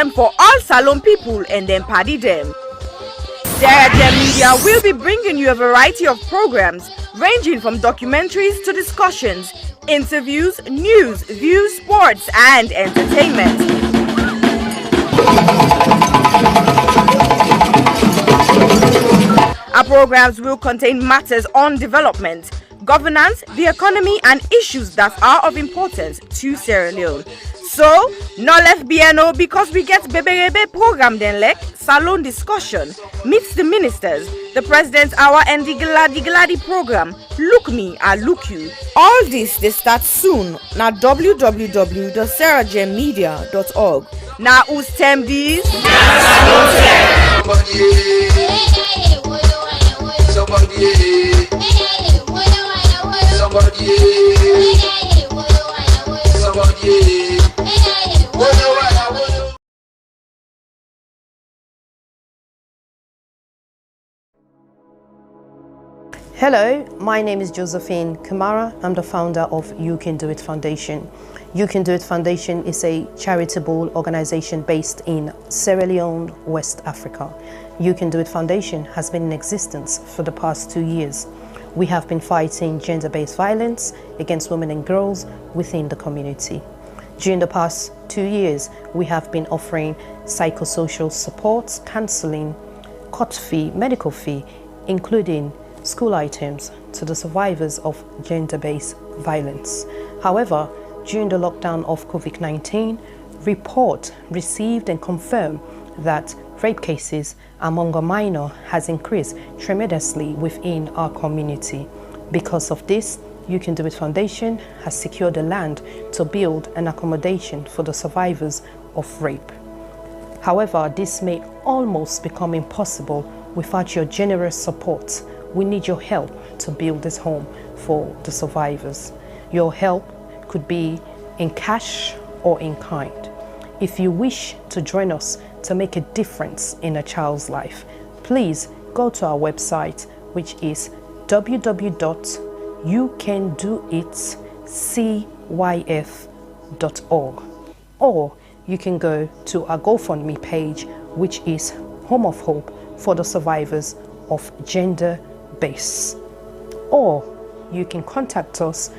item for all Salon people and then party them. Sierra Leone Media will be bringing you a variety of programs ranging from documentaries to discussions, interviews, news, views, sports, and entertainment. Our programs will contain matters on development, governance, the economy, and issues that are of importance to Sierra Leone. So, no left BNO because we get Bebe program then like Salon discussion, meets the ministers, the president's hour and the Gladi program, Look Me, I Look You. All this they start soon na www.sierragemedia.org. Now who's tem these? Hello, my name is Josephine Kamara. I'm the founder of You Can Do It Foundation. You Can Do It Foundation is a charitable organization based in Sierra Leone, West Africa. You Can Do It Foundation has been in existence for the past 2 years. We have been fighting gender-based violence against women and girls within the community. During the past 2 years, we have been offering psychosocial support, counseling, court fee, medical fee, including school items to the survivors of gender-based violence. However, during the lockdown of COVID-19, report received and confirmed that rape cases among a minor has increased tremendously within our community. Because of this, You Can Do It Foundation has secured the land to build an accommodation for the survivors of rape. However, this may almost become impossible without your generous support. We need your help to build this home for the survivors. Your help could be in cash or in kind. If you wish to join us to make a difference in a child's life, please go to our website, which is www.youcandoitcyf.org, or you can go to our GoFundMe page, which is Home of Hope for the survivors of gender-based. Or you can contact us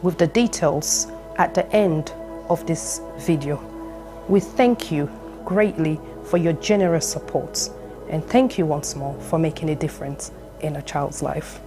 with the details at the end of this video. We thank you greatly for your generous support, and thank you once more for making a difference in a child's life.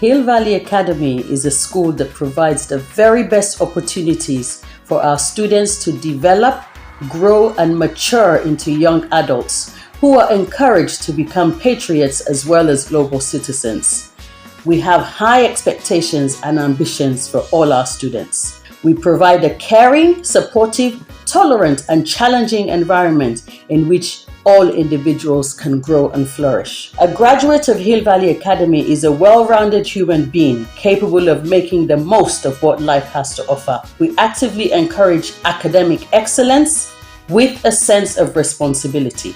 Hill Valley Academy is a school that provides the very best opportunities for our students to develop, grow, and mature into young adults who are encouraged to become patriots as well as global citizens. We have high expectations and ambitions for all our students. We provide a caring, supportive, tolerant, and challenging environment in which all individuals can grow and flourish. A graduate of Hill Valley Academy is a well-rounded human being capable of making the most of what life has to offer. We actively encourage academic excellence with a sense of responsibility.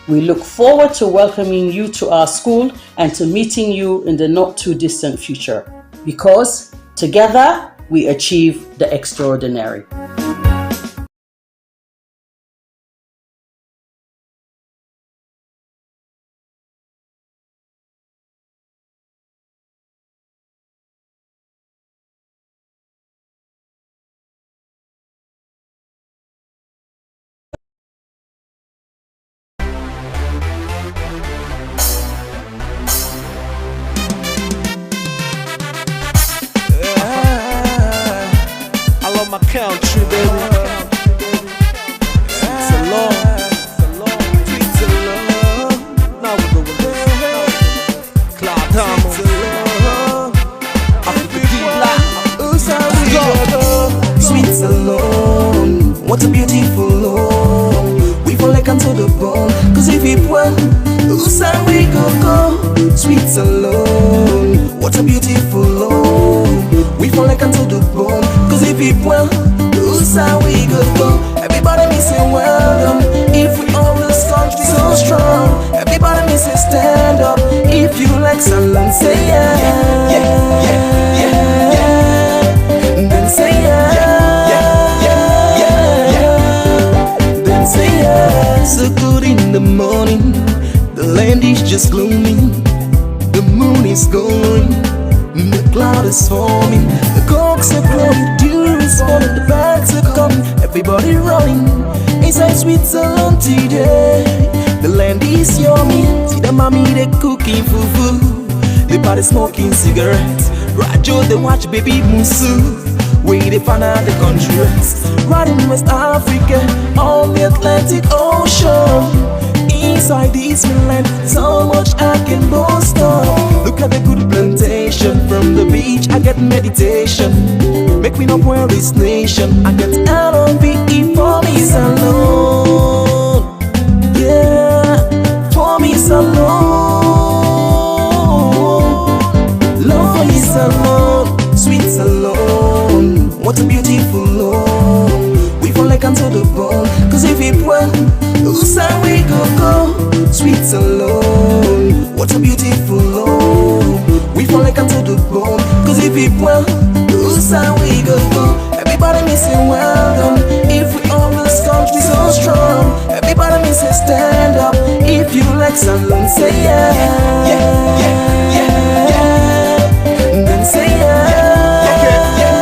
We look forward to welcoming you to our school and to meeting you in the not too distant future, because together we achieve the extraordinary. My country, baby. It's a long, it's a long. Now we go with this. Clark Thomas. Africa D-Block. Sweet alone. what a beautiful love. We fall like unto the bone, cause if it well, Insai we go, sweet alone. What a beautiful love. We fall like unto the bone, cause if it well, Insai we go. Everybody me say welcome. If we always country so strong, everybody me say stand up. If you like salon, say yeah, yeah, yeah, yeah, yeah. Then say yeah, yeah, yeah, yeah. Then say yeah. So good in the morning, the land is just gloomy, the moon is going, the cloud is forming, the cocks are crowing, dew is falling, the birds are coming, everybody running. Inside Switzerland today, the land is yummy. See the mommy they cooking fufu, the party smoking cigarettes. Rajo they watch baby musu, way they find out the country rest. Right in West Africa, on the Atlantic Ocean. Inside this land, so much I can boast of. Look at the good plantation, from the beach I get meditation. Make me not wear this nation, I get L-O-V-E for me alone. Yeah, for me alone. Love for me alone, sweet alone. What a beautiful love. We fall like unto the bone, cause if it well, Insai we go, sweet alone. What a beautiful love. We fall like unto the bone, cause if it well, Insai we go. Everybody me say welcome. If we always country so strong, everybody me say stand up. If you like salon, say yeah, yeah, yeah, yeah, yeah. Then say yeah, yeah, yeah,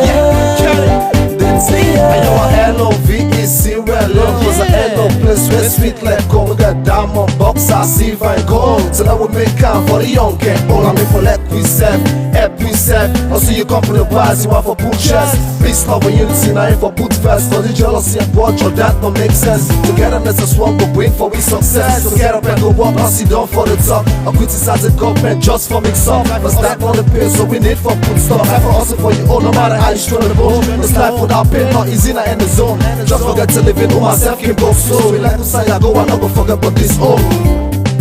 yeah, yeah. Then say yeah. I know L-O-V is Sierra Leone. Was an L-O place where sweet like gold. We got diamond box, I silver and gold. So that we make time for the young and old. I mean for let we serve, help we serve. Also you come from the bars, you want for put chest. Peace, love and unity, now for put first. Cause the jealousy and watch or that don't make sense. Togetherness is one go bring for we success. So get up and go walk, I'll sit down for the top. I criticize the government just for mix up. But step on the pace, so we need for put stuff. Have for also for you all, no matter how you struggle the boat. It's life without pain, not easy, not in the zone. Just forget to live in myself, can go slow. We like to say I go, I never forget about this oh.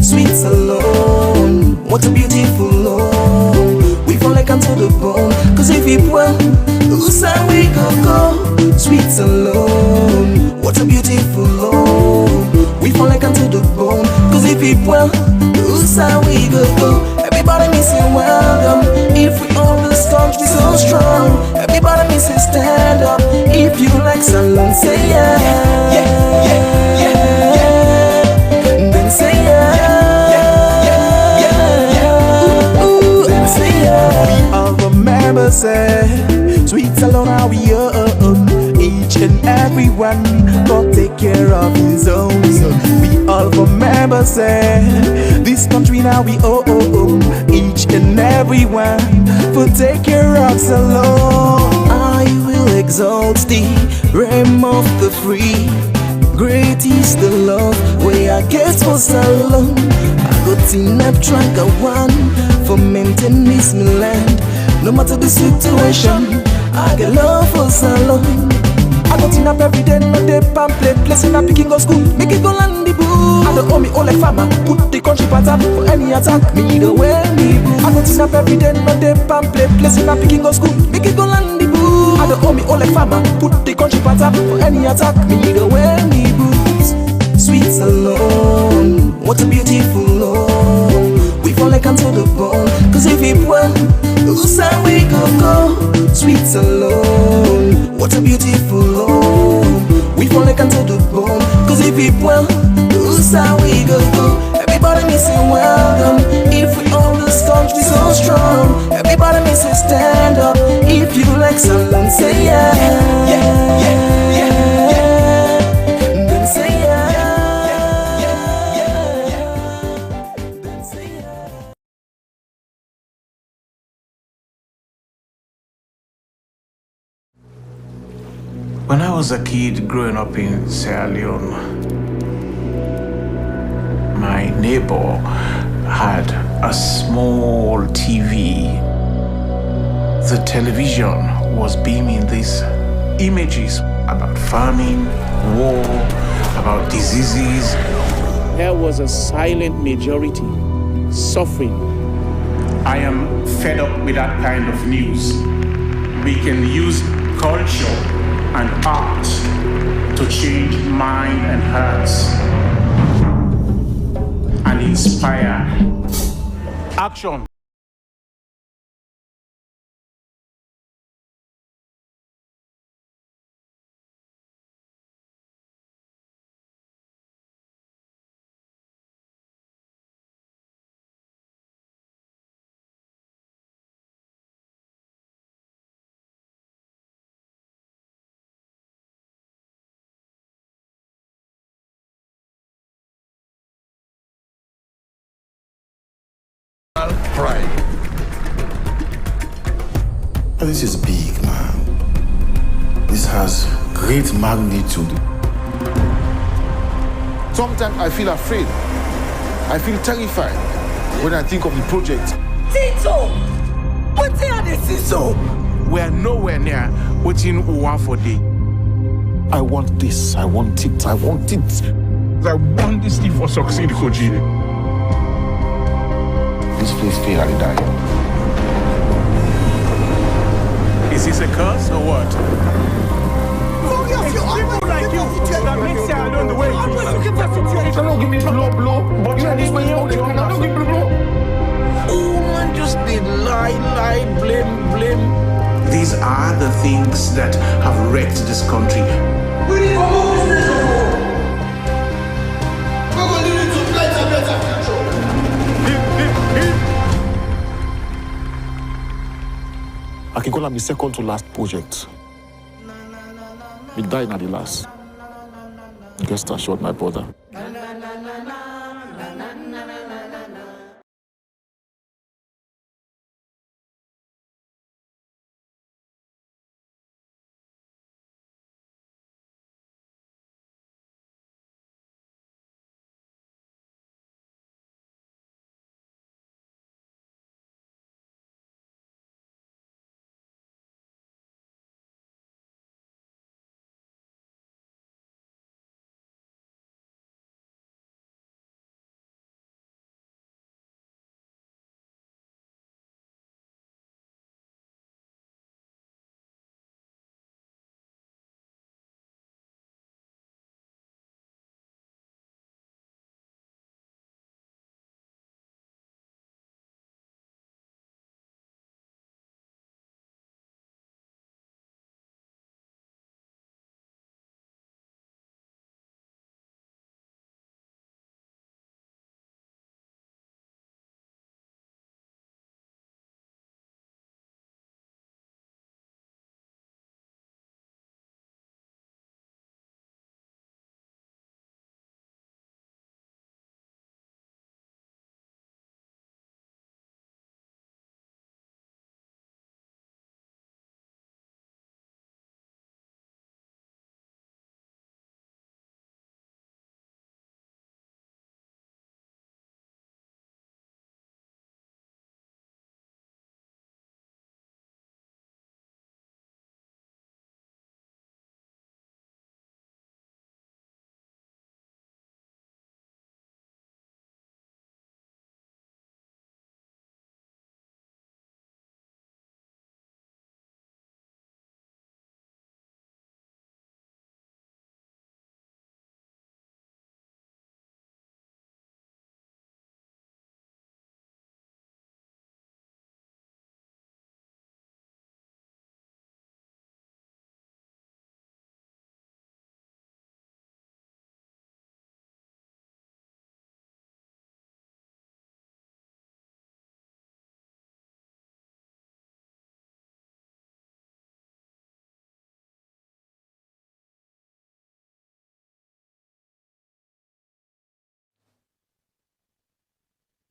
Sweet alone, what a beautiful love. We fall like unto the bone, cause if it well, Insai we go, sweet alone. What a beautiful love. We fall like unto the bone, cause if it well, Insai we go. Everybody me say welcome. If we always country so strong, everybody me say stand up. If you like salon, say yeah, yeah, yeah, yeah, yeah. Then say yeah, yeah, yeah, yeah, yeah. Ooh, then say yeah. We all remember say, sweet alone how we own. Each and every one go take care of his own. So we all remember say, this country now we own. Each and every one will take care of alone. I will exalt thee, realm of the free. Great is the love where I get for so long. I got enough track of one for maintain this my land. No matter the situation, I get love for so long. I got enough every day, no day pamphlet. Place in a picking go school, make it go land the boo. I don't owe me all like farmer, put the country pattern for any attack. Me the way me boo. I got enough every day, no day pamphlet. Place in a picking go school, make it go land the boo. I don't owe me all like farmer, put the country pattern for any attack. Me the way me boo. Sweet alone, what a beautiful love. We fall like unto the bone, cause if it well, Insai we go, sweet alone. What a beautiful love. We fall like unto the bone, cause if it well, Insai we go. Everybody me say welcome. If we always country so strong, everybody me say stand up. If you like salon, say yeah, yeah, yeah, yeah, yeah. Then say yeah, yeah, yeah, yeah. Then say yeah. When I was a kid growing up in Sierra Leone, my neighbor had a small TV. The television was beaming these images about famine, war, about diseases. There was a silent majority suffering. I am fed up with that kind of news. We can use culture and art to change mind and hearts and inspire action. Pride. This is big, man. This has great magnitude. Sometimes I feel afraid. I feel terrified when I think of the project. Tito! What's here this is so? We are nowhere near waiting one for day. I want this. I want it. I want it. I want this thing for succeed, Koji. This place fail and die. Is this a curse or what? People like you that make Sierra Leone the way it is. Don't give me blow. But you are this way, you don't give me blow. Oh man, just did lie, blame. These are the things that have wrecked this country. We need more business. We're going to lead to better future. I can call him the second to last project. He died at the last. Guest assured my brother.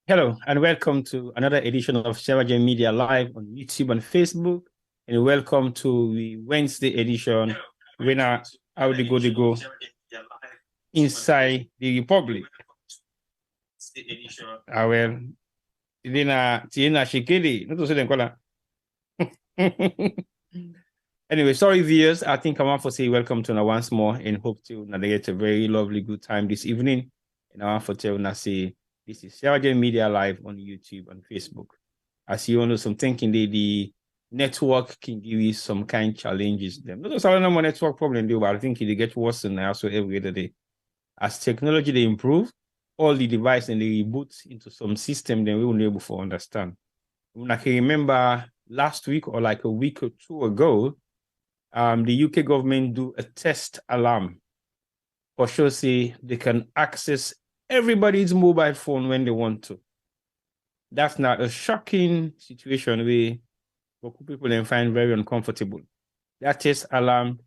Hello, and welcome to another edition of Sierra Leone Media Live on YouTube and Facebook. And welcome to the Wednesday edition. Winner, how they go inside the Republic. Well, Tina Shikili, not to say them call Anyway, sorry, viewers. I think I want to say welcome to now once more and hope to navigate a very lovely, good time this evening. And I want to tell you, say this is Sierra Leone Media Live on YouTube and Facebook. As you all know, some thinking the network can give you some kind of challenges. Them. Not just no more network problem, but I think it get worse than also every other day. As technology they improve, all the device and they reboot into some system, then we will be able to understand. When I can remember last week or like a week or two ago, the UK government do a test alarm for sure say they can access everybody's mobile phone when they want to. That's not a shocking situation where people then find very uncomfortable. That test alarm,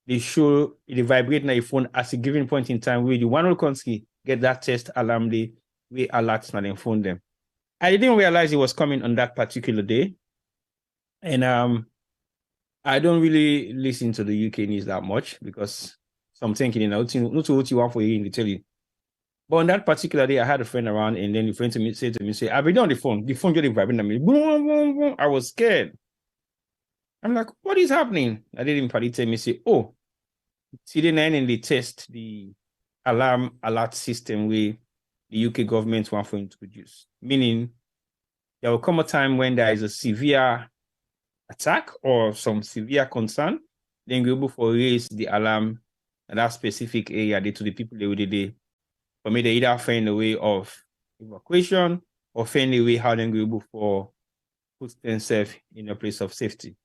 they show it vibrate on your phone at a given point in time where the one who can get that test alarm, they alerts and then phone them. I didn't realize it was coming on that particular day. And I don't really listen to the UK news that much because I'm thinking, not to what you want for you to tell you. But on that particular day, I had a friend around, and then the friend said to me, I've been on the phone. The phone just vibrating at me. Boom, boom, boom. I was scared. I'm like, what is happening? I didn't probably tell me, oh, CD9 and they test the alarm alert system where the UK government want to introduce. Meaning, there will come a time when there is a severe attack or some severe concern, then we'll be able to raise the alarm in that specific area to the people they would for me, they either find a way of evacuation or find a way how they will able for put themselves in a place of safety.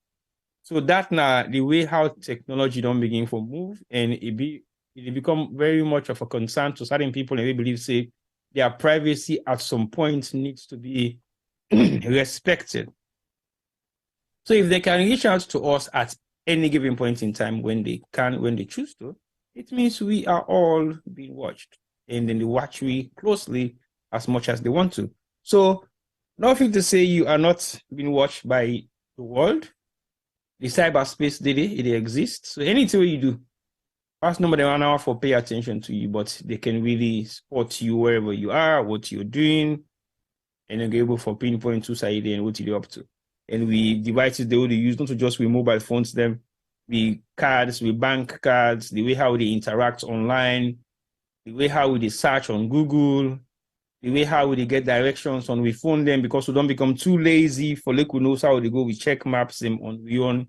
So that now the way how technology don't begin to move and it become very much of a concern to certain people, and they believe say their privacy at some point needs to be respected. So if they can reach out to us at any given point in time when they choose to, it means we are all being watched. And then they watch we closely as much as they want to. So nothing to say you are not being watched by the world. The cyberspace, it exists. So anything you do, first number they want now for pay attention to you, but they can really spot you wherever you are, what you're doing, and they're able for pinpoint to side and what you're up to. And we devices they will use not to just with mobile phones, them, we cards, we bank cards, the way how they interact online, the way how they search on Google, the way how they get directions on we phone them because we don't become too lazy for like we know how they go, we check maps them on we own.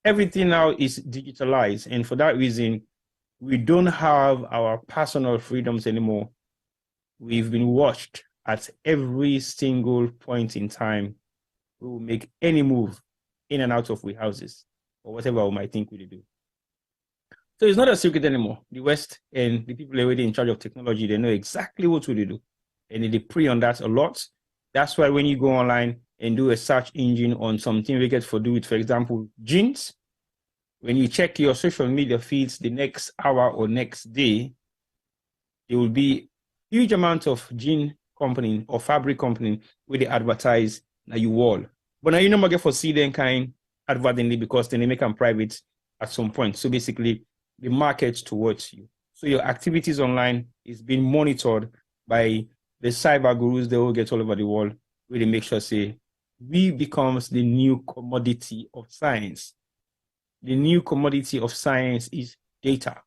Everything now is digitalized. And for that reason, we don't have our personal freedoms anymore. We've been watched at every single point in time. We will make any move in and out of we houses or whatever we might think we do. So it's not a secret anymore. The West and the people already in charge of technology, they know exactly what to do. And they prey on that a lot. That's why when you go online and do a search engine on something we get for do it, for example, jeans, when you check your social media feeds the next hour or next day, there will be huge amount of jean company or fabric company where they advertise na you wall. But now you no more get for see them kind advertising because then they make them private at some point. So basically, the market towards you. So your activities online is being monitored by the cyber gurus. They all get all over the world where they make sure say we becomes the new commodity of science. The new commodity of science is data.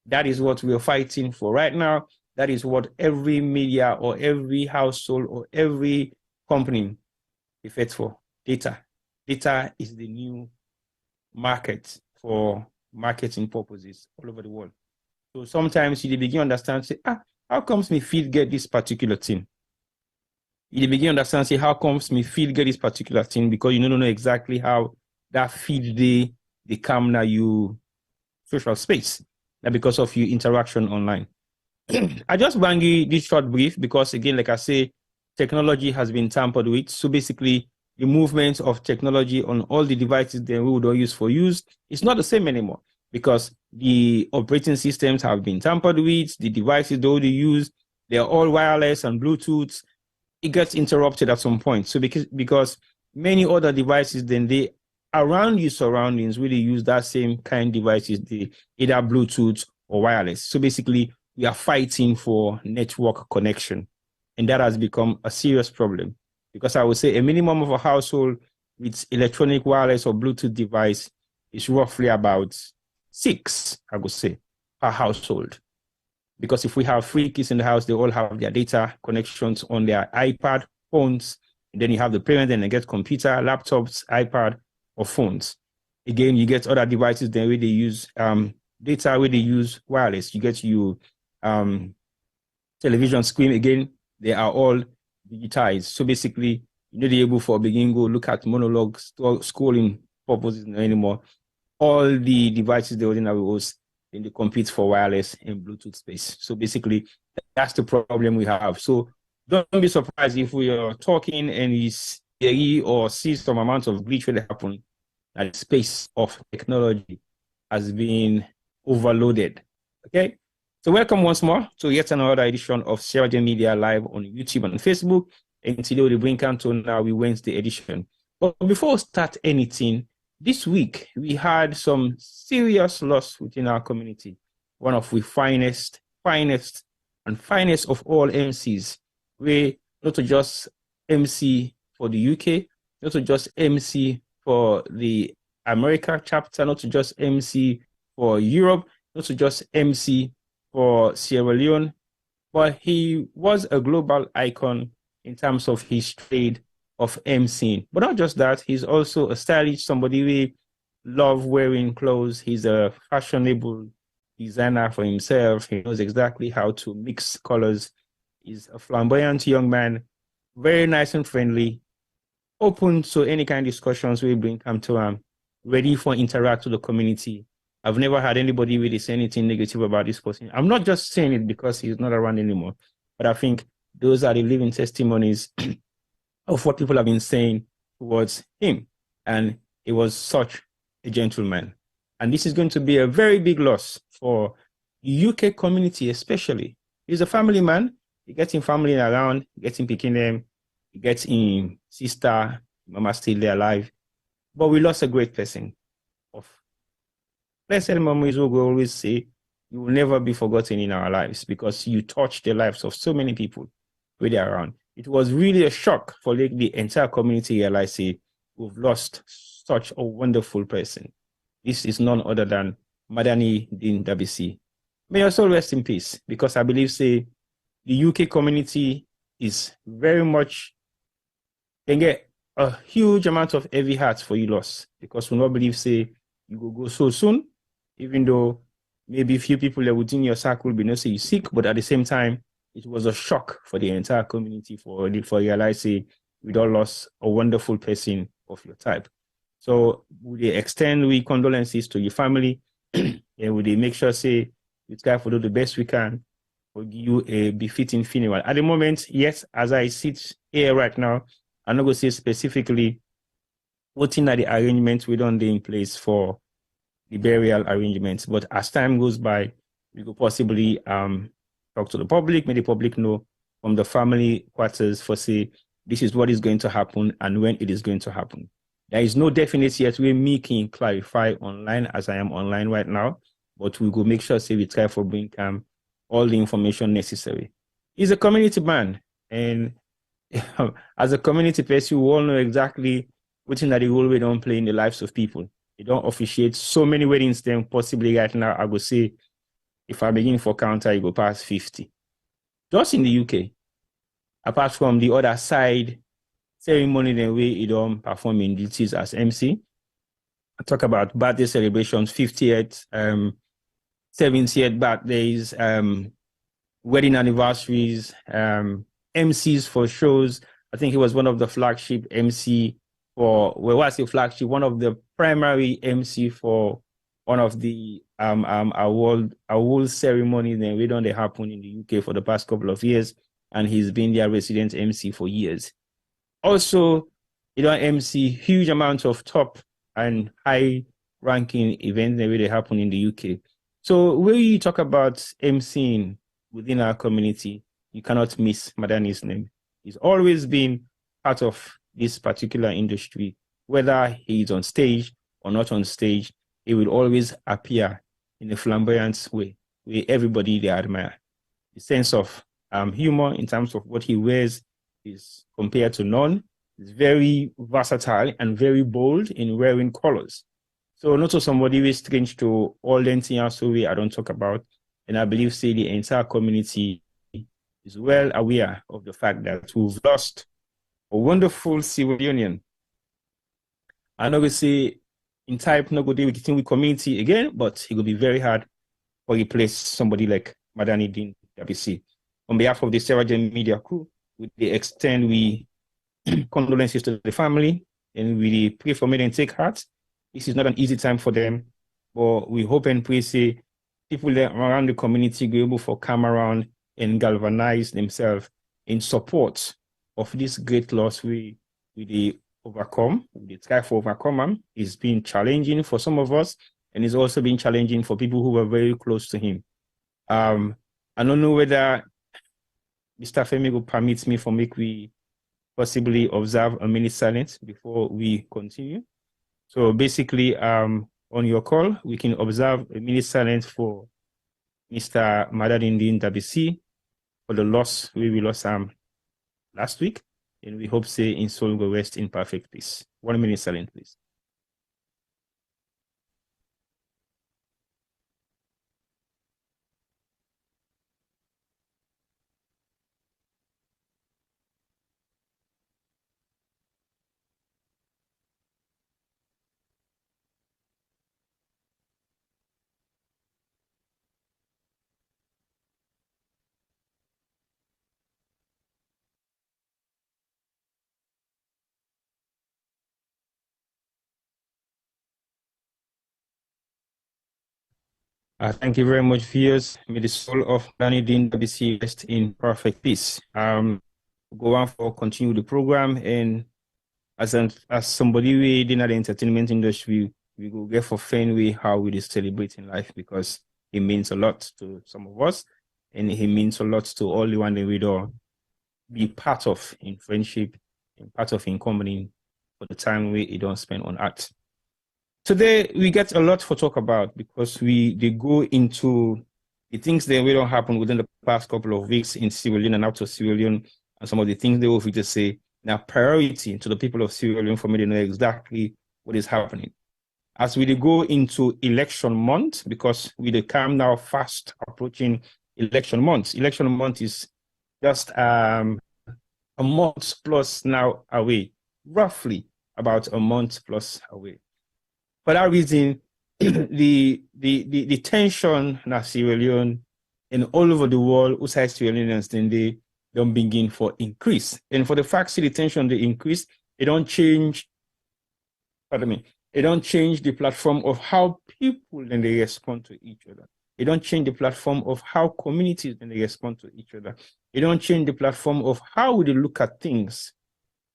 That is what we are fighting for right now. That is what every media or every household or every company is fights for. Data. Data is the new market for marketing purposes all over the world. So sometimes you begin to understand, say, how comes me feel get this particular thing? You begin to understand, say, how comes me feel get this particular thing because you don't know exactly how that feed they come now you social space. That because of your interaction online. I just bring you this short brief because again, like I say, technology has been tampered with. So basically, the movement of technology on all the devices that we would all use for use, it's not the same anymore because the operating systems have been tampered with, the devices they use, they're all wireless and Bluetooth. It gets interrupted at some point. So because many other devices, then they around your surroundings really use that same kind of devices, either Bluetooth or wireless. So basically, we are fighting for network connection. And that has become a serious problem. Because I would say a minimum of a household with electronic wireless or Bluetooth device is roughly about 6, I would say, per household. Because if we have 3 kids in the house, they all have their data connections on their iPad, phones, and then you have the parents, and they get computer, laptops, iPad, or phones. Again, you get other devices then where they use data, where they use wireless. You get your television screen. Again, they are all digitized. So basically, you're not able for begin go look at monologues, scrolling purposes anymore. All the devices they ordinarily host, then they compete for wireless and Bluetooth space. So basically, that's the problem we have. So don't be surprised if we are talking and you see or see some amount of glitch will happen, that the space of technology has been overloaded. Okay, so welcome once more to yet another edition of Sierra Leone Media Live on YouTube and Facebook. And today we bring to now we Wednesday edition. But before we start anything, this week we had some serious loss within our community. One of the finest of all MCs. We not to just MC for the UK, not to just MC for the America chapter, not to just MC for Europe, not to just MC for Sierra Leone, but he was a global icon in terms of his trade of MCing. But not just that, he's also a stylish, somebody we love wearing clothes. He's a fashionable designer for himself. He knows exactly how to mix colors. He's a flamboyant young man, very nice and friendly, open to any kind of discussions we bring come to him, ready for interact with the community. I've never had anybody really say anything negative about this person. I'm not just saying it because he's not around anymore, but I think those are the living testimonies of what people have been saying towards him. And he was such a gentleman. And this is going to be a very big loss for the UK community, especially. He's a family man. He gets him family around, he gets him picking them, he gets him sister, mama still there alive. But we lost a great person. Of blessed memories, we always say, you will never be forgotten in our lives because you touched the lives of so many people where they're around. It was really a shock for the entire community realize, say, we've lost such a wonderful person. This is none other than Madani Din Dabisi. May your soul rest in peace, because I believe, say, the UK community is very much, can get a huge amount of heavy hearts for you loss, because we not believe, say, you will go so soon, even though maybe few people within your circle will be not say you sick, but at the same time, it was a shock for the entire community for realize, say, we all lost a wonderful person of your type. So we extend we condolences to your family, and we make sure, say, we try to do the best we can for you a befitting funeral. At the moment, yes, as I sit here right now, I'm not going to say specifically what in the arrangements we don't in place for the burial arrangements, but as time goes by, we could possibly talk to the public, make the public know from the family quarters for, say, this is what is going to happen and when it is going to happen. There is no definite yet way me can clarify online as I am online right now, but we will make sure, say, we try for bring all the information necessary. He's a community man, and as a community person, we all know exactly what in that the role we don't play in the lives of people. They don't officiate so many weddings then possibly right now. I would say, if I begin for counter, you go past 50. Just in the UK, apart from the other side ceremony, the way you don't perform in duties as MC. I talk about birthday celebrations, 50th, 70th birthdays, wedding anniversaries, MCs for shows. I think he was one of the flagship MC for, well, what's the flagship? One of the primary MC for one of the award ceremonies that we don't happen in the UK for the past couple of years, and he's been their resident MC for years. Also, MC huge amounts of top and high-ranking events that really happen in the UK. So when you talk about MCing within our community, you cannot miss Madani's name. He's always been part of this particular industry, whether he's on stage or not on stage. He will always appear in a flamboyant way, where everybody they admire. The sense of humor in terms of what he wears is compared to none. He's very versatile and very bold in wearing colors. So not so somebody who is strange to all the things I don't talk about. And I believe say the entire community is well aware of the fact that we've lost a wonderful civil union. I know we say in type no good day with community again, but it will be very hard for replace somebody like Madani Dean WC. On behalf of the Sierra Leone media crew, we extend condolences to the family, and we pray for me and take heart. This is not an easy time for them, but we hope and pray say people around the community be able to come around and galvanize themselves in support of this great loss we overcome. We try to overcome them. It's been challenging for some of us, and it's also been challenging for people who were very close to him. I don't know whether Mr. Femi will permit me for we possibly observe a minute silence before we continue. So basically, on your call, we can observe a minute silence for Mr. Madadindin Dabisi for the loss we lost last week, and we hope say in soul go rest in perfect peace. 1 minute silence, please. Thank you very much, viewers. May the soul of Danny Dean WC rest in perfect peace. Go on for continue the program, and as somebody we in the entertainment industry, we go get for Fenway how we is celebrating life, because it means a lot to some of us, and it means a lot to all the one that we do be part of in friendship and part of in company for the time we don't spend on art. Today, we get a lot for talk about, because they go into the things that will happen within the past couple of weeks in Sierra Leone and out of Sierra Leone, and some of the things they will to say now priority to the people of Sierra Leone for me to know exactly what is happening. As we go into election month, because we come now fast approaching election month. Election month is just a month plus now away, roughly about a month plus away. For that reason, the tension in Sierra Leone and all over the world, outside Sierra Leoneans, then they don't begin for increase. And for the fact that the tension they increase, it don't change. It don't change the platform of how people then they respond to each other. It don't change the platform of how communities then they respond to each other. It don't change the platform of how we look at things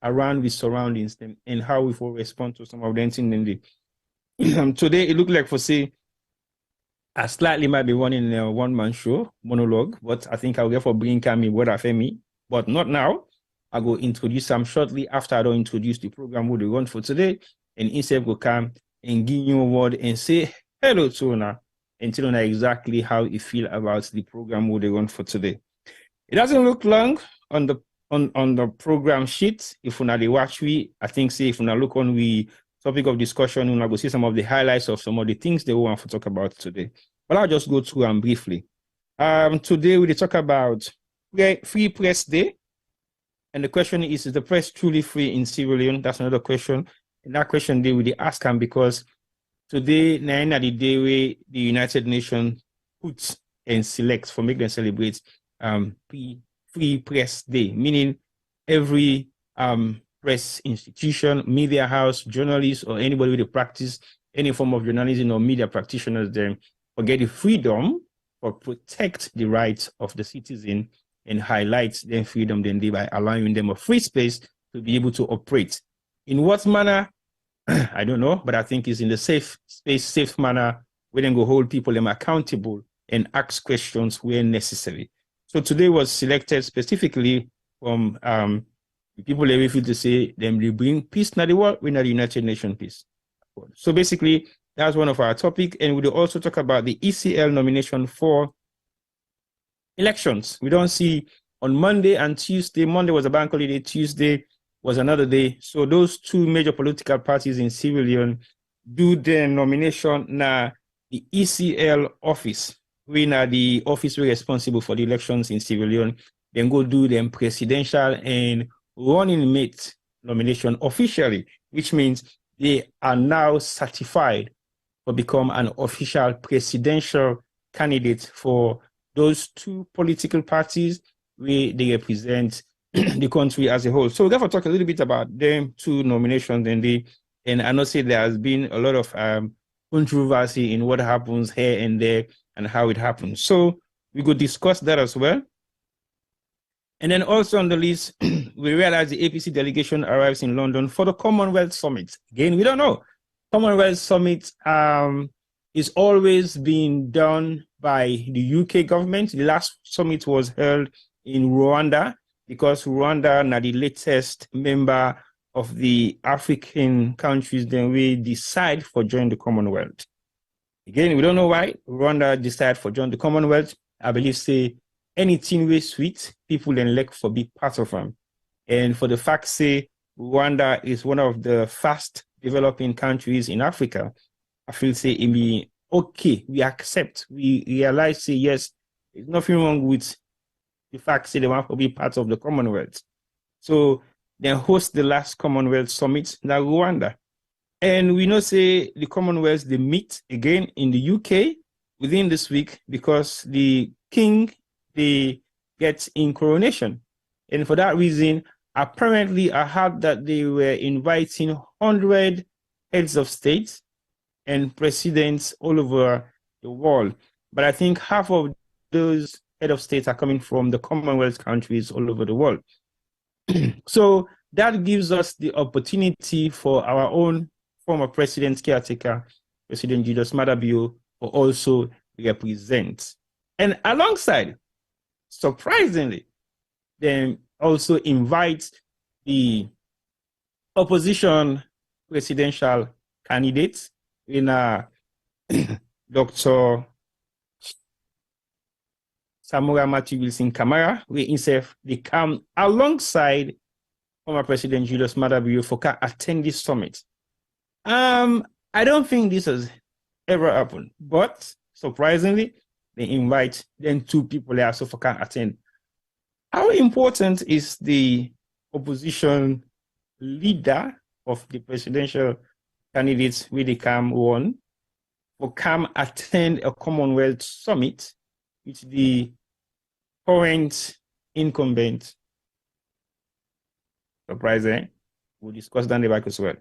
around the surroundings them and how we will respond to some of them things. Today, it looked like for say, I slightly might be running a one-man show, monologue, but I think I'll get for bringing Kami what I me, but not now. I go introduce them shortly after I don't introduce the program we run for today, and Insai will come and give you a word and say hello to Una and tell Una exactly how you feel about the program we run for today. It doesn't look long on the program sheet. If Una they watch I think say if Una look on topic of discussion, we're going to see some of the highlights of some of the things they want to talk about today. But I'll just go through them briefly. Today, we talk about Free Press Day. And the question is the press truly free in Sierra Leone? That's another question. And that question, they will ask them because today, nine at the day where the United Nations puts and selects for make them celebrate Free Press Day, meaning every press institution, media house, journalists, or anybody with a practice any form of journalism or media practitioners then forget the freedom or protect the rights of the citizen and highlight their freedom then by allowing them a free space to be able to operate. In what manner? I don't know, but I think it's in the safe space, safe manner, we then go hold people them accountable and ask questions where necessary. So today was selected specifically from people they refuse to say them they bring peace to the world, we're not the United Nations peace. So basically, that's one of our topics, and we'll also talk about the ESL nomination for elections. We don't see on Monday and Tuesday. Monday was a bank holiday, Tuesday was another day. So those two major political parties in Sierra Leone do the nomination na the ECL office. We na the office responsible for the elections in Sierra Leone. Then go do them presidential and running mate nomination officially, which means they are now certified to become an official presidential candidate for those two political parties where they represent the country as a whole. So we're going to talk a little bit about them two nominations, and I know say there has been a lot of controversy in what happens here and there and how it happens. So we could discuss that as well. And then also on the list, we realize the APC delegation arrives in London for the Commonwealth Summit. Again, we don't know. Commonwealth Summit is always being done by the UK government. The last summit was held in Rwanda because Rwanda is the latest member of the African countries. Then we decide for join the Commonwealth. Again, we don't know why Rwanda decided for join the Commonwealth. I believe say anything we sweet, people then like for be part of them. And for the fact say Rwanda is one of the fast developing countries in Africa, I feel say it be okay, we accept, we realize say yes, there's nothing wrong with the fact say they want to be part of the Commonwealth. So they host the last Commonwealth Summit in Rwanda. And we know say the Commonwealth, they meet again in the UK within this week because the king, they get in coronation. And for that reason, apparently I heard that they were inviting 100 heads of states and presidents all over the world. But I think half of those head of states are coming from the Commonwealth countries all over the world. So that gives us the opportunity for our own former president caretaker, President Julius Maada Bio, to also represent. And alongside, surprisingly, then also invite the opposition presidential candidates in Dr. Samora Matthew Wilson Kamara, where himself they come alongside former President Julius Maada Bio for attend this summit. I don't think this has ever happened, but surprisingly, they invite then two people there so for can attend. How important is the opposition leader of the presidential candidates where they come one or come attend a Commonwealth summit with the current incumbent? Surprising. We'll discuss that in the back as well.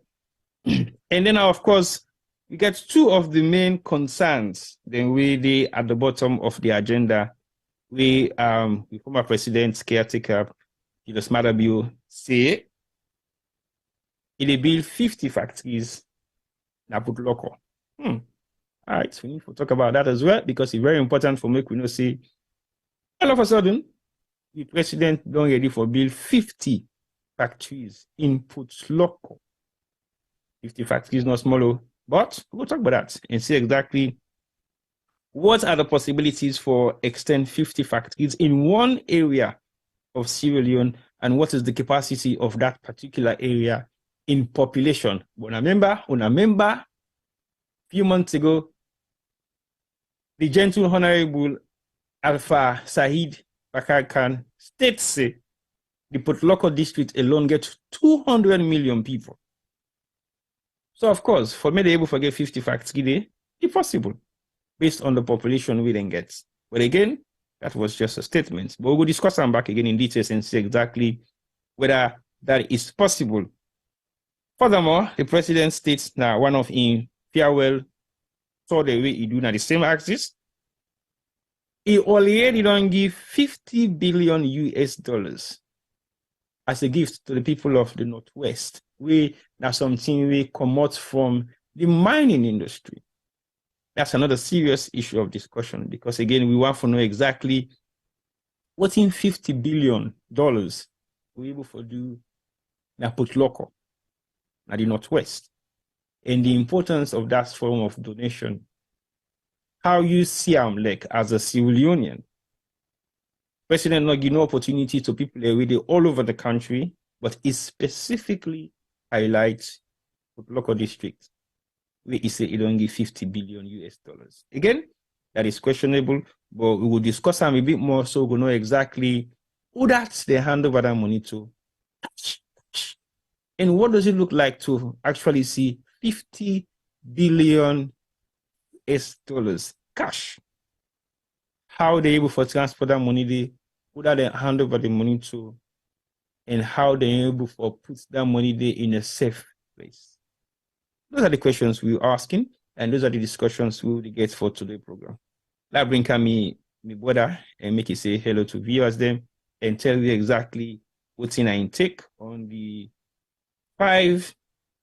And then, of course, we get two of the main concerns. Then they at the bottom of the agenda. We former president caretaker Julius Maada Bio say it build 50 factories in Port Loko. All right, so we need to talk about that as well because it's very important for me. We know say all of a sudden the president don't ready for build 50 factories in Port Loko. 50 factories, not smaller, but we'll talk about that and see exactly what are the possibilities for extend 50 factories in one area of Sierra Leone and what is the capacity of that particular area in population. But remember, a few months ago, the gentle Honorable Alpha Saeed Bakar Khan states say the Port Loko district alone gets 200 million people. So, of course, for me, they're able to get 50 factories, it's possible based on the population we then get. But again, that was just a statement. But we'll discuss them back again in details and see exactly whether that is possible. Furthermore, the president states now one of his farewell tour the way he do now the same axis. He already don't give 50 billion US dollars as a gift to the people of the Northwest. We now something we come out from the mining industry. That's another serious issue of discussion because again, we want to know exactly what in $50 billion we're able to do in Port Loko, at the Northwest, and the importance of that form of donation. How you see like as a Sierra Leonean, President not give no opportunity to people already all over the country, but it specifically highlights Port Loko district. where he said he don't give 50 billion US dollars. Again, that is questionable, but we will discuss them a bit more so we know exactly who that's they hand over that money to. And what does it look like to actually see 50 billion US dollars cash? How they able to transfer that money, who that they hand over the money to, and how they able to put that money there in a safe place. Those are the questions we're asking, and those are the discussions we will get for today's program. Let's bring me brother and make it say hello to viewers them and tell you exactly what's in our intake on the 5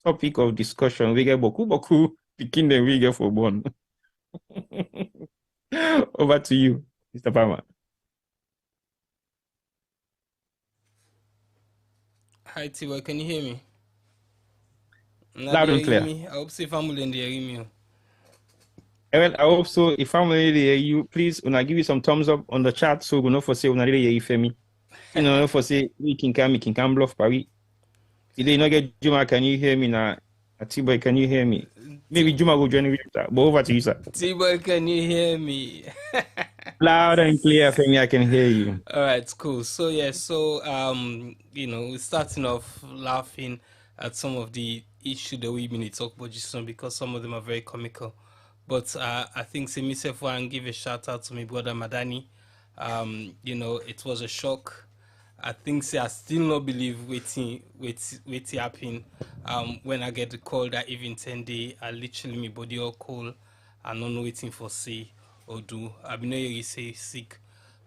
topic of discussion. We get boku picking the we get for born. Over to you, Mr. Palmer. Hi, Tiwa, can you hear me? Loud and clear. I hope say family in the area. Well, I hope so. If family hear you, please, when I give you some thumbs up on the chat, so we know for say when I really hear you for me. You know, for say we can come bluff Paris. Today, not get Juma, can you hear me now? T-Boy, can you hear me? Maybe Juma will join me, but over to you, sir. T-Boy, can you hear me? Loud and clear for me, I can hear you. All right, cool. So yeah, you know, we're starting off laughing at some of the issues that we've been talking about just now because some of them are very comical. But I think say myself and give a shout out to my brother Madani. You know, it was a shock. I think say I still not believe waiting happen. When I get the call that even 10 days, I literally my body all cold. I'm not waiting for say or do. I've been really say sick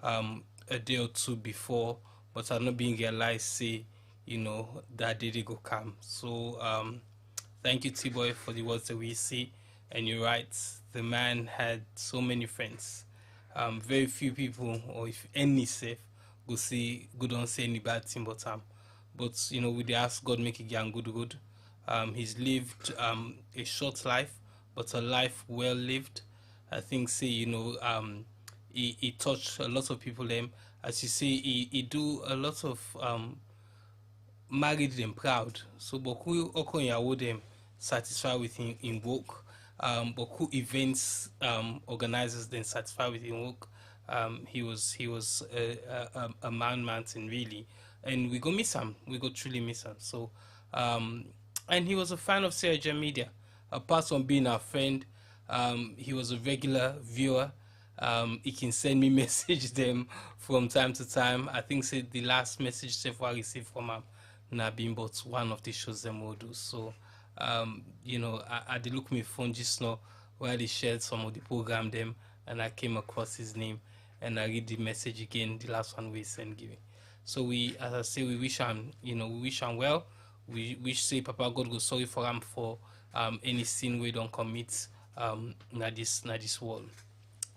a day or two before, but I'm not being realized say, you know, that day they go come. So thank you T-Boy for the words that we see. And you're right, the man had so many friends. Very few people, or if any safe, go don't say any bad thing about him. But you know, we ask God make it young good. He's lived a short life, but a life well lived. I think say, you know, he touched a lot of people them. As you say, he do a lot of married them proud. So but who okonya them satisfied with him in work. But who events organizers then satisfied with his work. He was a mountain really, and we go miss him. We go truly miss him. So, and he was a fan of Sierra Leone media. Apart from being our friend, he was a regular viewer. He can send me message them from time to time. I think say the last message I received from him now being but one of the shows them will do. So. You know, I did look my phone just now where they shared some of the program them, and I came across his name, and I read the message again, the last one we sent giving. So we, as I say, we wish him, you know, we wish him well. We wish say Papa God go sorry for him for any sin we don't commit na this world.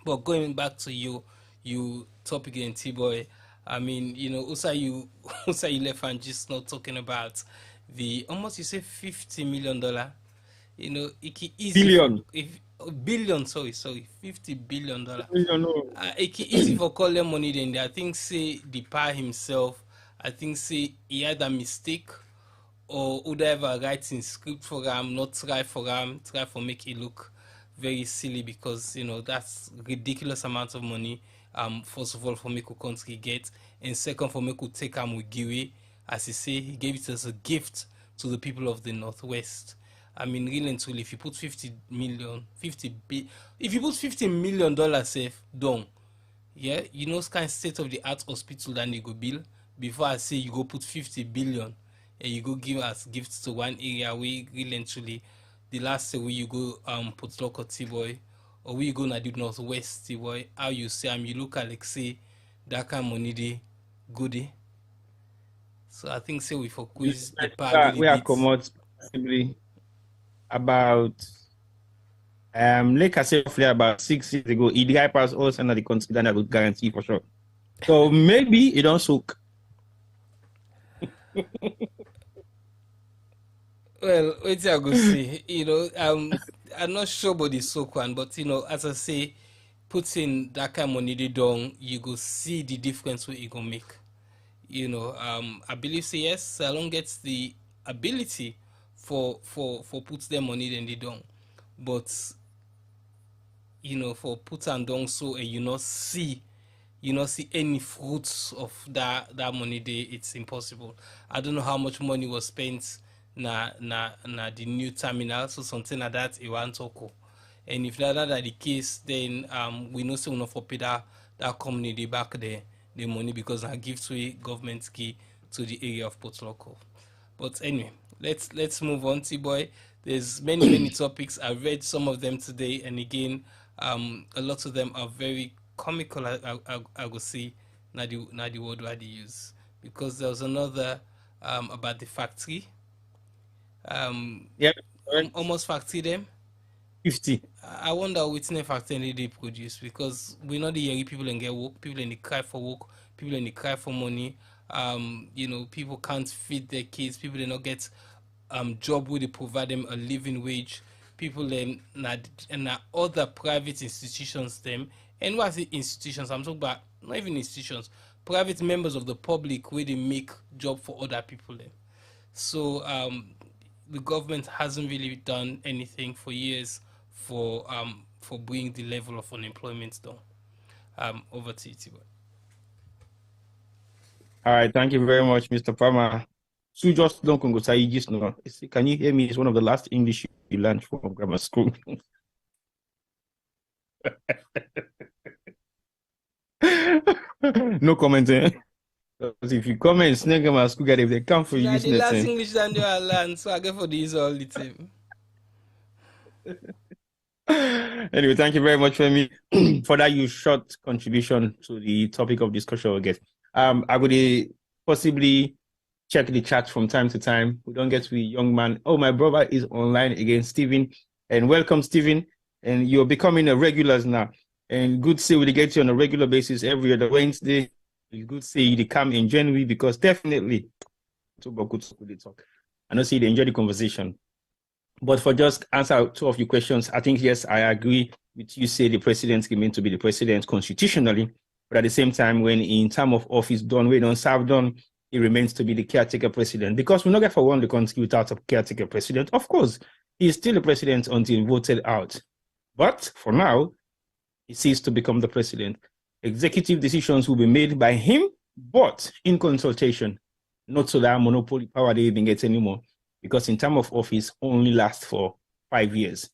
But going back to you topic again, T-Boy. I mean, you know, also you left and just not talking about the almost you say $50 million, you know, it easy billion, sorry, $50 billion. It easy for call them money then. I think say the pa himself, I think say he had a mistake or whatever writing script for him, not try for make it look very silly because you know that's ridiculous amount of money. First of all for make a country get, and second for make could take him with Giwe. As he say, he gave it as a gift to the people of the Northwest. I mean, really and truly, if you put if you put $50 million safe down, yeah, you know, kind of state of the art hospital that you go build. Before I say you go put 50 billion and you go give us gifts to one area where really and truly, the last day where you go Port Loko T-Boy, or where you go na the Northwest T-Boy, how you say you look at like say that kind of money they goody. So I think say we for quiz the part we are come out possibly about like I said roughly about 6 years ago. It guy passed us under the country that I would guarantee for sure. So maybe it don't soak. Well, wait I go see. You know, I'm not sure about the soak one, but you know, as I say, putting that kind of money they down, you go see the difference what you gonna make. You know, I believe say yes, Salon gets the ability for put their money then they don't. but for put and down so and you not see any fruits of that money there, it's impossible. I don't know how much money was spent na the new terminal, so something like that it want to. And if that the case, then we know so enough for pay that community back the money, because I give to a government key to the area of Port Loko. But anyway, let's move on, T-Boy. There's many topics. I read some of them today, and again, a lot of them are very comical. I will see not the word I use, because there was another about the factory. Yep. Almost factory them 50. I wonder which factory they produce, because we know the young people and get work, people in the cry for work, people in the cry for money. People can't feed their kids, people they not get job where they provide them a living wage. People then and other private institutions them. And what the institutions? I'm talking about not even institutions, private members of the public where they make job for other people then. So the government hasn't really done anything for years for bringing the level of unemployment down. Over to you, Tibo. All right, thank you very much, Mr. Palmer. So just don't go say just no. Can you hear me? It's one of the last English you learned from grammar school. No comment. Because if you comment, snake grammar school, if they come for you, the last English that you learned, so I get for these all the time. Anyway, thank you very much, Femi, for that your short contribution to the topic of discussion. Again, I would possibly check the chat from time to time. We don't get to a young man. Oh, my brother is online again, Stephen, and welcome, Stephen. And you're becoming a regulars now. And good to see we get you on a regular basis every other Wednesday. It's good to see you come in January, because definitely, I know see they enjoy the conversation. But for just answer two of your questions, I think, yes, I agree with you. Say the president is meant to be the president constitutionally, but at the same time, when in term of office done, we don't serve done, he remains to be the caretaker president, because we're not going for one the country without a caretaker president. Of course, he's still the president until voted out. But for now, he ceased to become the president. Executive decisions will be made by him, but in consultation, not so that monopoly power they even get anymore. Because in term of office only lasts for 5 years.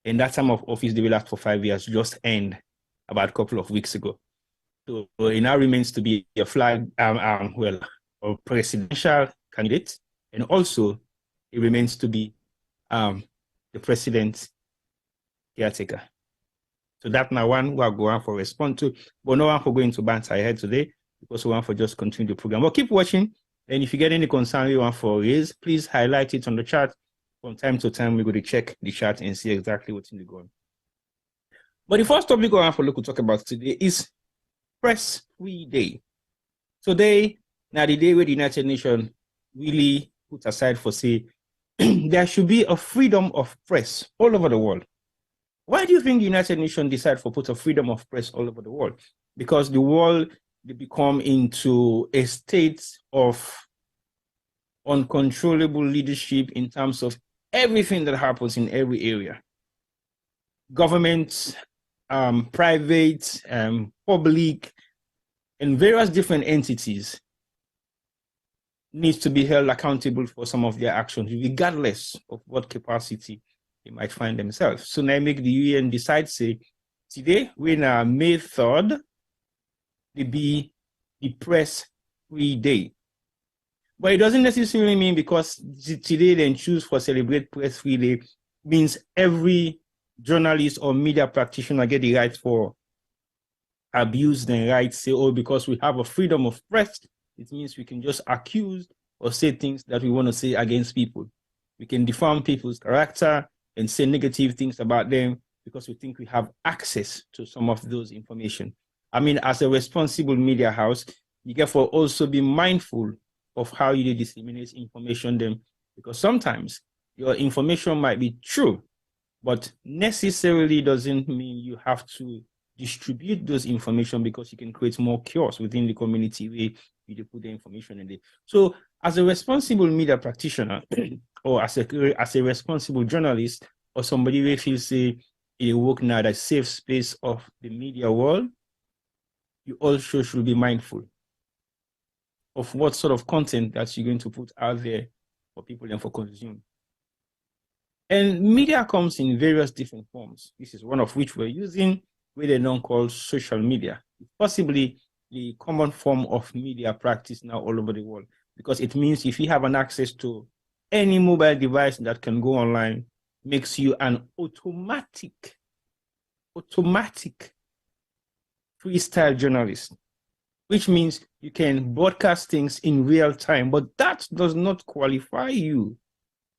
And that term of office they will last for 5 years just end about a couple of weeks ago. So it now remains to be a flag, a presidential candidate, and also it remains to be the president's caretaker. So that now one we are going for respond to, but no one for going to banter ahead today, because we want for just continue the program. But keep watching. And if you get any concern you want for raise, please highlight it on the chat. From time to time, we're going to check the chat and see exactly what's in the going. But the first topic we want for look to talk about today is Press Free Day. Today, now the day where the United Nations really put aside for say there should be a freedom of press all over the world. Why do you think the United Nations decide for put a freedom of press all over the world? Because the world they become into a state of uncontrollable leadership in terms of everything that happens in every area. Governments, private, public, and various different entities needs to be held accountable for some of their actions, regardless of what capacity they might find themselves. So now make the UN decide, say, today, when May 3rd, they be the Press Free Day. But it doesn't necessarily mean because today then choose for celebrate Press Free Day means every journalist or media practitioner get the right for abuse their rights, say, oh, because we have a freedom of press, it means we can just accuse or say things that we want to say against people. We can defame people's character and say negative things about them because we think we have access to some of those information. I mean, as a responsible media house, you therefore also be mindful of how you disseminate information then, because sometimes your information might be true, but necessarily doesn't mean you have to distribute those information, because you can create more chaos within the community where you put the information in there. So as a responsible media practitioner or as a responsible journalist or somebody will feel say it work now that safe space of the media world, you also should be mindful of what sort of content that you're going to put out there for people and for consume. And media comes in various different forms. This is one of which we're using with a non-called social media, possibly the common form of media practice now all over the world, because it means if you have an access to any mobile device that can go online, makes you an automatic freestyle journalist, which means you can broadcast things in real time, but that does not qualify you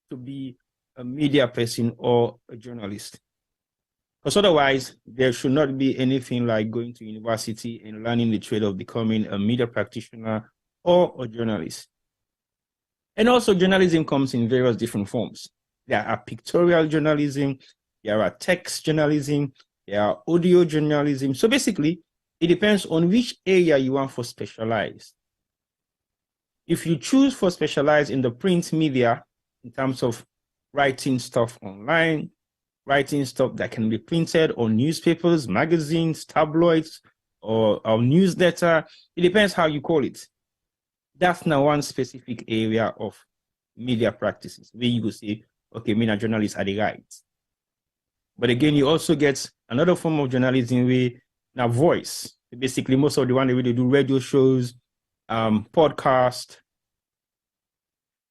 to be a media person or a journalist. Because otherwise, there should not be anything like going to university and learning the trade of becoming a media practitioner or a journalist. And also, journalism comes in various different forms. There are pictorial journalism, there are text journalism, there are audio journalism. So basically, it depends on which area you want for specialized. If you choose for specialized in the print media, in terms of writing stuff online, writing stuff that can be printed on newspapers, magazines, tabloids, or newsletter, it depends how you call it. That's now one specific area of media practices where you will say, okay, media journalists are the right. But again, you also get another form of journalism where now voice. Basically, most of the one they do radio shows, podcast,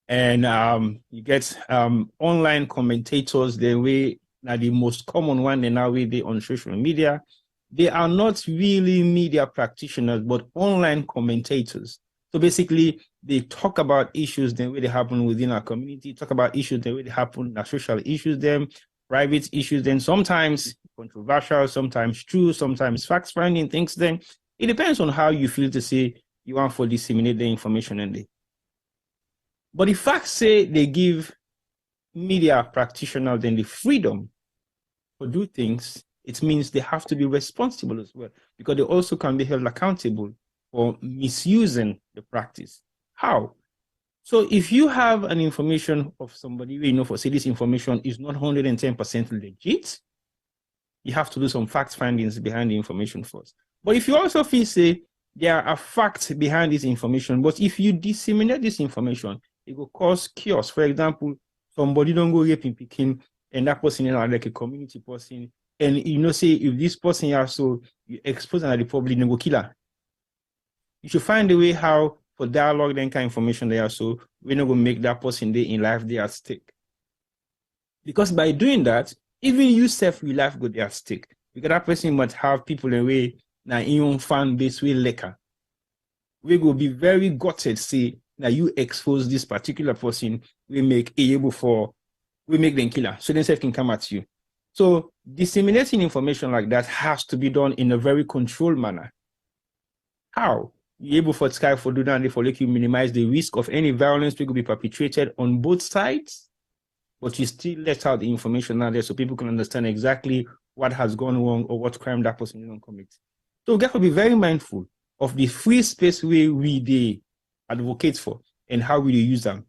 and you get online commentators. The way now the most common one they now they on social media. They are not really media practitioners, but online commentators. So basically, they talk about issues the way they happen within our community, talk about issues the way they happen, our social issues, them, private issues, then sometimes controversial, sometimes true, sometimes facts-finding things. Then it depends on how you feel to say you want to disseminate the information in there. But the facts say they give media practitioners then the freedom to do things. It means they have to be responsible as well, because they also can be held accountable for misusing the practice. How? So if you have an information of somebody, you know, for say this information is not 110% legit, you have to do some fact findings behind the information first. But if you also feel say there are facts behind this information, but if you disseminate this information, it will cause chaos. For example, somebody don't go raping Peking, and that person is like a community person, and you know, say if this person also you expose another public, they go kill her. You should find a way how for dialogue then kind of information there, so we're not going to make that person day in life they at stake. Because by doing that, even you self will life go there at stake. Because that person must have people in a way now in your fan base way liquor. We will be very gutted, say now you expose this particular person, we make able for we make them killer, so then self can come at you. So disseminating information like that has to be done in a very controlled manner. How? You're able for Sky for do that for like you minimize the risk of any violence that could be perpetrated on both sides, but you still let out the information out there so people can understand exactly what has gone wrong or what crime that person didn't commit. So we have to be very mindful of the free space where we advocate for and how we use them.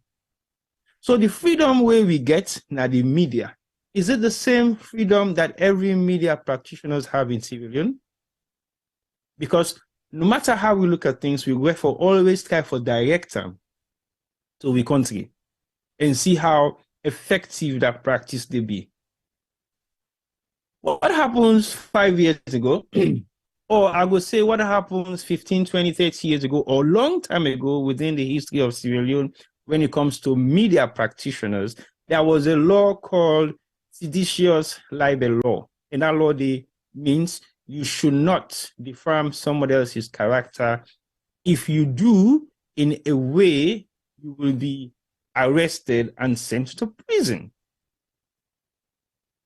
So the freedom where we get now the media, is it the same freedom that every media practitioners have in Sierra Leone? Because no matter how we look at things, we therefore always try for direct them to we country and see how effective that practice they be. What happens 5 years ago, or I would say what happens 15, 20, 30 years ago, or long time ago within the history of Sierra Leone when it comes to media practitioners, there was a law called seditious libel law. And that law means you should not defame somebody else's character. If you do, in a way, you will be arrested and sent to prison.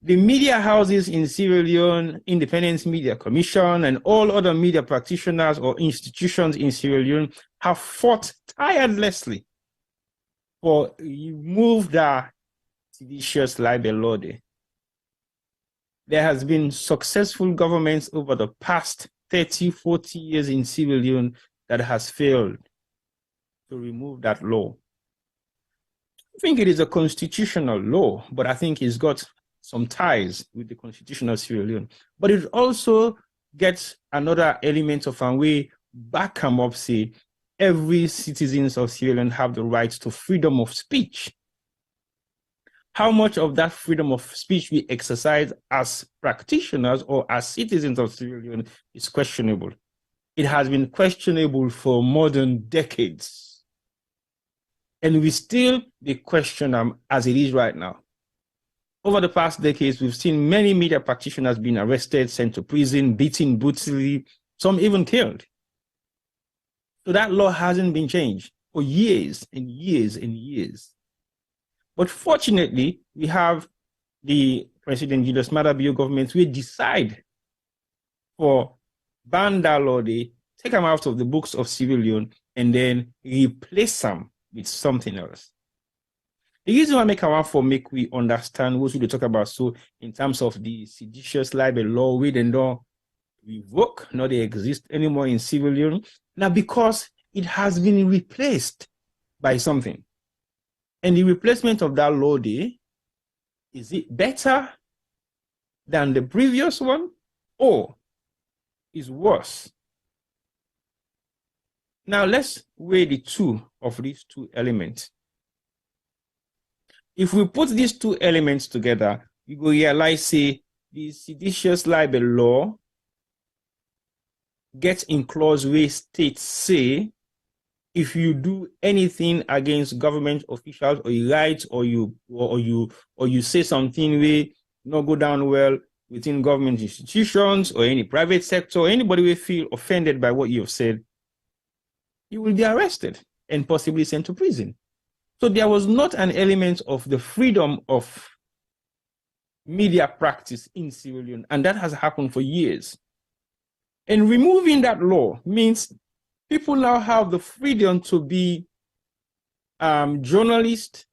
The media houses in Sierra Leone, Independent Media Commission, and all other media practitioners or institutions in Sierra Leone have fought tirelessly for remove that seditious libel law there. There has been successful governments over the past 30, 40 years in Sierra Leone that has failed to remove that law. I think it is a constitutional law, but I think it's got some ties with the Constitution of Sierra Leone. But it also gets another element of a way back and up, say, every citizens of Sierra Leone have the right to freedom of speech. How much of that freedom of speech we exercise as practitioners or as citizens of Sierra Leone is questionable. It has been questionable for more than decades. And we still be questioned as it is right now. Over the past decades, we've seen many media practitioners being arrested, sent to prison, beaten brutally, some even killed. So that law hasn't been changed for years and years and years. But fortunately, we have the President Julius Maada Bio government will decide for ban that law, they take them out of the books of Sierra Leone and then replace them with something else. The reason why I make we understand what we talk about, so in terms of the seditious libel law, we then don't revoke, nor they exist anymore in Sierra Leone. Now, because it has been replaced by something. And the replacement of that law day, is it better than the previous one or is worse? Now, let's weigh the two of these two elements. If we put these two elements together, you will realize, say, the seditious libel law gets in clause where states say, if you do anything against government officials or you write or you say something where not go down well within government institutions or any private sector, or anybody will feel offended by what you have said, you will be arrested and possibly sent to prison. So there was not an element of the freedom of media practice in Sierra Leone, and that has happened for years. And removing that law means people now have the freedom to be journalists,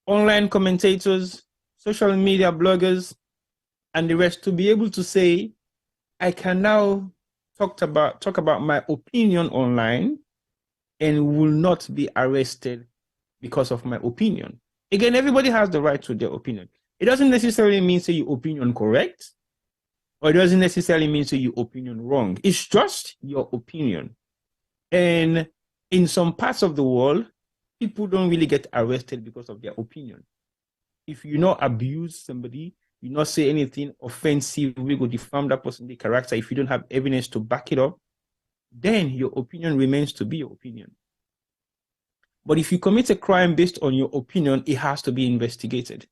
online commentators, social media bloggers, and the rest, to be able to say, I can now talk about my opinion online and will not be arrested because of my opinion. Again, everybody has the right to their opinion. It doesn't necessarily mean say your opinion correct, or it doesn't necessarily mean say your opinion wrong. It's just your opinion. And in some parts of the world, people don't really get arrested because of their opinion. If you not abuse somebody, you not say anything offensive, we go defame that person's character, if you don't have evidence to back it up, then your opinion remains to be your opinion. But if you commit a crime based on your opinion, it has to be investigated.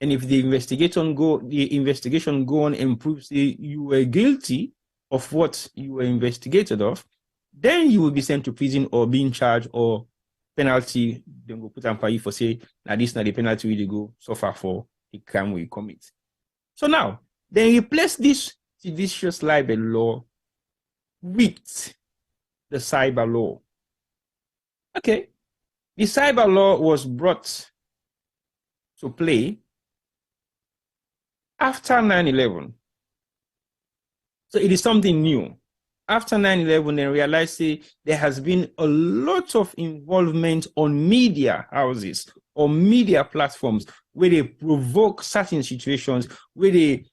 And if the investigation go on and proves you were guilty of what you were investigated of, then you will be sent to prison or being charged, or penalty. Then go put on pay for say, now this not the penalty we go suffer for the crime we commit. So now, then replace this seditious libel law with the cyber law. Okay, the cyber law was brought to play after 9/11. So it is something new. After 9/11, they realized there has been a lot of involvement on media houses or media platforms where they provoke certain situations, where they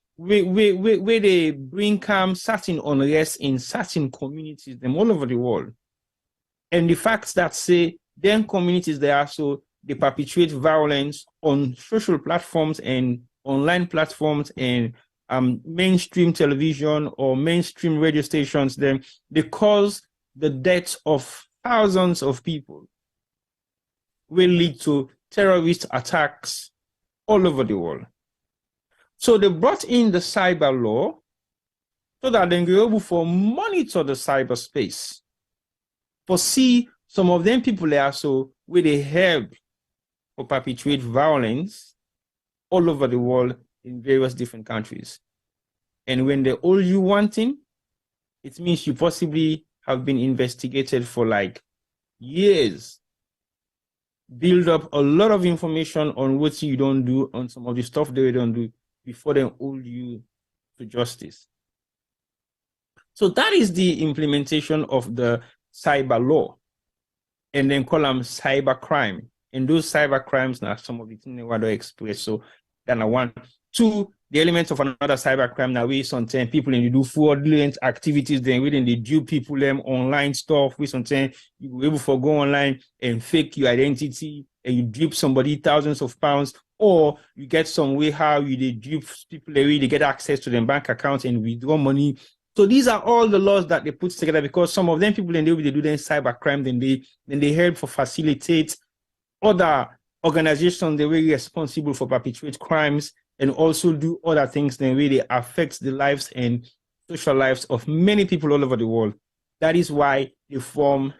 bring certain unrest in certain communities, them all over the world. And the fact that them communities there, so they perpetuate violence on social platforms and online platforms and mainstream television or mainstream radio stations, then they cause the deaths of thousands of people, will lead to terrorist attacks all over the world. So they brought in the cyber law so that they can be able to monitor the cyberspace. For see some of them people there, so where they help or perpetuate violence all over the world in various different countries. And when they hold you wanting, it means you possibly have been investigated for like years, build up a lot of information on what you don't do, on some of the stuff they don't do, before they hold you to justice. So that is the implementation of the cyber law, and then call them cyber crime. And those cyber crimes now, some of the things they want to express. So That's one. Two, the elements of another cybercrime now, we sometimes people in do fraudulent activities, then within they do people them online stuff. We sometimes you will able to go online and fake your identity and you dupe somebody thousands of pounds, or you get some way how you they dupe people they get access to their bank accounts and withdraw money. So these are all the laws that they put together, because some of them people they do their cybercrime, then they help for facilitate other organizations they were responsible for perpetrate crimes and also do other things that really affect the lives and social lives of many people all over the world. That is why they form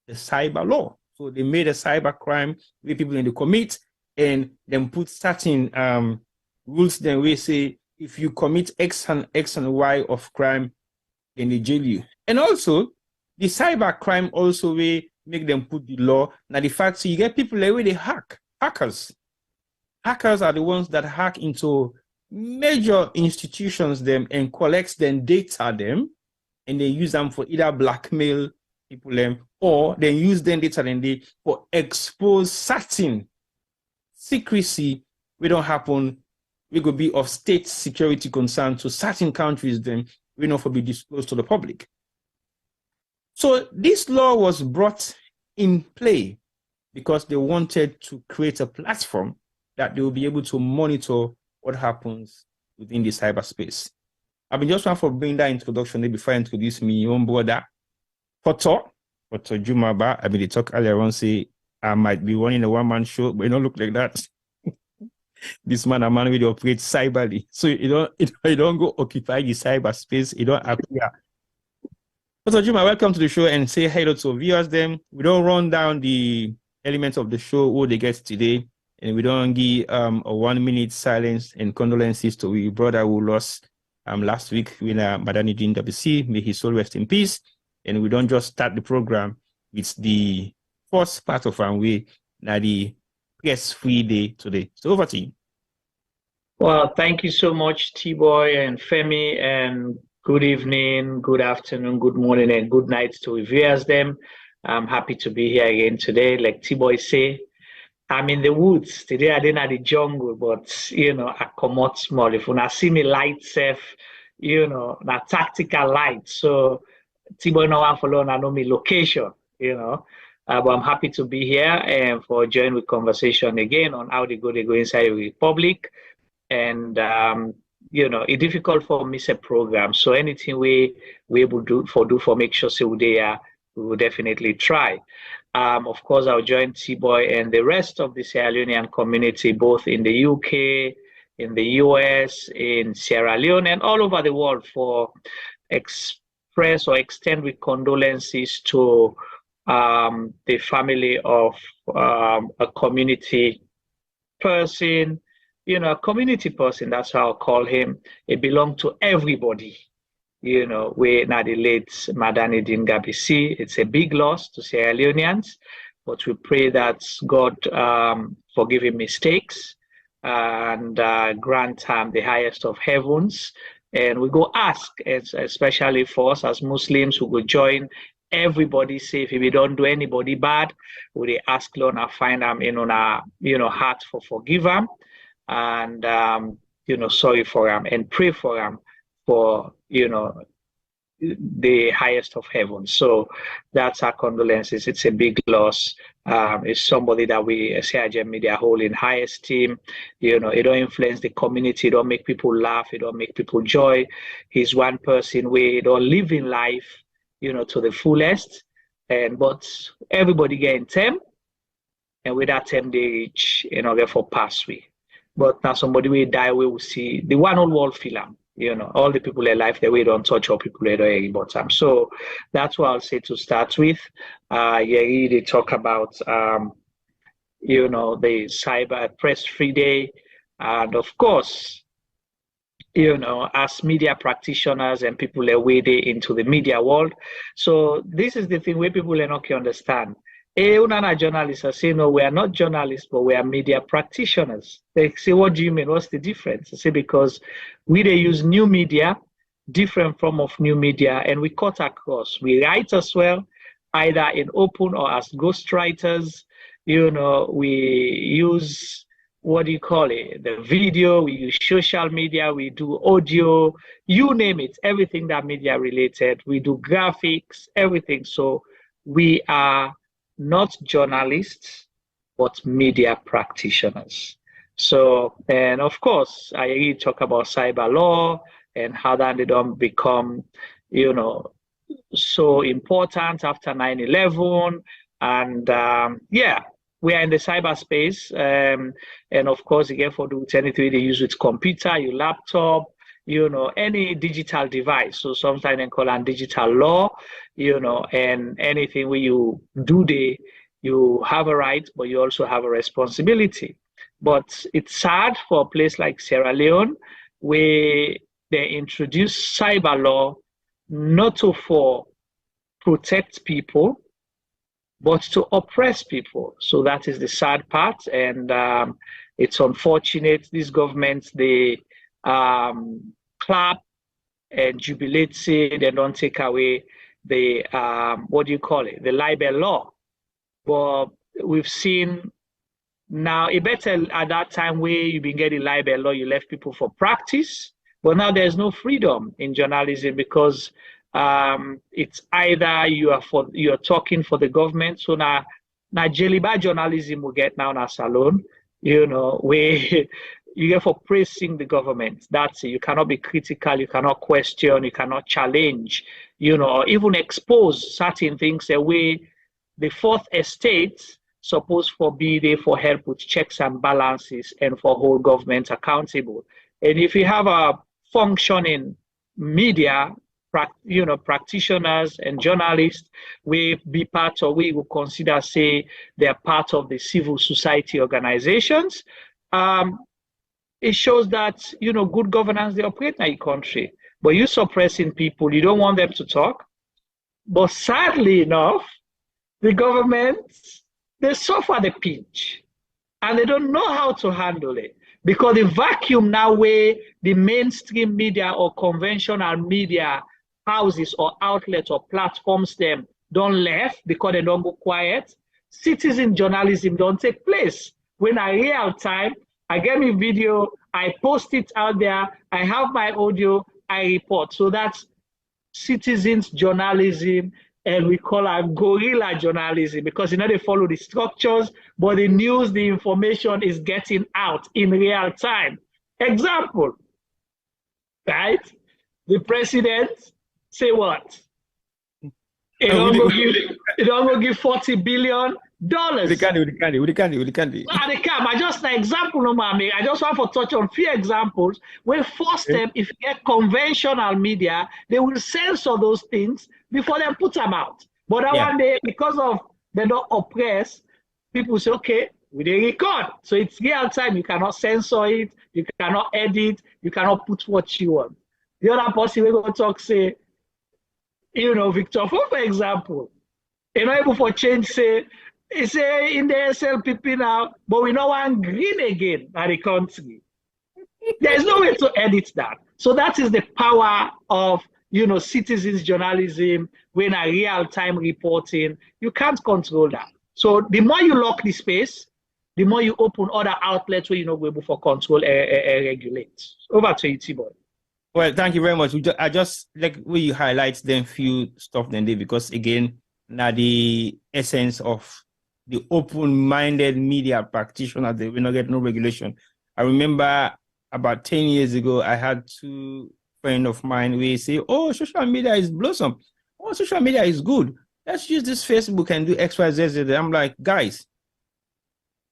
the cyber law. So they made a cyber crime where people in the commit and then put certain rules. Then we say if you commit X and Y of crime, then they jail you. And also the cyber crime also we make them put the law. Now the fact, so you get people where they hackers. Hackers are the ones that hack into major institutions them and collects them data them, and they use them for either blackmail people them, or then use them data then they for expose certain secrecy we don't happen, we could be of state security concern to certain countries then we not for be disclosed to the public. So this law was brought in play because they wanted to create a platform that they will be able to monitor what happens within the cyberspace. I've been just trying for bringing that introduction there before I introduce my own brother, Poto Jumaba. I've been talk earlier on, say I might be running a one-man show, but it don't look like that. This man, a man really operates cyberly. So you don't go occupy the cyberspace, you don't appear. Poto Juma, welcome to the show and say hello to viewers them. We don't run down the elements of the show, who they get today. And we don't give a 1 minute silence and condolences to our brother who lost last week when Madani Din WC. May his soul rest in peace. And we don't just start the program. It's the first part of our way, now the press free day today. So over to you. Well, thank you so much, T-Boy and Femi, and good evening, good afternoon, good morning, and good night to viewers them. I'm happy to be here again today. Like T-Boy say, I'm in the woods today. I didn't at the jungle, but you know, I come out small. If when I see me light safe, you know, na tactical light. So T-Boy no one follow I know me location, you know. But I'm happy to be here and for join with conversation again on how they go inside the Republic. And you know, it's difficult for miss a program. So anything we able do for make sure so we will definitely try. Of course, I'll join T-Boy and the rest of the Sierra Leonean community, both in the UK, in the US, in Sierra Leone, and all over the world for express or extend with condolences to the family of a community person, you know, a community person, that's how I'll call him. It belonged to everybody. You know, we now the late Madani Din Gabisi. It's a big loss to Sierra Leoneans, but we pray that God forgive him mistakes and grant him the highest of heavens. And we go ask, especially for us as Muslims who go join everybody safe. If we don't do anybody bad, we ask Lord and find them in our heart for forgive them and sorry for them and pray for them for the highest of heaven. So that's our condolences. It's a big loss. It's somebody that we CIJ Media hold in high esteem. You know, it don't influence the community, it don't make people laugh, it don't make people joy. He's one person we don't live in life, to the fullest. But everybody getting term, and with that term they reach for pass way. But now somebody will die, we will see the one whole world film. All the people in life, the way don't touch all people at the bottom. So that's what I'll say to start with. They talk about, the cyber press free day. And of course, as media practitioners and people are wading into the media world. So this is the thing where people are not can understand. Journalists are saying, no, we are not journalists, but we are media practitioners. They say, what do you mean? What's the difference? I say, because they use new media, different form of new media, and we cut across. We write as well, either in open or as ghostwriters. We what do you call it? The video, we use social media, we do audio, you name it, everything that media related. We do graphics, everything. So we are not journalists, but media practitioners. So, and of course, I really talk about cyber law and how that they don't become, you know, so important after 9/11. And yeah, we are in the cyberspace. And of course, again, for do anything they use with computer, your laptop, you know, any digital device. So sometimes they call it digital law, you know, and anything where you do you have a right, but you also have a responsibility. But it's sad for a place like Sierra Leone, where they introduce cyber law not to for protect people, but to oppress people. So that is the sad part. And it's unfortunate. These governments, they clap and jubilate, say they don't take away the, what do you call it? The libel law. But we've seen now, it better at that time where you've been getting libel law, you left people for practice. But now there's no freedom in journalism because it's either you are talking for the government. So now Jeliba journalism will get now in a salon, you know, where you get for praising the government. That's it. You cannot be critical, you cannot question, you cannot challenge, you know, or even expose certain things the way the fourth estate supposed to be there for help with checks and balances and for whole government accountable. And if you have a functioning media, you know, practitioners and journalists, we be part of, we will consider, say, they're part of the civil society organizations. It shows that, you know, good governance, they operate in a country. But you're suppressing people, you don't want them to talk. But sadly enough, the government, they suffer the pinch and they don't know how to handle it because the vacuum now where the mainstream media or conventional media houses or outlets or platforms them don't left because they don't go quiet. Citizen journalism don't take place. When I real time, I get me video, I post it out there, I have my audio, I report. So that's citizens journalism. And we call it guerrilla journalism because, you know, they follow the structures, but the news, the information is getting out in real time. Example, right? The president say what? It don't go give $40 billion. They can't. I just an example, no man. I just want to touch on few examples where first step, if you get conventional media, they will censor those things before they put them out. But that one day, because of they don't oppress, people say, okay, we didn't record. So it's real time. You cannot censor it, you cannot edit, you cannot put what you want. The other person we're going to talk, say, you know, Victor, for example, you know, able for change, say, it's in the SLPP now, but we know one green again at the country. There's no way to edit that. So that is the power of, you know, citizens journalism, when a real-time reporting, you can't control that. So the more you lock the space, the more you open other outlets where you're not able for control and regulate. Over to you, T-Boy. Well, thank you very much. I just like where you highlight them few stuff then, because again, now the essence of the open-minded media practitioner, they will not get no regulation. I remember about 10 years ago, I had two friends of mine where say, oh, social media is blossom. Oh, social media is good. Let's use this Facebook and do X, Y, Z, Z. I'm like, guys,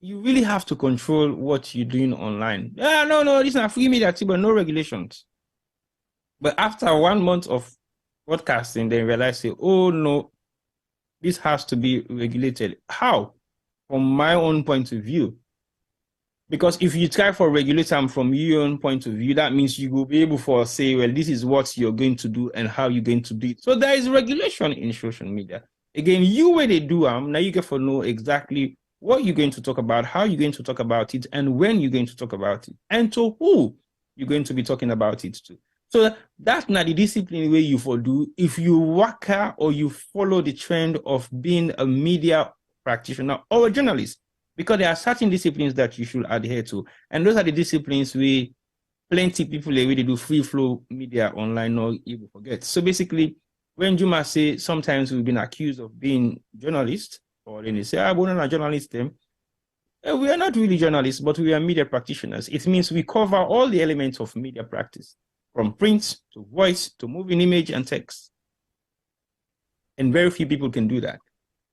you really have to control what you're doing online. Yeah, no, this is not free media, but no regulations. But after 1 month of broadcasting, they realize, say, oh, no, this has to be regulated. How? From my own point of view. Because if you try for regulation from your own point of view, that means you will be able to say, well, this is what you're going to do and how you're going to do it. So there is regulation in social media. Again, you where they do now you get to know exactly what you're going to talk about, how you're going to talk about it, and when you're going to talk about it, and to who you're going to be talking about it to. So that's not the discipline way you for do. If you work or you follow the trend of being a media practitioner or a journalist, because there are certain disciplines that you should adhere to. And those are the disciplines we plenty people already do free flow media online or even forget. So basically, when Juma say sometimes we've been accused of being journalists, or then they say, we're not a journalist, we are not really journalists, but we are media practitioners. It means we cover all the elements of media practice, from print to voice to moving image and text. And very few people can do that.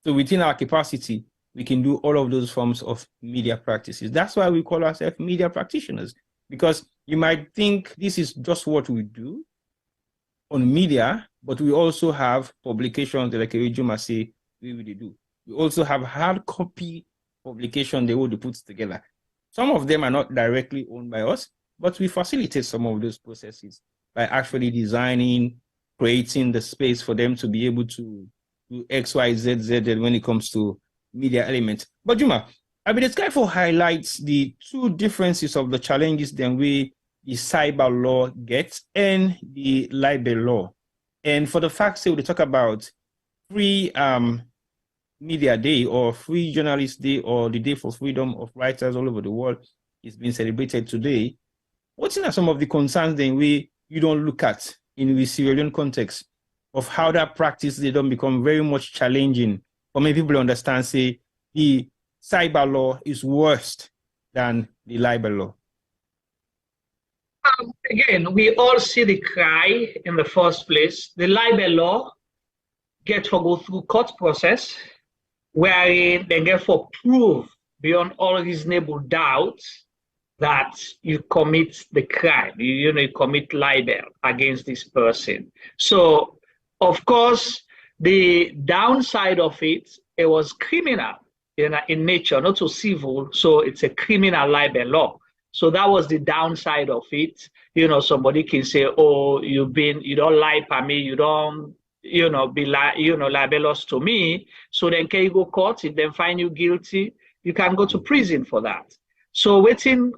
So within our capacity, we can do all of those forms of media practices. That's why we call ourselves media practitioners, because you might think this is just what we do on media, but we also have publications like Juma say we really do. We also have hard copy publication they would put together. Some of them are not directly owned by us, but we facilitate some of those processes by actually designing, creating the space for them to be able to do X, Y, Z, Z when it comes to media elements. But Juma, I mean, the Skyfall highlights the two differences of the challenges than the cyber law gets and the libel law. And for the fact that we talk about free media day or free journalist day or the day for freedom of writers all over the world is being celebrated today, what are some of the concerns then you don't look at in the Sierra Leone context of how that practice they don't become very much challenging for many people to understand, say, the cyber law is worse than the libel law? Again, we all see the cry in the first place. The libel law get to go through court process wherein they get for proof beyond all reasonable doubt that you commit the crime, you commit libel against this person. So, of course, the downside of it was criminal in nature, not so civil. So it's a criminal libel law. So that was the downside of it. Somebody can say, "Oh, you don't lie for me, you don't, be libelous to me." So then can you go court? If they find you guilty, you can go to prison for that. So waiting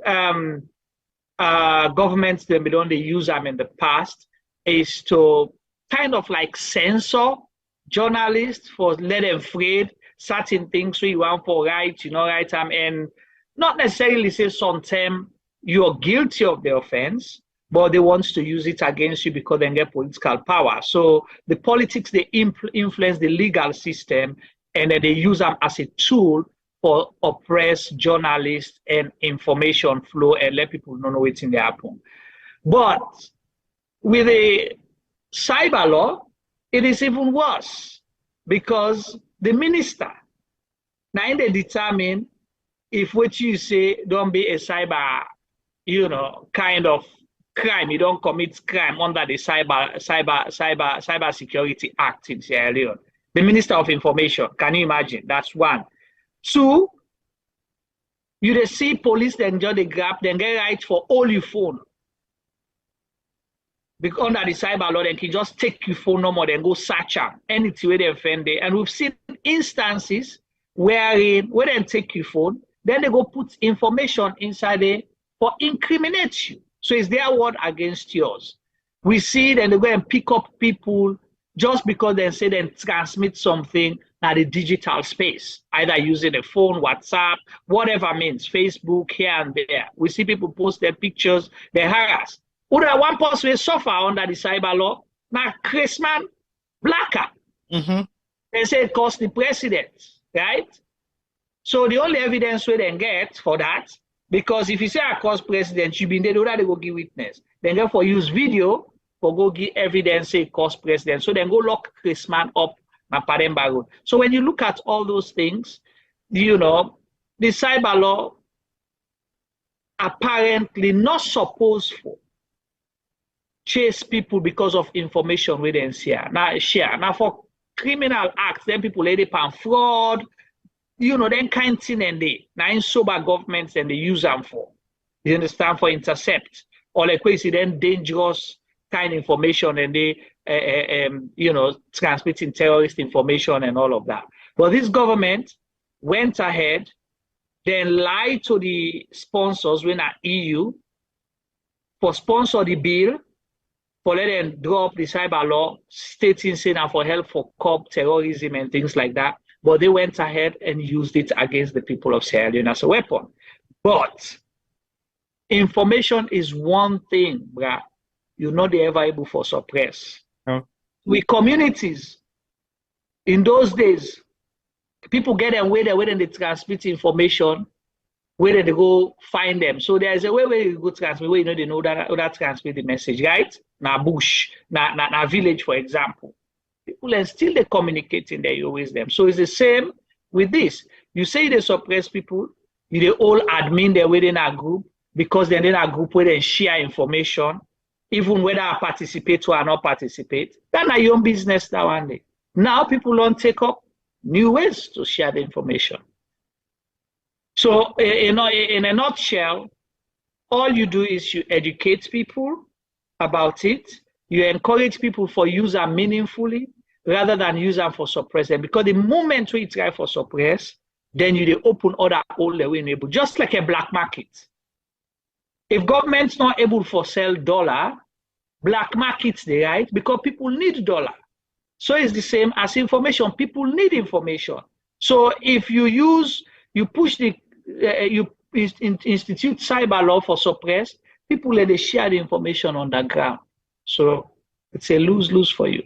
governments they use them in the past is to kind of like censor journalists for let them afraid certain things so you want for right, right time, and not necessarily say sometimes you're guilty of the offense, but they want to use it against you because they get political power. So the politics, they influence the legal system, and then they use them as a tool for oppress journalists and information flow and let people know what's in the happen. But with the cyber law, it is even worse because the minister, now they determine if what you say don't be a cyber, kind of crime, you don't commit crime under the Cyber Security Act in Sierra Leone. The Minister of Information, can you imagine? That's one. Two, you see police then just they grab, then get right for all your phone. Because under the cyber law, they can just take your phone number and go search them, anything where they offend it. And we've seen instances where they take your phone, then they go put information inside there for incriminate you. So it's their word against yours. We see then they go and pick up people just because they say they transmit something at the digital space, either using a phone, WhatsApp, whatever means, Facebook, here and there. We see people post their pictures, they harass. One person will suffer under the cyber law, now Chrisman Blacker. They say it cost the president, right? So the only evidence we then get for that, because if you say I cost president, you been there, they go give witness. Then therefore use video for go give evidence say cost president. So then go lock Chrisman up na Paremba Road. So when you look at all those things, the cyber law apparently not supposed to chase people because of information we didn't share. Now for criminal acts, then people lay upon fraud, then kind of thing and they now in sober governments and they use them for. You understand, for intercept or like we see then dangerous kind of information and they transmitting terrorist information and all of that. But this government went ahead, then lied to the sponsors when at EU for sponsor the bill, for let them drop the cyber law, stating saying for help for curb terrorism and things like that. but they went ahead and used it against the people of Sierra Leone as a weapon. But information is one thing, bruh, you're not ever able to suppress. No. With communities, in those days, people get them where they transmit information, where they go find them. So there's a way where you go transmit, where they know that transmit the message, right? Now bush, now village, for example. People are still they communicating there, you always them. So it's the same with this. You say they suppress people, they all admin their within a group, because they're in a group where they share information, even whether I participate or not participate. That's not your own business that one day. Now people don't take up new ways to share the information. So, in a nutshell, all you do is you educate people about it. You encourage people for use them meaningfully rather than use them for suppress them. Because the moment we try for suppress, then you open other all the way enable, just like a black market. If government's not able to sell dollar, black markets they right because people need dollar. So it's the same as information. People need information. So if you push the you institute cyber law for suppress, people let they share the information on the ground. So it's a lose-lose for you.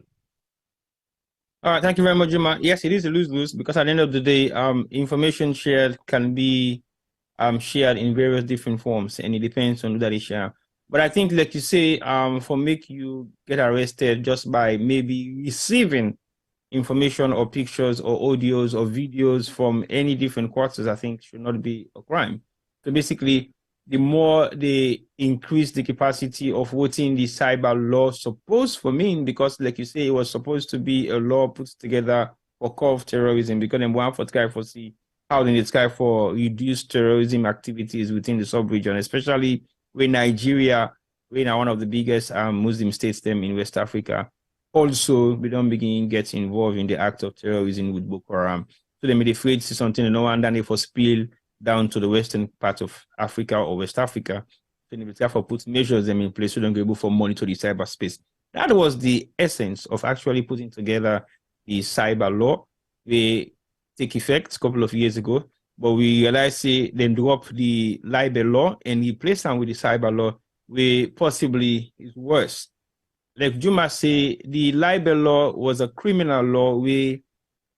All right, thank you very much, Juma. Yes, it is a lose-lose because at the end of the day, information shared can be shared in various different forms, and it depends on who that is shared. But I think, like you say, for make you get arrested just by maybe receiving information or pictures or audios or videos from any different quarters, I think should not be a crime. So basically, the more they increase the capacity of what in the cyber law supposed to mean, because like you say, it was supposed to be a law put together for curb terrorism, because then one for try for see how they try for reduce terrorism activities within the sub-region, especially when Nigeria, when one of the biggest Muslim states them in West Africa, also we don't begin get involved in the act of terrorism with Boko Haram. So they made afraid to see something and no one done it for spill down to the western part of Africa or West Africa. So they therefore put measures them in place so they don't be able to monitor the cyberspace. That was the essence of actually putting together the cyber law. We take effect a couple of years ago, but we realized then drop the libel law and replace them with the cyber law, where possibly is worse. Like Juma say, the libel law was a criminal law where,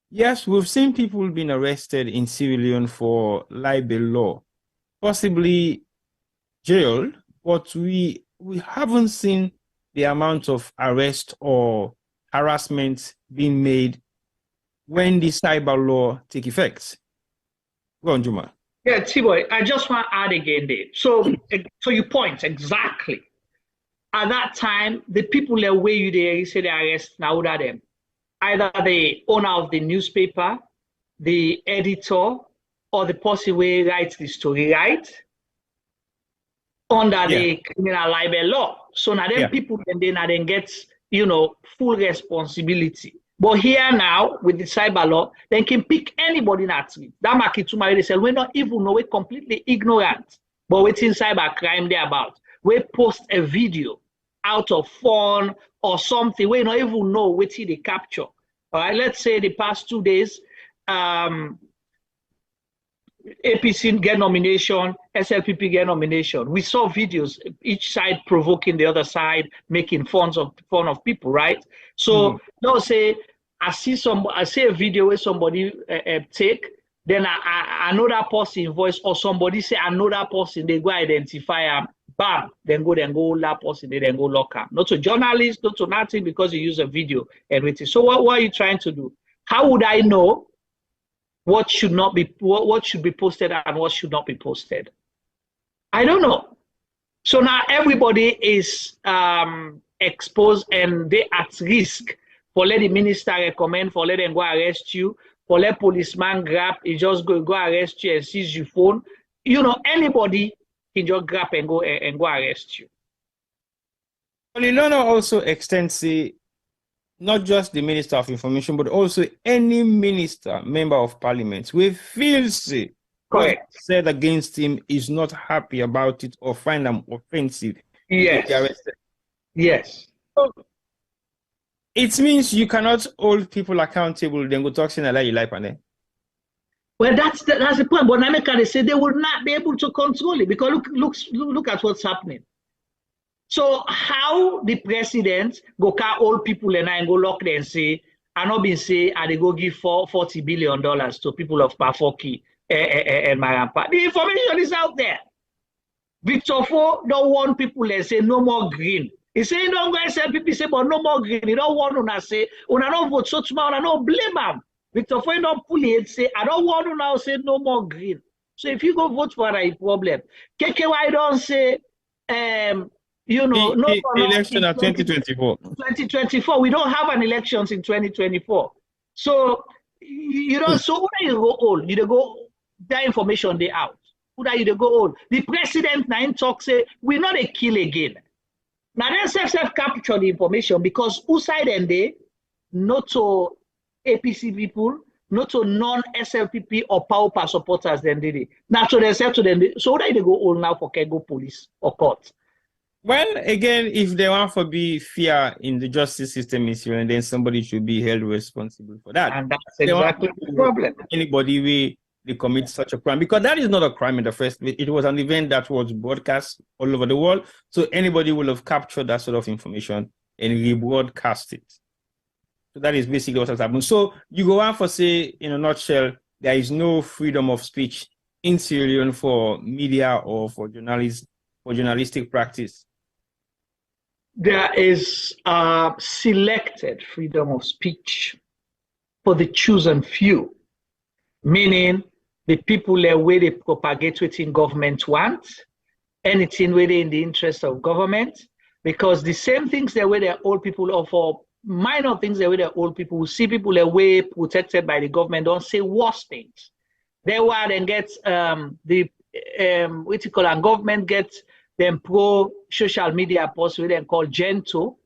yes, we've seen people being arrested in Sierra Leone for libel law, possibly jailed, but we haven't seen the amount of arrest or harassment being made when the cyber law take effect. Go on, Juma. Yeah, T-Boy, I just want to add again there. So you point exactly. At that time, the people that way you there, you say they arrest now order them. Either the owner of the newspaper, the editor, or the person who writes the story, right? Under the criminal libel law. So now them people then get, full responsibility. But here now, with the cyber law, they can pick anybody in that street. That market to my they say, we don't even know, we're completely ignorant. But what's in cyber crime they're about. We post a video out of fun or something, we don't even know what they capture. All right, let's say the past 2 days, APC get nomination, SLPP get nomination. We saw videos, each side provoking the other side, making fun of people, right? So don't say, I see a video where somebody take, then another person voice or somebody say another person, they go identify them, bam, then go that person, they then go lock up. Not to journalists, not to nothing, because you use a video and everything. So what are you trying to do? How would I know what should be posted and what should not be posted? I don't know. So now everybody is exposed and they at risk for let the minister recommend, for let them go arrest you, for let policeman grab, he just go arrest you and seize your phone. Anybody can just grab and go arrest you. Well, Ilona also extends not just the Minister of Information, but also any minister, member of parliament, who feels correct said against him is not happy about it or find them offensive. Yes. So, it means you cannot hold people accountable, then go talk to you like, Well, that's the point. But America, they say they will not be able to control it because look at what's happening. So how the president go call old people and go lock them and say, I not been say, and they go give $40 billion to people of Pafoki and Marampa. The information is out there. Victor Fo don't want people and say no more green. He say he don't go SLPP say but no more green. He don't want to say una don't vote so tomorrow, una don't blame him. Victor Fo don't pull it say I don't want to now say no more green. So if you go vote for a problem, KKY don't say you know, the election at 2024. 2024. We don't have an elections in 2024. So you know, so when you go old, you go that information they out. Who you go old? The president nine talk say we not a kill again. Now then self capture the information because who side and they not to APC people, not to non-SLPP or power supporters then did it. Now to themselves to them. So why they go old now for can go police or court? Well, again, if they want to be fair in the justice system in Sierra Leone, then somebody should be held responsible for that. And that's exactly the problem. Anybody they commit such a crime, because that is not a crime in the first place. It was an event that was broadcast all over the world. So anybody will have captured that sort of information and rebroadcast it. So that is basically what has happened. So you go on for say, in a nutshell, there is no freedom of speech in Sierra Leone for media or for journalists, for journalistic practice. There is selected freedom of speech for the chosen few, meaning the people where they propagate within government want, anything where they in the interest of government, because the same things that where the old people or for minor things that where the old people who see people away protected by the government don't say worse things. They will then get what you call a government gets them pro social media posts we then call gentle.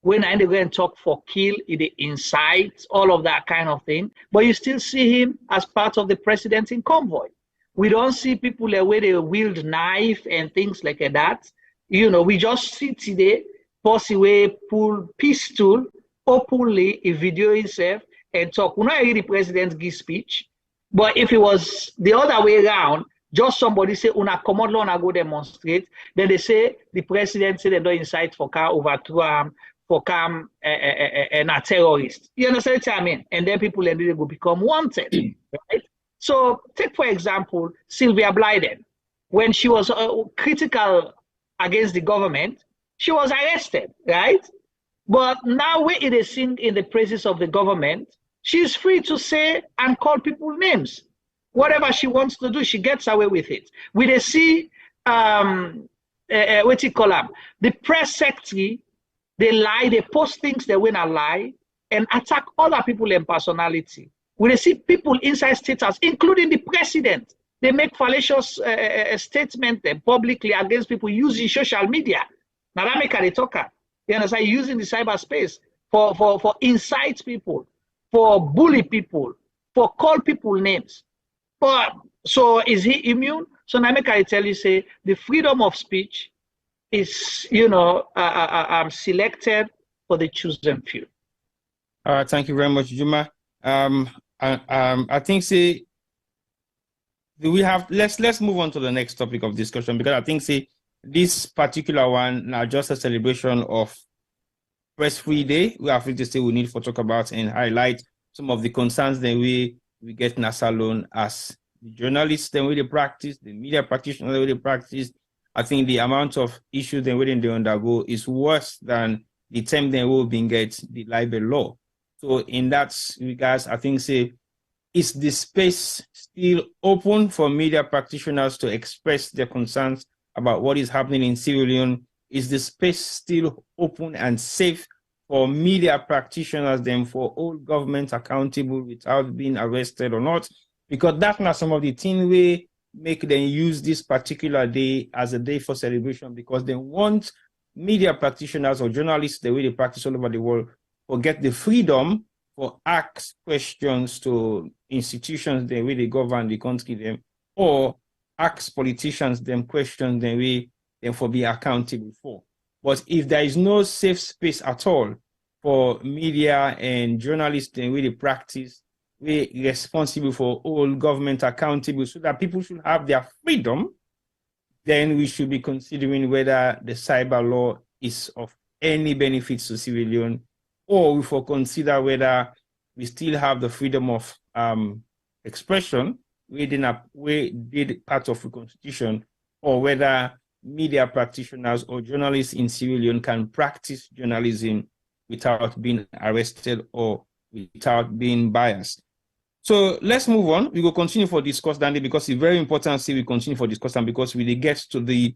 When I go and talk for kill, the insights, all of that kind of thing. But you still see him as part of the president in convoy. We don't see people where they wield knife and things like that. You know, we just see today, possibly pull pistol openly, a video himself and talk. We not hear the president give speech, but if it was the other way around, just somebody say, una command law, una go demonstrate. Then they say, the president say they don't incite for car overthrow for come and a terrorist. You understand what I mean? And then people then they will become wanted, right? So take, for example, Sylvia Blyden. When she was critical against the government, she was arrested, right? But now when it is seen in the praises of the government, she's free to say and call people names. Whatever she wants to do, she gets away with it. We they see, what you call them, the press secretary, they lie, they post things they win a lie and attack other people in personality. We they see people inside State House, including the president. They make fallacious statements publicly against people using social media. Now that make a talker. You understand? Using the cyberspace for incite people, for bully people, for call people names. But so is he immune? So now make I tell you, say the freedom of speech is, you know, selected for the chosen few. Thank you very much, Juma. I think say we have let's move on to the next topic of discussion, because I think say this particular one now just a celebration of Press Free Day. We have to say we need to talk about and highlight some of the concerns that we get in alone as the journalists, the way they practice, the media practitioners, the way they practice. I think the amount of issues they waiting they undergo is worse than the time they will be get the libel law. So in that regards, I think say is the space still open for media practitioners to express their concerns about what is happening in Sierra Leone? Is the space still open and safe for media practitioners then for all governments accountable without being arrested or not? Because that's not some of the things we make them use this particular day as a day for celebration, because they want media practitioners or journalists, the way they practice all over the world, or get the freedom for ask questions to institutions the way they govern the country them, or ask politicians them questions the way they for be accountable for. But if there is no safe space at all for media and journalists the way they practice we're responsible for all government accountable so that people should have their freedom, then we should be considering whether the cyber law is of any benefits to Sierra Leone, or we will consider whether we still have the freedom of expression within part of the constitution, or whether media practitioners or journalists in Sierra Leone can practice journalism without being arrested or without being biased. So let's move on. We will continue for discourse, Dandy, because it's very important to see we continue for discourse, and because we get to the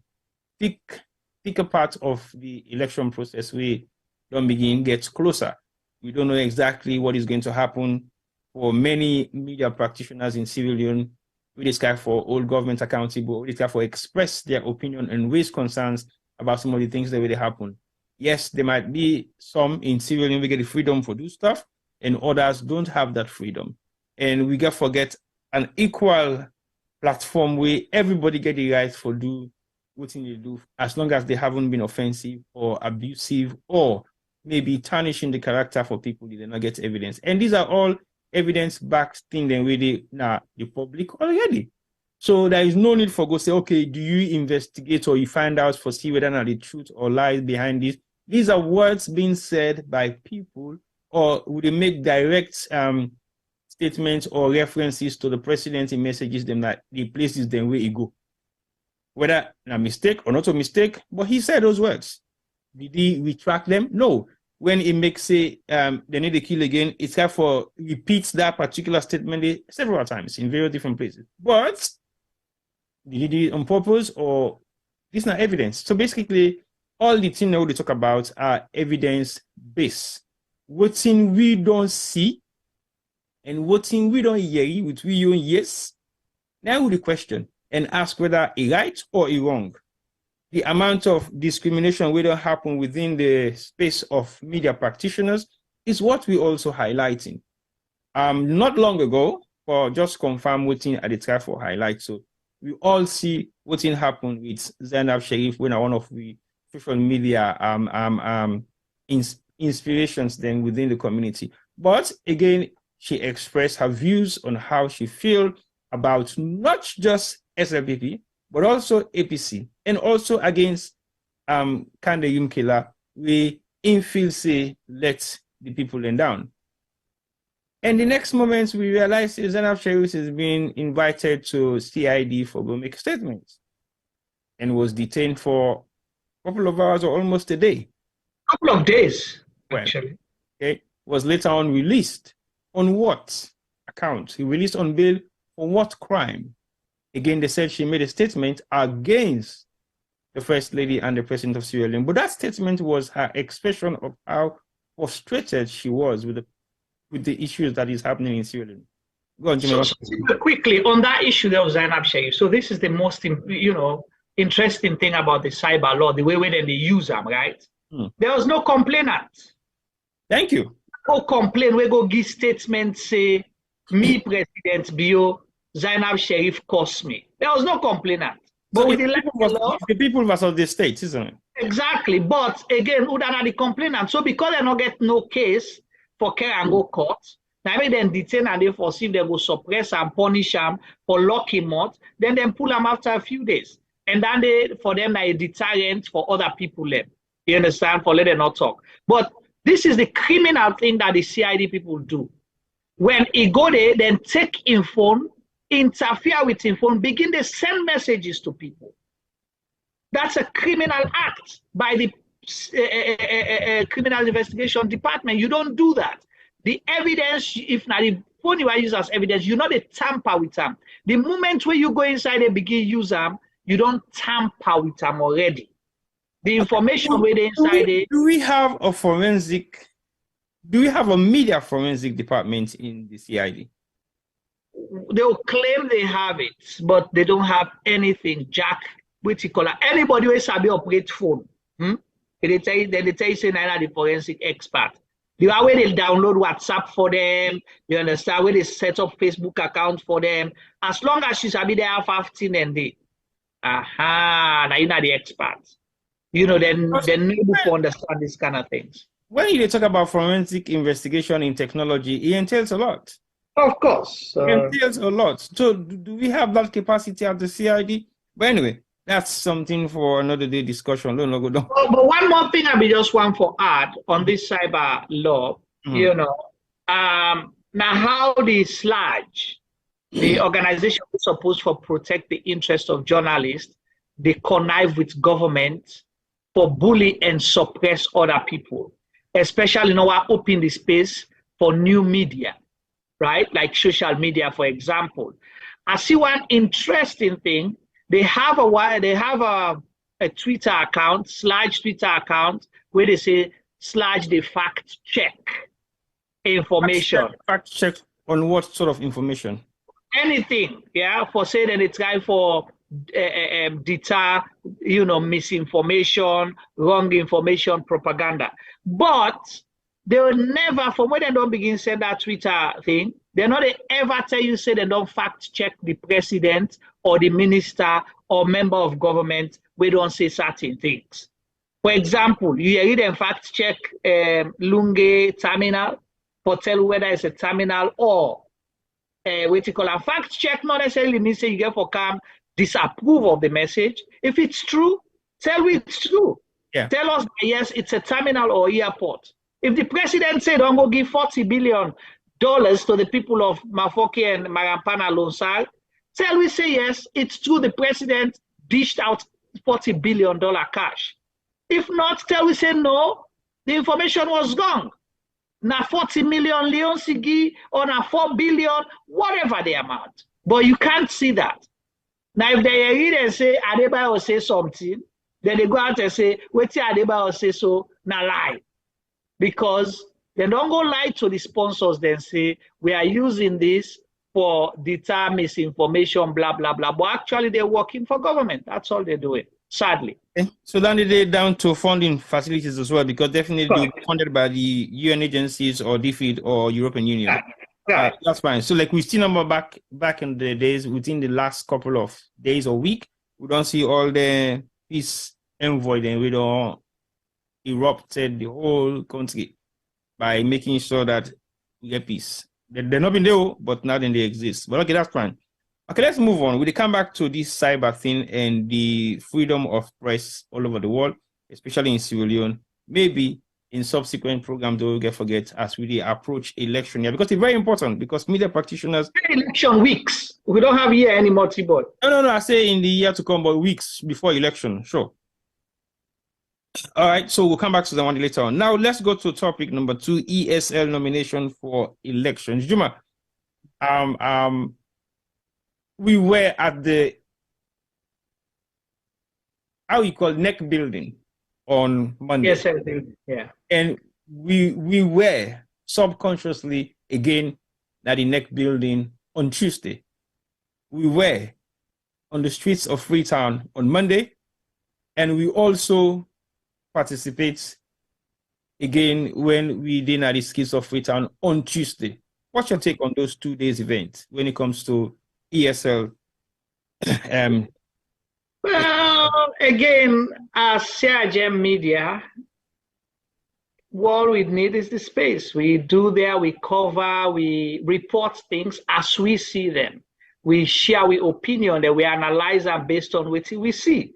thicker part of the election process, we don't begin get closer. We don't know exactly what is going to happen for many media practitioners in Sierra Leone. We discuss for all government accountable, we discuss for express their opinion and raise concerns about some of the things that will happen. Yes, there might be some in Sierra Leone we get the freedom for do stuff, and others don't have that freedom. And we can forget an equal platform where everybody get the right for do what they do, as long as they haven't been offensive or abusive or maybe tarnishing the character for people they not get evidence. And these are all evidence-backed things then really the public already. So there is no need for go say, okay, do you investigate or you find out for see whether or not the truth or lies behind this? These are words being said by people, or would they make direct statements or references to the president in messages them that the places them where he go. Whether a mistake or not a mistake, but he said those words. Did he retract them? No. When he makes say they need to kill again, it's for repeats that particular statement several times in very different places. But did he do it on purpose, or this is not evidence? So basically, all the things that we talk about are evidence-based. What we don't see and what we don't hear with we own yes, now we question and ask whether a right or a wrong. The amount of discrimination will happen within the space of media practitioners is what we also highlighting. Not long ago, or just confirm what in at the time for highlight. So we all see what in happened with Zainab Sharif when one of the social media inspirations then within the community. But again, she expressed her views on how she feels about not just SLPP, but also APC, and also against Kande Yumkela, we infill say let the people then down. And the next moment we realize Zainab Sharif is being invited to CID for go make statements, and was detained for a couple of hours or almost a day. Couple of days, actually. Okay, was later on released. On what account? He released on bail for what crime? Again, they said she made a statement against the First Lady and the President of Sierra Leone. But that statement was her expression of how frustrated she was with the issues that is happening in Sierra Leone. Go on, Jimmy. So quickly, on that issue there was Zainab Sharif. So this is the most interesting thing about the cyber law, the way they use them, right? There was no complainant. Thank you. Go complain, we go give statements, say, me President Bio, Zainab Sharif cost me. There was no complainant. But So with the people versus the state, isn't it? exactly. But again, who are the complainant? So because they not get no case for care and go court, now make them detain and they foresee they go suppress and punish them for lock him out, then pull them after a few days. And then for them a deterrent for other people them. You understand? For let them not talk. But this is the criminal thing that the CID people do. When he go there, then take his phone, interfere with his phone, begin to send messages to people. That's a criminal act by the criminal investigation department. You don't do that. The evidence, if not the phone you use as evidence, you know they tamper with them. The moment where you go inside and begin use them, you don't tamper with them already. The information where they inside do we have a forensic? Do we have a media forensic department in the CID? They'll claim they have it, but they don't have anything. Jack, which you call it. Anybody who sabi operate phone, they tell you say neither the forensic expert. The way they download WhatsApp for them, you understand, where they set up Facebook account for them. As long as she sabi they have 15 and they, now you're not the expert. You know, then able to understand these kind of things. When you talk about forensic investigation in technology, it entails a lot. Of course. It entails a lot. So do we have that capacity at the CID? But anyway, that's something for another day discussion. No, go down. But one more thing I just want to add on this cyber law, you know, now how the SLAG, the organization supposed to protect the interest of journalists, they connive with government for bully and suppress other people, especially now open the space for new media, right? Like social media, for example. I see one interesting thing. They have a Twitter account, / Twitter account, where they say / the fact check information. Fact check on what sort of information? Anything, yeah, for saying that it's trying for deter, you know, misinformation, wrong information, propaganda. But they will never, from when they don't begin send that Twitter thing, they're not ever tell you say they don't fact check the president or the minister or member of government. We don't say certain things. For example, you read and fact check Lunge terminal for tell whether it's a terminal or what you call a fact check. Not necessarily means say you get for come disapprove of the message. If it's true, tell me it's true. Yeah. Tell us yes, it's a terminal or airport. If the president said I'm gonna give $40 billion to the people of Mafoke and Marampana Lonsal, tell we say yes, it's true. The president dished out $40 billion cash. If not, tell we say no, the information was wrong. Now 40 million Leon Sigi or now 4 billion, whatever the amount. But you can't see that. Now if they read and say Adebayo say something, then they go out and say, wait till Adebayo say so, now lie. Because they don't go lie to the sponsors, then say, we are using this for deter misinformation, blah, blah, blah. But actually they're working for government. That's all they're doing, sadly. Okay. So then they're down to funding facilities as well, because definitely they'll be funded by the UN agencies or DFID or European Union. Right. That's fine. So like we see number back in the days, within the last couple of days or week, we don't see all the peace envoy, then we don't erupted the whole country by making sure that we get peace. They're not been there, but now then they exist. But okay, that's fine. Okay, let's move on. We'll come back to this cyber thing and the freedom of press all over the world, especially in Sierra Leone. Maybe in subsequent programs, they will forget as we approach election year, because it's very important, because media practitioners... Election weeks. We don't have year anymore, T-Boy. No, I say in the year to come, but weeks before election, sure. All right, so we'll come back to that one later on. Now, let's go to topic number 2, ESL nomination for elections. Juma, we were at the, how you call it, neck building on Monday. Yes, yeah. And we were subconsciously again at the neck building on Tuesday. We were on the streets of Freetown on Monday, and we also participate again when we did at the streets of Freetown on Tuesday. What's your take on those 2 days events when it comes to ESL? Well, again, as Sierra Media, what we need is the space. We do there, we cover, we report things as we see them. We share our opinion that we analyze them based on what we see.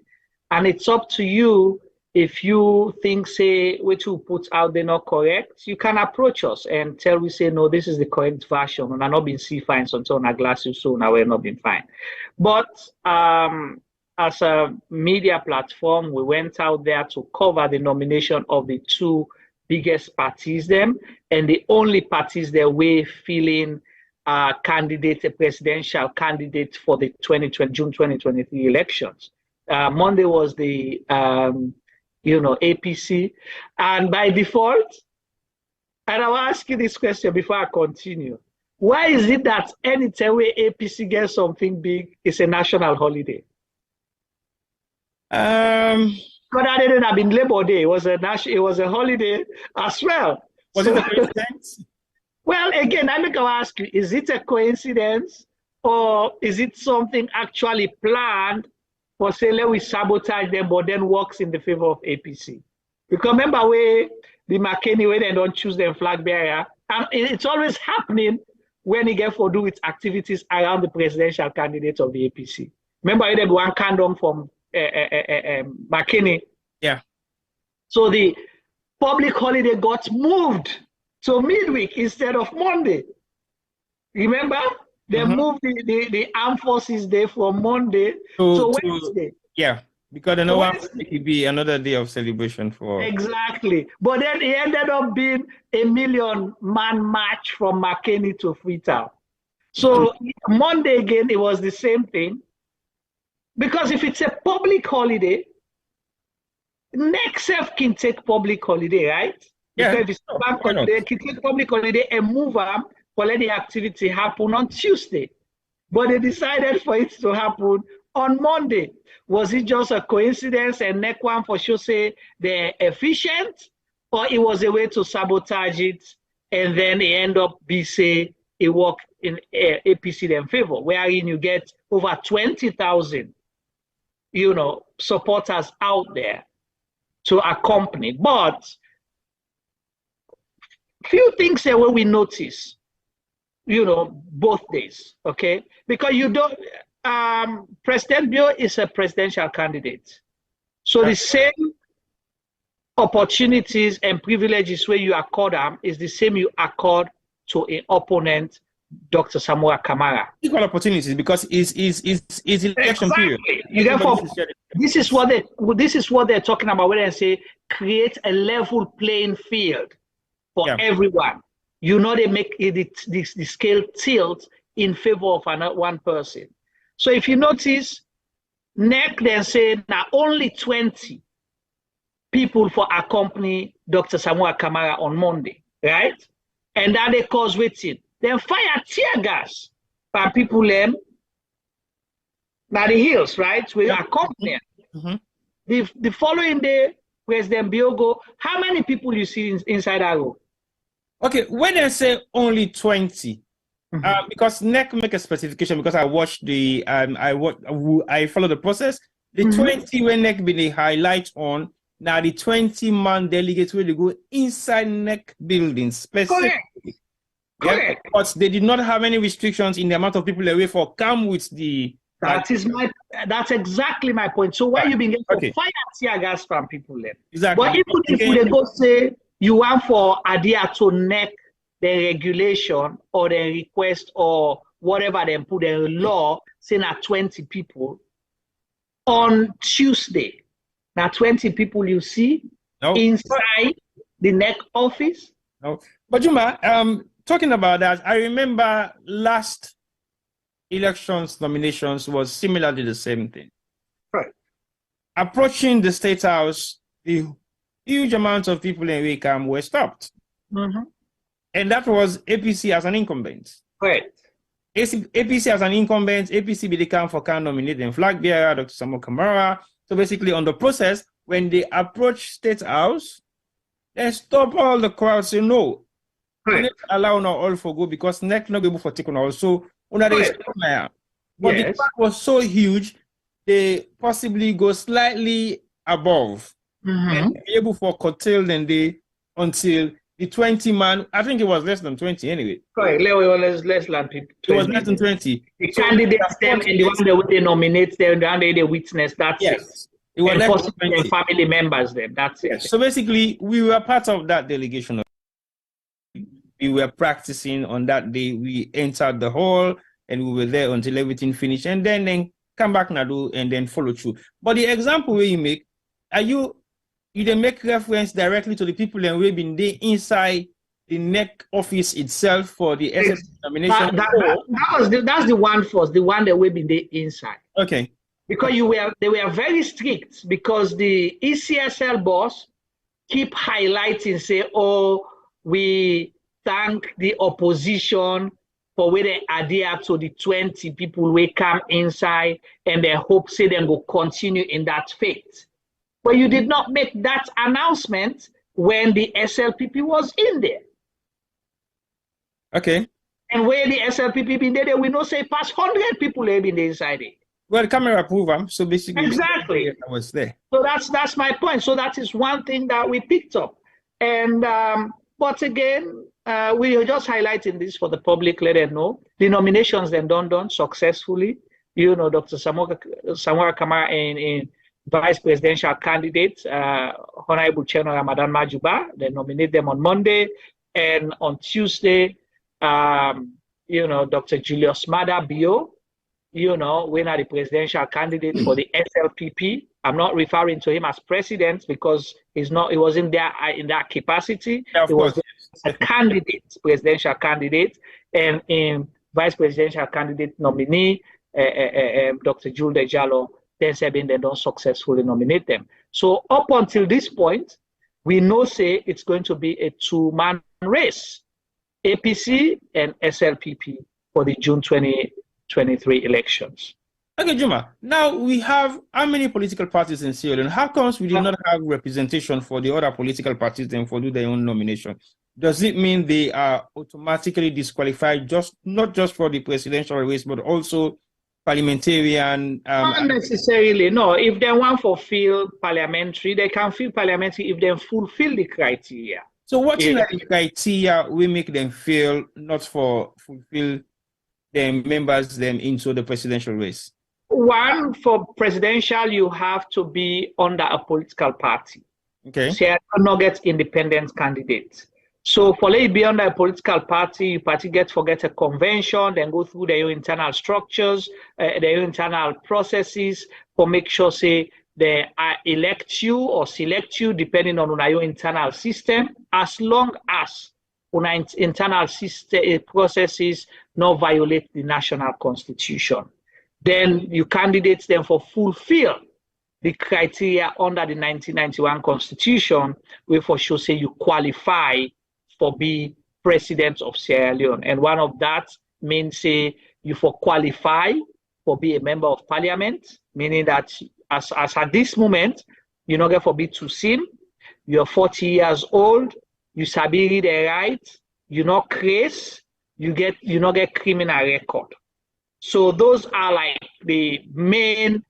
And it's up to you. If you think, say, what you put out there not correct, you can approach us and tell we say, no, this is the correct version. And I've not been see fine, so on a glass so now we're not been fine. But as a media platform, we went out there to cover the nomination of the 2 biggest parties them, and the only parties that we're feeling candidate, a presidential candidate for the June 2023 elections. Monday was the APC, and by default, and I'll ask you this question before I continue. Why is it that anytime where APC gets something big, it's a national holiday? But I didn't have been Labor Day. It was a holiday as well. Was it a coincidence? Well, again, I make ask you, is it a coincidence or is it something actually planned for say let we sabotage them but then works in the favor of APC? Because remember where the McKinney, where they don't choose them flag bearer, and it's always happening when he get for do with activities around the presidential candidate of the APC. Remember, there was one condom from McKinney. Yeah. So the public holiday got moved to midweek instead of Monday. Remember, they moved the Armed Forces Day from Monday to Wednesday. Yeah, because I know it could be another day of celebration for. Exactly. But then it ended up being a 1 million man march from McKinney to Freetown. So Monday again, it was the same thing. Because if it's a public holiday, next self can take public holiday, right? Yeah. Because if it's a bank holiday, can take public holiday and move them for let the activity happen on Tuesday. But they decided for it to happen on Monday. Was it just a coincidence and next one for sure say they're efficient, or it was a way to sabotage it and then it end up be say it work in APC in favor, wherein you get over 20,000, supporters out there to accompany. But few things here where we notice, both days, okay? Because you don't, President Bio is a presidential candidate. So the same opportunities and privileges where you accord them is the same you accord to an opponent, Dr. Samoa Kamara. Equal opportunities because it's election period. Therefore, this is what they're talking about when they say create a level playing field for everyone. They make the scale tilt in favor of one person. So if you notice, NEC then said now only 20 people for accompany Dr. Samoa Kamara on Monday, right? And that they cause waiting. Then fire tear gas by people them by the hills, right? We accompany. The following day, President Biogo, how many people you see inside that room? Okay, when I say only 20, because NEC make a specification, because I watched the I follow the process. The 20 when NEC been the highlight on now the 20-man delegates where they go inside NEC buildings specifically. Correct. But they did not have any restrictions in the amount of people away for come with the. That's exactly my point. So why you been getting fire tear gas from people then? Exactly. But even if they go say you want for Adia to NEC the regulation or the request or whatever they put in law saying that 20 people on Tuesday. Now 20 people you see inside the NEC office. No. But Juma, talking about that, I remember last elections nominations was similarly the same thing. Right. Approaching the State House, the huge amounts of people in Wickham were stopped. And that was APC as an incumbent. Right. APC as an incumbent, APC became for can nominate the flag bearer, Dr. Samoa Kamara. So basically on the process, when they approach State House, they stop all the crowds, say no. Right. Allow now all for go because NEC not be able for taking also. But the crowd was so huge, they possibly go slightly above and be able for curtail then they until the 20-man, I think it was less than 20 anyway. Correct. It was less than 20. It was less than 20. The candidates them and the one they nominate them, the one they witness, that's it. It was and less than 20. Family members them, that's it. So basically, we were part of that delegation. We were practicing on that day. We entered the hall and we were there until everything finished and then come back Nadu and then follow through. But the example where you make, you then make reference directly to the people and we've been there inside the NEC office itself for the ESL nomination. That's the one first, the one that we've been there inside. Okay. Because they were very strict because the ECSL boss keep highlighting, say, oh, we thank the opposition for where they adhere to the 20 people we come inside and they hope say they will continue in that faith. But you did not make that announcement when the SLPP was in there. Okay. And where the SLPP been there, we know say past 100 people have been inside it. Well, camera approval. So basically, exactly, I was there. So that's my point. So that is one thing that we picked up. And But again, we are just highlighting this for the public, let them know. The nominations then done successfully. You know, Dr. Samora Kamara in vice presidential candidate, Honorable Cheno Ramadan Majuba. They nominate them on Monday. And on Tuesday, you know, Dr. Julius Mada Bio, you know, winner the presidential candidate for the SLPP. I'm not referring to him as president because he wasn't there in that capacity. Yeah, he was a candidate, presidential candidate, and in vice presidential candidate nominee, Dr. Jules Dejalo, then said they don't successfully nominate them. So up until this point, we know say it's going to be a two-man race, APC and SLPP for the June 2023 elections. Okay, Juma. Now we have how many political parties in Sierra Leone? How comes we did not have representation for the other political parties then for do their own nomination? Does it mean they are automatically disqualified, not just for the presidential race, but also parliamentarian? Not necessarily, no. If they want to fulfill parliamentary, they can fill parliamentary if they fulfill the criteria. So what is the criteria we make them fail not for fulfill the members them into the presidential race? One, for presidential, you have to be under a political party. Okay. Sierra Leone not get independent candidates. So for you be under a political party, your party forget a convention, then go through their internal structures, their internal processes for make sure say they elect you or select you depending on your internal system, as long as your internal system processes not violate the national constitution. Then you candidates them for fulfill the criteria under the 1991 constitution, where for sure say you qualify for be president of Sierra Leone. And one of that means say you for qualify for be a member of parliament, meaning that as at this moment, you're not going for be to sin, you're 40 years old, you sabi read and write, you're not crazy, you not get criminal record. So those are like the main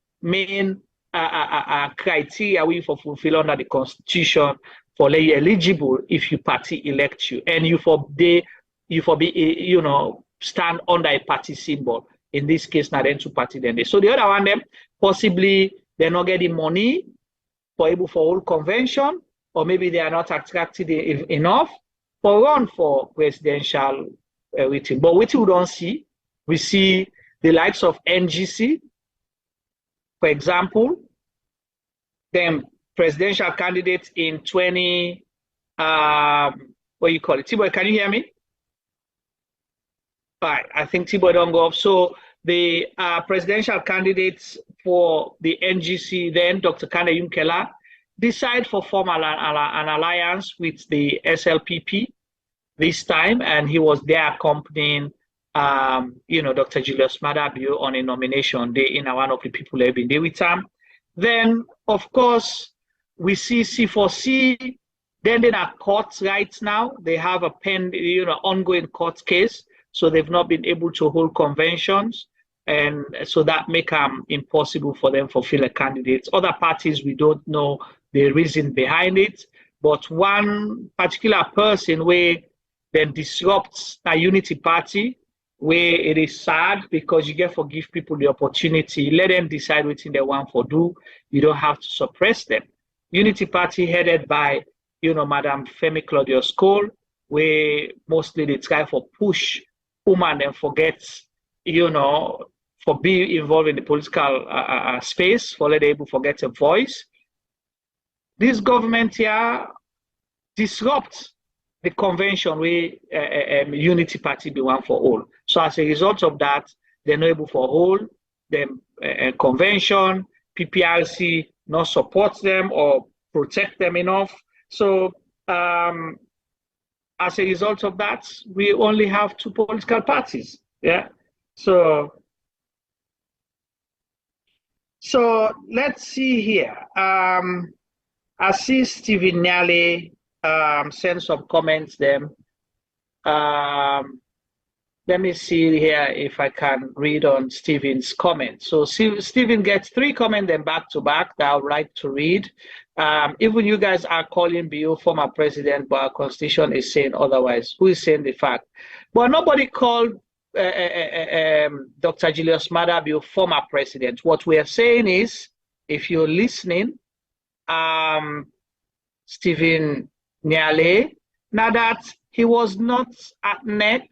criteria we for fulfill under the constitution for you eligible if you party elect you, and you for be you know stand under a party symbol. In this case, not then two party then they. So the other one them possibly they're not getting money for able for whole convention, or maybe they are not attracted enough for run for presidential everything. But what we don't see, we see the likes of NGC, for example, them presidential candidates in 20, what you call it? Tiboy, can you hear me? Right, I think Tiboy don't go up. So the presidential candidates for the NGC, then Dr. Kane Yunkela, decide for form an alliance with the SLPP this time, and he was there accompanying you know, Dr. Julius Madabio on a nomination day in one of the people who have been there with him. Then, of course, we see C4C, then they're at courts right now. They have a ongoing court case, so they've not been able to hold conventions, and so that make them impossible for them to fulfill a candidate. Other parties, we don't know the reason behind it, but one particular person where then disrupts a unity party, where it is sad because you get to give people the opportunity, let them decide what they want to do. You don't have to suppress them. Unity Party headed by, you know, Madam Femi Claudius Cole, where mostly they try for push women and forget, you know, for being involved in the political space, for let able forget a voice. This government here disrupts the convention where Unity Party be one for all. So as a result of that, they're not able to hold them convention, PPRC not support them or protect them enough. So as a result of that, we only have two political parties. Yeah. So let's see here. I see Stephen Nyale send some comments them. Let me see here if I can read on Stephen's comment. So Stephen gets 3 comments then back to back that I would like to read. Even you guys are calling Bio former president, but our constitution is saying otherwise. Who is saying the fact? But nobody called Dr. Julius Maada Bio former president. What we are saying is, if you're listening, Stephen Nyale, now that he was not at NEC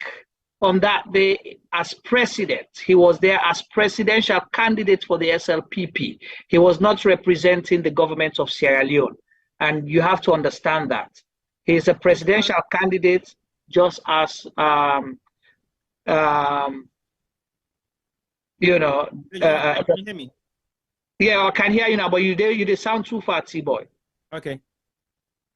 on that day as president. He was there as presidential candidate for the SLPP. He was not representing the government of Sierra Leone. And you have to understand that. He is a presidential candidate just as, you know, Can you hear me? yeah, I can hear you now, but you sound too far, T-boy. Okay.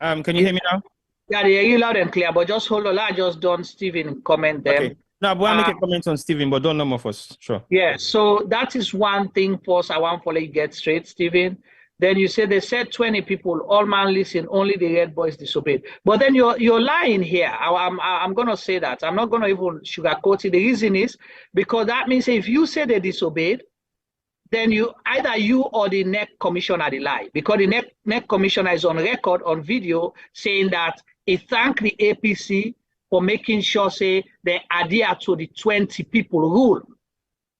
Can you hear me now? Yeah, they hear you loud and clear, but just hold on. I just done Stephen comment them. Okay. No, but I make a comment on Stephen, but don't know more first. Sure. Yeah, so that is one thing first I want to get straight, Stephen. Then you say they said 20 people, all man listen, only the red boys disobeyed. But then you're lying here. I'm gonna say that. I'm not gonna even sugarcoat it. The reason is because that means if you say they disobeyed, then either you or the NEC commissioner the lie, because the NEC commissioner is on record on video saying that he thanked the APC for making sure say they adhere to the 20 people rule.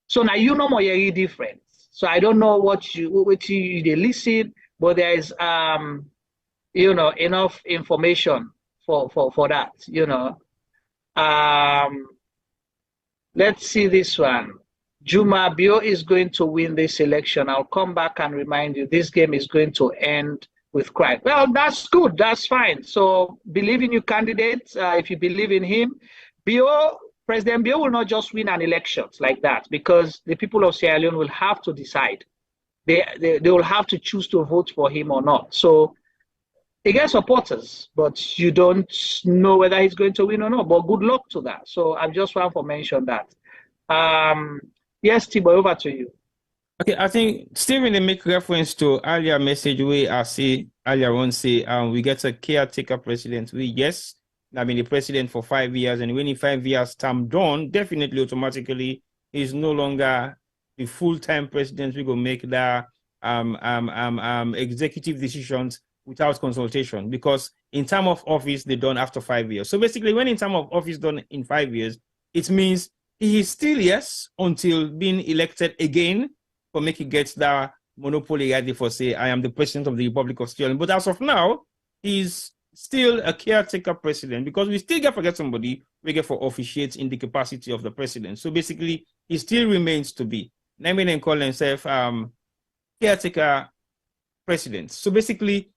So now you know more different. So I don't know what you they listen, but there is you know, enough information for that, you know. Let's see this one. Juma, Bio is going to win this election. I'll come back and remind you, this game is going to end with crime. Well, that's good. That's fine. So believe in your candidate. If you believe in him, President Bio will not just win an election like that, because the people of Sierra Leone will have to decide. They will have to choose to vote for him or not. So he gets supporters, but you don't know whether he's going to win or not. But good luck to that. So I just want to mention that. Yes, Tibo, over to you. Okay, I think Stephen, they make reference to earlier message where I say earlier on say we get a caretaker president. Yes, I mean the president for 5 years, and when in 5 years term done, definitely automatically he's no longer the full-time president. We go make the executive decisions without consultation, because in term of office they done after 5 years. So basically, when in term of office done in 5 years, it means he is still yes until being elected again for make he gets that monopoly ready for say I am the president of the Republic of Sierra Leone. But as of now, he's still a caretaker president, because we still get forget somebody we get for officiate in the capacity of the president. So basically, he still remains to be. Naming and call himself caretaker president. So basically,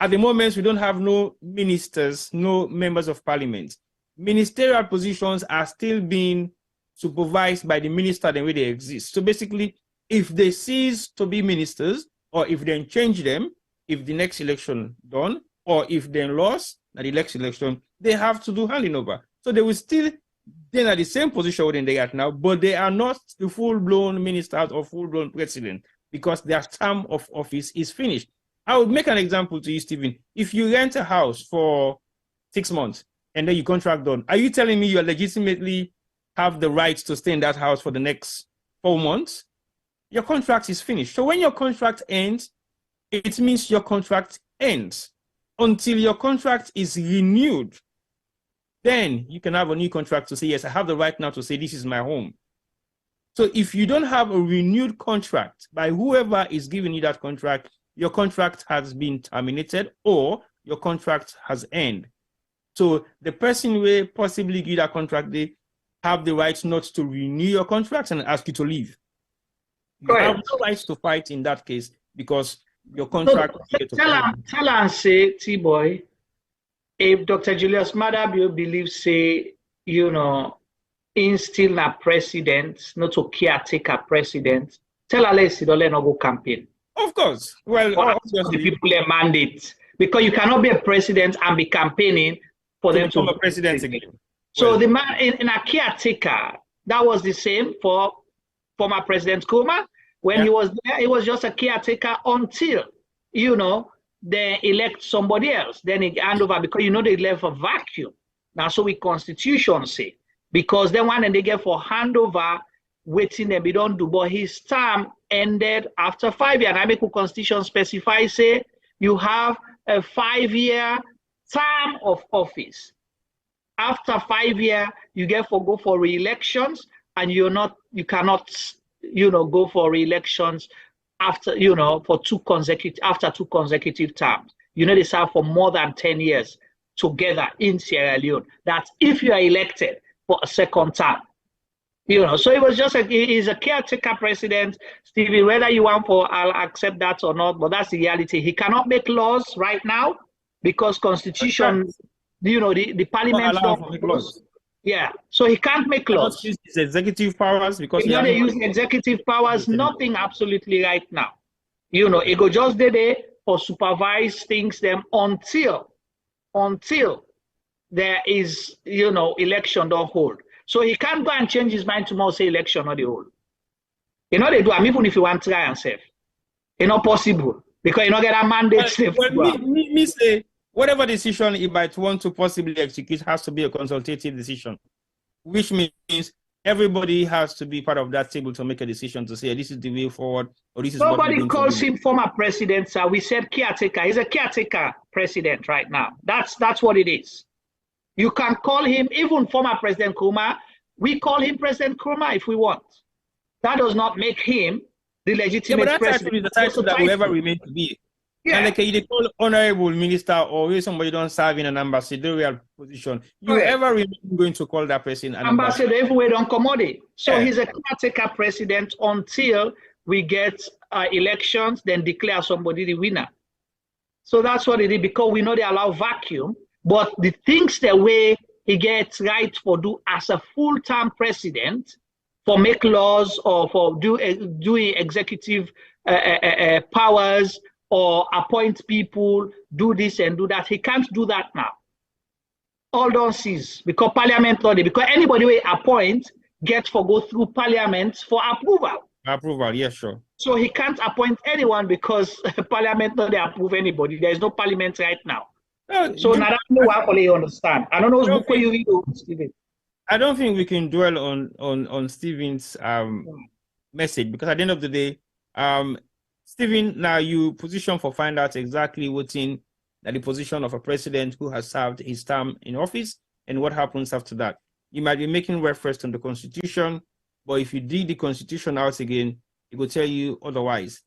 at the moment, we don't have no ministers, no members of parliament. Ministerial positions are still being supervised by the minister the way they exist. So basically, if they cease to be ministers, or if they change them, if the next election done, or if they lost at the next election, they have to do handing over. So they will still then at the same position within they are now, but they are not the full-blown ministers or full-blown president, because their term of office is finished. I would make an example to you, Stephen. If you rent a house for 6 months and then your contract done, are you telling me you legitimately have the right to stay in that house for the next 4 months? Your contract is finished. So when your contract ends, it means your contract ends. Until your contract is renewed, then you can have a new contract to say, yes, I have the right now to say this is my home. So if you don't have a renewed contract by whoever is giving you that contract, your contract has been terminated or your contract has ended. So the person who will possibly give that contract, they have the right not to renew your contract and ask you to leave. You have no right to fight in that case, because your contract. Tell us, say, T-boy, if Dr. Julius Maada Bio believes, say, you know, in still a president, not a caretaker president, tell us he don't let no go campaign. Of course. Well, obviously, the people a mandate, because you cannot be a president and be campaigning for them to become a president again. So well, the man in a caretaker, that was the same for former President Kuma. When he was there, he was just a caretaker until, you know, they elect somebody else. Then he hand over, because you know they left a vacuum. Now, so we constitution say, because then one and they get for handover, waiting and we don't do. But his term ended after 5 years. And I make a constitution specify say you have a 5-year term of office. After 5 years, you get for go for re-elections, and you cannot, go for re-elections after, for after two consecutive terms. They serve for more than 10 years together in Sierra Leone. That's if you are elected for a second term. So it was just he's a caretaker president, Stevie. Whether you want I'll accept that or not, but that's the reality. He cannot make laws right now because constitution, the parliament don't make laws. Yeah, so he can't make laws. Use his executive powers because he they use executive powers. Nothing absolutely right now. He go just there for supervise things them until there is election don't hold. So he can't go and change his mind tomorrow, say election or the whole. They do. Even if you want to try and save, it's not possible because you not get a mandate. Me say whatever decision he might want to possibly execute has to be a consultative decision, which means everybody has to be part of that table to make a decision to say this is the way forward or this is. Nobody calls him former president, sir. We said caretaker. He's a caretaker president right now. That's what it is. You can call him even former President Nkrumah. We call him President Nkrumah if we want. That does not make him the legitimate president. The title that will ever remain to be. Yeah. And they call honorable minister or somebody don't serve in an ambassadorial position. You ever remain going to call that person an ambassador? Everywhere don't commodity. So he's a caretaker president until we get elections, then declare somebody the winner. So that's what it is, because we know they allow vacuum. But the things the way he gets right for do as a full-term president, for make laws or for doing executive powers or appoint people, do this and do that, he can't do that now. All don't cease because parliament law, because anybody we appoint gets for go through parliament for approval. Approval, yes, sure. So he can't appoint anyone because parliament not they approve anybody. There is no parliament right now. So now I don't know how you understand. I don't know what you read, Stephen. I don't think we can dwell on Stephen's message, because at the end of the day, Stephen, now you position for find out exactly what's in the position of a president who has served his term in office and what happens after that. You might be making reference to the Constitution, but if you dig the Constitution out again, it will tell you otherwise.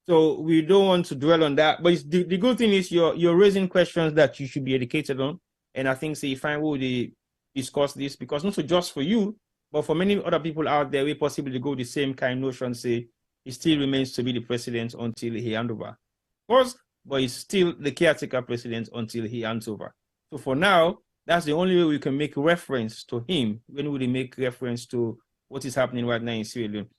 So we don't want to dwell on that. But the good thing is you're raising questions that you should be educated on. And I think, say, fine, we'll discuss this, because not just for you, but for many other people out there, we possibly go the same kind of notion, say, he still remains to be the president until he hands over. Of course, but he's still the caretaker president until he hands over. So for now, that's the only way we can make reference to him when we make reference to what is happening right now in Sierra Leone.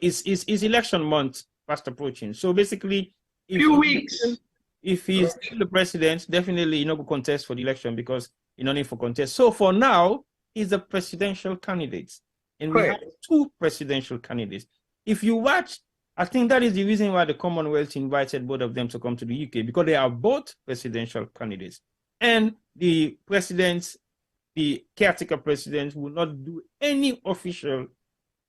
It's election month fast approaching. So basically, if he's still the president, definitely you're not going to contest for the election because you're not in for contest. So for now, he's a presidential candidate. And we have two presidential candidates. If you watch, I think that is the reason why the Commonwealth invited both of them to come to the UK, because they are both presidential candidates. And the president, the caretaker president, will not do any official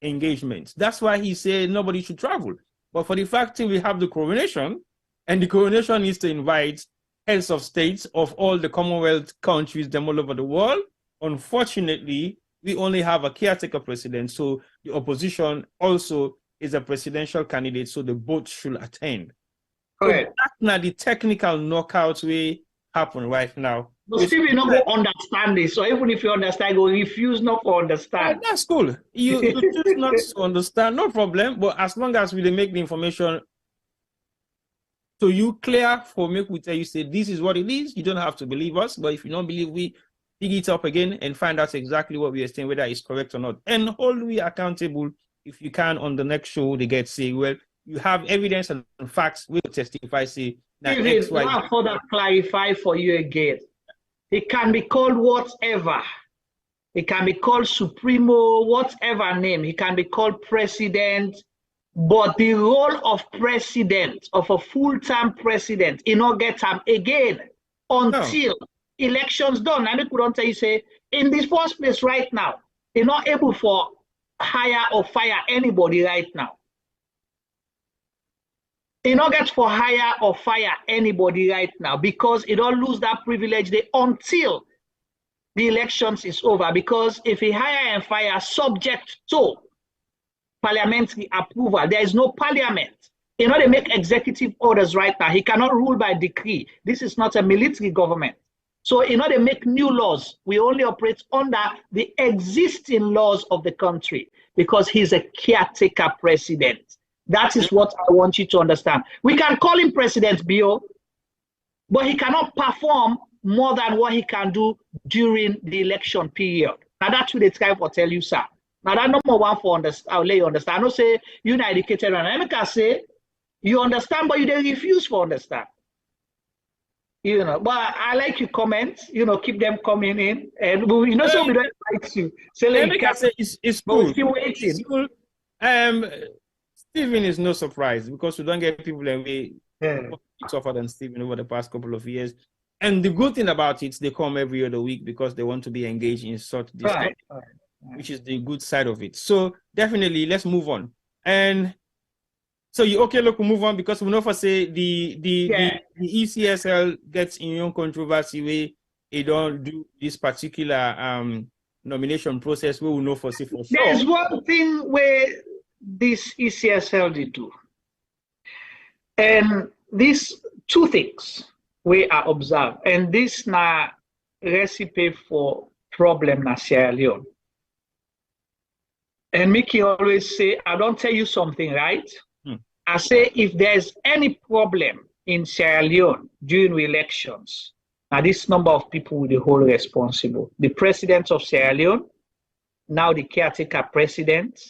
engagement. That's why he said nobody should travel. But for the fact that we have the coronation, and the coronation is to invite heads of states of all the Commonwealth countries, them all over the world, unfortunately, we only have a caretaker president. So the opposition also is a presidential candidate, so the both should attend. So that's not the technical knockout way happen right now. But still, you not understand this. So even if you understand, you refuse not to understand. Oh, that's cool. You choose not to understand, no problem. But as long as we make the information so you clear for me, we tell you, say this is what it is. You don't have to believe us. But if you don't believe, we dig it up again and find out exactly what we are saying, whether it's correct or not, and hold we accountable. If you can, on the next show, they get say, well, you have evidence and facts. We'll testify, say that X, Y. I'll further clarify for you again. It can be called whatever. It can be called Supremo, whatever name. It can be called president. But the role of president, of a full-term president, you not get time again until elections done. And people don't tell you, say, in this first place right now, you're not able for hire or fire anybody right now. He not get for hire or fire anybody right now because he don't lose that privilege until the elections is over. Because if he hire and fire subject to parliamentary approval, there is no parliament. You know, they make executive orders right now. He cannot rule by decree. This is not a military government. So, you know, they make new laws. We only operate under the existing laws of the country because he's a caretaker president. That is what I want you to understand. We can call him President Bio, but he cannot perform more than what he can do during the election period. Now, that's what they try to tell you, sir. Now, that number one for understand, I'll let you understand. I don't say you're not educated, and I can say you understand, but you don't refuse to understand. You know, but I like your comments. You know, keep them coming in, and we, you know, so we don't like you. So like, it's cool. We're still waiting. It's cool. Stephen is no surprise because we don't get people away tougher than Stephen over the past couple of years. And the good thing about it, they come every other week because they want to be engaged in such discussion, which is the good side of it. So definitely, let's move on. And so you okay? Look, we'll move on because we know for say the ECSL gets in your controversy where they don't do this particular nomination process. We will know for say for sure. There's one thing where this ECSL did do, and these two things we are observed, and this na recipe for problem na Sierra Leone. And Mickey always say, I don't tell you something, right? I say, if there's any problem in Sierra Leone during elections, now this number of people will be wholly responsible. The president of Sierra Leone, now the caretaker president,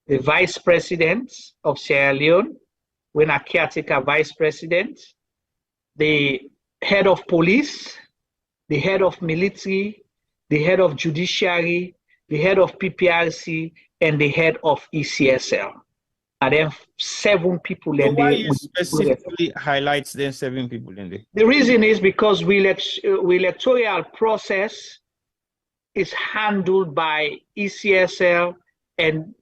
the vice president of Sierra Leone, when a caretaker vice president, the head of police, the head of military, the head of judiciary, the head of PPRC, and the head of ECSL. And then 7 people. So why you specifically highlights them 7 people in there? The reason is because we electoral process is handled by ECSL and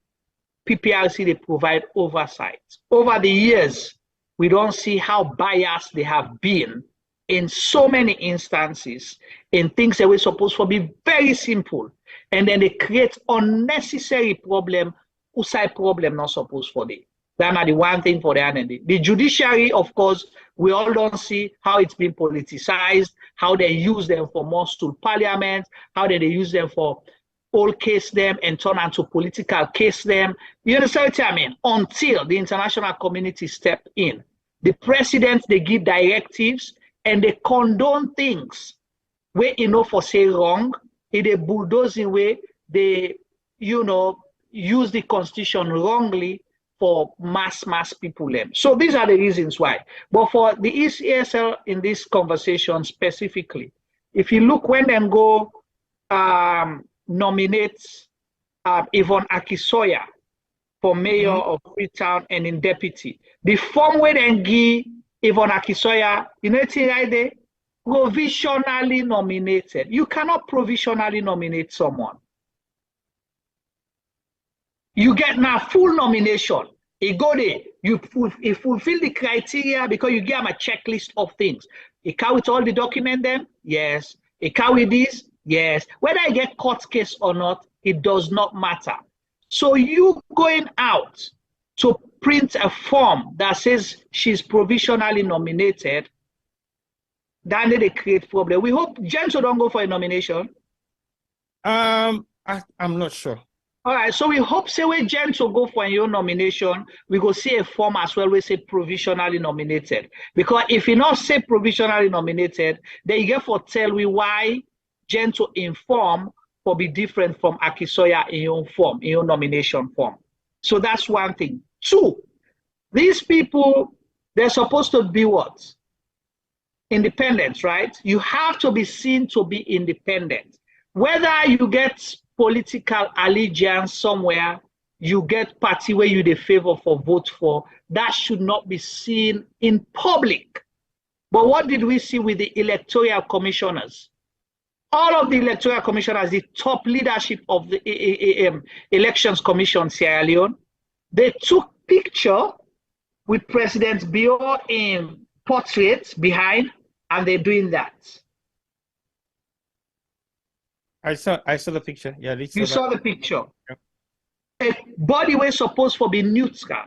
PPRC. They provide oversight. Over the years, we don't see how biased they have been in so many instances in things that were supposed to be very simple. And then they create unnecessary problem, outside problem not supposed for them. That's the one thing for the end. The judiciary, of course, we all don't see how it's been politicized, how they use them for more stool parliament, how they use them for all case them and turn into political case them. You understand what I mean? Until the international community step in. The president, they give directives and they condone things where for say wrong, in a bulldozing way, they, you know, use the constitution wrongly for mass people. So these are the reasons why. But for the ECSL in this conversation specifically, if you look when them go nominate Yvonne Akisoya for mayor of Freetown and in deputy, the form where they give Yvonne Akisoya, you know, it's right there, provisionally nominated. You cannot provisionally nominate someone. You get now full nomination. You go there, you fulfill the criteria because you give them a checklist of things. You carry all the document them? Yes. You carry this? Yes. Whether I get court case or not, it does not matter. So you going out to print a form that says she's provisionally nominated, then they create problem. We hope Gento don't go for a nomination. I'm not sure. All right, so we hope say when Gento go for your nomination, we go see a form as well. We say provisionally nominated, because if you not say provisionally nominated, then you get for tell we why Gento inform for be different from Akisoya in your form, in your nomination form. So that's one thing. 2, these people, they're supposed to be what? Independent, right? You have to be seen to be independent. Whether you get political allegiance somewhere, you get party where you the favor for vote for, that should not be seen in public. But what did we see with the electoral commissioners? All of the electoral commissioners, the top leadership of the Elections Commission Sierra Leone, they took picture with President Bio in portrait behind, and they're doing that. I saw the picture. Yeah, you saw the picture. Yeah. A body was supposed to be neutral.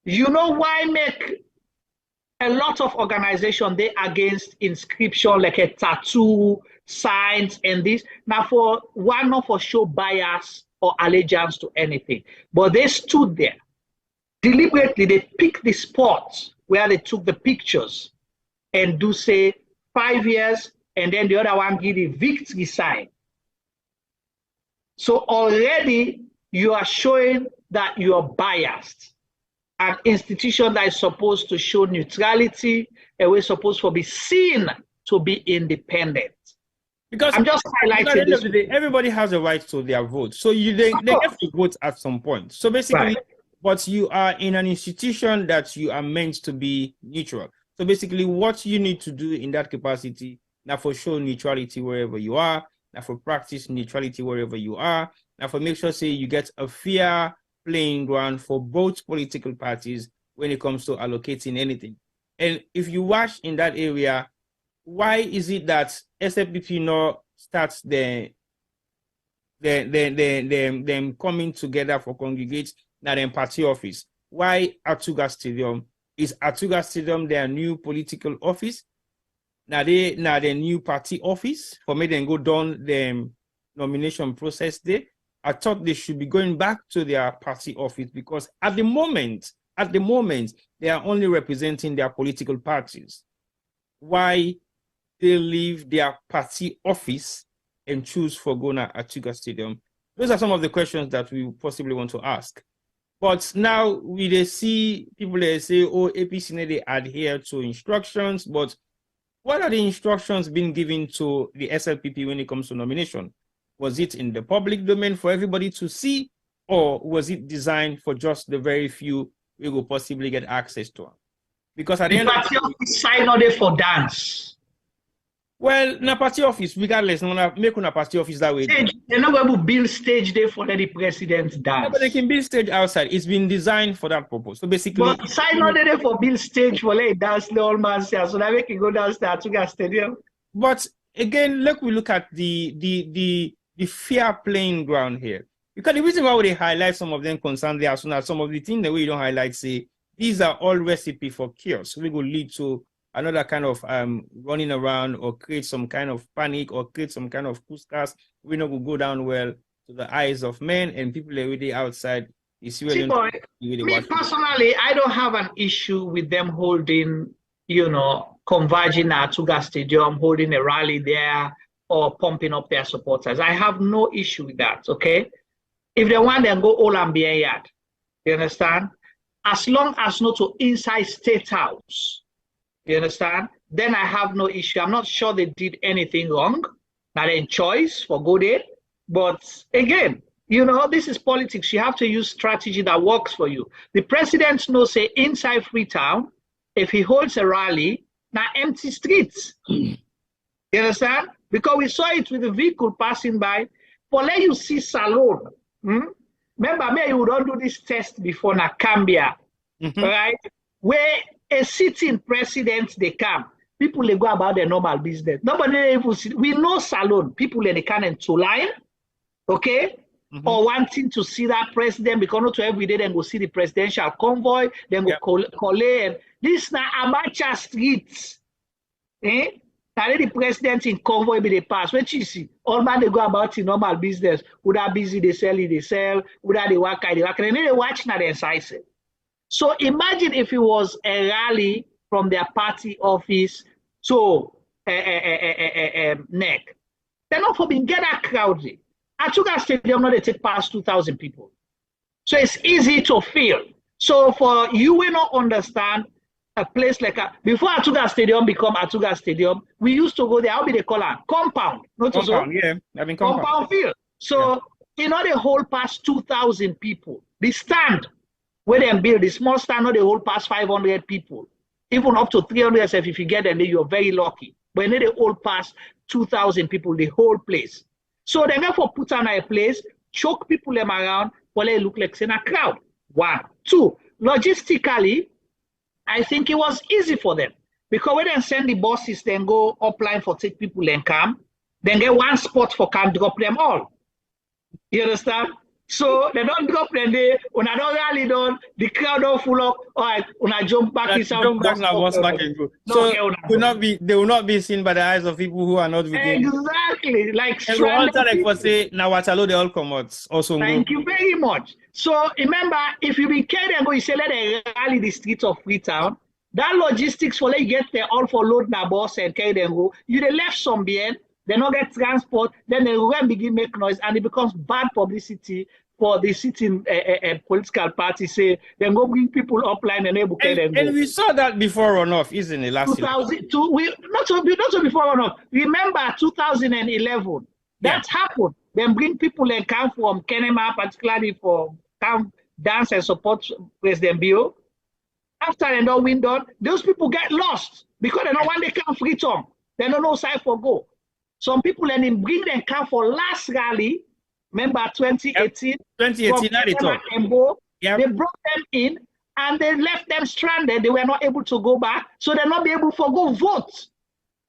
You know why make a lot of organizations they against inscription like a tattoo, signs, and this. Now for one not for show bias or allegiance to anything, but they stood there deliberately. They picked the spot where they took the pictures and do say 5 years, and then the other one give the victory sign. So already you are showing that you are biased. An institution that is supposed to show neutrality and we're supposed to be seen to be independent. Because I'm just highlighting this. Everybody has a right to their vote. So they have to vote at some point. So basically, right. But you are in an institution that you are meant to be neutral. So basically what you need to do in that capacity, now for show neutrality wherever you are, now for practice neutrality wherever you are, now for make sure say you get a fair playing ground for both political parties when it comes to allocating anything. And if you watch in that area, why is it that SFPP now starts them coming together for congregate now them party office? Why Atuga Stadium? Is Atuga Stadium their new political office? Now their new party office for me then go down the nomination process there. I thought they should be going back to their party office because at the moment, they are only representing their political parties. Why they leave their party office and choose for Gona at Atuga Stadium? Those are some of the questions that we possibly want to ask. But now we see people that say, oh, APC they adhere to instructions, but what are the instructions being given to the SLPP when it comes to nomination? Was it in the public domain for everybody to see, or was it designed for just the very few we will possibly get access to? Because at the end of the day, sign order for dance. Well, na party office, regardless, no make una party office that way. They're not going to build stage there for the president dance. No, but they can build stage outside. It's been designed for that purpose. So basically, but sign order there for build stage for like dance the old man says, so that we can go downstairs to get stadium. But again, we look at the fair playing ground here. Because the reason why they highlight some of them concern there, as soon as some of the things that we don't highlight say these are all recipe for chaos. We will lead to another kind of running around or create some kind of panic or create some kind of kuskas. We know will go down well to the eyes of men and people already outside. Me personally, I don't have an issue with them holding, converging at Atuga Stadium, holding a rally there or pumping up their supporters. I have no issue with that, okay? If they want, then go all and be a yard. You understand? As long as not to inside State House. You understand? Then I have no issue. I'm not sure they did anything wrong. Not in choice for go there. But again, this is politics. You have to use strategy that works for you. The president knows, say, inside Freetown, if he holds a rally, now empty streets. You understand? Because we saw it with the vehicle passing by. For let you see Salon. Remember, me, you don't do this test before na Cambia, right? Where a sitting president they come, people they go about their normal business. Nobody even see. We know Salon people they can into line, okay, or wanting to see that president because not to every day then go see the presidential convoy, then go collect. This na amateur streets, eh? The president in convoy be the pass. What you see, all man they go about in normal business. Would that busy they sell, would that they work, and then they watch na the size. So imagine if it was a rally from their party office to NEC. They're not for being get that crowded. Atuga Stadium, not they take past 2,000 people. So it's easy to feel. So for you will not understand a place like before Atuga Stadium become Atuga Stadium, we used to go there. How be they call it? Compound. Not compound, yeah. I mean compound field. So the whole past 2,000 people. The stand where they build the small stand, not the whole past 500 people. Even up to 300 if you get them, you're very lucky. But they all past 2,000 people, the whole place. So they therefore put on a place, choke people them around, while they look like in a crowd. 1, 2. Logistically, I think it was easy for them. Because when they send the buses, then go upline for take people and come, then get one spot for can drop them all. You understand? So they don't drop them there. When I don't rally done, the crowd don't full up. All right, when I jump back inside, jump back now, bus back and go. So they will not be seen by the eyes of people who are not within. Exactly. Like for say now Watalo they all come out. Also, thank you very much. So remember, if you be carried and go, you say let them rally the streets of Freetown. That logistics for let you get there all for load na bus and carry them go. You they left some behind. They not get transport, then they will begin make noise, and it becomes bad publicity for the sitting political party. Say they go bring people upline and able to them. And we saw that before runoff, isn't it? Last 2002, we not so before runoff. Remember 2011, that happened. Then bring people and come from Kenema, particularly for come dance and support President Bio. After they don't win done, those people get lost because they don't want they come Freetown. They don't know side for go. Some people and then bring them come for last rally. Remember 2018? 2018, they brought them in and they left them stranded. They were not able to go back. So they're not be able to go vote.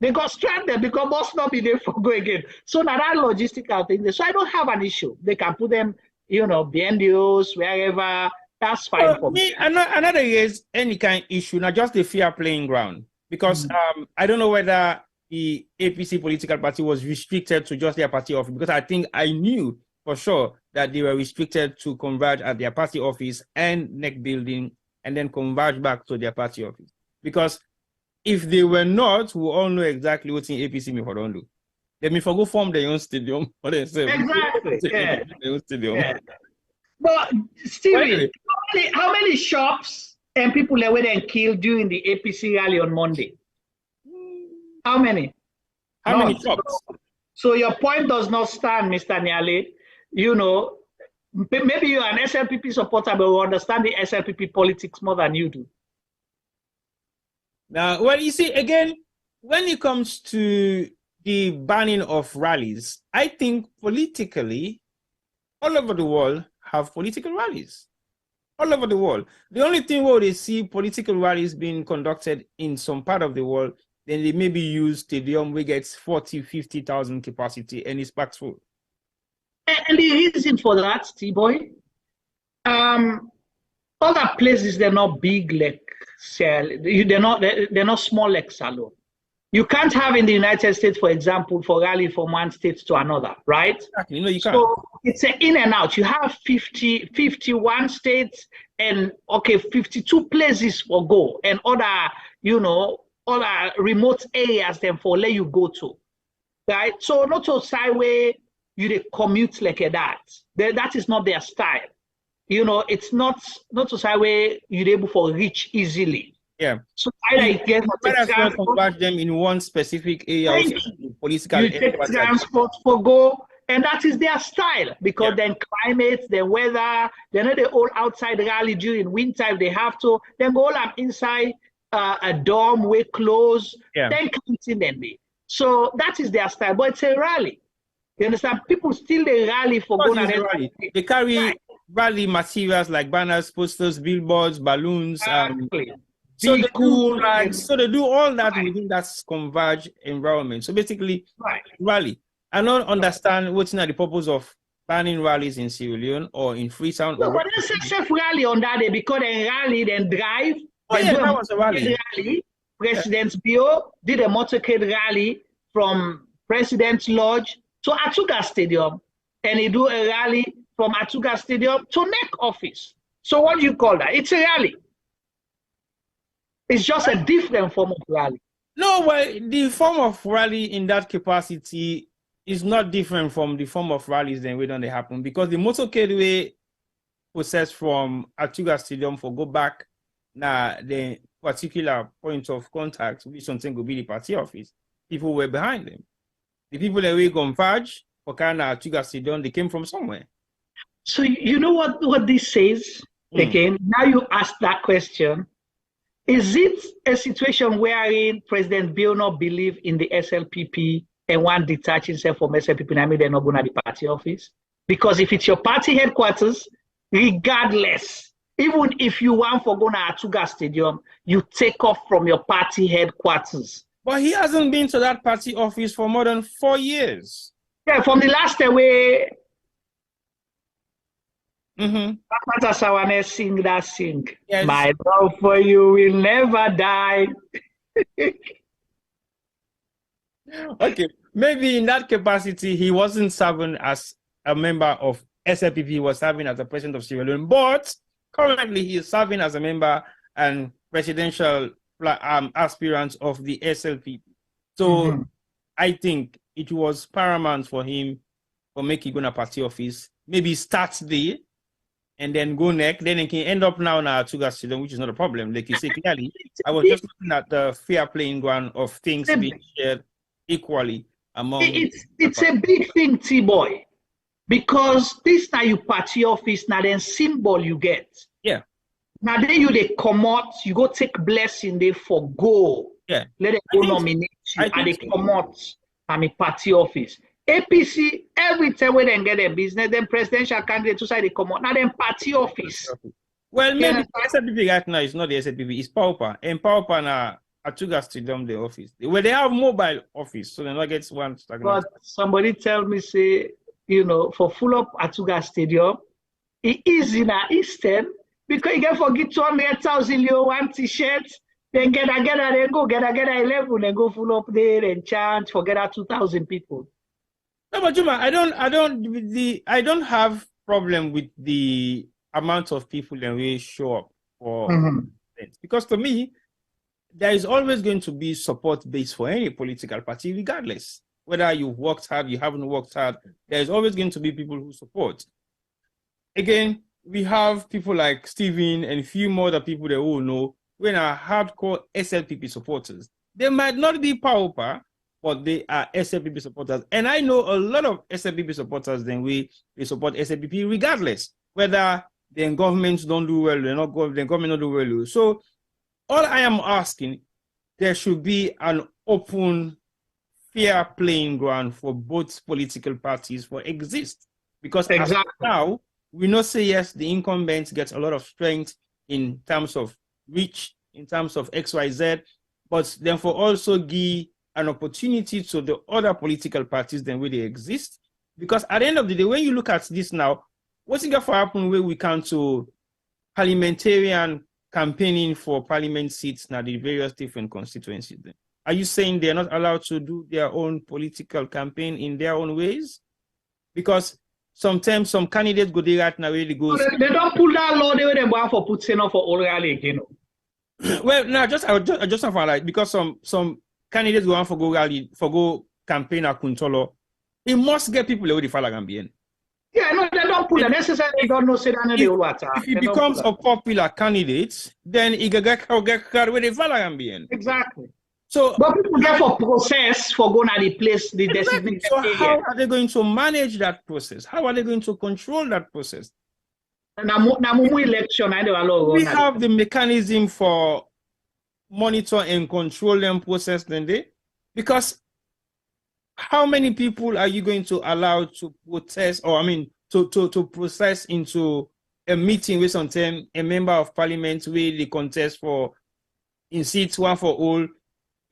They got stranded because must not be there for go again. So now that logistical thing. So I don't have an issue. They can put them, BNDOs, wherever. That's fine for me. Another is any kind of issue, not just the fair playing ground. Because I don't know whether the APC political party was restricted to just their party office, because I think I knew for sure that they were restricted to converge at their party office and neck building and then converge back to their party office. Because if they were not, we all know exactly what in APC me for don't do. They may go form their own stadium for themselves. Exactly. Their own stadium. Yeah. But Steven, how many shops and people were then killed during the APC rally on Monday? How many? How many shops? So your point does not stand, Mr. Nyale. Maybe you're an SLPP supporter, but we understand the SLPP politics more than you do. Now, well, you see, again, when it comes to the banning of rallies, I think politically, all over the world have political rallies. All over the world. The only thing where they see political rallies being conducted in some part of the world, then they maybe use stadium where gets 40, 50,000 capacity and it's packed full. And the reason for that, T-Boy, other places, they're not big like they're not small like Salon. You can't have in the United States, for example, for rally from one state to another, right? Exactly. No, you can't. So it's an in and out. You have 51 states and 52 places for go and other, other remote areas then for let you go to, right? So not to sideway you commute like that. That is not their style. It's not to sideway you're able to reach easily. Yeah. So either get convert them in one specific area, political. You take transport for go, and that is their style because then climate, the weather, they know the all outside rally during winter if they have to. Then go all inside a dorm way close, then canteen then be. So that is their style, but it's a rally. You understand? People still they rally for going rally. They carry rally materials like banners, posters, billboards, balloons. So they do all that within that converged environment. So basically, rally. I don't understand what's not the purpose of banning rallies in Sierra Leone or in Freetown. No, but there's a rally on that day because they rally, then drive. That was a rally. President's Bio did a motorcade rally from President's Lodge to Atuga Stadium, and he do a rally from Atuga Stadium to NEC office. So what do you call that? It's a rally. It's just a different form of rally. No, well, the form of rally in that capacity is not different from the form of rallies then when they happen, because the motorcade way process from Atuga Stadium for go back now the particular point of contact, which something will be the party office. People were behind them. The people that we converge for kind of Atuga Stadium, they came from somewhere. So you know what this says? Again, now you ask that question. Is it a situation wherein President Bill not believe in the SLPP and want to detach himself from SLPP, I mean they're not going to the party office? Because if it's your party headquarters, regardless, Even if you want for going to Atuga Stadium, you take off from your party headquarters. But he hasn't been to that party office for more than 4 years. Yeah, from the last away. Sing that sing. Yes. My love for you will never die. Okay, maybe in that capacity, he wasn't serving as a member of SLPP, he was serving as the president of Sierra Leone, but currently he is serving as a member and presidential aspirant of the SLPP. So I think it was paramount for him for making going to party office, maybe start there and then go next. Then he can end up now in Atuga Stadium, which is not a problem. Like you say clearly, I was just looking at the fair playing ground of things being shared equally among. It's a big thing, T-boy, because this now you party office, now then symbol you get. Yeah. Now then you they come out, you go take blessing they for go. Yeah. Let them go nominate you and they come out from a party office. APC, every time when they get a business, then presidential candidate to say they come out. Now then party office. Well, maybe the SLPP right now is not the SLPP, it's Pauper. And Pauper now Atuga Stadium, the office. Where they have mobile office, so they not get one stagnant. But somebody tell me, say, you know, for full up Atuga Stadium, it is in a Eastern, because you can forget 200,000 euro one t-shirt, then get together, then go get together 11, and go full up there and chant, forget 2,000 people. No, but Juma, I don't have problem with the amount of people that will show up for events. Because to me, there is always going to be support base for any political party, regardless. Whether you've worked hard, you haven't worked hard, there's always going to be people who support. Again, we have people like Stephen and a few more other people that all know when are hardcore SLPP supporters. They might not be Pauper, but they are SLPP supporters. And I know a lot of SLPP supporters, then they support SLPP regardless, whether the governments don't do well, the government don't do well. So all I am asking, there should be an open, fair playing ground for both political parties for exist. Because exactly now, we know say yes, the incumbents get a lot of strength in terms of reach, in terms of XYZ, but then for also give an opportunity to the other political parties then where they exist. Because at the end of the day, when you look at this now, what's going to happen where we come to parliamentarian campaigning for parliament seats now, the various different constituencies then? Are you saying they're not allowed to do their own political campaign in their own ways? Because sometimes some candidates go there right now where they go. They don't pull that law they want for putting up for all rally again. Well, no, I just have like because some candidates go on for go rally for go campaign at Kuntolo. It must get people already follow Gambian. Yeah, no, they don't put that necessarily. Don't know say that they water. If he becomes a popular candidate, then he get carried with the follow Gambian. Exactly. So, but people get for process for going to the place the designated. So how are they going to manage that process? How are they going to control that process? Election, we have the mechanism for monitor and control them process then they, because how many people are you going to allow to protest or to process into a meeting with sometimes a member of parliament where they contest for in seats one for all,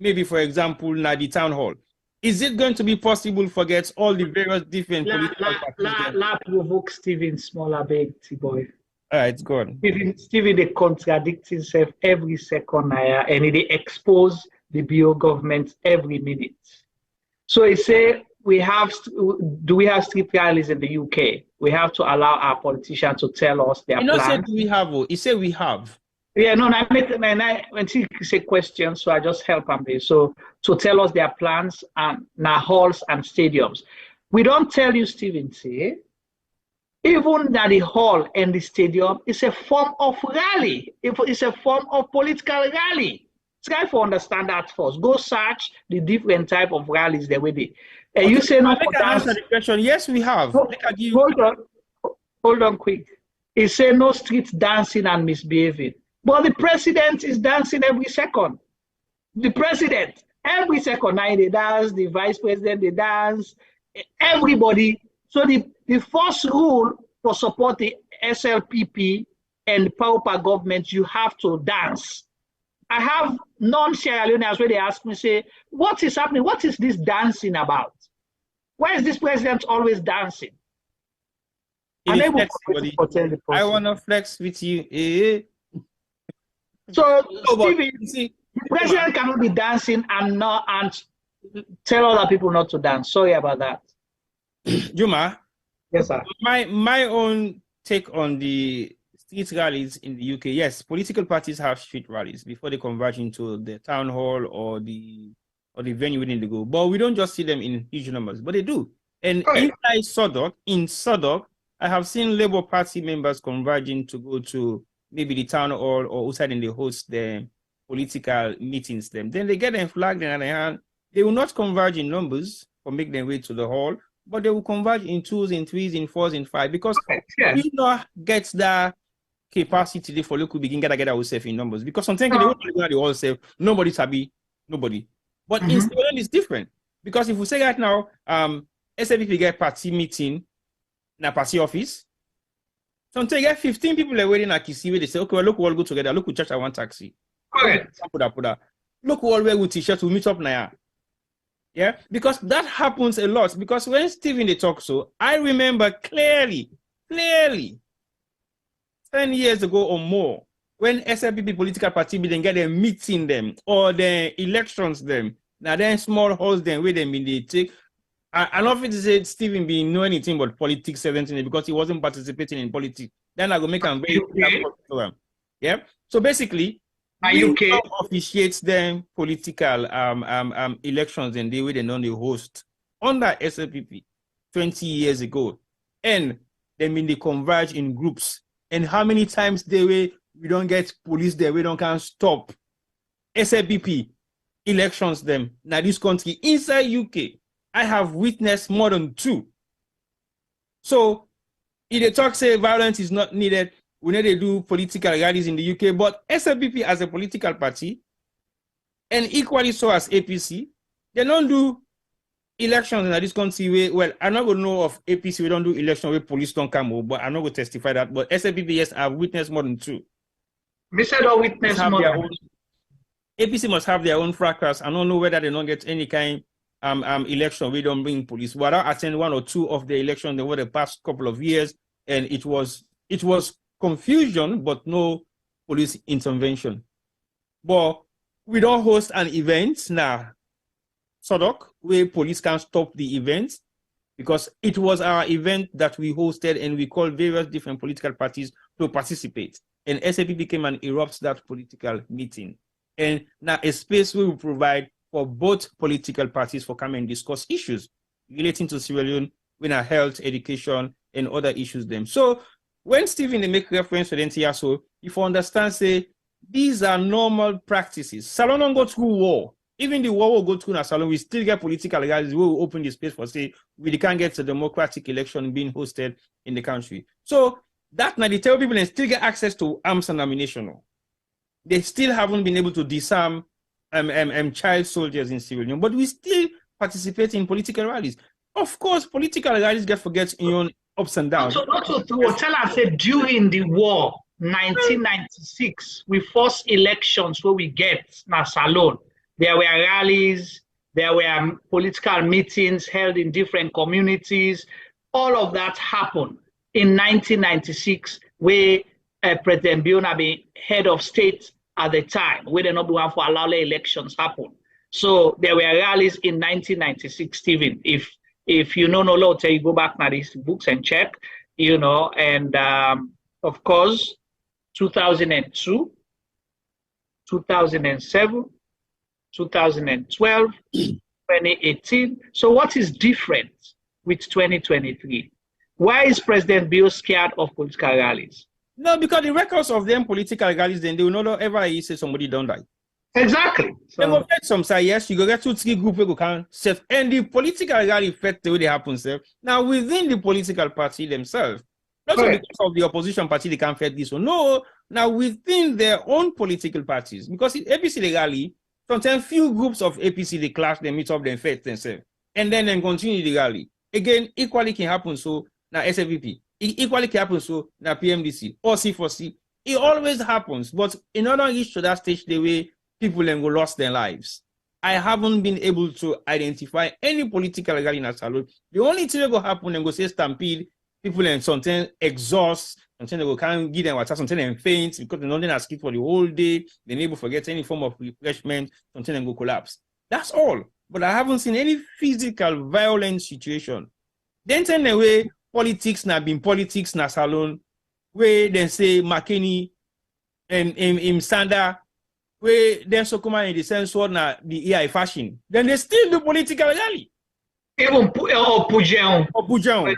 maybe for example now the town hall? Is it going to be possible for get all the various different political parties? La provoke Stephen Smaller big T-boy. All right, go on. Stephen they contradict himself every second and he expose the BO government every minute. So he say we have street rallies in the UK? We have to allow our politicians to tell us their plans. Said we have. He said we have. Yeah, no, when he say questions, so I just help him there. So to tell us their plans and now halls and stadiums. We don't tell you, Stephen, see, even that the hall and the stadium is a form of rally. It's a form of political rally. Try to understand that first. Go search the different type of rallies there will be. And you say no. Answer the question. Yes, we have. Hold on, quick. He said no street dancing and misbehaving. But the president is dancing every second. The president, every second night they dance, the vice president, they dance, everybody. So the first rule for support the SLPP and pauper government, you have to dance. I have non-Sierra Leoneans where they ask me, say, what is happening? What is this dancing about? Why is this president always dancing? I want to flex with you. So, Stephen, the president cannot be dancing and tell other people not to dance. Sorry about that. Juma? Yes, sir. My own take on the street rallies in the UK, yes, political parties have street rallies before they converge into the town hall or the venue within the go. But we don't just see them in huge numbers, but they do. And in Sodok, I have seen Labour Party members converging to go to maybe the town hall or outside and they host their political meetings. Then they get them flagged in their hand. They will not converge in numbers or make their way to the hall, but they will converge in 2s, in 3s, in 4s, in 5 because we not get that capacity for local begin get ourselves in numbers because sometimes they won't get the whole self. Nobody's happy, nobody. But in Sierra Leone it's different because if we say right now, SLP get party meeting in a party office. Sometimes you get 15 people are waiting at Kisi where they say, okay, well, look, we'll all go together. Look, we charge one taxi. Correct. Look, we'll all wear with t-shirts. We'll meet up now. Yeah, because that happens a lot. Because when Stephen they talk so, I remember clearly, 10 years ago or more, when SLPP political party didn't get a meeting them or the elections them, now then small halls them where them in they take. I don't think said Stephen being know anything about politics because he wasn't participating in politics. Then I go make him very yeah. So basically, UK officiates them political elections and the way they know the host under SLPP 20 years ago, and they mean they converge in groups. And how many times we don't get police there, we don't can stop SLPP elections them. Now this country inside UK, I have witnessed more than 2. So if they talk say violence is not needed, we need to do political rallies in the UK, but SLPP as a political party, and equally so as APC, they don't do elections in this country where, well, I'm not going to know of APC, we don't do elections where police don't come over, but I'm not going to testify that, but SLPP, yes, I've witnessed more than 2. Mr. Don't witness more than APC must have their own fracas. I don't know whether they don't get any kind election, we don't bring police. But I attended 1 or 2 of the elections over the past couple of years, and it was confusion, but no police intervention. But we don't host an event now, Sodok, where police can stop the event because it was our event that we hosted and we called various different political parties to participate. And SAP came and erupts that political meeting. And now a space we will provide for both political parties for come and discuss issues relating to Sierra Leone, with our health, education, and other issues them. So when Stephen they make reference to the NTSO, if you understand, say, these are normal practices. Salon don't go through war. Even the war will go through in a salon, we still get political rallies. We will open the space for, say, we can't get a democratic election being hosted in the country. So that now they tell people they still get access to arms and ammunition. They still haven't been able to disarm child soldiers in Sierra Leone, but we still participate in political rallies. Of course, political rallies get forgotten on ups and downs. Tell us, said during the war, 1996, we forced elections where we get na salon. There were rallies, there were political meetings held in different communities. All of that happened in 1996, where President Biona be head of state at the time, where the not one for allow elections happen. So there were rallies in 1996, Stephen. If you know no law, you go back now these books and check, you know, and of course, 2002, 2007, 2012, 2018. So what is different with 2023? Why is President Bill scared of political rallies? No, because the records of them political rallies, then they will not ever say somebody don't die. Exactly. So, they will get some say, yes, you go get 2-3 groups who can self, and the political rally effect the way they happen, self. Now within the political party themselves, not because of the opposition party they can't fit this one. No, now within their own political parties, because in APC the rally, sometimes few groups of APC they clash, they meet up, they fight themselves, and then continue the rally. Again, equally can happen so now SFVP. Equally can happen so now PMDC or C4C. It always happens, but in order to reach to that stage, the way people then go lost their lives. I haven't been able to identify any political rally in a salon. The only thing that will happen and go say stampede, people and sometimes exhaust, sometimes they go can't give them water, sometimes they faint because they're not asking for the whole day. They're able to forget any form of refreshment, sometimes they go collapse. That's all. But I haven't seen any physical violent situation. Then turn away politics na been politics na salon where they say McKinney and Sanda where then so come in the sense what na the AI fashion. Then they still do political rally. Even Pujeon.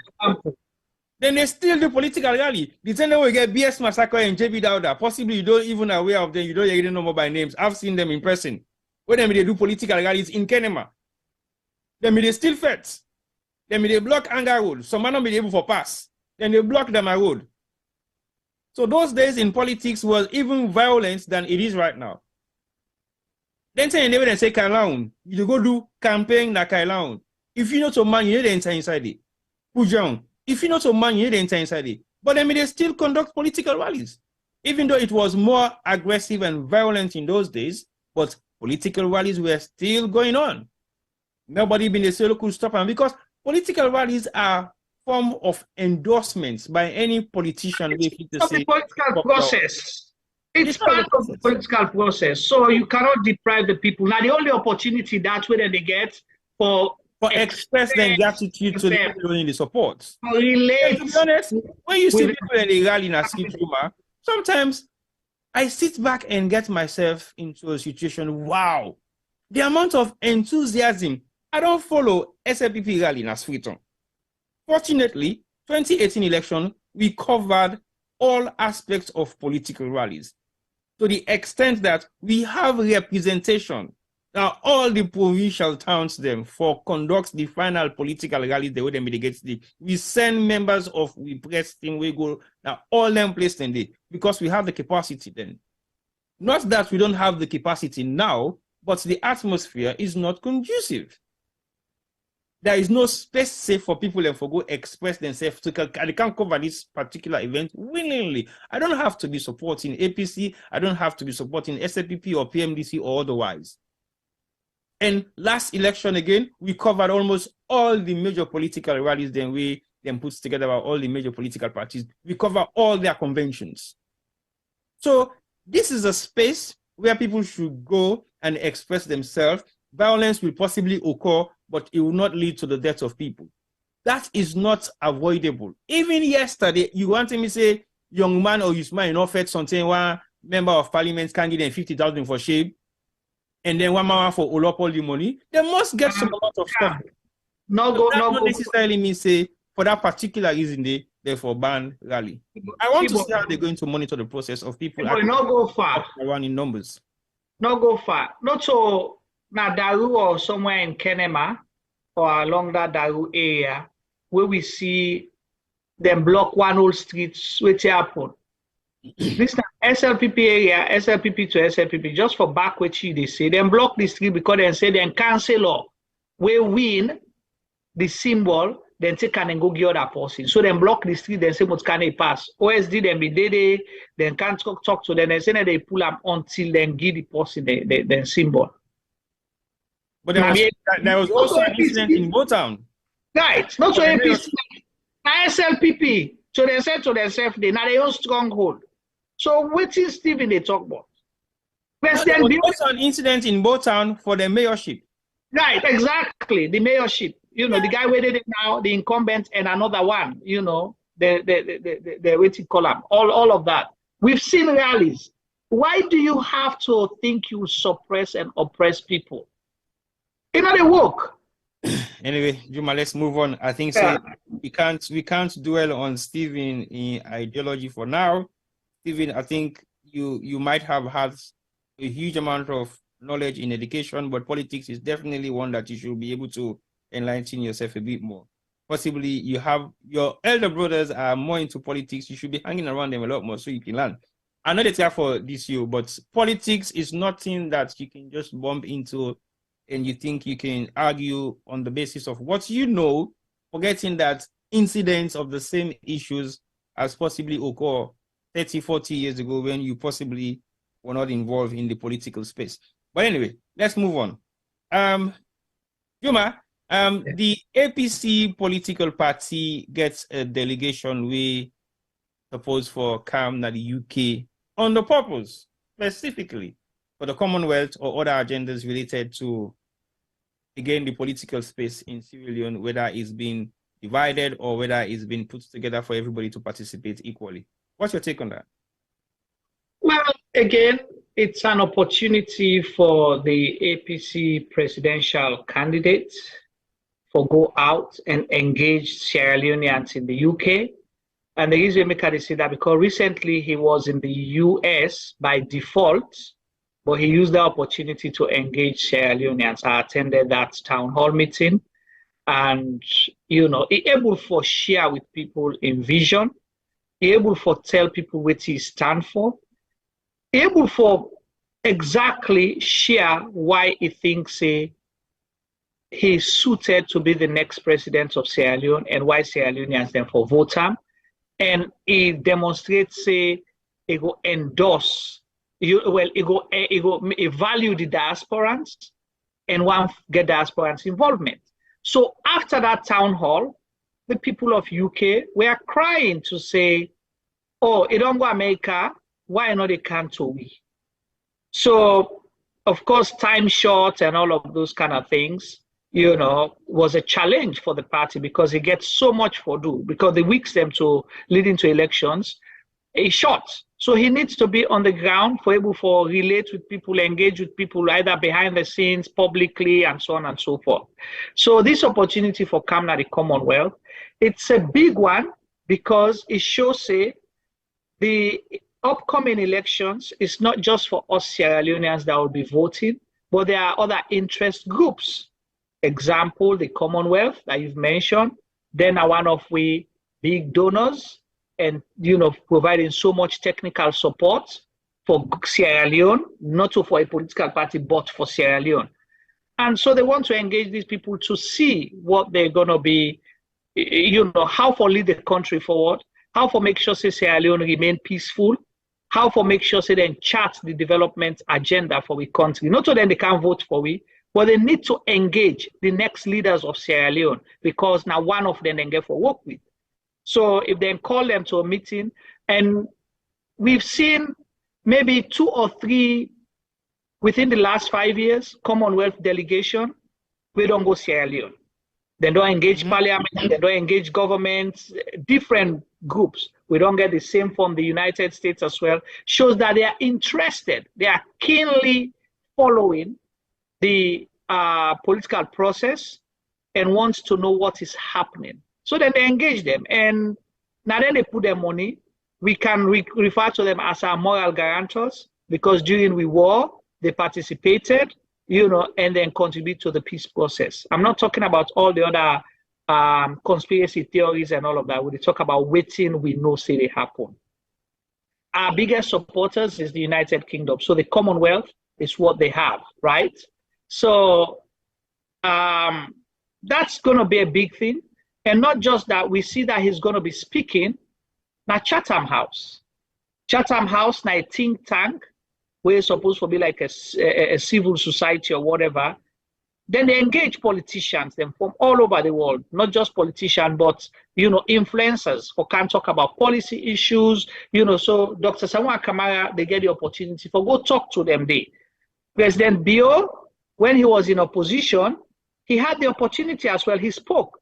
Then they still do political rally. The time we get BS Massacre and JB Dauda, possibly you don't even aware of them, you don't even know more by names. I've seen them in person. When they do political rallies in Kenema. Then they still fets. Then they block Anger Road. Some man not be able for pass. Then they block them a road. So those days in politics was even violent than it is right now. Then they say Kailaun. You go do campaign na Kailaun. If you know to man, you need to enter inside it. Pujan. If you know to man, you need to enter inside it. But then they still conduct political rallies. Even though it was more aggressive and violent in those days, but political rallies were still going on. Nobody been able to stop them because political rallies are form of endorsements by any politician. It's a political process. It's part of the political process. So you cannot deprive the people. Now the only opportunity that way that they get for express their gratitude to the people in the support. Relate. To be honest, when you see people in the rally in a skip humor, sometimes I sit back and get myself into a situation. Wow, the amount of enthusiasm. I don't follow SLPP rally in Asfriton. Fortunately, 2018 election, we covered all aspects of political rallies to the extent that we have representation. Now, all the provincial towns them for conduct the final political rallies the way they mitigate the. We send members of we press team, we go now all them placed in there because we have the capacity then. Not that we don't have the capacity now, but the atmosphere is not conducive. There is no space safe for people and for go express themselves. They can't cover this particular event willingly. I don't have to be supporting APC. I don't have to be supporting SLPP or PMDC or otherwise. And last election again, we covered almost all the major political rallies. Then we put together by all the major political parties. We cover all their conventions. So this is a space where people should go and express themselves. Violence will possibly occur, but it will not lead to the death of people. That is not avoidable. Even yesterday, you want me to say, young man or youth man, offered something one member of parliament can give them 50,000 for shame, and then 1 man for all up all the money. They must get some amount of stuff. Not necessarily mean say for that particular reason they therefore ban rally. I want to see how they're going to monitor the process of people. Not go far. Around in numbers. Not go far. Not so. Now, Daru or somewhere in Kenema or along that Daru area where we see them block one whole street, which happen. This SLPP area, SLPP to SLPP, just for back which they say, them block the street because they say then cancel law. We win the symbol, then take and go give other person. So then block the street, then say what can they pass. OSD then be dead, then can't talk to them, and say they pull up until then give the person the symbol. But there was also an incident in Botown. Right, not so APC, SLPP. So they said to themselves, they now their own stronghold. So what is Stephen they talk about? There was also an incident in Botown for the mayorship. Right, exactly, the mayorship. You know, the guy waited it now, the incumbent, and another one. You know, the waiting column. All of that. We've seen rallies. Why do you have to think you suppress and oppress people? You know, they work. Anyway, Juma, let's move on. I think so. We can't dwell on Stephen in ideology for now. Stephen, I think you might have had a huge amount of knowledge in education, but politics is definitely one that you should be able to enlighten yourself a bit more. Possibly you have your elder brothers are more into politics. You should be hanging around them a lot more so you can learn. I know that's for this year, but politics is nothing that you can just bump into and you think you can argue on the basis of what you know, forgetting that incidents of the same issues as possibly occur 30, 40 years ago when you possibly were not involved in the political space. But anyway, let's move on. Juma, the APC political party gets a delegation we propose for CAM na the UK on the purpose, specifically for the Commonwealth or other agendas related to, again, the political space in Sierra Leone, whether it's been divided or whether it's been put together for everybody to participate equally. What's your take on that? Well, again, it's an opportunity for the APC presidential candidate to go out and engage Sierra Leoneans in the UK. And the reason Emeka say that because recently he was in the US by default, but he used the opportunity to engage Sierra Leoneans. I attended that town hall meeting, and he able for share with people in vision, he able for tell people what he stand for, he able for exactly share why he thinks he's suited to be the next president of Sierra Leone and why Sierra Leoneans then for vote him. And he demonstrates he go endorse, he value the diasporans and want get diasporans involvement. So after that town hall, the people of UK were crying to say, oh, it don't go America, why not they come to we? So of course, time short and all of those kind of things, was a challenge for the party because it gets so much for do because the weeks them to leading to elections is short. So he needs to be on the ground for able to relate with people, engage with people either behind the scenes, publicly, and so on and so forth. So this opportunity for CAMNA, the Commonwealth, it's a big one because it shows the upcoming elections is not just for us Sierra Leoneans that will be voting, but there are other interest groups. Example, the Commonwealth that you've mentioned, then are one of we big donors and providing so much technical support for Sierra Leone, not for a political party, but for Sierra Leone. And so they want to engage these people to see what they're gonna be, how for lead the country forward, how for make sure Sierra Leone remain peaceful, how for make sure they chart the development agenda for the country. Not so then they can vote for we, but they need to engage the next leaders of Sierra Leone because now one of them they get for work with. So if they call them to a meeting, and we've seen maybe 2 or 3 within the last 5 years, Commonwealth delegation, we don't go Sierra Leone. They don't engage parliament, they don't engage governments, different groups. We don't get the same from the United States as well. Shows that they are interested, they are keenly following the political process and wants to know what is happening. So then they engage them, and now then they put their money. We can refer to them as our moral guarantors because during the war they participated, and then contribute to the peace process. I'm not talking about all the other conspiracy theories and all of that. We talk about waiting. We know say they happen. Our biggest supporters is the United Kingdom. So the Commonwealth is what they have, right? So that's going to be a big thing. And not just that, we see that he's going to be speaking at Chatham House. Chatham House, na a think tank, where it's supposed to be like a civil society or whatever. Then they engage politicians, them from all over the world, not just politicians, but, influencers who can talk about policy issues, so Dr. Samuel Kamara, they get the opportunity for go talk to them there. President Bio, when he was in opposition, he had the opportunity as well. He spoke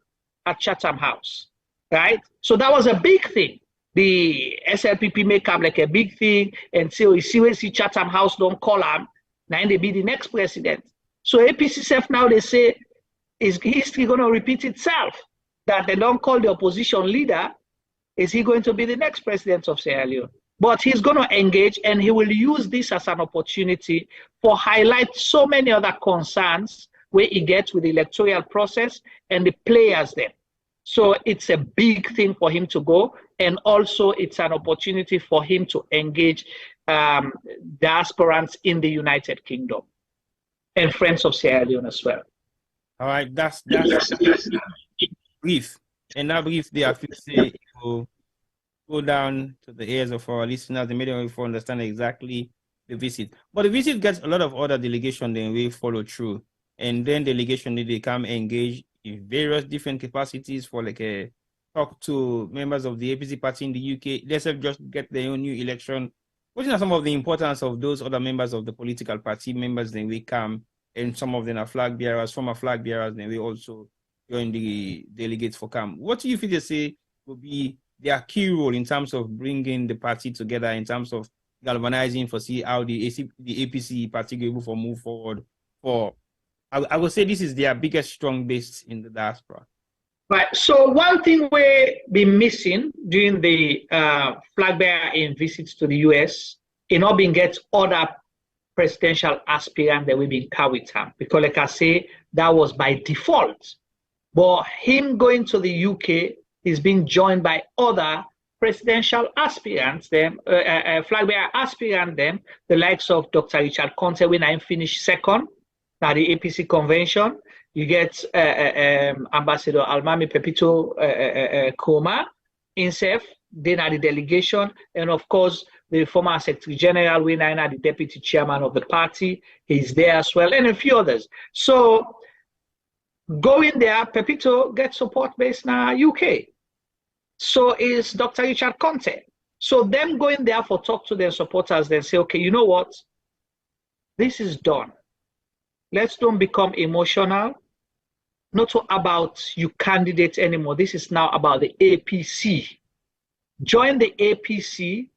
at Chatham House, right? So that was a big thing. The SLPP make up like a big thing and say, you see Chatham House don't call him, now they be the next president. So APC self now they say, is history going to repeat itself? That they don't call the opposition leader, is he going to be the next president of Sierra Leone? But he's going to engage and he will use this as an opportunity for highlight so many other concerns where he gets with the electoral process and the players there. So it's a big thing for him to go. And also it's an opportunity for him to engage diasporans in the United Kingdom and friends of Sierra Leone as well. All right, that's brief. And that brief they have to say go down to the ears of our listeners, the media will understand exactly the visit. But the visit gets a lot of other delegation, then we follow through. And then delegation, they come engage in various different capacities for like a talk to members of the APC party in the UK. Let's just get their own new election. What are some of the importance of those other members of the political party members? Then we come, and some of them are flag bearers, former flag bearers, then we also join the delegates for camp. What do you feel they say will be their key role in terms of bringing the party together, in terms of galvanizing for see how the APC party will able to move forward? I would say this is their biggest strong base in the diaspora. Right. So one thing we be missing during the flag bearer in visits to the US, in not being get other presidential aspirants that we been carried out, because like I say, that was by default. But him going to the UK is being joined by other presidential aspirants, them flag bearer aspirant, them the likes of Dr. Richard Conte when I finished second at the APC convention. You get Ambassador Almami Pepito Koma, Insai, then at the delegation, and of course the former Secretary General, when I the Deputy Chairman of the party, he's there as well, and a few others. So going there, Pepito gets support based now UK. So is Dr. Richard Conte. So them going there for talk to their supporters, then say, okay, you know what? This is done. Let's don't become emotional. Not about you candidates anymore. This is now about the APC. Join the APC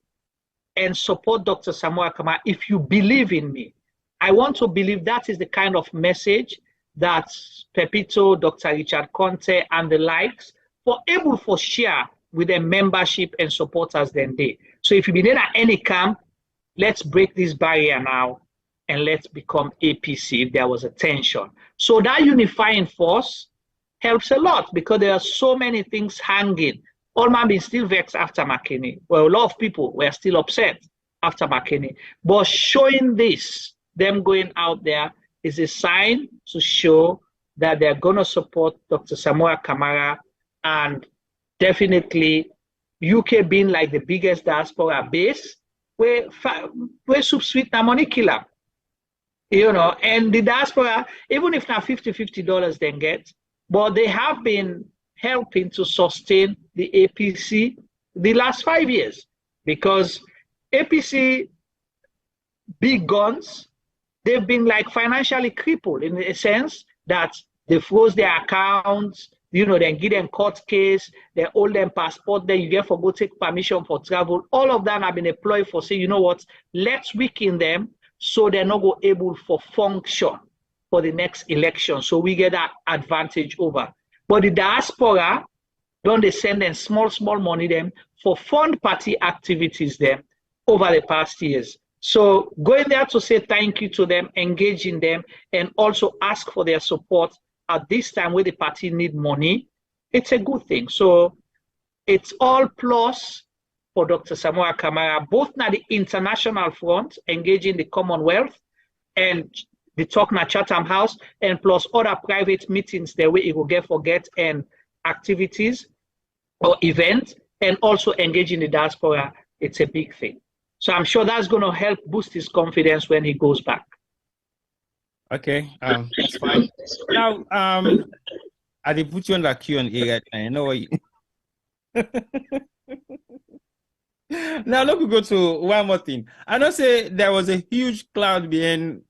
and support Dr. Samoei Kamara if you believe in me. I want to believe that is the kind of message that Pepito, Dr. Richard Conte, and the likes were able to share with their membership and supporters then they. So if you begin at any camp, let's break this barrier now and let's become APC if there was a tension. So that unifying force helps a lot because there are so many things hanging. All man been still vexed after McKinney. Well, a lot of people were still upset after McKinney. But showing this, them going out there, is a sign to show that they're going to support Dr. Samoei Kamara, and definitely UK being like the biggest diaspora base, where sweet na money killer. You know, and the diaspora, even if not $50 they get, but they have been helping to sustain the APC the last 5 years, because APC big guns, they've been like financially crippled in a sense that they froze their accounts, you know, then give them court case, they hold them passport, then you get for go take permission for travel. All of that have been employed for say, you know what, let's weaken them so they're not go able for function for the next election. So we get that advantage over. But the diaspora, don't they send them small money them for fund party activities them over the past years. So going there to say thank you to them, engaging them, and also ask for their support at this time where the party need money, it's a good thing. So it's all plus for Dr. Samoei Kamara, both na the international front, engaging the Commonwealth, and the talk na Chatham House, and plus other private meetings the way it will get and activities or events, and also engaging the diaspora. It's a big thing. So I'm sure that's going to help boost his confidence when he goes back. Okay, that's fine. Now, I did put you on that Q&A right now. I know what you... Now, let me go to one more thing. I know say there was a huge cloud behind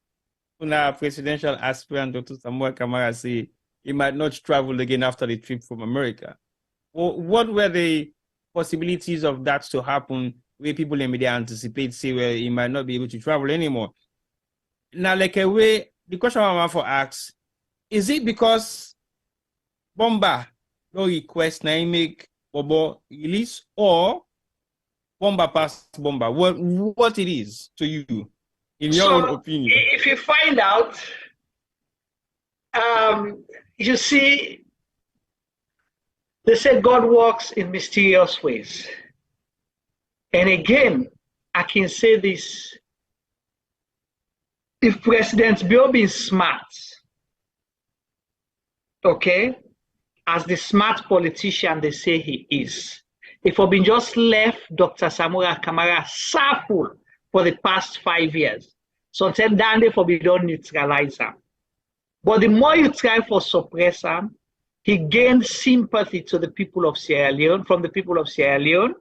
our presidential aspirant, Dr. Samoei Kamara, say he might not travel again after the trip from America. What were the possibilities of that to happen where people in media anticipate, say, well, he might not be able to travel anymore? Now, like a way, the question I want to ask, is it because Bomba no request na make Bobo release, or Bomba past Bomba? What it is to you, in your own opinion? If you find out, you see, they say God works in mysterious ways. And again, I can say this, if President Bio is smart, okay, as the smart politician they say he is, if we been just left Dr. Samora Kamara circle for the past 5 years. So then Dande for we don't neutralize him. But the more you try for suppress him, he gains sympathy to the people of Sierra Leone, from the people of Sierra Leone.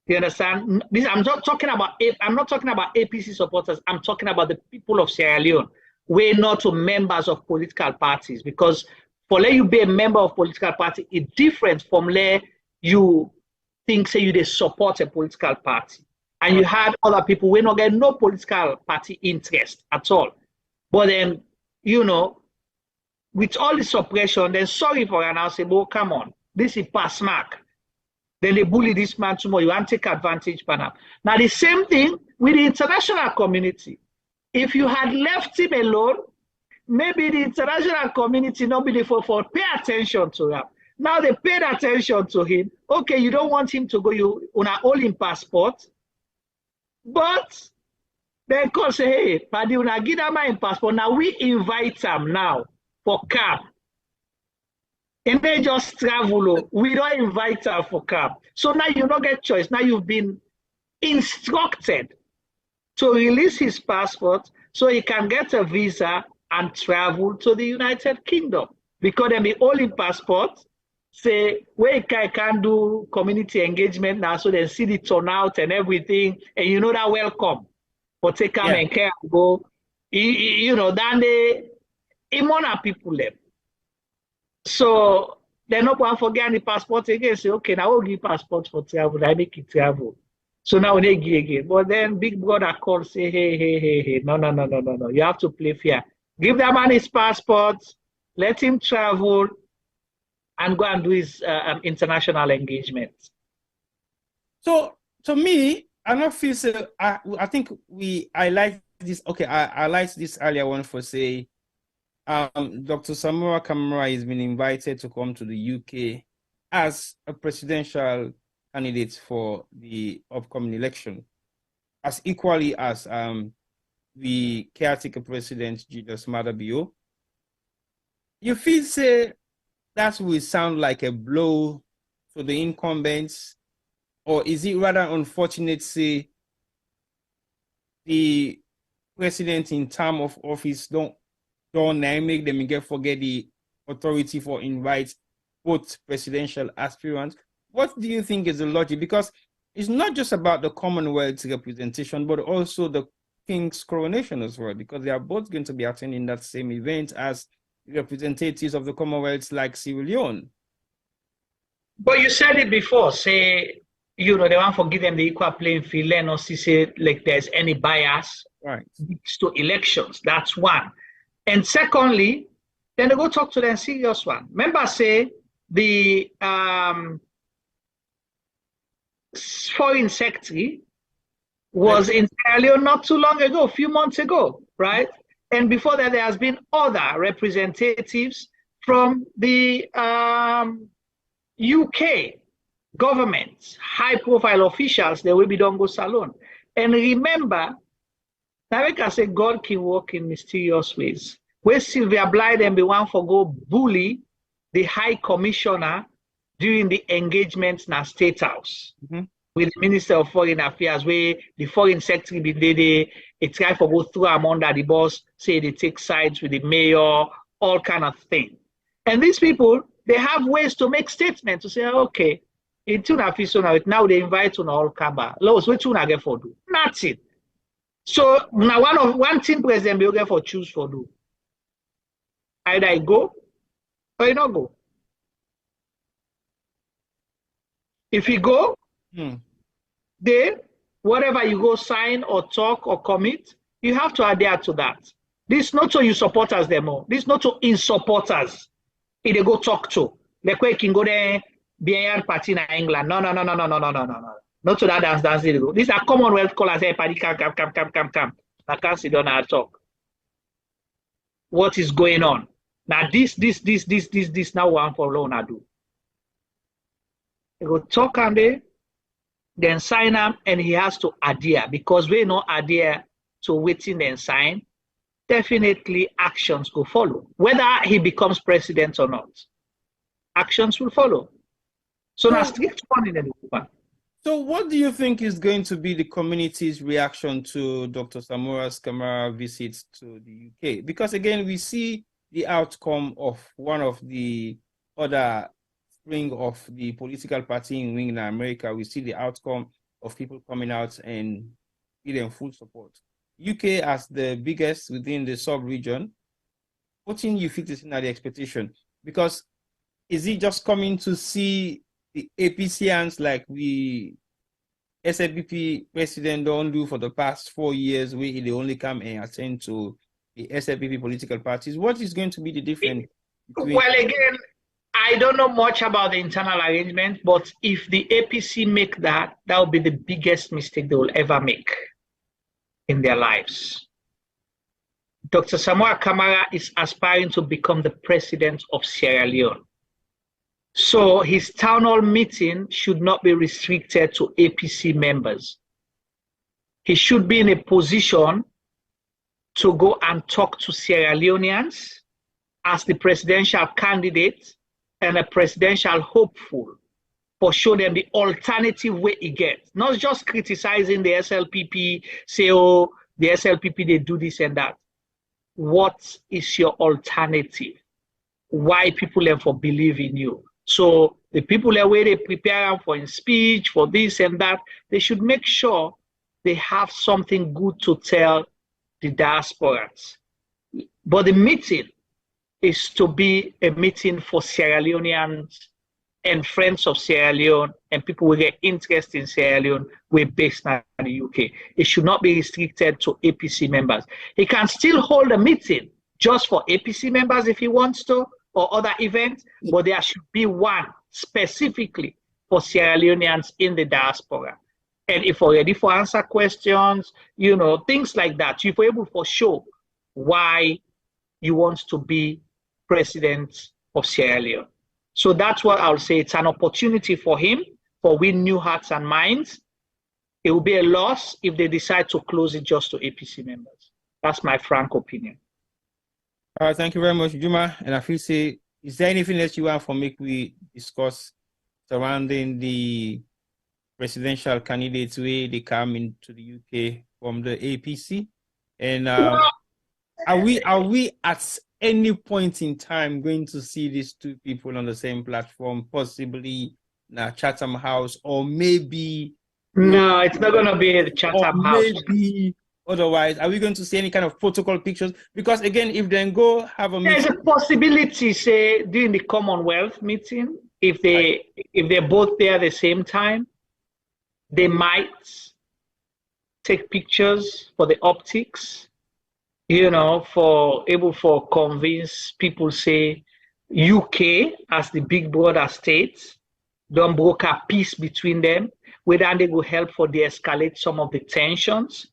You understand? This, I'm not talking about APC supporters. I'm talking about the people of Sierra Leone. We're not members of political parties, because for let you be a member of political party, it's different from let you think say you they support a political party. And you had other people we not get no political party interest at all. But then, you know, with all the suppression, then sorry for an say, well, come on, this is pass mark. Then they bully this man tomorrow, you want to take advantage of him. Now the same thing with the international community. If you had left him alone, maybe the international community nobody for pay attention to him. Now they paid attention to him. Okay, you don't want him to go, you on a all in passport. But they call say, hey, Paddy, una give them my passport. Now we invite them now for camp. And they just travel. We don't invite them for camp. So now you don't get choice. Now you've been instructed to release his passport so he can get a visa and travel to the United Kingdom. Because then the only passport say, where I can do community engagement now, so they see the turnout and everything, and you know that welcome. But they come and care go, you know, then they imona people them. So they're not going to forget the passport again. Say, okay, now we'll give passport for travel. I make it travel. So now they give again. But then Big Brother calls, say, hey, no. You have to play fair. Give that man his passport, let him travel, and go and do his international engagement. So, to me, I don't feel so. I think I like this. Okay, I like this earlier one for say, Dr. Samora Kamara has been invited to come to the UK as a presidential candidate for the upcoming election, as equally as the caretaker president Julius Maada Bio. You feel say that will sound like a blow to the incumbents, or is it rather unfortunate say the president in term of office don't make them forget the authority for invite both presidential aspirants? What do you think is the logic? Because it's not just about the Commonwealth's representation, but also the King's coronation as well, because they are both going to be attending that same event as representatives of the Commonwealth like Sierra Leone. But you said it before, say, you know, they want to give them the equal playing field, and not say like there's any bias to elections. That's one. And secondly, then they go talk to them serious one. Remember, say the foreign secretary was in Sierra Leone not too long ago, a few months ago, right? And before that, there has been other representatives from the UK government, high-profile officials. They will be don't go salon. And remember, like I say, God can work in mysterious ways. Where Sylvia Blyden be one for go bully the High Commissioner during the engagement in the State House with the Minister of Foreign Affairs, where the Foreign Secretary be they try for go through them under the boss, say they take sides with the mayor, all kind of thing. And these people, they have ways to make statements to say, okay, now they invite on all Kaba. Lows, what you get for do? Nothing. So now one thing President Billion for choose for do. Either I go or you not go. If you go, then whatever you go sign or talk or commit, you have to adhere to that. This is not to you supporters them all. This is not to in supporters. If they go talk to. Like where you can go there, BNR party in England. No. Not to that dance they go. These are Commonwealth callers. Hey, party, come. I can't sit down and talk. What is going on? Now this now one for loan I do. They go talk and they then sign up, and he has to adhere, because we not adhere to waiting and sign. Definitely actions will follow. Whether he becomes president or not, actions will follow. So now strict one in the one. So what do you think is going to be the community's reaction to Dr. Samora's Kamara visits to the UK? Because again, we see the outcome of one of the other spring of the political party in America. We see the outcome of people coming out and giving full support. UK as the biggest within the sub-region, what do you think is in the expectation? Because is he just coming to see the APCians like we SLPP president don't do for the past 4 years, where they only come and attend to the SLPP political parties? What is going to be the difference? Well, again, I don't know much about the internal arrangement, but if the APC make that, that will be the biggest mistake they will ever make in their lives. Dr. Samoa Kamara is aspiring to become the president of Sierra Leone. So his town hall meeting should not be restricted to APC members. He should be in a position to go and talk to Sierra Leoneans as the presidential candidate and a presidential hopeful, for show them the alternative way he gets. Not just criticizing the SLPP, say, oh, the SLPP, they do this and that. What is your alternative? Why people have for believe in you? So the people that way they prepare for in speech, for this and that, they should make sure they have something good to tell the diasporans. But the meeting is to be a meeting for Sierra Leoneans and friends of Sierra Leone and people with their interest in Sierra Leone we're based in the UK. It should not be restricted to APC members. He can still hold a meeting just for APC members if he wants to, or other events, but there should be one specifically for Sierra Leoneans in the diaspora. And if we're ready for answer questions, you know, things like that, if we're able to show why you want to be president of Sierra Leone. So that's what I'll say. It's an opportunity for him for win new hearts and minds. It will be a loss if they decide to close it just to APC members. That's my frank opinion. All right, thank you very much, Juma. And I feel say, is there anything else you want for me we discuss surrounding the presidential candidates where they come into the UK from the APC? And are we at any point in time going to see these two people on the same platform, possibly in Chatham House, or maybe? No, it's not going to be at the Chatham House. Maybe. Otherwise, are we going to see any kind of protocol pictures? Because again, if they go have a meeting, there's a possibility, say during the Commonwealth meeting, if they're both there at the same time, they might take pictures for the optics, you know, for convince people, say UK as the big brother states don't broker peace between them, whether they will help for de-escalate some of the tensions,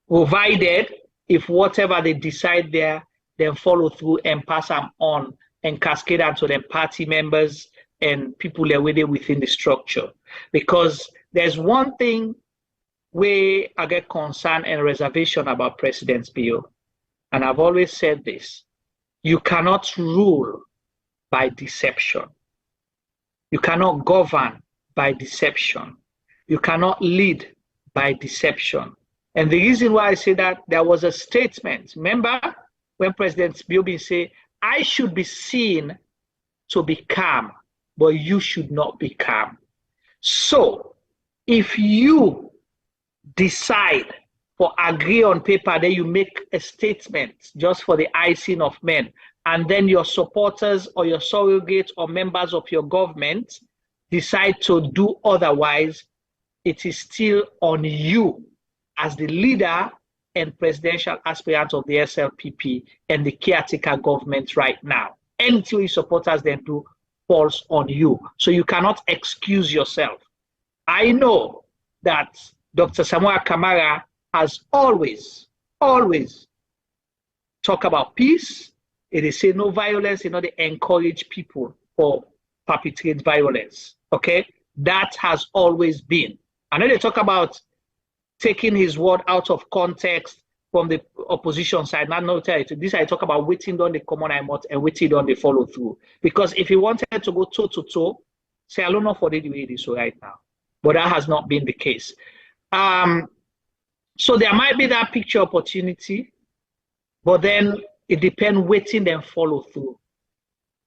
provided if whatever they decide there, then follow through and pass them on and cascade onto their party members and people that were there within the structure. Because there's one thing where I get concern and reservation about President's bill, and I've always said this: you cannot rule by deception. You cannot govern by deception. You cannot lead by deception. And the reason why I say that, there was a statement. Remember when President Biobi said, I should be seen to be calm, but you should not be calm. So if you decide for agree on paper, then you make a statement just for the icing of men, and then your supporters or your surrogates or members of your government decide to do otherwise, it is still on you as the leader and presidential aspirant of the SLPP and the caretaker government right now. Anything your supporters then do falls on you. So you cannot excuse yourself. I know that Dr. Samoa Kamara has always talked about peace. It is say no violence, they encourage people for perpetrate violence. Okay? That has always been. I know they talk about taking his word out of context from the opposition side. This I talk about waiting on the common eye and waiting on the follow through. Because if he wanted to go toe to toe, say I don't know for the way it is right now. but that has not been the case. So there might be that picture opportunity, but then it depends waiting and follow through.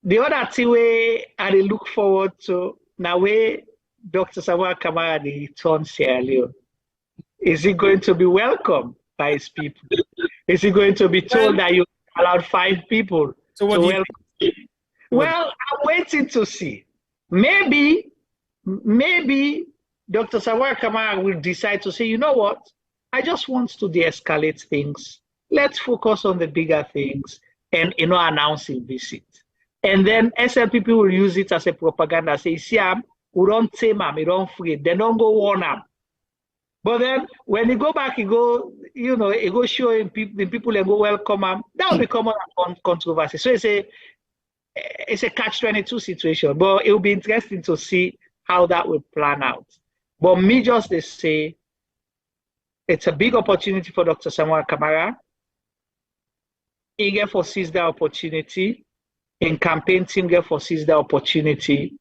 The other thing way I look forward to now where Dr. Samoa Kamara return Sierra Leone. Is he going to be welcomed by his people? Is he going to be told that you allowed 5 people to welcome him? Well, I'm waiting to see. Maybe Dr. Samoa Kamara will decide to say, you know what? I just want to de-escalate things. Let's focus on the bigger things and announce a visit. And then SLPP will use it as a propaganda. Say, see, we don't tame them, we don't free. They don't go warn them. But then when you go back, you go, you go show the people and go welcome them. That will become a controversy. So it's a catch-22 situation. But it will be interesting to see how that will plan out. But me just they say it's a big opportunity for Dr. Samoa Kamara. He get for seize the opportunity. In campaign team get for seize the opportunity.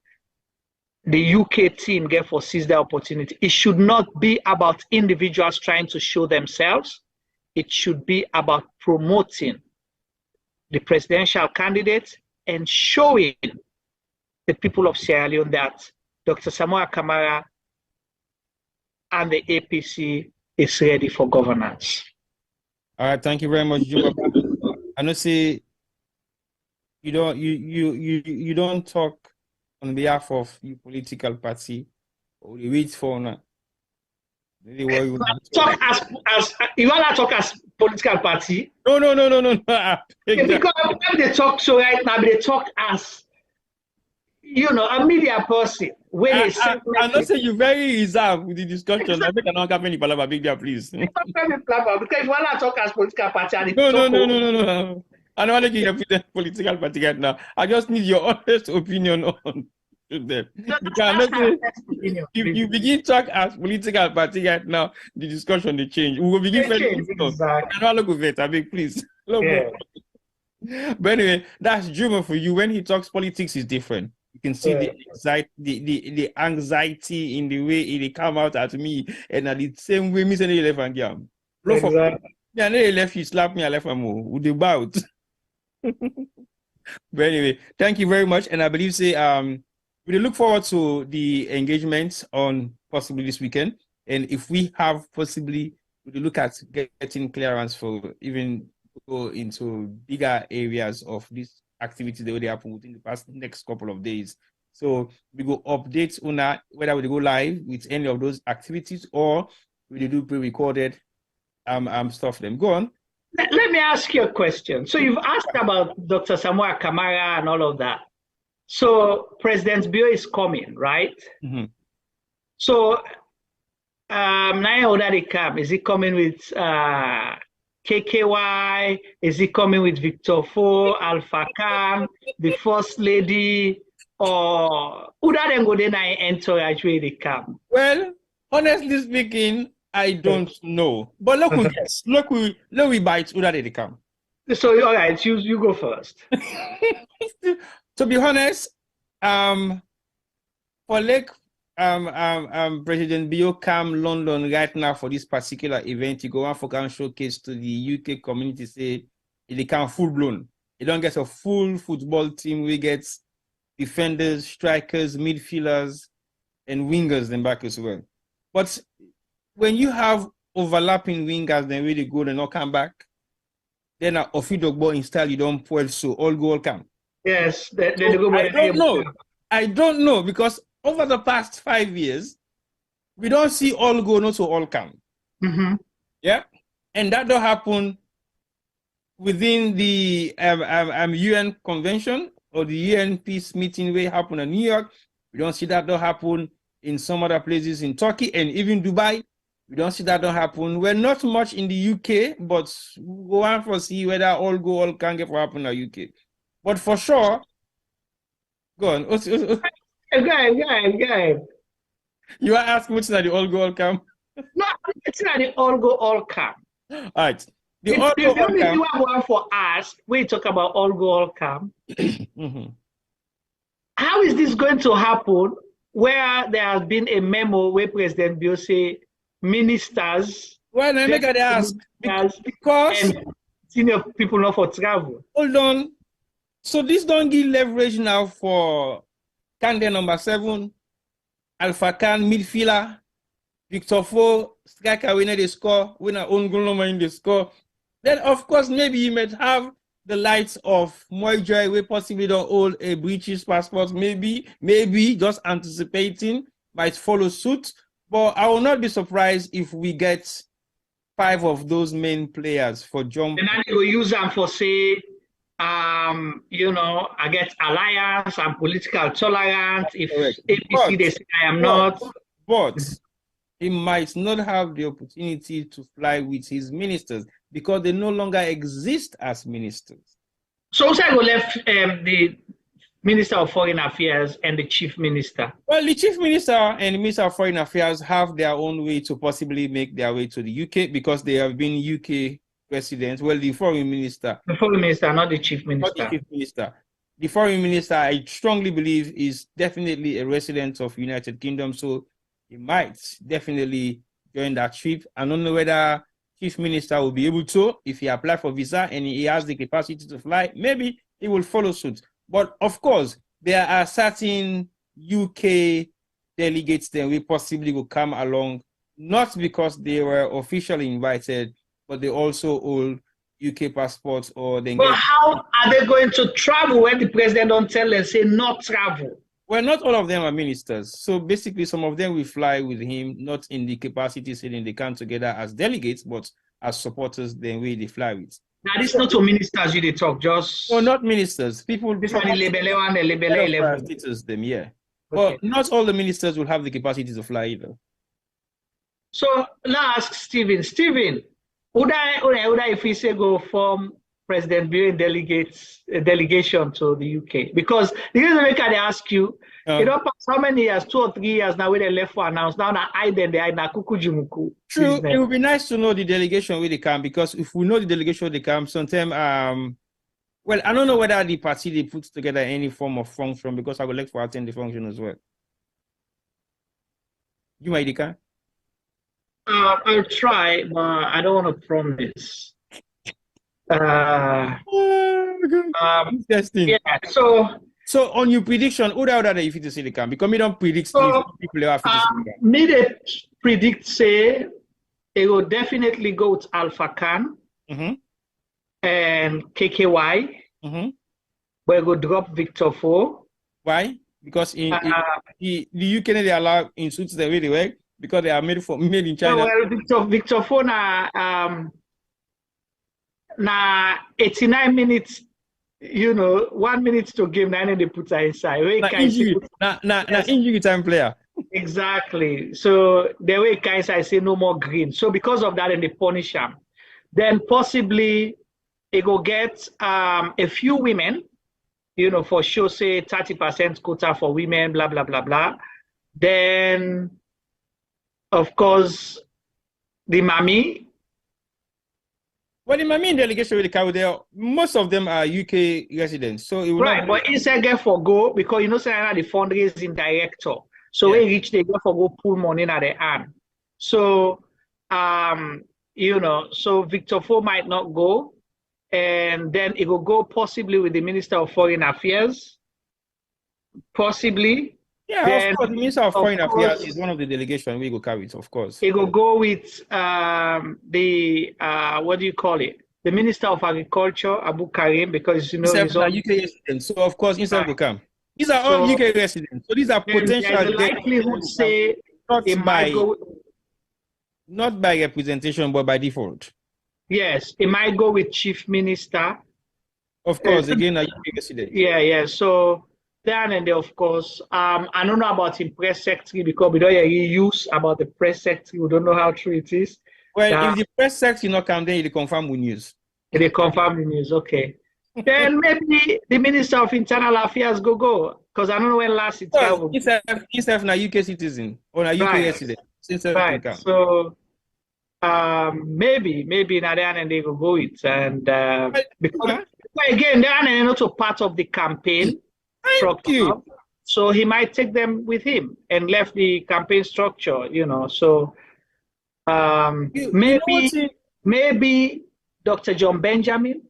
The UK team get for seize the opportunity. It should not be about individuals trying to show themselves. It should be about promoting the presidential candidate and showing the people of Sierra Leone that Dr. Samoa Kamara and the APC is ready for governance. All right, thank you very much, Juma. I know say you don't talk on behalf of your political party or you wait for now. You want to talk as political party? No. Because when they talk so right now, they talk as a media person. When I know say you very reserved with the discussion. I think I don't have any palaver, big deal, please. Because if you want to talk as political party, no. I don't want to represent political party right now. I just need your honest opinion on them. If you begin to talk as political party right now, the discussion will change. We will begin please. Yeah. But anyway, that's Juma for you. When he talks politics is different. You can see the anxiety in the way he come out at me, and at the same way, me saying left and game. Yeah, I left you slap me, I left him with the bout. But anyway, thank you very much, and I believe we look forward to the engagement on possibly this weekend, and if we have possibly, we look at getting clearance for even go into bigger areas of this activity that will happen within the next couple of days. So we go update Una whether we go live with any of those activities or we do pre-recorded stuff. Them go on. Let me ask you a question. So you've asked about Dr. Samoa Kamara and all of that. So President Bio is coming, right? Mm-hmm. So Naya Odadikam, is he coming with KKY? Is he coming with Victor Fo, Alpha Khan, the First Lady, or Udadengodena enter actually they come? Well, honestly speaking, I don't know. But look, we bite Udade they come. So all right, you go first. To be honest, for President Bio come London right now for this particular event, you go on for can showcase to the UK community, say they can full blown. You don't get a full football team. We get defenders, strikers, midfielders, and wingers then back as well. But when you have overlapping wingers, then really good and not come back, then a Ofidogbo in style you don't pull so all go all come. Yes, I don't know because over the past 5 years, we don't see all go, not so all come. Mm-hmm. Yeah, and that don't happen within the UN convention or the UN peace meeting where it happened in New York. We don't see that don't happen in some other places in Turkey and even Dubai. We don't see that don't happen. We're not much in the UK, but we go on for see whether all go all can get for happen in the UK. But for sure, go on. Go ahead. You are asking what's not the all go all come? No, it's not the all go all come. All right. The only thing I want for us, we talk about all go all come. Mm-hmm. How is this going to happen where there has been a memo where President Bio say ministers. Well, let me get ask because and senior people not for travel. Hold on. So this don't give leverage now for candidate number 7, Alpha Khan midfielder, Victor Fo, striker winner the score, winner own goal number in the score. Then of course maybe you might have the likes of Moy Joy, we possibly don't hold a British passport, maybe just anticipating might follow suit. But I will not be surprised if we get 5 of those main players for jump. And then you will use them for say, I get alliance and political tolerance. If APC they say I am not. But he might not have the opportunity to fly with his ministers because they no longer exist as ministers. So I left the Minister of Foreign Affairs and the Chief Minister. Well, the Chief Minister and the Minister of Foreign Affairs have their own way to possibly make their way to the UK because they have been UK residents. Well, the Foreign Minister. The Foreign Minister, not the Chief Minister. Not the Chief Minister. The Foreign Minister, I strongly believe, is definitely a resident of United Kingdom, so he might definitely join that trip. I don't know whether Chief Minister will be able to, if he applies for visa and he has the capacity to fly, maybe he will follow suit. But of course, there are certain UK delegates that we possibly will come along, not because they were officially invited, but they also hold UK passports or they. But how are they going to travel when the president don't tell them, say not travel? Well, not all of them are ministers. So basically, some of them will fly with him, not in the capacity sitting they come together as delegates, but as supporters, then we they fly with. Now, this is not to ministers you they talk, just... No, not ministers. People... This one, the level. Them, yeah. Okay. But not all the ministers will have the capacity to fly either. So, now ask Stephen. Stephen, would I if we say go from President Billion delegation to the UK? Because the reason why they ask you, you know, how many years, 2 or 3 years now, where they left for announce, now I then they are na kukujimuku. True, it would be nice to know the delegation where they come, because if we know the delegation where they come, sometimes, well, I don't know whether the party they put together any form of function, because I would like to attend the function as well. You might, Dika? I'll try, but I don't want to promise. Interesting. Yeah, so on your prediction, who that if you see the camp? Because we don't predict people who have me they predict say it will definitely go with Alpha Khan and KKY. But it will drop Victor Fo. Why? Because in the UK they allow in suits the way they work because they are made in China. Well, Victor Fo na 89 minutes. You know, 1 minute to game, 9 they put inside. Injury time player. Exactly. So the way I say no more green. So because of that, and they punish him. Then possibly it will get a few women, you know, for sure, say 30% quota for women, blah blah blah blah. Then, of course, the mommy. Well, in my main delegation with the cow there, most of them are UK residents. So it will right, but Insai get for go because you know say the fundraising director. So when reach they get for go pull money at the hand. So you know, so Victor Fo might not go, and then it will go possibly with the Minister of Foreign Affairs. Possibly. Yeah, then, of course, the Minister of Foreign Affairs is one of the delegation we go carry it, of course. It will go with the what do you call it? The Minister of Agriculture, Abu Karim, because you know he's UK residents. So of course, Insai will come. These are all UK residents. So these are potential likelihood say not by representation, but by default. Yes, it might go with Chief Minister. Of course, again, a UK resident. Yeah. So then, and of course, I don't know about the press secretary because we don't really use about the press secretary. We don't know how true it is. Well, if the press secretary not come, then they confirm with news. They confirm the news, okay. Then maybe the Minister of Internal Affairs go because I don't know when last it traveled. Instead a UK citizen or a UK resident. Right. So maybe Nadian and they go it, and because again they are not a part of the campaign. Thank you. So he might take them with him and left the campaign structure, you know. So maybe Dr. John Benjamin.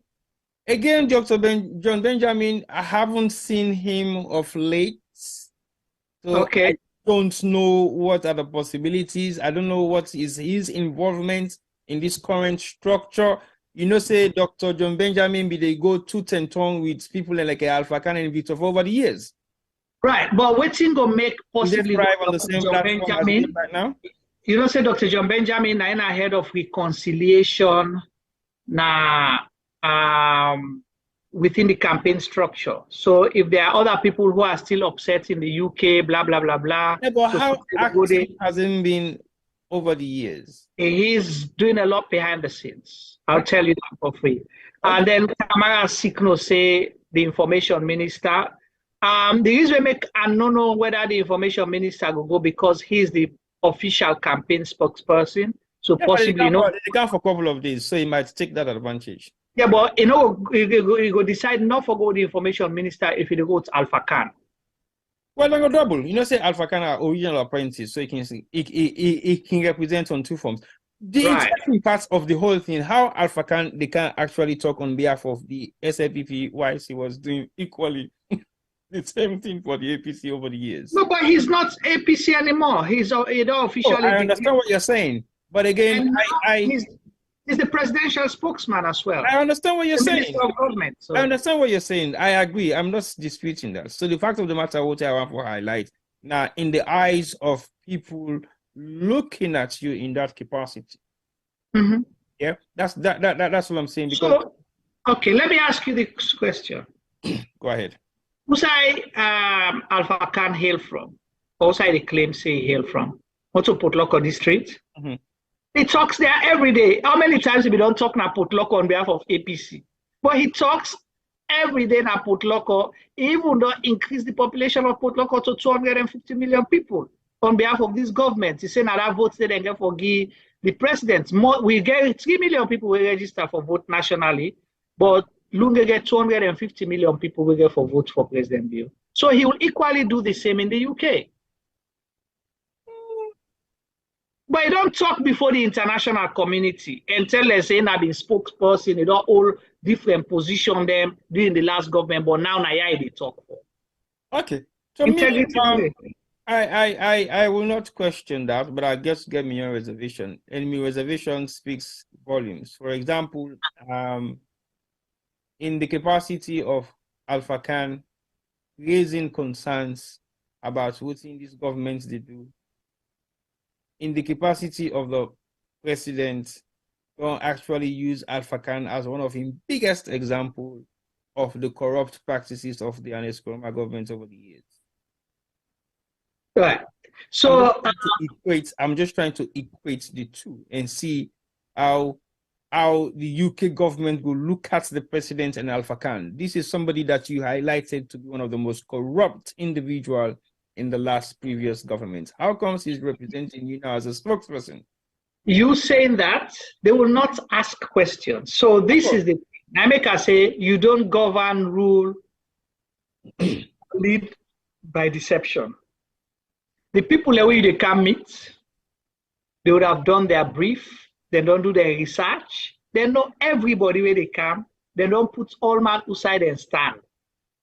Again, John Benjamin, I haven't seen him of late. So okay. I don't know what are the possibilities. I don't know what is his involvement in this current structure. You know, say Dr. John Benjamin, they go tooth and tongue with people like Alpha Khan and Victor for over the years. Right, but waiting to make possibly thrive on the same platform Benjamin right now. You know, say Dr. John Benjamin, I'm ahead of reconciliation within the campaign structure. So if there are other people who are still upset in the UK, blah blah blah blah. Yeah, but so how active hasn't been over the years? He's doing a lot behind the scenes. I'll tell you that for free. And then Kamara Sikno say the information minister. The reason I don't know whether the information minister will go because he's the official campaign spokesperson. So possibly they can for a couple of days, so he might take that advantage. Yeah, but you know, he go decide not to go the information minister if he go to Alpha Khan. Well, then go double. You know, say Alpha Khan are original apprentice, so he can represent on two forms. The interesting part of the whole thing, how Alpha Khan they can actually talk on behalf of the SLPP, whilst he was doing equally the same thing for the APC over the years. No, but he's not APC anymore. He's officially. I understand what you're saying, but again, he's the presidential spokesman as well. I understand what you're saying. Of government, so. I understand what you're saying. I agree. I'm not disputing that. So the fact of the matter, what I want to highlight now, in the eyes of people looking at you in that capacity, yeah, that's what I'm saying. Because so, okay, let me ask you this question. Go ahead. Who's Alpha Khan hail from? Who's the claim say hail from? What's in Port Loko district? He talks there every day. How many times we don't talk now Port Loko on behalf of APC? But he talks every day now Port Loko, even though increase the population of Port Loko to 250 million people on behalf of this government. He said now that votes they then get for the president. We get 3 million people will register for vote nationally, but Lunga get 250 million people will get for vote for President Bill. So he will equally do the same in the UK. But he don't talk before the international community and tell us saying I've been spokesperson, they don't all different position them during the last government, but now they talk for. Okay. So me, I will not question that, but I guess get me your reservation. And my reservation speaks volumes. For example, in the capacity of Alpha Khan raising concerns about what in this government they do, in the capacity of the president, don't actually use Alpha Khan as one of his biggest examples of the corrupt practices of the Anescoroma government over the years. Right. So I'm just trying to equate the two and see how the UK government will look at the president and Alpha Khan. This is somebody that you highlighted to be one of the most corrupt individuals in the previous government. How comes he's representing you now as a spokesperson? You saying that they will not ask questions. So this is the Nameka say you don't govern, rule, lead by deception. The people that they can meet, they would have done their brief, they don't do their research, they know everybody where they come, they don't put all man aside and stand.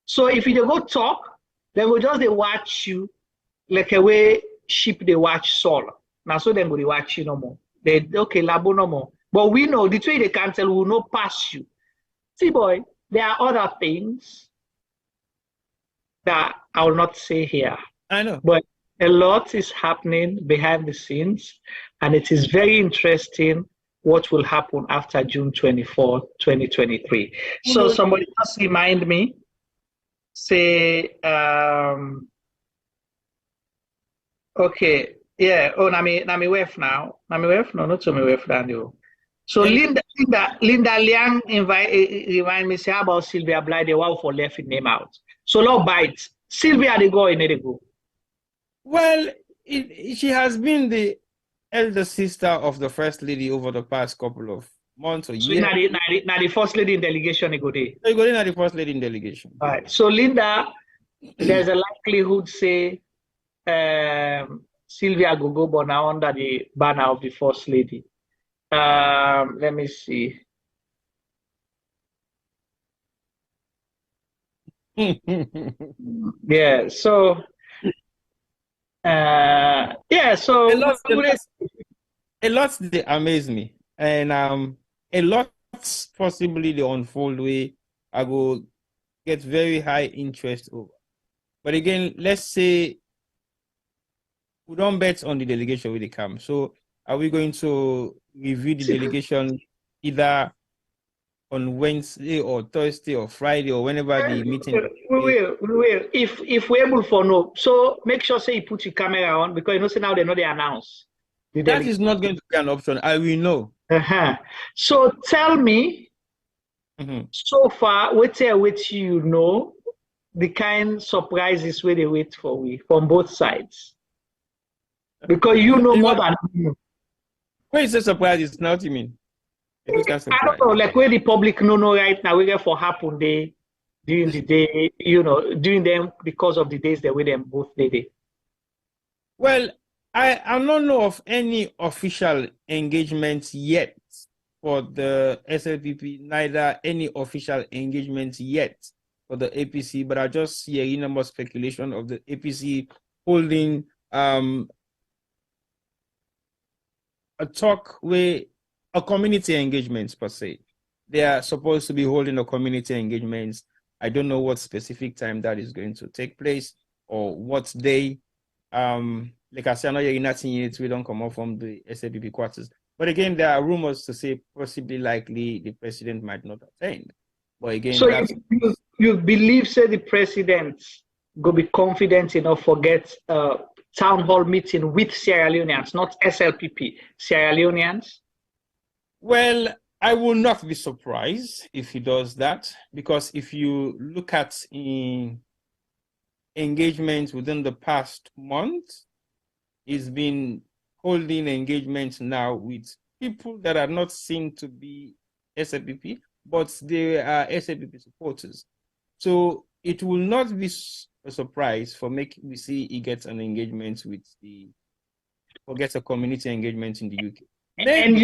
So if you go talk, they will just they watch you like a way sheep they watch Saul. Now so then they watch you no more. They okay labo no more. But we know the way they can tell will not pass you. See boy, there are other things that I will not say here. I know. But a lot is happening behind the scenes, and it is very interesting what will happen after June 24, 2023. So somebody just remind me, say, okay, yeah, oh, Nami Wef now. Nami Wef? No, not to me Wef, Daniel. So Linda Liang remind me, say about Sylvia Bly, they want for left name out. So no bite. Sylvia, they go in they go. Well, she has been the elder sister of the first lady over the past couple of months or years. Now the first lady in delegation, they go there. They go in at the first lady in delegation. All right. So Linda, there's a likelihood, say, Sylvia Gogobo now under the banner of the First Lady. Let me see. Yeah, so so a lot they amaze me, and a lot possibly they unfold way I go get very high interest over. But again, let's say we don't bet on the delegation when they come. So are we going to review the delegation either on Wednesday or Thursday or Friday or whenever the meeting? We will. If we're able for no, so make sure say you put your camera on because you know say now they know they announce. That is not going to be an option. I will know. So tell me, so far, what you know, the kind surprises where they wait for we from both sides. Because you know more than me. Where is the surprise? It's not you mean. I don't know, like where the public know right now, we get for happen day during the day, you know, doing them because of the days that we them both did it. Well, I don't know of any official engagements yet for the SLPP, neither any official engagements yet for the APC, but I just see a number of speculation of the APC holding a talk with a community engagement per se. They are supposed to be holding a community engagements. I don't know what specific time that is going to take place or what day. Like I said, I know you're not seeing it, we don't come out from the SLPP quarters. But again, there are rumors to say possibly likely the president might not attend. But again, so you believe say the president go be confident enough forget town hall meeting with Sierra Leoneans, not SLPP, Sierra Leoneans? Well, I will not be surprised if he does that, because if you look at engagement within the past month, he's been holding engagements now with people that are not seen to be SLPP, but they are SLPP supporters. So it will not be a surprise for we see he gets an engagement with or gets a community engagement in the UK. And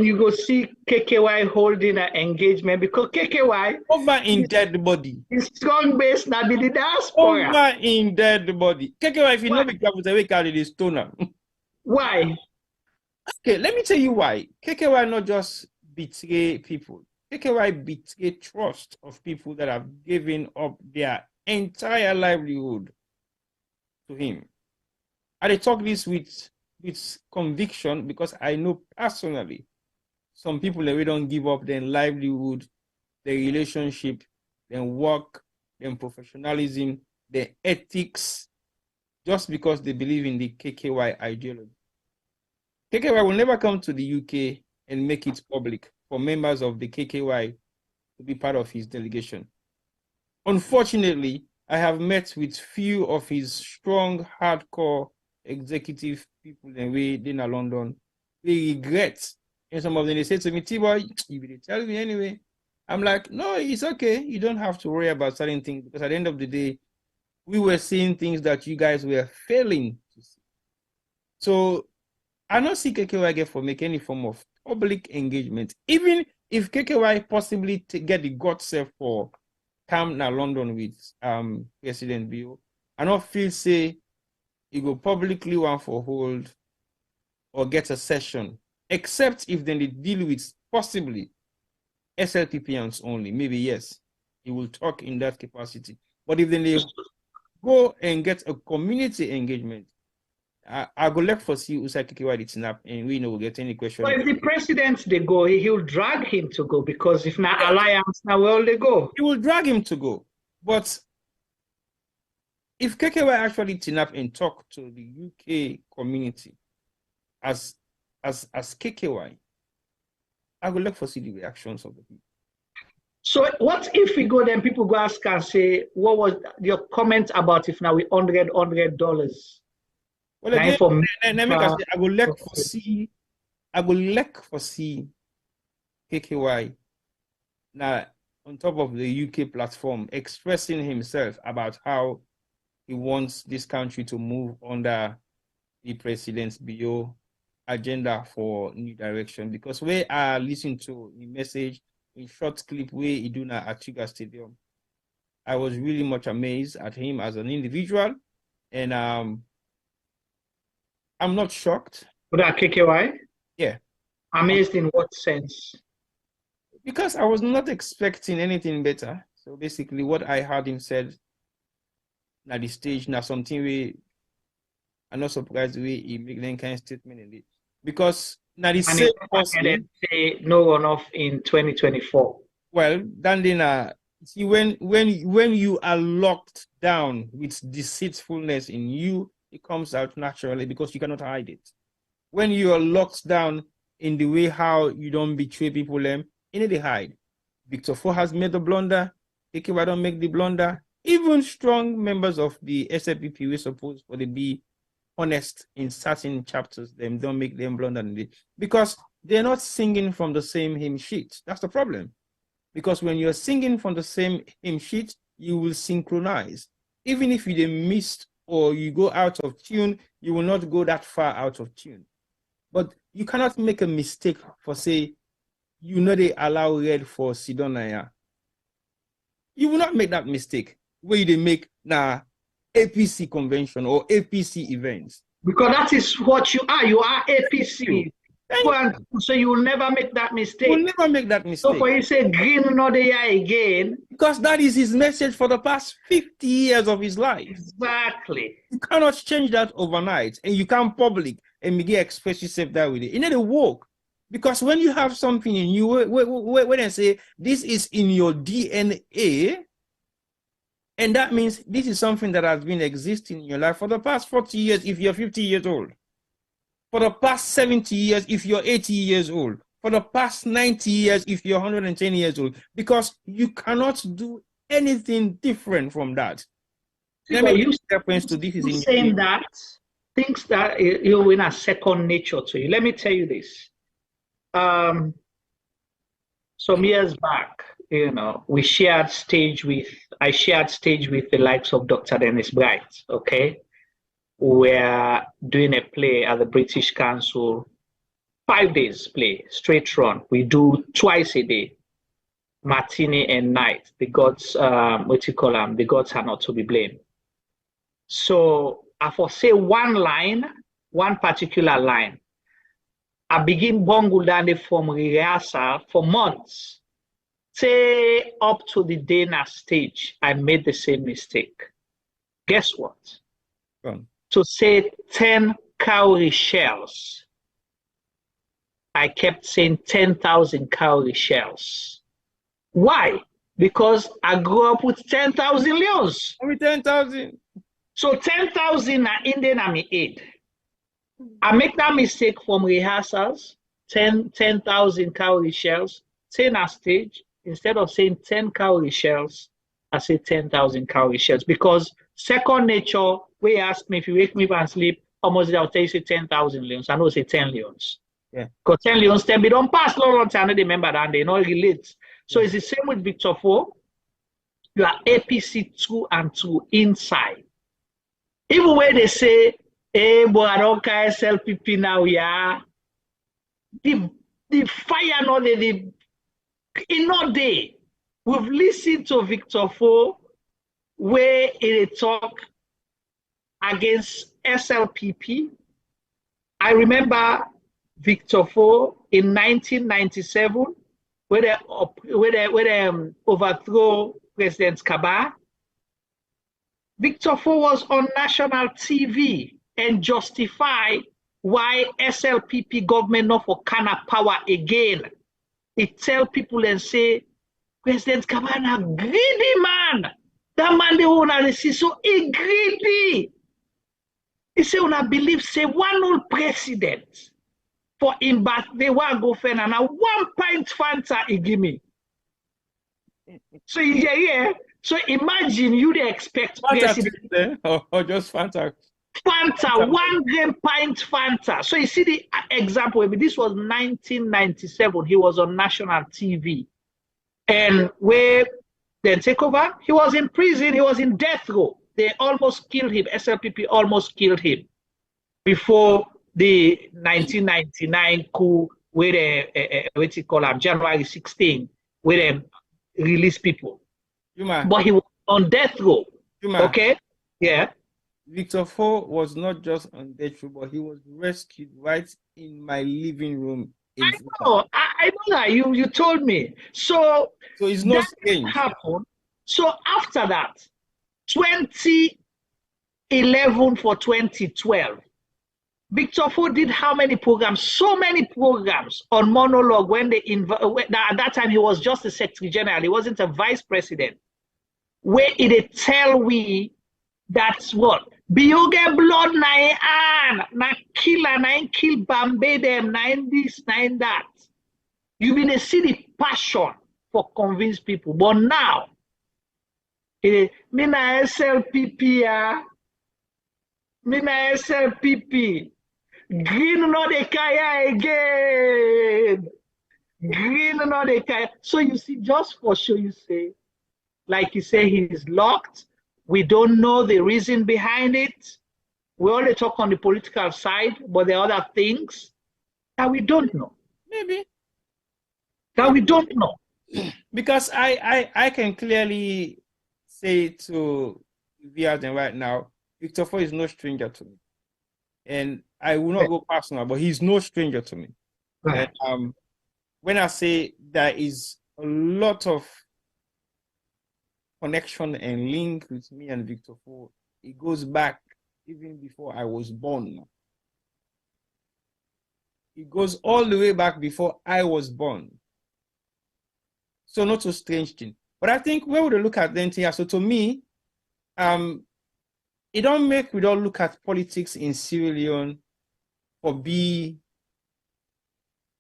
you go see KKY holding an engagement because KKY over in dead body. His strong base now be the diaspora. Over in dead body. KKY, if you know, be careful, they carry this stoner. Why? Okay, let me tell you why. KKY not just betray people. KKY betray trust of people that have given up their entire livelihood to him. And I talk this with conviction because I know personally some people that we don't give up their livelihood, their relationship, their work, their professionalism, their ethics, just because they believe in the KKY ideology. KKY will never come to the UK and make it public for members of the KKY to be part of his delegation. Unfortunately, I have met with few of his strong, hardcore executive people in London. They regret. And some of them, they say to me, T-Boy, you will tell me anyway. I'm like, no, it's okay. You don't have to worry about certain things because at the end of the day, we were seeing things that you guys were failing to see. So I don't see KKY get for make any form of public engagement. Even if KKY possibly get the guts for come to London with President Bill, I don't feel say he go publicly want for hold or get a session, except if then they deal with possibly SLPPians only. Maybe yes, he will talk in that capacity. But if then they go and get a community engagement, I go left for see Usai KKY the snap, and we know we'll get any question. But if the president they go, he'll drag him to go because if not alliance now where they go. He will drag him to go. But if KKY actually turn up and talk to the UK community as KKY, I will look for see the reactions of the people. So what if we go then people go ask and say, what was your comment about if now we $100? Well, again, I will look for see KKY now on top of the UK platform, expressing himself about how he wants this country to move under the President's Bio agenda for new direction. Because we are listening to the message in short clip where he do at Chiga Stadium, I was really much amazed at him as an individual, and I'm not shocked. Would that KKY? Yeah. Amazed in what sense? Because I was not expecting anything better. So basically what I heard him said at the stage, now something I'm not surprised the way he make that kind of statement in it. Because now the same person say no runoff in 2024. Well, then see when you are locked down with deceitfulness in you, it comes out naturally because you cannot hide it. When you are locked down in the way how you don't betray people, you need to hide. Victor Fo has made the blunder. Ekewa don't make the blunder. Even strong members of the SLPP were supposed to be honest in certain chapters. Them don't make them blunder because they're not singing from the same hymn sheet. That's the problem. Because when you're singing from the same hymn sheet, you will synchronize. Even if you missed or you go out of tune, you will not go that far out of tune. But you cannot make a mistake for say, you know they allow red for Sidonaya. You will not make that mistake where they make APC convention or APC events. Because that is what you are. You are APC. So you will never make that mistake. You will never make that mistake. So for you say green not there again. Because that is his message for the past 50 years of his life. Exactly. You cannot change that overnight. And you can't public and express yourself that with it. You need to work. Because when you have something in you, when I say this is in your DNA, and that means this is something that has been existing in your life for the past 40 years if you're 50 years old. For the past 70 years if you're 80 years old. For the past 90 years if you're 110 years old. Because you cannot do anything different from that. Let me use reference to this. Is saying that things that you in a second nature to you. Let me tell you this. Some years back, I shared stage with the likes of Dr. Dennis Bright, okay? We're doing a play at the British Council, 5 days play, straight run. We do twice a day, matinee and night. The gods, the gods are not to be blamed. So I foresee one particular line. I begin bungle down from rehearsal for months. Say up to the dinner stage, I made the same mistake. Guess what? To say 10 cowrie shells, I kept saying 10,000 cowrie shells. Why? Because I grew up with 10,000 leons. Only 10,000. So 10,000 are Indian Army aid. I make that mistake from rehearsals, 10,000 cowrie shells, 10 on stage. Instead of saying 10 cowrie shells, I say 10,000 cowrie shells. Because second nature, we ask me if you wake me up and sleep, how much did I tell you say 10,000 leons? I know say 10 leons. Yeah. Because 10 leons, 10 we don't pass long time, they remember that and they not relate. So it's the same with Victor Fo. You are APC 2 and 2 inside. Even when they say, hey, boy, I don't care SLPP now, yeah. The fire, not the in no day. We've listened to Victor Fo where he talk against SLPP. I remember Victor Fo in 1997 where they overthrow President Kaba. Victor Fo was on national TV and justify why SLPP government not for Kana power again. It tell people and say, President Kabana greedy man. That man they wanna see so he greedy. He say una believe say one old president for him but they want go fend and a 1 pint Fanta he give me. So yeah. So imagine you they expect president or just Fanta. Fanta, 1 gram pint Fanta. So you see the example. This was 1997. He was on national TV. And where then take over, he was in prison, he was in death row. They almost killed him. SLPP almost killed him before the 1999 coup, where they, what you call January 16, where they released people. But he was on death row. Okay? Yeah. Victor Fo was not just on death row, but he was rescued right in my living room. I know that you told me. So it's not strange. Happened. So after that, 2011 for 2012, Victor Fo did how many programs? So many programs on monologue when they at that time he was just a secretary general, he wasn't a vice president. Where it tell we that's what Bioge blood na killer kill Bambe them this that. You been see the passion for convince people, but now me na SLPP me na SLPP green no de kaya again. Green no de kaya. So you see, just for sure, you say, like you say, he's locked. We don't know the reason behind it. We only talk on the political side, but there are other things that we don't know. Maybe. That we don't know. Because I can clearly say to viewers right now, Victor Fo is no stranger to me. And I will not go personal, but he's no stranger to me. Right. And, when I say there is a lot of connection and link with me and Victor Fo, it goes back even before I was born. It goes all the way back before I was born. So not a strange thing. But I think where would we look at then here? So to me, it don't make we don't look at politics in Sierra Leone or be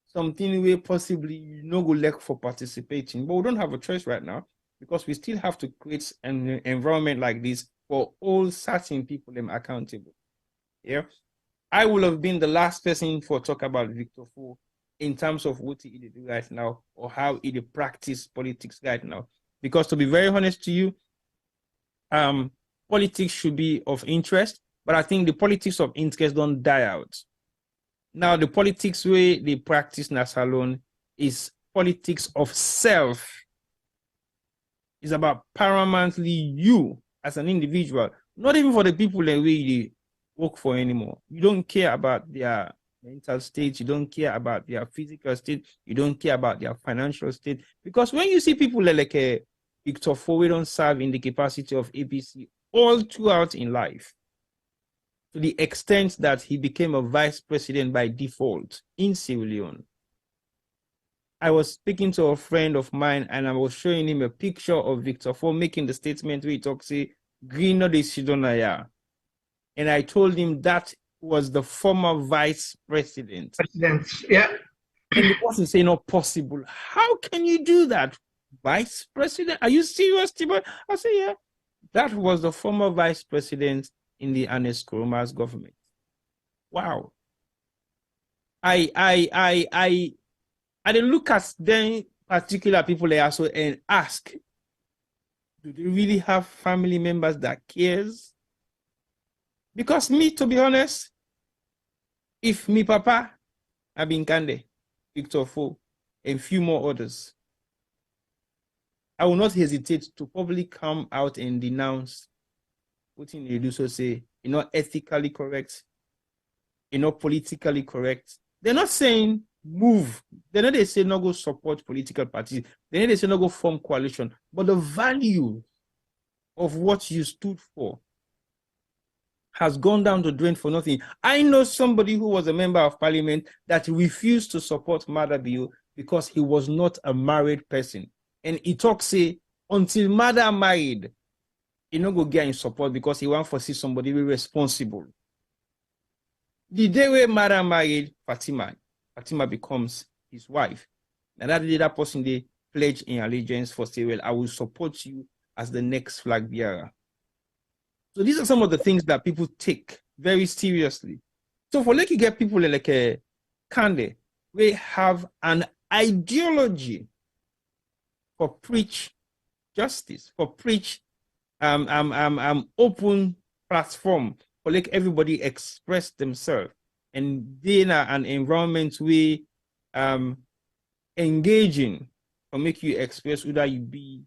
something where possibly you no go lack for participating. But we don't have a choice right now because we still have to create an environment like this for all certain people them accountable. Yeah. I will have been the last person for talk about Victor Fo in terms of what he do right now or how he practice politics right now. Because to be very honest to you, politics should be of interest, but I think the politics of interest don't die out. Now, the politics way they practice in Salone is politics of self. It's about paramountly you as an individual, not even for the people that we work for anymore. You don't care about their mental state, you don't care about their physical state, you don't care about their financial state. Because when you see people like Victor Fo, we don't serve in the capacity of APC all throughout in life, to the extent that he became a vice president by default in Sierra Leone. I was speaking to a friend of mine and I was showing him a picture of Victor Fo making the statement where he talks, say, Greener de Sidonaya. And I told him that was the former vice president. Yeah. And the person say, not possible. How can you do that? Vice president? Are you serious, Tibo? I say, yeah. That was the former vice president in the Ernest Koroma's government. Wow. I look at them particular people they also and ask, do they really have family members that cares? Because me, to be honest, if me papa, Abin Kande, Victor Fo, and few more others, I will not hesitate to publicly come out and denounce what they do, so say, you're not ethically correct, you're not politically correct. They're not saying move. They're not they say no go support political parties. They're not they say no go form coalition. But the value of what you stood for has gone down the drain for nothing. I know somebody who was a member of parliament that refused to support Mada Bill because he was not a married person. And he talks, say, until Mada married, he no go get in support because he want to see somebody be responsible. The day where Mada married Fatima becomes his wife. And that day that person they pledge in allegiance for say, well, I will support you as the next flag bearer. So these are some of the things that people take very seriously. So for like you get people like a Kande, we have an ideology for preach justice, for preach open platform for like everybody express themselves, and they in an environment where engaging or make you express who that you be,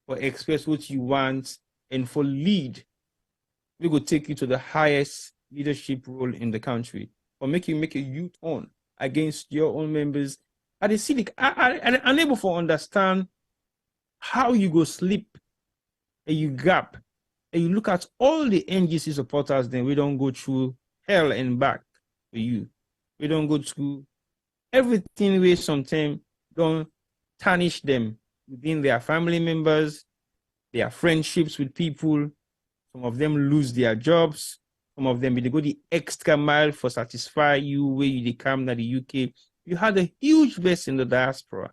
or express what you want, and for lead, we will take you to the highest leadership role in the country, or make you make a U-turn against your own members. I see like I'm unable to understand how you go sleep and you gap and you look at all the NGC supporters, then we don't go through hell and back for you. We don't go through everything where sometimes don't tarnish them within their family members, their friendships with people. Some of them lose their jobs. Some of them, they go the extra mile for satisfy you where you come to the UK. You had a huge base in the diaspora,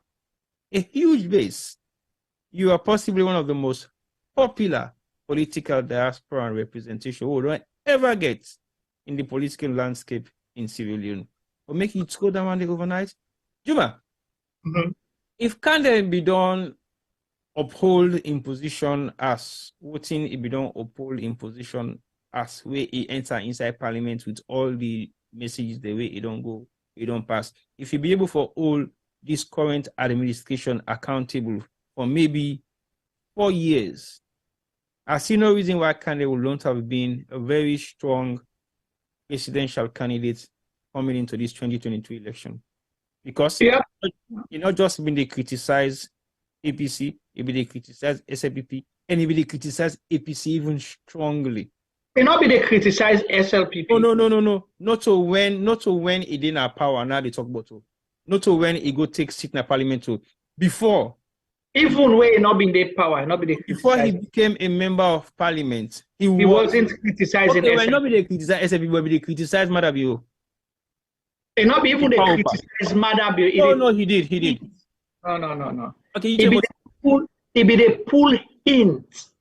a huge base. You are possibly one of the most popular political diaspora and representation we don't ever get in the political landscape in Sierra Leone. But make it go down one day overnight. Juma, if can be done uphold imposition as voting, it be done uphold imposition as where it enter inside parliament with all the messages the way it don't go, it don't pass. If you be able for all this current administration accountable for maybe 4 years, I see no reason why candidate will not have been a very strong presidential candidate coming into this 2022 election. Because you not just been they criticize APC, it be they criticize SLPP, and it be they criticize APC even strongly. It not be they criticize SLPP. Oh, no. Not to when it didn't have power, now they talk about it. Not to when it go take seat in the parliament to. Before. Even when it not been their power, not be they before he became a member of parliament, he wasn't criticizing SLPP. Not be they criticize SLPP, but they criticize Madabio. It not be even they criticize Madabio. No, he did. No. Okay, it be they pull hints.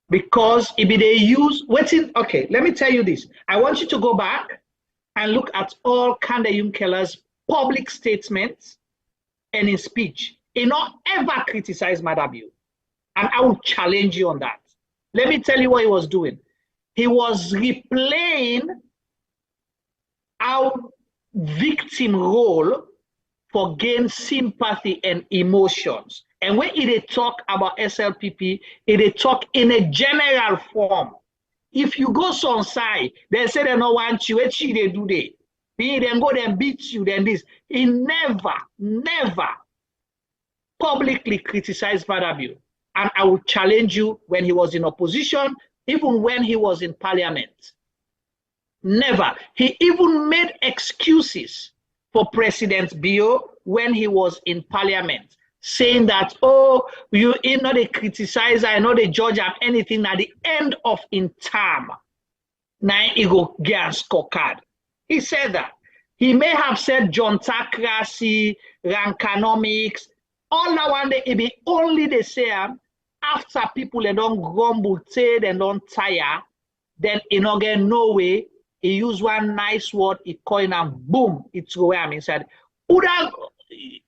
Because if they use waiting, okay, let me tell you this. I want you to go back and look at all Kande Yunkeller's public statements and in speech. He not ever criticized Madabio. And I will challenge you on that. Let me tell you what he was doing. He was replaying our victim role for gain sympathy and emotions. And when they talk about SLPP, they talk in a general form. If you go to Insai, they say they don't want you, what they do they? They then go and beat you, then this. He never publicly criticized Madabio. And I will challenge you when he was in opposition, even when he was in parliament. Never. He even made excuses for President Bio when he was in parliament, saying that, oh, you are not a criticizer, I not a judge of anything at the end of in term. Now he go get a scorecard. He said that. He may have said Jontocracy, rankonomics, all that one day it be only the same after people they don't grumble, say they don't tire, then he not get no way. He use one nice word, he coin and boom, it's go where I'm inside.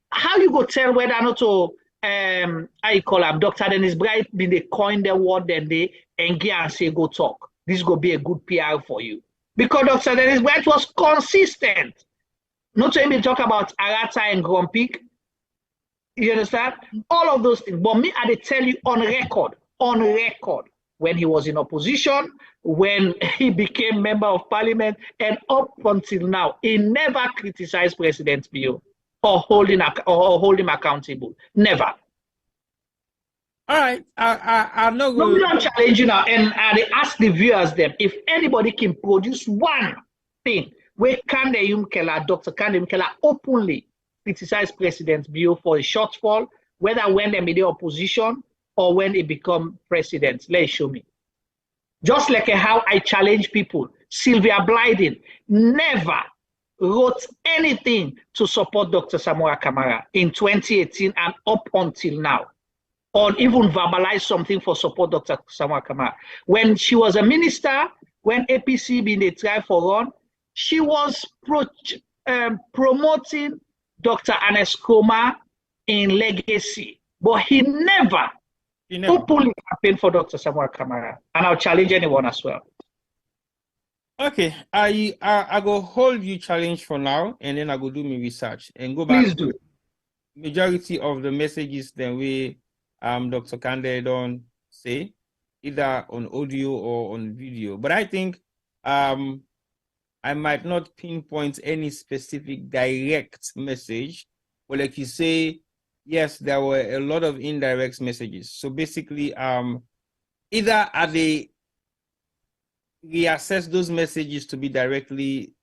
How you go tell whether or not to how you call him, Dr. Dennis Bright been they coin the word then they and get and say go talk. This go be a good PR for you. Because Dr. Dennis Bright was consistent. Not to even talk about Arata and Grumpik. You understand? All of those things. But me, I tell you on record, when he was in opposition, when he became member of parliament, and up until now, he never criticized President Bio or hold him accountable. Never. All right. I'm not going to challenge you now, and I ask the viewers them if anybody can produce one thing where Dr. Kande Yunkeller openly criticize President Bio for a shortfall, whether when they made the opposition or when he become president. Let's show me. Just like how I challenge people, Sylvia Blyden never wrote anything to support Dr. Samora Kamara in 2018 and up until now, or even verbalize something for support Dr. Samora Kamara. When she was a minister, when APC been a try for run, she was promoting Dr. Anes Kroma in legacy. but he never openly campaigned for Dr. Samuel Kamara. And I'll challenge anyone as well. Okay, I go hold you challenge for now, and then I go do my research and go back. Please do. Majority of the messages that we Dr. Kande don't say, either on audio or on video. But I think I might not pinpoint any specific direct message, but like you say, yes, there were a lot of indirect messages. So basically, either are they reassess those messages to be directly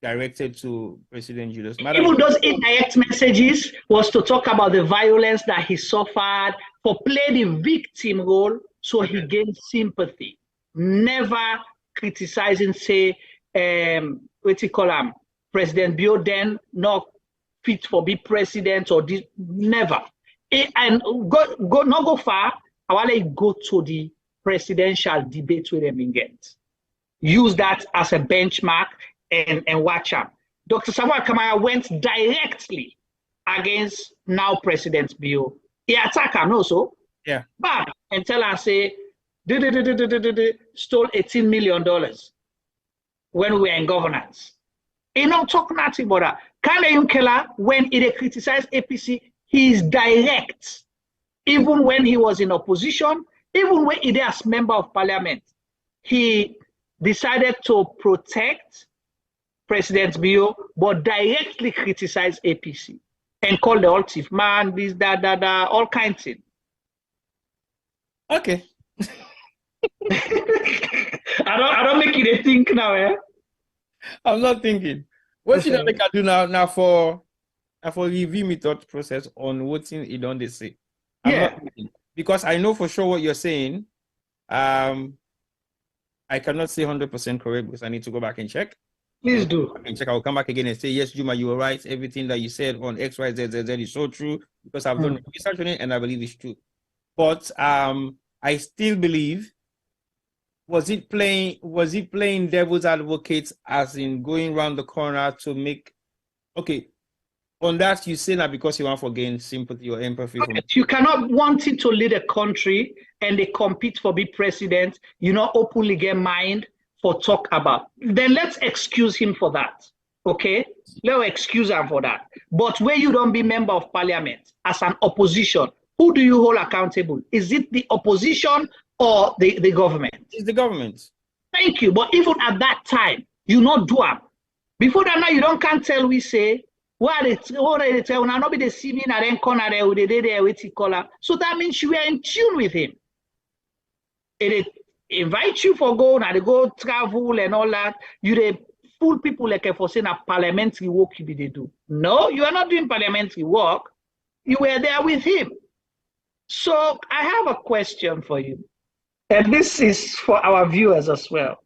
directed to President Julius Malema. Even those indirect messages was to talk about the violence that he suffered, for play the victim role, so he gained sympathy. Never criticizing, say, what you call him, President Biden, not fit for be president or this, never. And go far. I want to go to the presidential debate with them again. Use that as a benchmark and watch out. Dr. Samuel Kamara went directly against now President Bill. He attacked him also. Yeah. But and tell her, say, stole $18 million when we were in governance. He not talk nothing about that. Kale Yunkela, when he criticized APC, he is direct. Even when he was in opposition, even when he was member of parliament, he decided to protect President Bill, but directly criticize APC and call the ultimate man, this, that, all kinds of things. Okay. I don't make you think now, eh? I'm not thinking. What should I do now for review my thought process on what thing you don't say? I'm not thinking. Because I know for sure what you're saying. I cannot say 100% correct because I need to go back and check. Please do. And check. I will come back again and say, yes, Juma, you were right. Everything that you said on X, Y, Z, Z, Z is so true because I've done research on it and I believe it's true. But I still believe, was it playing devil's advocate as in going around the corner to make, okay, on that you say that because you want to gain sympathy or empathy. Okay. You cannot want it to lead a country and they compete for be president, you know, openly get mind for talk about. Then let's excuse him for that. Okay? Let's excuse him for that. But where you don't be member of parliament as an opposition, who do you hold accountable? Is it the opposition or the government? It's the government. Thank you. But even at that time, you not do it. Before that now, you don't can't tell we say, well, they tell now nobody see me na then corner there with the color. So that means you are in tune with him. It invite you for go now they go travel and all that. You they fool people like for saying a parliamentary work you they do. No, you are not doing parliamentary work. You were there with him. So I have a question for you. And this is for our viewers as well.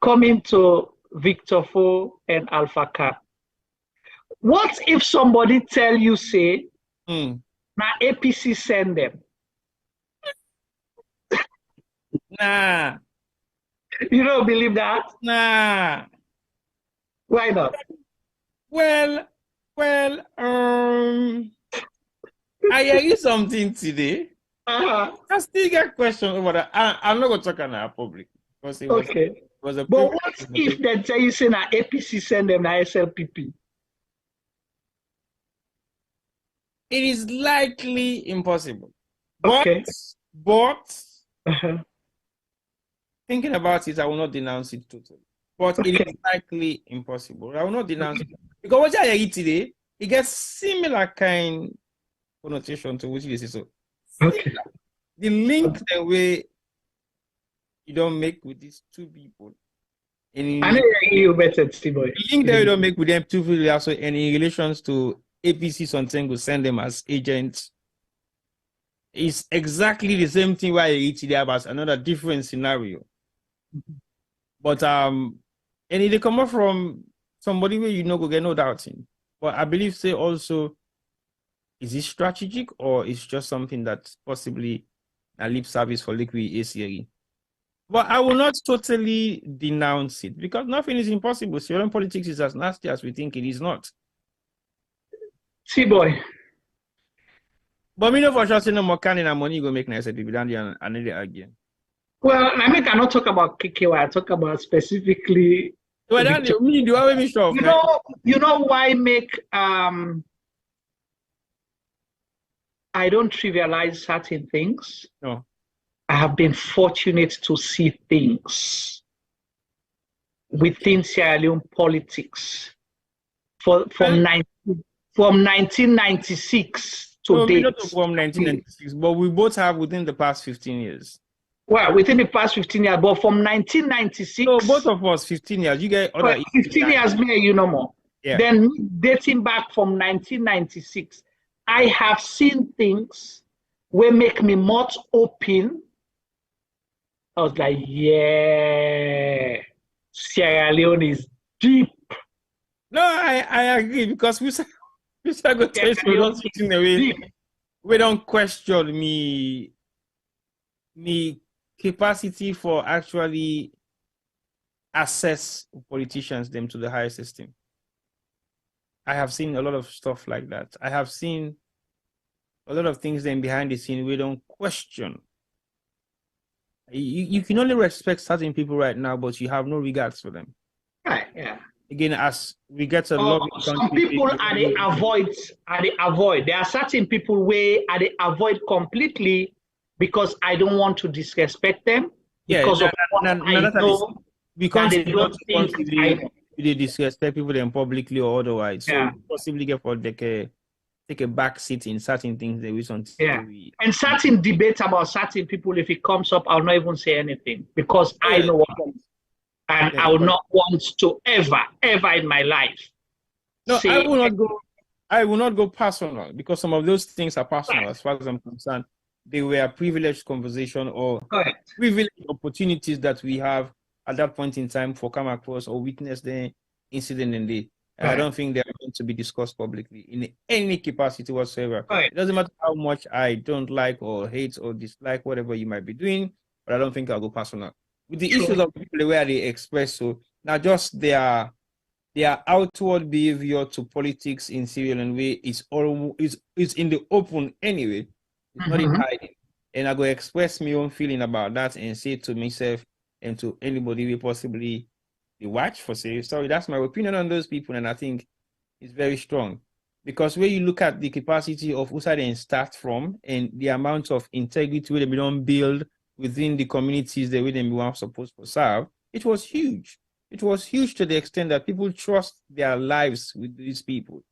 Coming to Victor Fo and Alpha K. What if somebody tell you, say, now APC send them? Nah. You don't believe that? Nah. Why not? Well, I hear you something today. I still get questions over that. I'm not going to talk on our public. Because it was, okay. It was a but what if they tell you, say, now APC send them now SLPP? It is likely impossible. Okay. But thinking about it, I will not denounce it totally. But it is likely impossible. I will not denounce it. Because what I hear today, it gets similar kind connotation to what you say. So the link the way you don't make with these two people. I know you better, T-boy. The link that you don't make with them two people also and in relations to APC something will send them as agents. It's exactly the same thing why you eat there, but another different scenario. But and it come up from somebody where you know go get no doubting. But I believe say also, is it strategic or it's just something that possibly a lip service for liquid ACRE? But I will not totally denounce it because nothing is impossible. Sierra Leone politics is as nasty as we think it is not. See, boy, But me know for sure say no more can and money go make nice people down there and they argue. Well, I mean, I cannot talk about KKY. I talk about specifically. Well, that me do I me sure. You know why make I don't trivialize certain things. No. I have been fortunate to see things within Sierra Leone politics from 1996 to date. Not from 1996, but we both have within the past 15 years. Well, within the past 15 years, but from 1996. So both of us, 15 years. You get other 15 years, me, you know more. Yeah. Then dating back from 1996, I have seen things where make me much open. I was like, yeah, Sierra Leone is deep. No, I agree because we go taste we don't in the way. We don't question me capacity for actually assess politicians them to the highest esteem. I have seen a lot of stuff like that. I have seen a lot of things then behind the scene we don't question. You can only respect certain people right now, but you have no regards for them. Right, yeah. Again, as we get to love some people are they avoid. There are certain people where are they avoid completely because I don't want to disrespect them. Because of what I know. Because they don't think they disrespect people then publicly or otherwise. So yeah. Possibly get for take a back seat in certain things that we want. Yeah. And certain debates about certain people, if it comes up, I'll not even say anything because I know what and I will not want to ever in my life. No, I will not go personal because some of those things are personal as far as I'm concerned. They were privileged conversation or privileged opportunities that we have at that point in time for come across or witness the incident in the I don't think they are going to be discussed publicly in any capacity whatsoever. It doesn't matter how much I don't like or hate or dislike whatever you might be doing, but I don't think I'll go personal. With the issues of people where they express so now just their outward behavior to politics in Sierra Leone way is in the open anyway. It's not in hiding. And I go express my own feeling about that and say to myself and to anybody we possibly watch for say sorry, that's my opinion on those people, and I think it's very strong. Because when you look at the capacity of who side and start from and the amount of integrity where they don't build within the communities the way they were supposed to serve, it was huge. It was huge to the extent that people trust their lives with these people.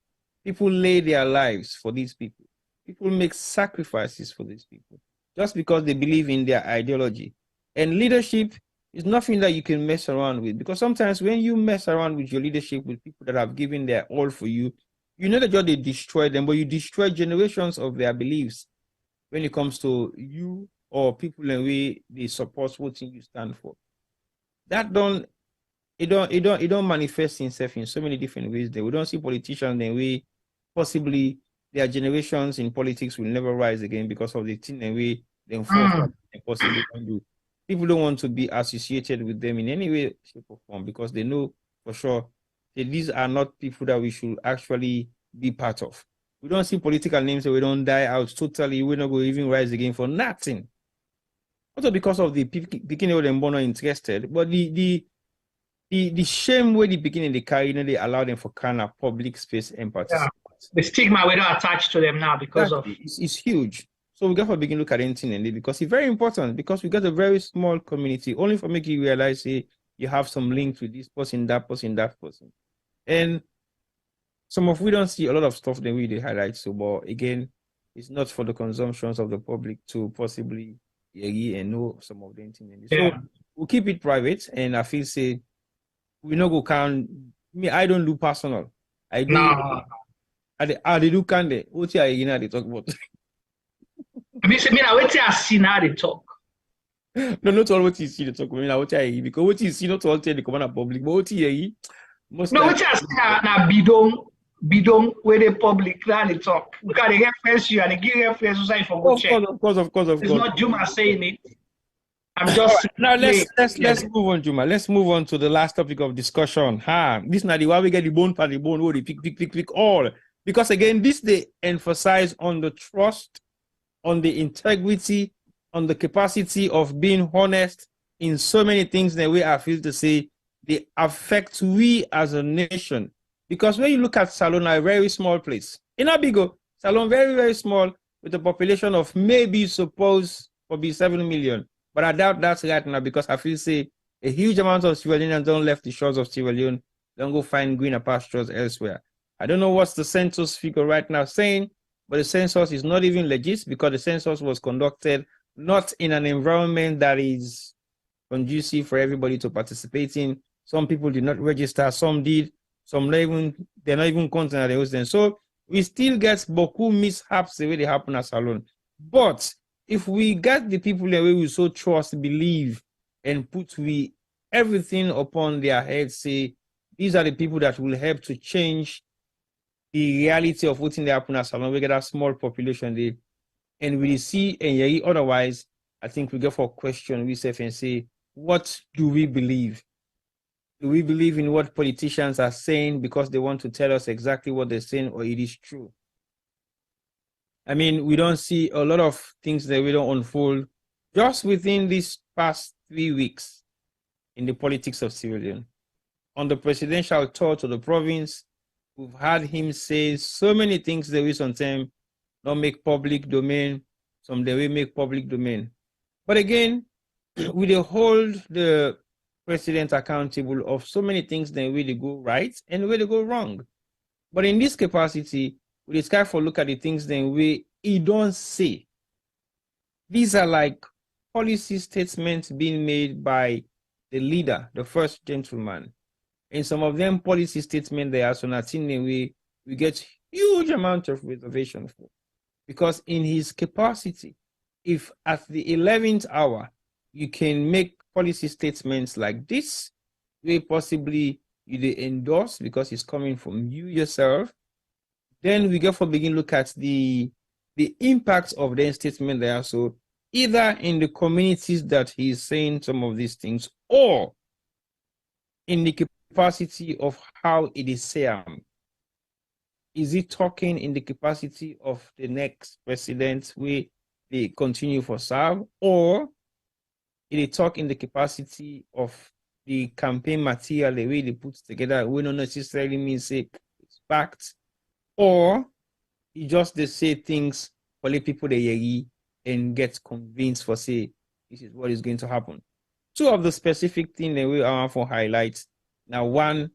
People lay their lives for these people. People make sacrifices for these people just because they believe in their ideology. And leadership is nothing that you can mess around with, because sometimes when you mess around with your leadership with people that have given their all for you, you know that they destroy them, but you destroy generations of their beliefs when it comes to you or people in the way they support what you stand for. That don't manifest itself in so many different ways. We don't see politicians the way possibly their generations in politics will never rise again because of the thing and way they possibly can do. People don't want to be associated with them in any way, shape, or form because they know for sure that these are not people that we should actually be part of. We don't see political names that we don't die out totally. We're not going to even rise again for nothing. Also because of the beginning of them not interested, but the shame where the beginning they carry, they allow them for kind of public space and participate. Yeah. The stigma we don't attach to them now because of it's huge. So we got to begin look at anything in it because it's very important because we got a very small community, only for making you realize you have some links with this person, that person, that person. And some of we don't see a lot of stuff that we highlight. So, but again, it's not for the consumptions of the public to possibly and know some of the things in this. So we'll keep it private, and I feel say we not go count me. I don't do personal. I do. No. I do kind of what they talk about. I mean, I wait till I see now they talk. No, not all what you see they talk. I mean, I watch because what you see not all tell the common public, but what you hear. No, what you see now bidon where the public now they talk because they reference you and they give reference society for go check. Of course. It's not Juma saying it. I'm just now let's move on, Juma. Let's move on to the last topic of discussion. This now the why we get the bone for the bone, where they pick all. Because again, this they emphasize on the trust on the integrity, on the capacity of being honest in so many things that we I feel to say they affect we as a nation. Because when you look at Salon, a very small place, in Abigo, Salon very, very small, with a population of maybe supposed to be 7 million. But I doubt that's right now because I feel say a huge amount of Sierra Leoneans don't left the shores of Sierra Leone, don't go find greener pastures elsewhere. I don't know what's the census figure right now saying, but the census is not even legit because the census was conducted not in an environment that is conducive for everybody to participate in. Some people did not register, some did, some they're not even counting at the host. So we still get beaucoup mishaps the way they happen at Salon. But if we get the people the way we so trust, believe, and put everything upon their heads, say these are the people that will help to change the reality of what's in the happen at Salon. We get a small population there, and we see and otherwise, I think we get for question we and say, what do we believe? Do we believe in what politicians are saying because they want to tell us exactly what they're saying, or it is true? I mean, we don't see a lot of things that we don't unfold just within these past 3 weeks in the politics of Sierra Leone. On the presidential tour to the province, we've had him say so many things that we sometimes don't make public domain, some that we make public domain. But again, we hold the president accountable of so many things that really go right and really go wrong. But in this capacity, we just careful look at the things that he don't say. These are like policy statements being made by the leader, the first gentleman. And some of them policy statements they are so nothing we get huge amount of reservation for. Because in his capacity, if at the 11th hour you can make policy statements like this, where possibly you endorse because it's coming from you yourself, then we get for begin look at the impact of the statement there. So either in the communities that he's saying some of these things, or in the capacity of how it is said. Is he talking in the capacity of the next president where they continue for serve, or they talk in the capacity of the campaign material, the way they put together, we don't necessarily mean say it's fact, or he just they say things for the people they hear and get convinced for say this is what is going to happen. Two of the specific things that we are for highlights. Now, one,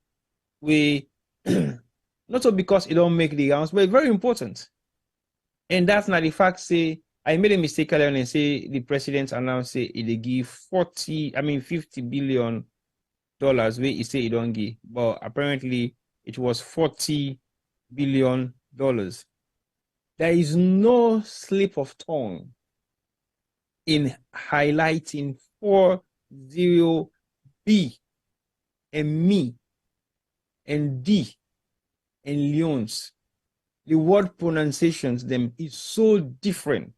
we not so because it don't make the rounds, but it's very important. And that's not the fact say I made a mistake earlier and say the president announced say they give $50 billion where he say he don't give, but apparently it was $40 billion. There is no slip of tongue in highlighting 40B and me and D and Leones. The word pronunciations them is so different.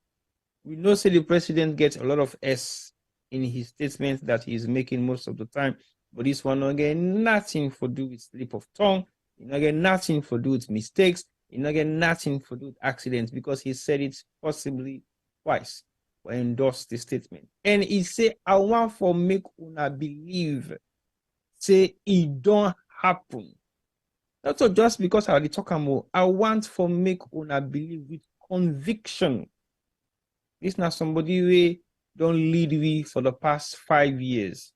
We know say the president gets a lot of S in his statements that he's making most of the time, but this one not get nothing to do with slip of tongue, it not get nothing to do with mistakes, it not get nothing to do with accidents, because he said it possibly twice or endorsed the statement. And he say, I want for make una believe, say it don't happen. Not so just because I talk more. I want for make una believe with conviction. This not somebody who don't lead we for the past 5 years.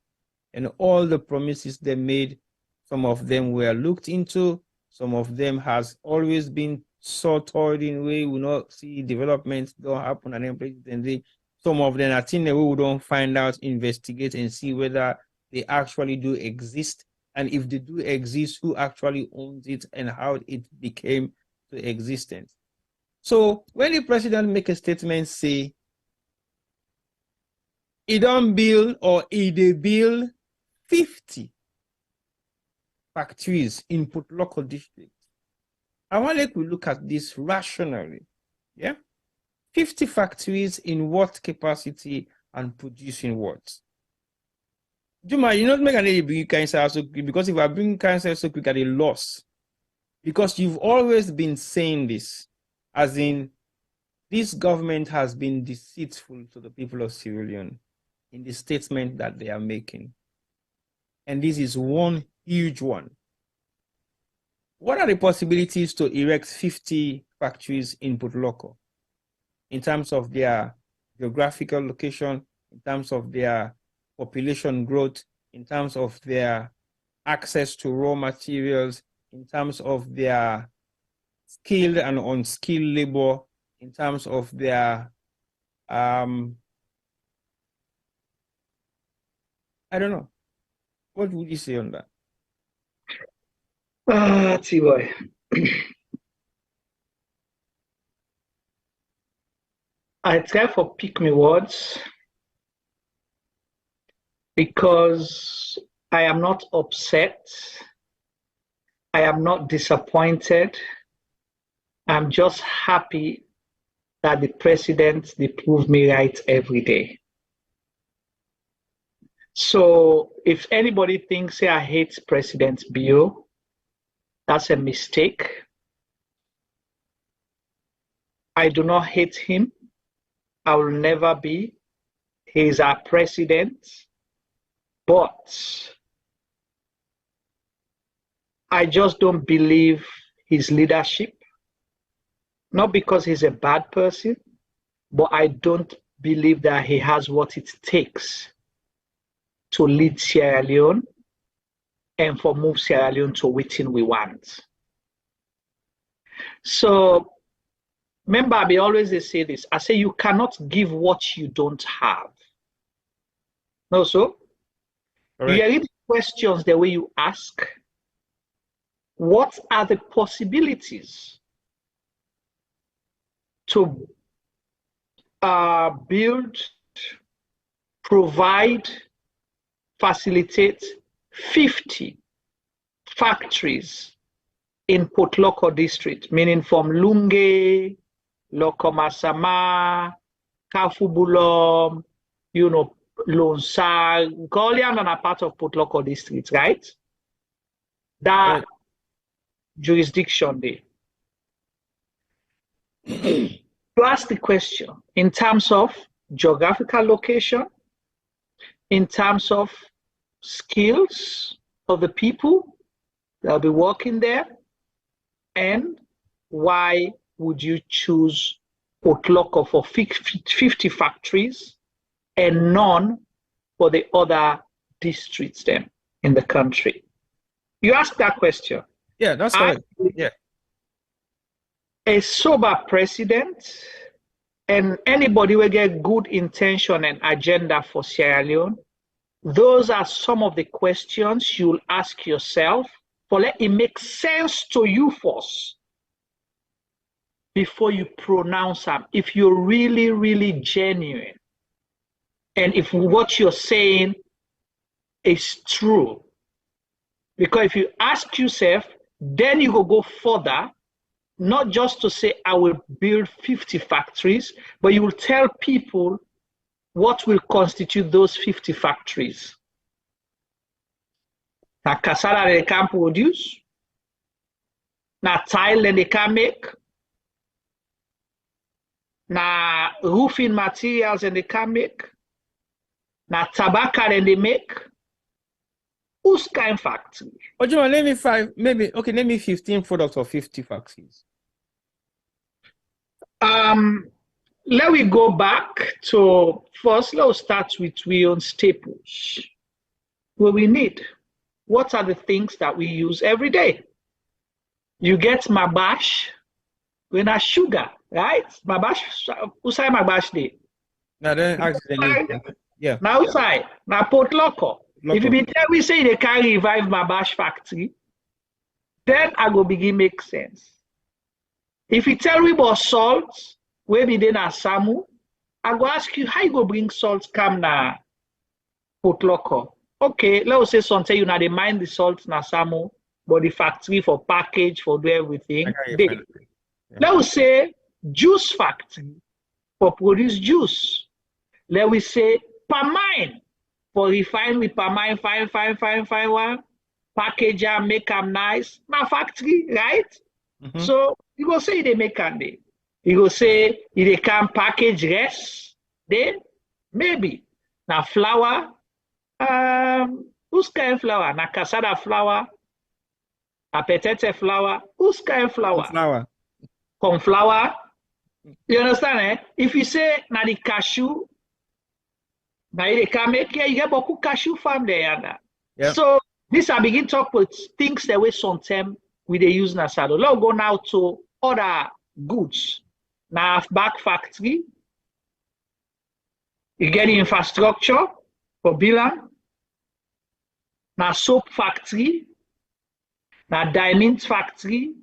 And all the promises they made, some of them were looked into, some of them has always been sorted in way we not see developments don't happen and then some of them I think that we don't find out, investigate and see whether they actually do exist. And if they do exist, who actually owns it and how it became to existence. So when the president make a statement, say, he don't build or he they build 50 factories in Port Loko district. I want to look at this rationally. Yeah? 50 factories in what capacity and producing what? Juma, you not make an bring cancer so quick, because if I bring cancer so quick at a loss, because you've always been saying this, as in this government has been deceitful to the people of Sierra Leone in the statement that they are making. And this is one huge one. What are the possibilities to erect 50 factories in Port Loko in terms of their geographical location, in terms of their population growth, in terms of their access to raw materials, in terms of their skilled and unskilled labor, in terms of their, I don't know. What would you say on that? T-Boy. I try for pick me words because I am not upset. I am not disappointed. I'm just happy that the president, they prove me right every day. So if anybody thinks I hate President Bio, that's a mistake. I do not hate him. I will never be. He is our president. But I just don't believe his leadership. Not because he's a bad person, but I don't believe that he has what it takes to lead Sierra Leone and for move Sierra Leone to within we want. So remember, I always say this. I say you cannot give what you don't have. No, so you read the questions the way you ask. What are the possibilities to build, provide, facilitate 50 factories in Port Loko district, meaning from Lunge, Lokomasama, Kafubulom, Lonsar, Golian and a part of Port Loko district, right? That jurisdiction there. You ask the question in terms of geographical location, in terms of skills of the people that will be working there, and why would you choose Port Loko for 50 factories and none for the other districts then in the country? You ask that question. Yeah, that's correct. Yeah. A sober president and anybody will get good intention and agenda for Sierra Leone, those are some of the questions you'll ask yourself for let it make sense to you first before you pronounce them. If you're really, really genuine and if what you're saying is true. Because if you ask yourself, then you will go further, not just to say, I will build 50 factories, but you will tell people what will constitute those 50 factories. Na cassava they can produce, na tile they can make, na roofing materials and they can make, na tobacco and they make. Whose kind factory? Oh, John, let me 15 products or 50 factories. Let me go back to first. Let's start with we own staples. What we need. What are the things that we use every day? You get mabash when a sugar, right? Mabash. Usai mabash day. Now then, yeah. Now usai. Now Port Loko. If you be tell we say they can revive Mabash factory, then I go begin make sense. If you tell me about salt, where be then a Samu, I go ask you how you go bring salt come na Port Loko. Okay, let's say something you know they mine the salt na Samu, but the factory for package for do everything. Yeah. Let's say juice factory for produce juice. Let we say palm mine. For refine with palmine, fine one, package and make them nice. My factory, right? Mm-hmm. So you go say they make them day. He go say, if they can package rest, then maybe. Now flour, who's kind flour? Na cassava flour, a petete flour, who's kind flour? Flour. Corn flour. You understand, eh? If you say, na the cashew, now they can make here, you get beaucoup cashew farm there. Yep. So this I begin talk with things that we sometimes we they use na saddle. Let's go now to other goods. Now back factory, you get the infrastructure for Billion. Now soap factory, now diamond factory,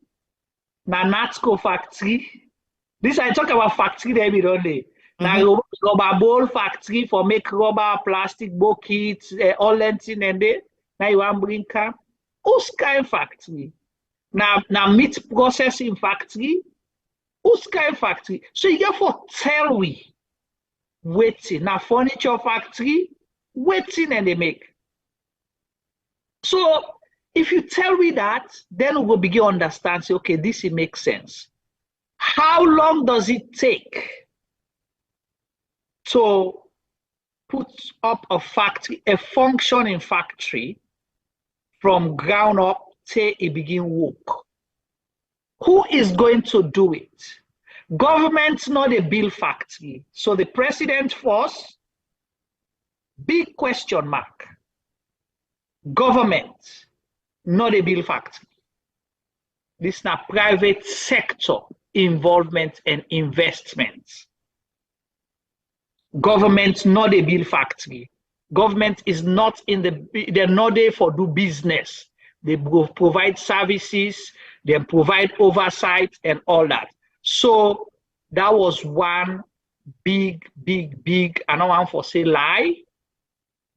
now Natco factory. This I talk about factory every day. Now rubber bowl factory for make rubber, plastic buckets, all that thing and there. Now you want bring camp. Who's kind factory? Now meat processing factory. Who's kind factory? So you get for tell we waiting. Now furniture factory, waiting and they make. So if you tell me that, then we will begin to understand, say, okay, this it makes sense. How long does it take to put up a factory, a functioning factory from ground up till it begin work? Who is going to do it? Government not a build factory. So the president first, big question mark. Government not a build factory. This is not private sector involvement and investment. Government not a build factory. Government is not they're not there for do business. They provide services, they provide oversight and all that. So that was one big, I don't want to say lie,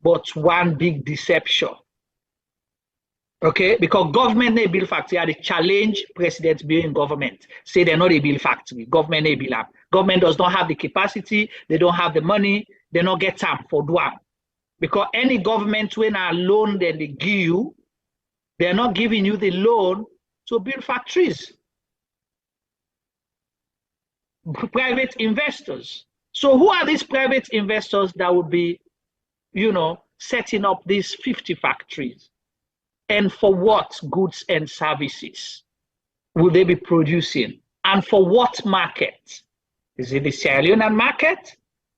but one big deception. Okay, because government they build factory, they challenge president being government. Say they're not a build factory. Government they build up. Government does not have the capacity, they don't have the money, they don't get time for doing. Because any government when a loan then they give you, they're not giving you the loan to build factories. Private investors. So who are these private investors that would be, setting up these 50 factories? And for what goods and services will they be producing? And for what market? Is it the Sierra Leonean market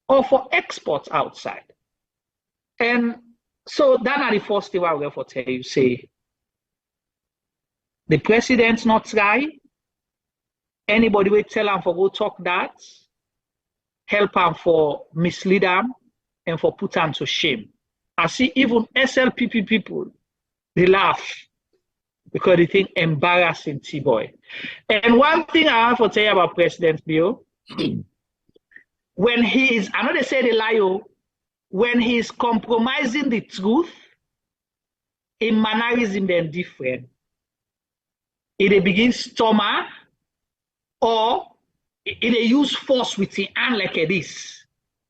or for exports outside? And so that are the first thing I will tell you, say, the president's not try. Anybody will tell him for go talk that, help him for mislead him and for put him to shame. I see even SLPP people, they laugh because they think embarrassing T-boy. And one thing I have to tell you about President Bill, when he is, I know they say the lie, when he is compromising the truth, in mannerism then different. It begins stomach or it use force with the hand like this.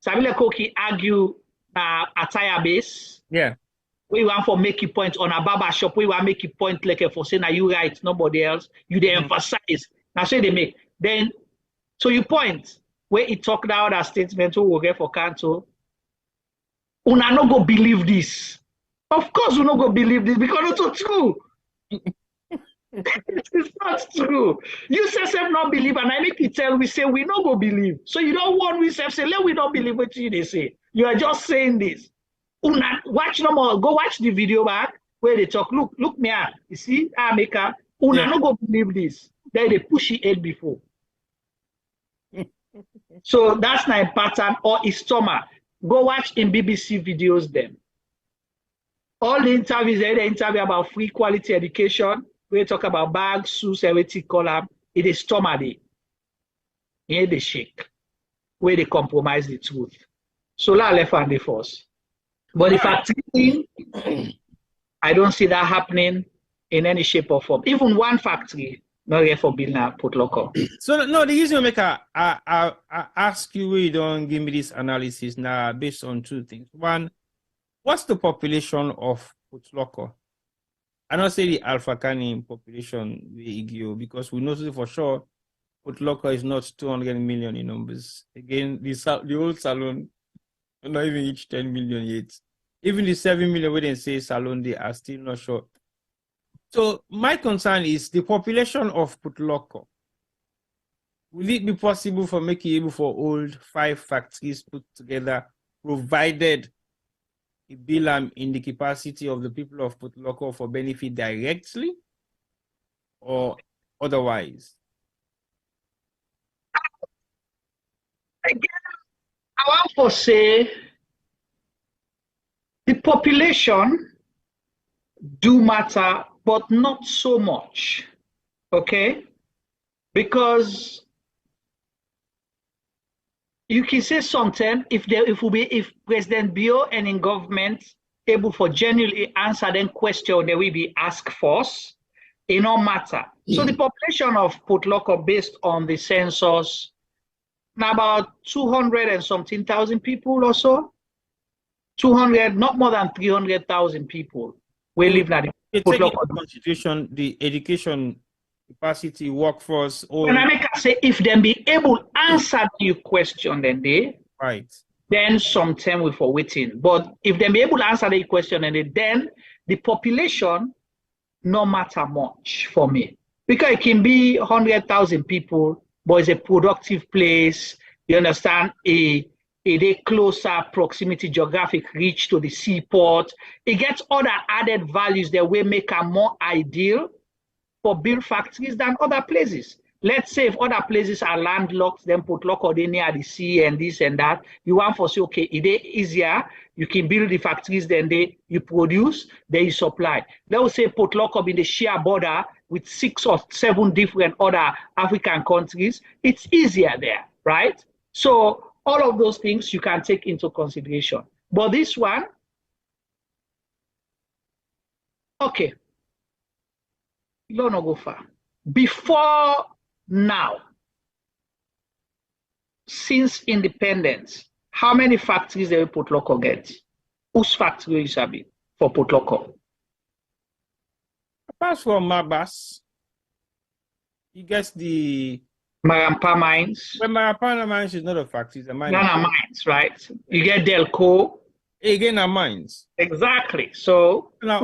Sabila Koki argue attire base. Yeah. We want for make a point on a barber shop. We want make a point like for saying, are you right? Nobody else. You they emphasize. Now say they make. Then, so you point where he talked out a statement who will get for council. Una no go believe this. Of course, we no go believe this because it's not true. It's not true. You say not believe, and I make you tell we say we no go believe. So you don't want we say let we don't believe what you they say. You are just saying this. Una watch no more. Go watch the video back where they talk. Look me out. You see, America. Una no go believe this. Then they push it head before. So that's my pattern or his stomach. Go watch in BBC videos then. All the interviews, they interview about free quality education. We talk about bags, shoes, everything, column. It is stomach. Here they shake. Where they compromise the truth. So la left and the force. But the fact thing, I don't see that happening in any shape or form. Even one factory, not here for Billion Port Loko. So no, the reason I ask you, we don't give me this analysis now based on two things. One, what's the population of Port Loko? I don't say the Alpha Canning population because we know for sure Port Loko is not 200 million in numbers. Again, the old salon not even reach 10 million yet. Even the 7 million where they say salon, they are still not sure. So my concern is the population of Port Loko. Will it be possible for making able for all 5 factories put together, provided a bill in the capacity of the people of Port Loko for benefit directly or otherwise? Again, I want to say the population do matter, but not so much, okay? Because you can say something if President Bio and in government able for genuinely answer them question they will be asked first, it no matter. So the population of Port Loko based on the census, now about 200 and something thousand people or so. 200, not more than 300,000 people will live in the Port Loko. Constitution, the education capacity, workforce, or and I make I say if them be able to answer your question, then they right. Then sometime we for waiting. But if they be able to answer the question, and then the population no matter much for me. Because it can be 100,000 people, but it's a productive place. You understand? A closer proximity geographic reach to the seaport. It gets other added values that will make it more ideal for build factories than other places. Let's say if other places are landlocked, then Port Loko they near the sea and this and that. You want to say, okay, it is easier. You can build the factories, then you produce, then you supply. Let's say Port Loko in the sheer border with 6 or 7 different other African countries. It's easier there, right? So all of those things you can take into consideration. But this one, okay, you don't go far. Before now, since independence, how many factories did Port Loko get? Whose factory is it for Port Loko? Apart from Mabas, you get the Marampa mines. Well, Marampa mines is not a factory, it's a mine. Ghana mines, right? You get Delco. Again, are mines. Exactly. So, Now,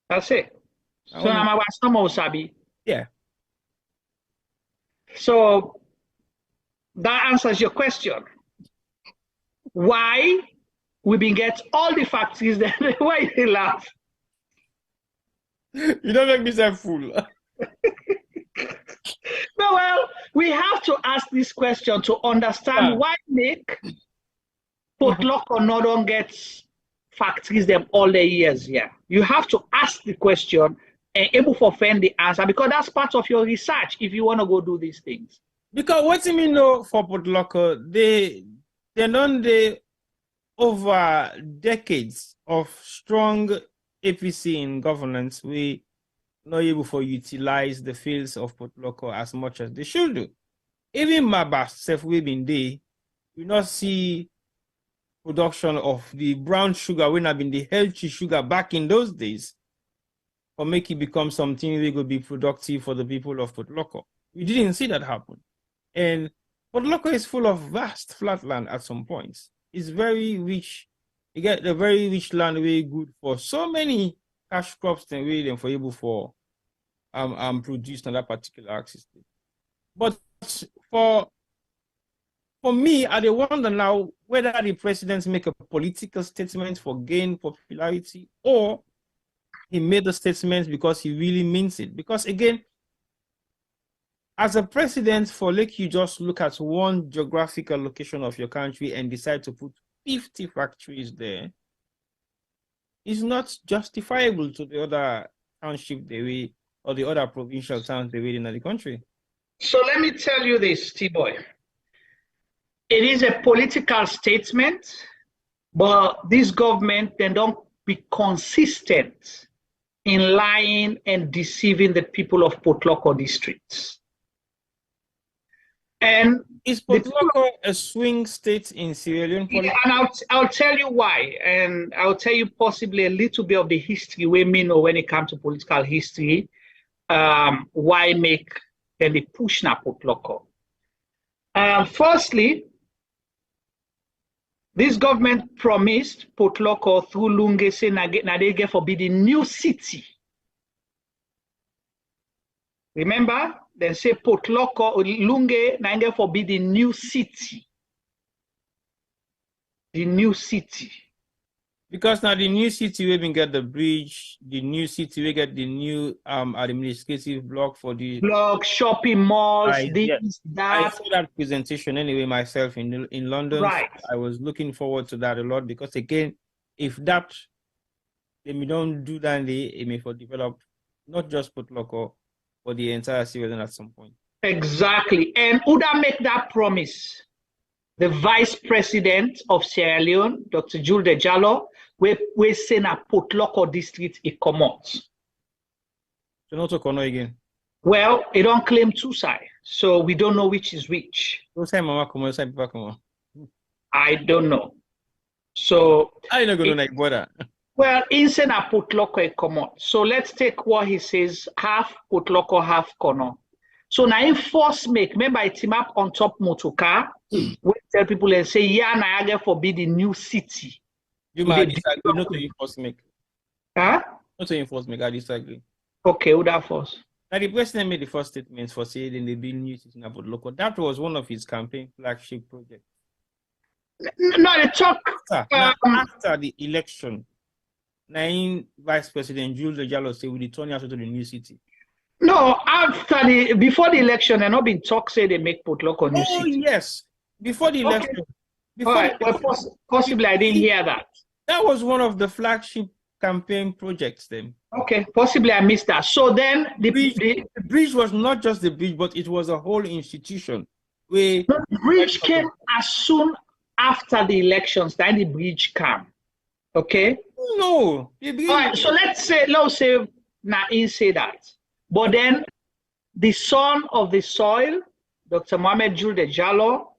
that's it. So, now Usabi. Yeah. So, that answers your question. Why we been get all the factories there? Why they laugh? You don't make me say fool. No, well, we have to ask this question to understand why make Port Loko not gets factories them all the years here. You have to ask the question and able to find the answer because that's part of your research if you want to go do these things. Because what do you know for Port Loko, they done the over decades of strong APC in governance, we not able to utilize the fields of Port Loko as much as they should do. Even Mabas, self we been there, we not see production of the brown sugar when have been the healthy sugar back in those days, or make it become something we could be productive for the people of Port Loko. We didn't see that happen. And Port Loko is full of vast flatland at some points. It's very rich. You get the very rich land very good for so many cash crops and really them for able for produced on that particular axis. But for me, I wonder now whether the presidents make a political statement for gain popularity or he made the statement because he really means it. Because again, as a president, for like you just look at one geographical location of your country and decide to put 50 factories there, is not justifiable to the other township the way or the other provincial towns the way in the country. So let me tell you this, T-Boy. It is a political statement, but this government then don't be consistent in lying and deceiving the people of Port Loko districts. And is Port Loko a swing state in Sierra Leone? Yeah, and I'll tell you why, and I'll tell you possibly a little bit of the history we may know when it comes to political history. why make and they push na Port Loko. Firstly, this government promised Port Loko through Lunge say na they get for be the new city. Remember, they say Port Loko Lunge na get for be the new city. The new city. Because now the new city we even get the bridge, the new city we get the new administrative block for the shopping malls, that. I saw that presentation anyway myself in London. Right. So I was looking forward to that a lot because again, if that they don't do that, they may for develop not just Port Loko, but the entire Sierra Leone at some point. Exactly. And Uda make that promise. The Vice President of Sierra Leone, Dr. Jules de Jallo, we say na Port Loko district it come out. So not to Kono again. Well, it don't claim two sides, so we don't know which is which. I don't know. So I don't know like brother. Well, Insai na Port Loko it come out. So let's take what he says: half Port Loko, half Kono. So now in force make, remember it team up on top motorcar, we tell people and say, yeah, Niagara for be the new city. You might disagree, not to enforce make. Huh? Not to enforce make, I disagree. Okay, who that force? Now the president made the first statement for saying in the Billion USD in Port Loko. That was one of his campaign flagship projects. No, the talk after the election, now Vice President Jules de Jallo said we return to the new city. No, before the election, there not been talk say they make Port Loko new city. Oh yes, before the election. Okay. All right. Well, possibly I didn't hear that. That was one of the flagship campaign projects then. Okay, possibly I missed that. So then the bridge was not just the bridge, but it was a whole institution. The bridge came as soon after the elections. Then the bridge came. Okay. No. All right. So let's say Nain say that. But then the son of the soil, Dr. Mohamed Jules de Jallo,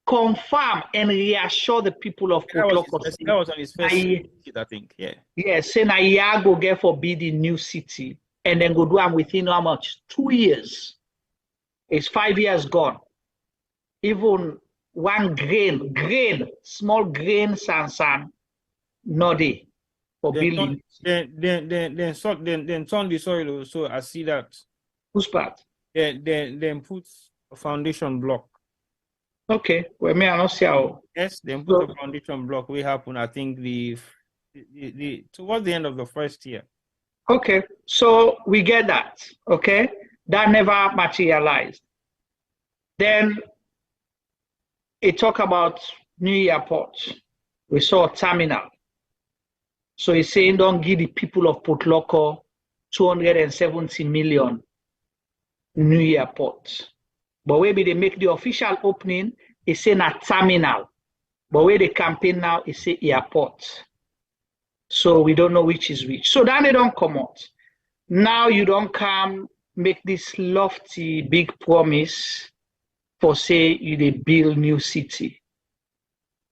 confirm and reassure the people of Port Loko. That was on his first visit, I think. Yeah. Yes, say na go get for be the new city. And then go do them within how much? 2 years. It's 5 years gone. Even one grain, small grain sansan, no day. For building. Then turn the soil so I see that. Whose part? Then put a foundation block. Okay. Well, me I not see how. Yes, then put a foundation block. We happen, I think the towards the end of the first year. Okay, so we get that. Okay, that never materialized. Then it talk about new airport. We saw a terminal. So he's saying don't give the people of Port Loko 270 million new airport. But where they make the official opening, it's saying a terminal. But where they campaign now, it's say airport. So we don't know which is which. So then they don't come out. Now you don't come make this lofty big promise for say you they build new city.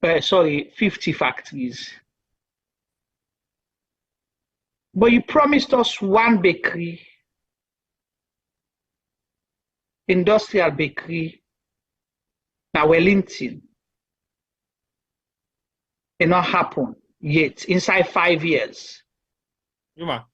50 factories. But you promised us one bakery, industrial bakery, now Wellington. It not happen yet, inside 5 years. Yuma,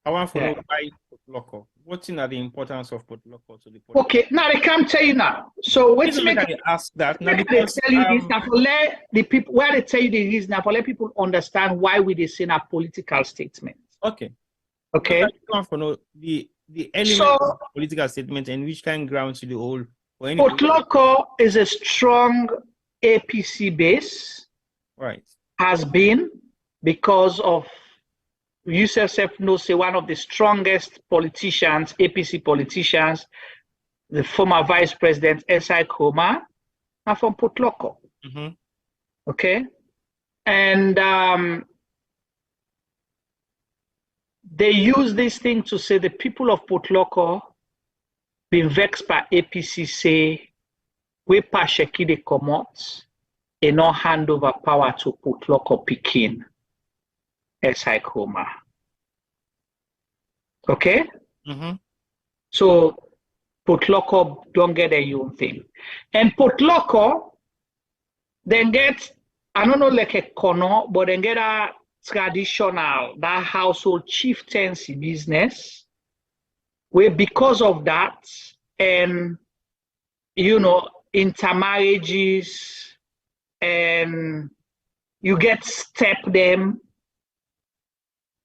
I want to know why Port Loko. What's in the importance of Port Loko to the Port? Okay, now they can't tell you now. So wait a minute. Ask that. Now they tell you this now for let the people where they tell you the reason now for let people understand why we they say a political statement. Okay. Okay. I want to know the element of political statement and which kind of grounds to the whole. Port Loko is a strong APC base. Right. Has been because of you yourself know say one of the strongest politicians, APC politicians, the former Vice President Insai are from Port Loko. Mm-hmm. Okay, and they use this thing to say the people of Port Loko been vexed by APC say we Pasheki de comot and not hand over power to Port Loko Pekin. Okay? So Port Loko don't get their own thing. And Port Loko then get, I don't know, like a corner, but then get a traditional, that household chieftaincy business, where because of that, and intermarriages, and you get step them,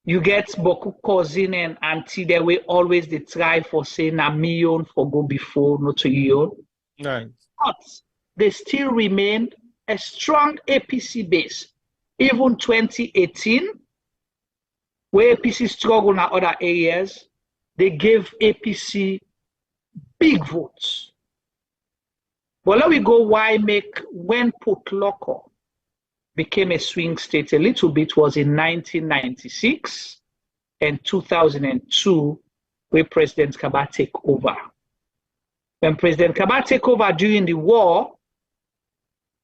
you get boku cousin and auntie, they will always they try for saying a million for go before, not to you. Right. But they still remain a strong APC base. Even 2018, where APC struggle in other areas, they gave APC big votes. But let me go why make when Port Loko became a swing state a little bit was in 1996 and 2002, where President Kaba take over. When President Kaba take over during the war,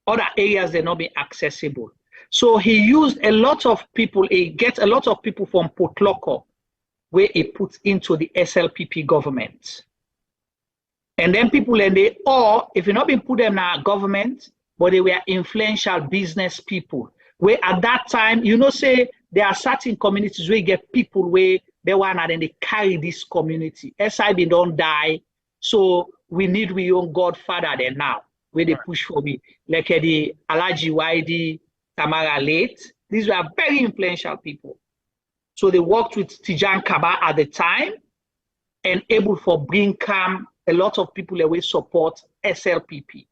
other areas they not be accessible. So he used a lot of people, he gets a lot of people from Port Loko, where he put into the SLPP government. And then people, and they all, if you not been put them in our government, but they were influential business people. Where at that time, say there are certain communities where you get people where they want and then they carry this community. SIB don't die, so we need we own godfather there now, where they push for me. Like the Alaji YD, Tamara Late, these were very influential people. So they worked with Tijan Kaba at the time and able for bring calm a lot of people that will support SLPP.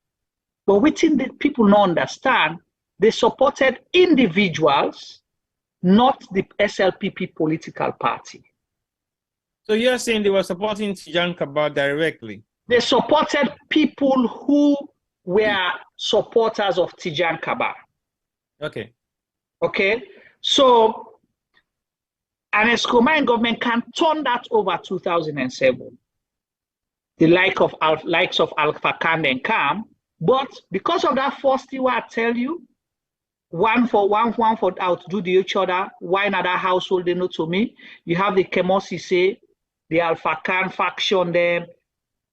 But within the people not understand, they supported individuals, not the SLPP political party. So you're saying they were supporting Tijan Kaba directly? They supported people who were supporters of Tijan Kaba. Okay. Okay. So, an Escomayan government can turn that over 2007. The likes of Alpha Khan and Kam, but because of that first thing I tell you, one for outdo the each other, why another household they know to me, you have the Kemosi say, the Alpha Khan faction them,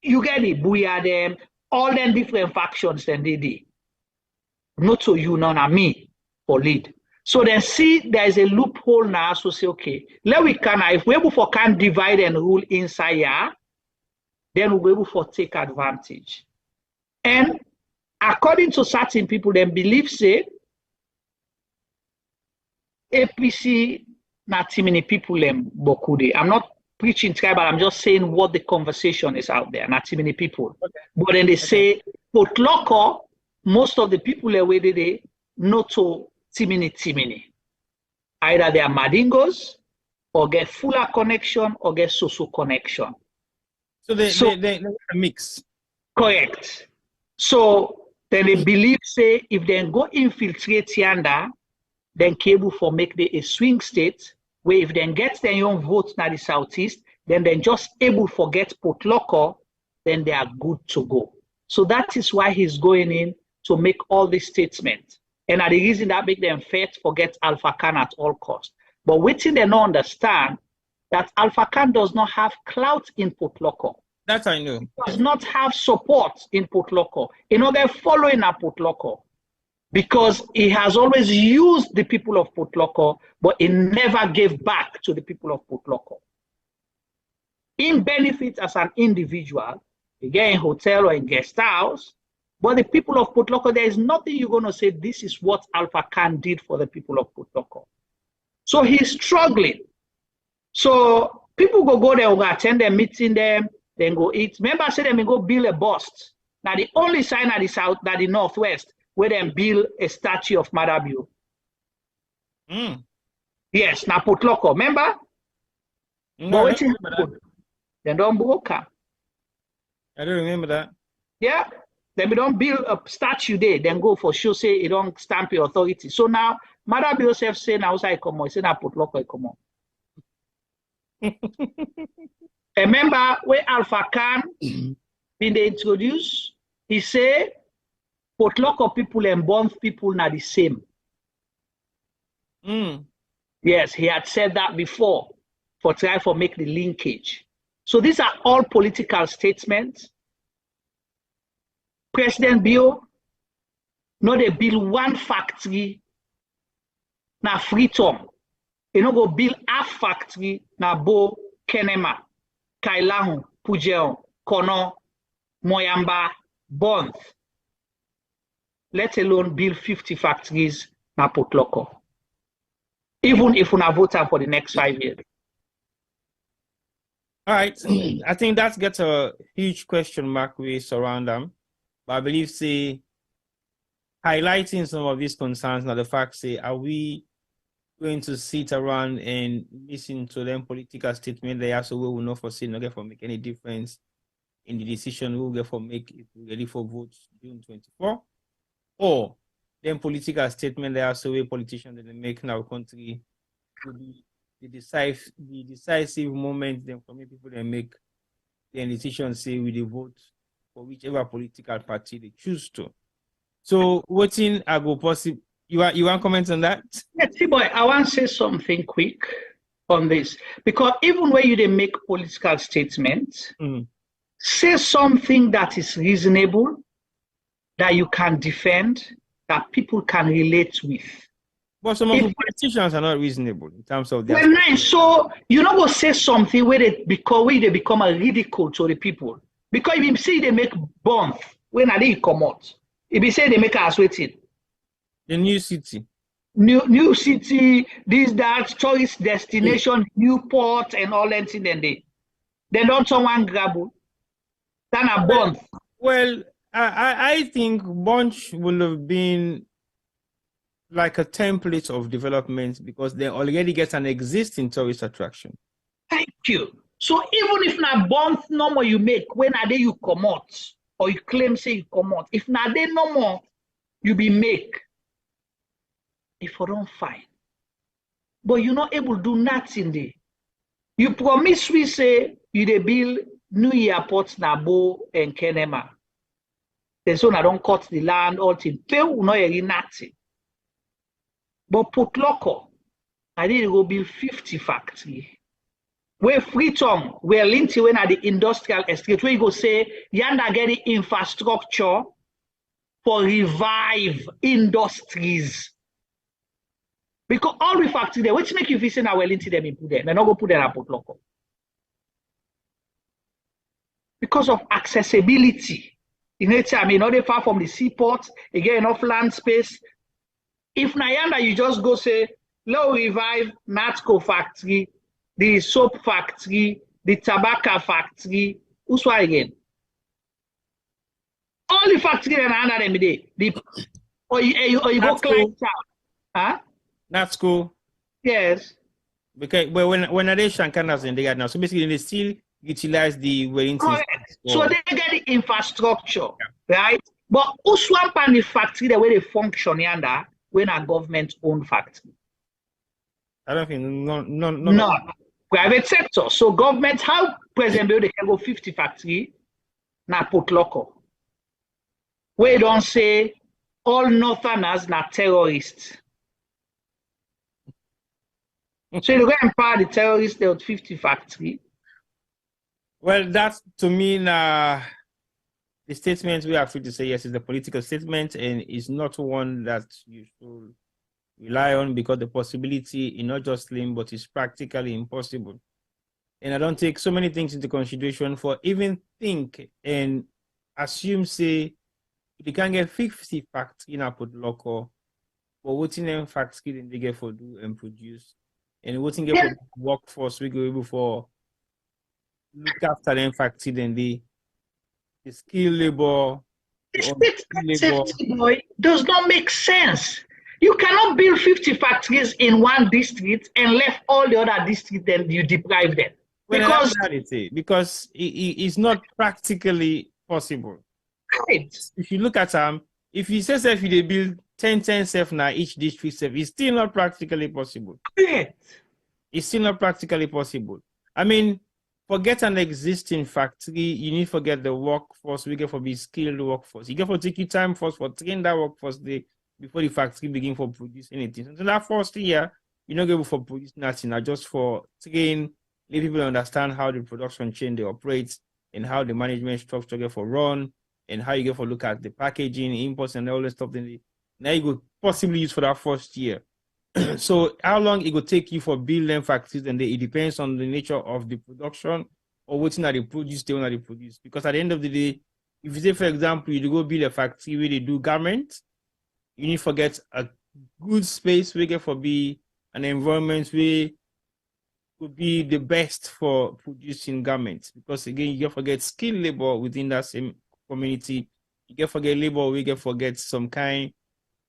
you get the Booyah them, all them different factions then they did. Not to you, none of me for lead. So then see there is a loophole now, so say, okay, let we can, if we able for can divide and rule inside here, then we'll be able to take advantage. And according to certain people, then believe say APC not too many people them bokude. I'm not preaching tribal, I'm just saying what the conversation is out there, not too many people. Okay. But then they say Port Loko, most of the people away they not to timini. Either they are Madingos or get fuller connection or get social connection. So they mix. Correct. So then they believe say if they go infiltrate yanda, then cable for make the a swing state where if they get their own votes na the southeast, then they just able to get Port Loko, then they are good to go. So that is why he's going in to make all these statements. And the reason that make them fight forget Alpha Khan at all costs. But waiting they don't understand that Alpha Khan does not have clout in Port Loko. That I know. He does not have support in Port Loko. You know, they're following up Port Loko because he has always used the people of Port Loko, but he never gave back to the people of Port Loko. In benefits as an individual, you get in hotel or in guest house, but the people of Port Loko, there is nothing you're going to say, this is what Alpha Khan did for the people of Port Loko. So he's struggling. So people go there, go attend their meeting them, then go eat. Remember I said them go build a bust. Now the only sign at the south, that the northwest, where they build a statue of Madabio. Yes, now Port Loko, remember? No, but they don't broke up. I don't remember that. Yeah. Then we don't build a statue there, then go for sure, say you don't stamp your authority. So now, Madam Joseph say now I come on, say now Port Loko come on. Remember when Alpha Khan been introduced, he say Port Loko people and Bonf people are the same. Yes, he had said that before for try for make the linkage. So these are all political statements. President Bio, no they build one factory na Freetown. You know go build a factory na Bo, Kenema, Kailahu, Pujeo, Kono, Moyamba, Bond. Let alone build 50 factories na Port Loko. Even if we are voting for the next 5 years. All right. I think that gets a huge question mark we surround them. But I believe, say, highlighting some of these concerns now, the fact, say, are we going to sit around and listen to them political statement they also we will not foresee, not get for make any difference in the decision we will get for make if we're ready for votes June 24? Or then political statement they also way politicians that they make in our country will be the decisive moment then for many people they make their decision say with the vote for whichever political party they choose to. So what in I go possible you want comment on that? Yes, boy, I want to say something quick on this. Because even when you make political statements, say something that is reasonable, that you can defend, that people can relate with. But some of the politicians are not reasonable in terms of their... Well, nice. So you not go say something where they become a ridicule to the people. Because if you see they make bombs, when are they come out? If you say they make us waiting. The new city. New city, this, that, tourist destination, new port and all that thing then they don't someone grab it. Then a bomb. Well, I think Bunch will have been like a template of development because they already get an existing tourist attraction. Thank you. So even if na bonds no more you make, when are they you come out or you claim say you come out, if na they no more you be make, if you don't find, but you're not able to do nothing there. You promise we say you dey build new airports na Bo and Kenema. Then so I don't cut the land, all thing. Pay no nothing. But Port Loko, I need to go build 50 factory. Where Freetown, where Linty when at the industrial estate, where you go say, yanda get the infrastructure for revive industries. Because all the factory there, which make you feel say now well Linty them in put there. They're not go put there at Port Loko. Because of accessibility. In nature, I mean, not far from the seaport, you get enough land space. If Nayanda, you just go say, low revive Natco factory, the soap factory, the tobacco factory, who's why again? All the factory and under them day. Or you go climb town. Huh? Natco. Yes. Because when they Shankanas in the now, so basically they still utilize the Wellington. So they get the infrastructure, right? But Uswan pan the factory the way they function yonder when a government owned factory. I don't think no. Private sector. So government how President Bill they can go 50 factory na Port Loko. We don't say all northerners na terrorists. So you go empower the terrorists they with 50 factory. Well, that's to me the statement we are free to say yes is a political statement and is not one that you should rely on because the possibility is not just slim but is practically impossible. And I don't take so many things into consideration for even think and assume say you can get 50 facts in a Port Loko, but what in them facts can they get for do and produce and what in get for workforce we go able for look after them factory then the skilled labor. Boy, does not make sense. You cannot build 50 factories in one district and left all the other districts then you deprive them. Well, because it's not practically possible. Right. If you look at if you say if they build 10 self now each district self, it's still not practically possible. Right. It's still not practically possible. I mean, forget an existing factory, you need to forget the workforce, we get for be skilled workforce. You get for take your time first for train that workforce before the factory begin for produce anything. So that first year, you're not able for produce nothing, just for train let people understand how the production chain they operate and how the management structure get for run and how you get for look at the packaging, imports, and all that stuff. Then now you could possibly use for that first year. So how long it will take you for build them factories, and it depends on the nature of the production or what's that they produce, they want to produce. Because at the end of the day, if you say, for example, you go build a factory where they do garments, you need to get a good space where get for be an environment where could be the best for producing garments. Because again, you get forget skilled labor within that same community. You get forget labor, we get forget some kind.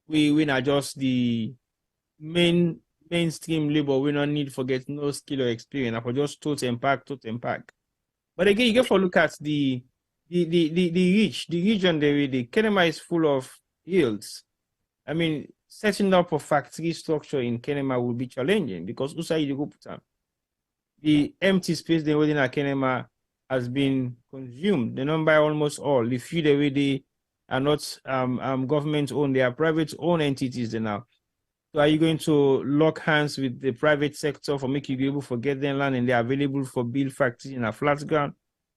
We not just the mainstream labor. We don't need forget no skill or experience. For just total impact. But again, you get for look at the region there. The Kenema is full of hills. I mean, setting up a factory structure in Kenema will be challenging because Usai you go put them. The empty space they within Kenema has been consumed. The number almost all. The few the way they are not government owned, they are private owned entities now. So are you going to lock hands with the private sector for make you be able to get their land and they're available for build factories in a flat ground?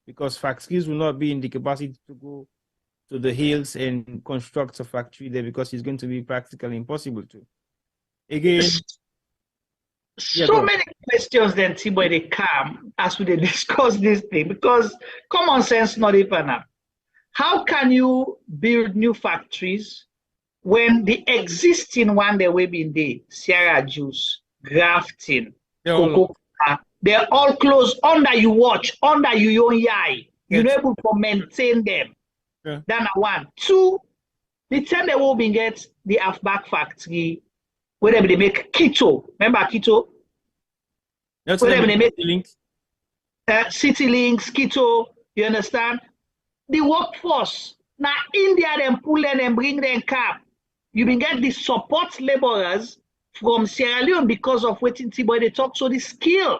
Because factories will not be in the capacity to go to the hills and construct a factory there because it's going to be practically impossible to. Again, so many questions then, T-Boy, they come as we discuss this thing because common sense not even up. How can you build new factories when the existing one they will be in the Sierra Juice, Grafting, Cocoa, they're all closed under you watch, under you own eye. You're not able to maintain them. Yeah. That's one. Two, the time they will be get the halfback factory where they make keto. Remember keto? That's where they make links. City links, keto. You understand? The workforce. Now India them pull them and bring them cap. You been get the support laborers from Sierra Leone because of waiting T-Boy they talk. So the skill.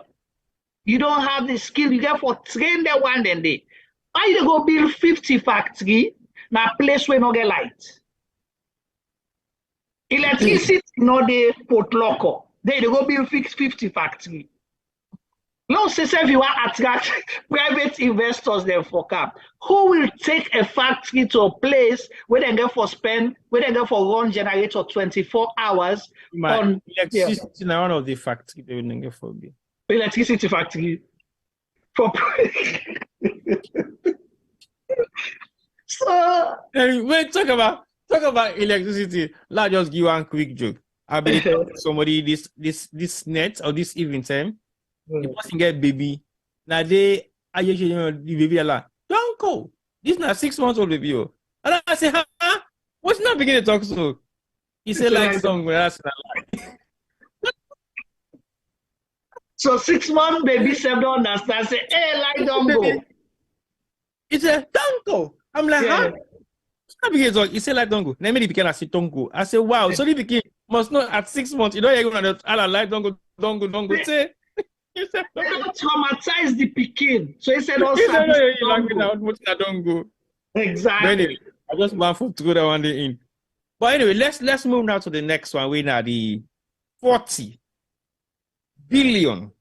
You don't have the skill, you get for train the one then day. Why you go build 50 factory na place where no get light? Electricity no dey Port Loko. They go build 50 factory. No say if you want to attract private investors then for cap. Who will take a factory to a place where they get for spend, where they get for run generator 24 hours on electricity na one of the factory they will get for be. Electricity factory. So wait, talk about electricity. Let's just give one quick joke. I believe somebody this net or this evening time, the person get baby. Now they are usually the baby like, don't go. This not 6 months old baby. And I say, huh? What's not beginning to talk so? He said like song that's not like. So 6 months baby said don't understand. Say, hey, like don't go. He said, don't go. I'm like, huh? He said, like, don't go. Then me became I said, don't go. I said, wow. So the became must know at 6 months. You know, you're going to like, don't go. Say, he said, don't traumatize the Peking. So he said, also, don't go. Exactly. But anyway, I just want to throw that one in. But anyway, let's move now to the next one. We now the $40 billion.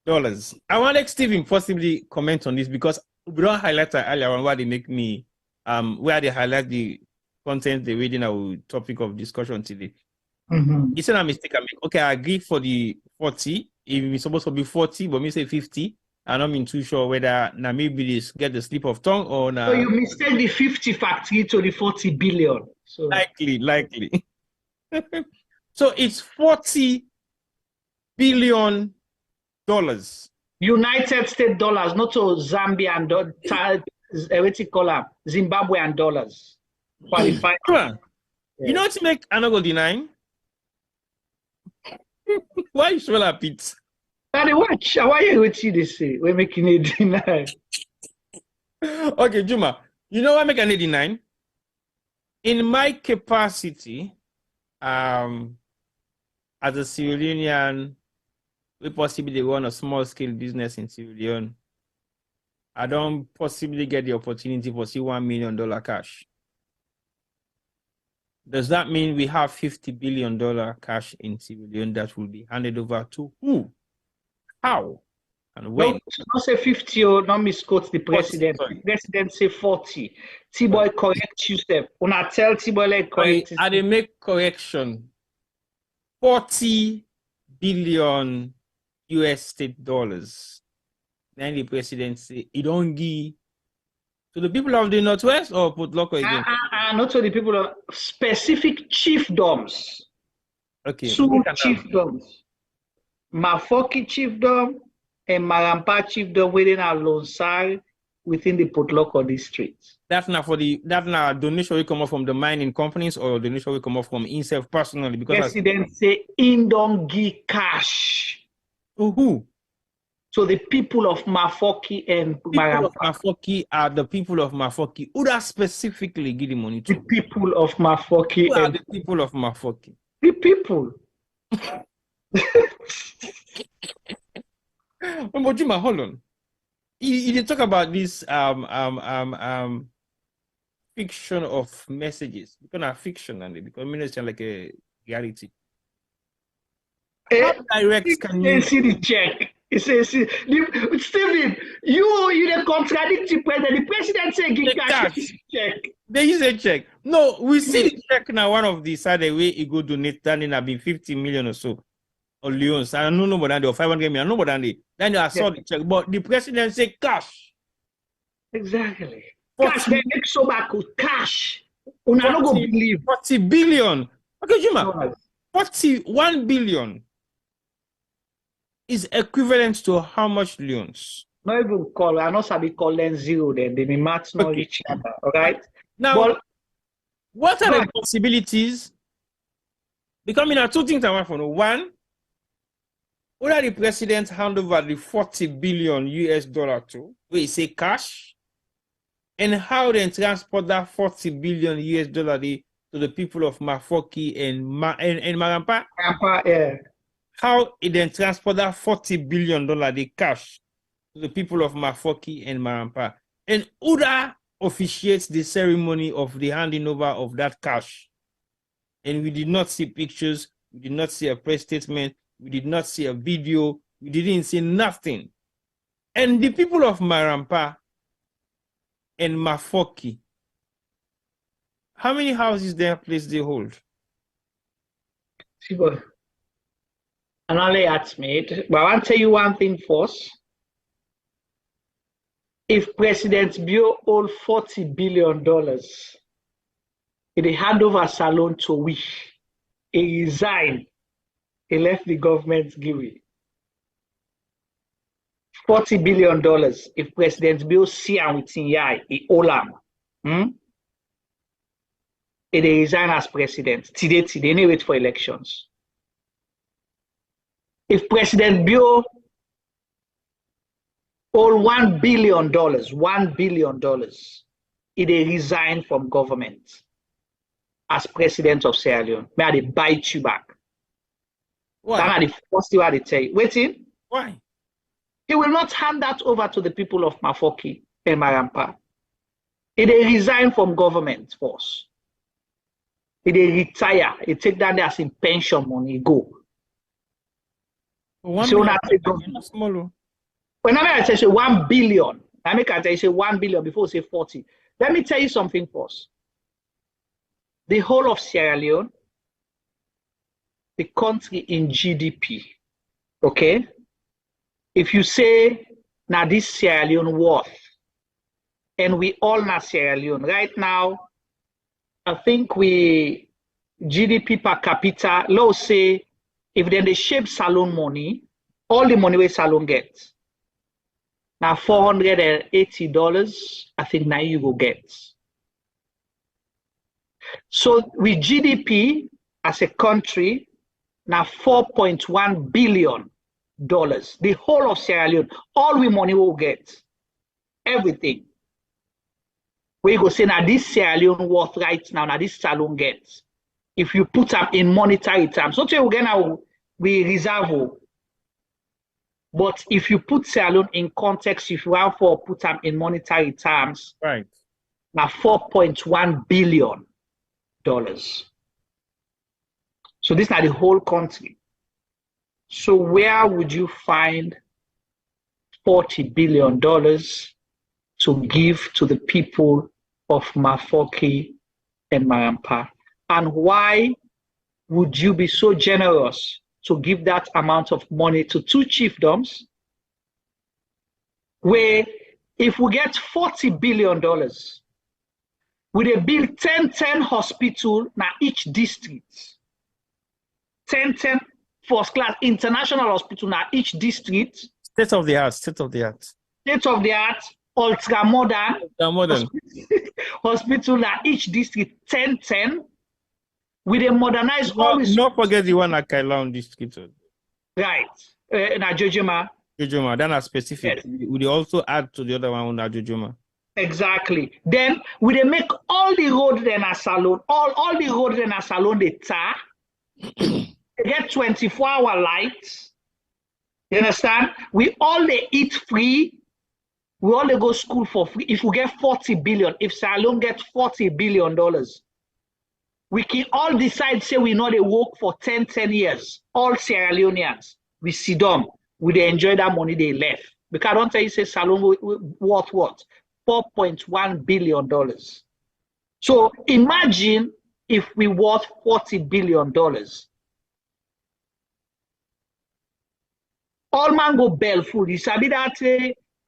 I want Stephen possibly comment on this because we don't highlight earlier on why they make me where they highlight the content they reading our topic of discussion today. It's not a mistake I make. Okay, I agree for the 40. It's supposed to be 40, but me say 50. I'm not too sure whether now maybe this get the slip of tongue or now. So you mistake the 50 factory to the 40 billion. So likely. So it's $40 billion. United States dollars, not to Zambia and Zimbabwean dollars. Qualified. You know what to make another deny? Why you swell up it? And watch, why you this say? We're making it deny. Okay, Juma. You know why I make an 89? In my capacity, as a Sierra Leonean, we possibly run a small scale business in Sierra Leone. I don't possibly get the opportunity for $1 million cash. Does that mean we have $50 billion cash in Sierra Leone that will be handed over to who? How and when? No, not say 50 or not misquote the president. 40, the president say 40. T-boy correct you step. When I tell T-boy like correct. I they make correction. 40 billion US state dollars. Then the president say it don't give to the people of the Northwest or Port Loko again? Not to the people of specific chiefdoms. Okay. Two chiefdoms. Mafoki chiefdom and Marampa chiefdom within our Lonsai within the Port Loko district. That's not donation will come up from the mining companies or donation will come up from himself personally because president say in don't give cash. Who? So the people of Mafoki and Marampa. Mafoki are the people of Mafoki. Who that specifically give the money to? The people of Mafoki. Who are the people of Mafoki? The people. But Juma, hold on. You did talk about this fiction of messages because of fiction and because minister like a reality. How direct can you see the check? He says, Stephen, you contradict the president. The president said give cash. Check. They use a check. No, we see the check now. One of the side way he go donate standing have been 50 million or so. Or Leons. I don't know more than the 500 million. I know more than the. Then I saw the check, but the president said cash. Exactly. Cash. They make so back with cash. Una no go believe. 40 billion. Okay, Juma. 41 billion is equivalent to how much Leons? Not even call. I know sabi call them zero. Then they be math not each other. All right. Now, but, what are the possibilities? Because I two things I want to know. One, whether the president hand over the 40 billion US dollar to, where he say cash, and how they transport that 40 billion US dollar to the people of Mafoki and Marampa? Marampa, yeah. How it then transport that $40 billion the cash to the people of Mafoki and Marampa? And who that officiates the ceremony of the handing over of that cash? And we did not see pictures, we did not see a press statement, we did not see a video, we didn't see nothing. And the people of Marampa and Mafoki, how many houses their place they hold? And only at me, but I want to tell you one thing first. If President Bio owed $40 billion, he hand over salon to we. He resigned. He left the government giving. $40 billion. If President Bio see him with Insai, he owe him. He resign as president. Today, they wait for elections. If President Bio owed $1 billion, he resign from government as president of Sierra Leone. May they bite you back. Why? That's the first thing they tell you. Waiting. Why? He will not hand that over to the people of Mafoki and Marampa. He resign from government first. He retire. He take that as in pension money. Go. So when I say 1 billion, I make I say 1 billion before say 40. Let me tell you something first. The whole of Sierra Leone, the country in GDP, okay? If you say now this Sierra Leone worth, and we all know Sierra Leone right now, I think we GDP per capita, let's say. If then they shape salon money, all the money we salon gets. Now $480, I think now you go get. So with GDP as a country, now $4.1 billion. The whole of Sierra Leone, all we money will get. Everything. We go say now this Sierra Leone worth right now this salon gets. If you put up in monetary terms, not say we reserve, but if you put Sierra Leone in context, if you have for put up in monetary terms, right, now $4.1 billion. So this is not the whole country. So where would you find $40 billion to give to the people of Mafoki and Marampa? And why would you be so generous to give that amount of money to 2 chiefdoms, where if we get $40 billion, we dey build 10 hospital na each district, 10 first class international hospital na each district, State of the art. ultra modern hospital na each district, 10. We dey modernize all this. Not forget the one at Kailon district. Right. Na Jojoma. Jojoma, that are specific. Yes. We dey also add to the other one na Jojoma. Exactly. Then we dey make all the road then a salon, all the road then a salon they tar. They get 24-hour lights. You understand? We all they eat free. We all they go school for free. If we get 40 billion, if Salon get $40 billion, we can all decide, say we know they work for 10 years. All Sierra Leoneans, we sit down, we they enjoy that money they left. Because I don't tell you, say Salon worth what? $4.1 billion. So imagine if we worth $40 billion. All mango bell full. You sabi that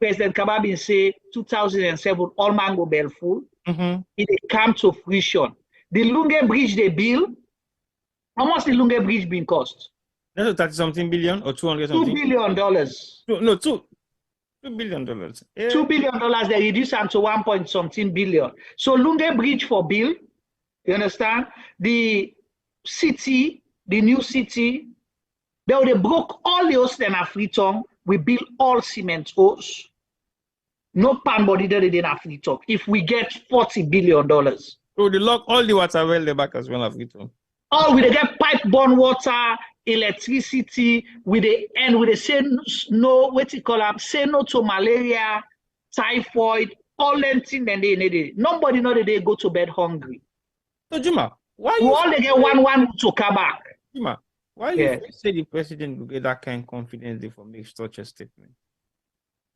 President Kababin say 2007, all mango bell full. It came to fruition. The Lunge Bridge they build, how much the Lunge Bridge been cost? That's 30-something billion or 200 something? $2 billion. No, $2 billion. Yeah. $2 billion, they reduce them to 1.something billion. So Lunge Bridge for bill, you understand? The city, the new city, they broke all the hosts in Freetown. We build all cement hosts. No pan body that they didn't Freetown. If we get $40 billion. So they lock all the water well the back as well as Freetown. All we get pipe-borne water, electricity, with the end with the say no, what you call them, say no to malaria, typhoid, all them things then they need it. Nobody know that they go to bed hungry. So Juma, why we you all they get one to come back? Juma, why you say the president will get that kind of confidence they for make such a statement?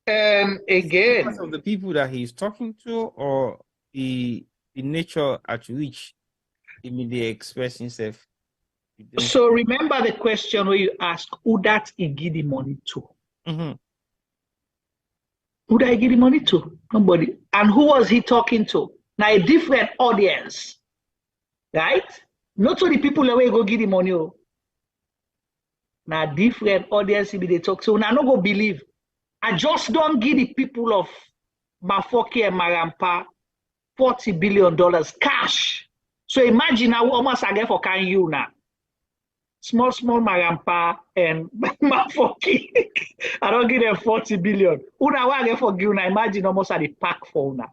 Again, because of the people that he's talking to, or the nature at which he may express himself. So remember the question where you ask who that he give the money to. Who that he give the money to? Nobody. And who was he talking to? Now a different audience, right? Not to the people that way go give the money. Now different audience he be they talk to. Now no go believe. I just don't give the people of Mafoki and Marampa $40 billion cash. So imagine how almost I get for can you now. Small Marampa and Mafoki. I don't give them 40 billion. Una I get for you now. Imagine almost at the pack for una.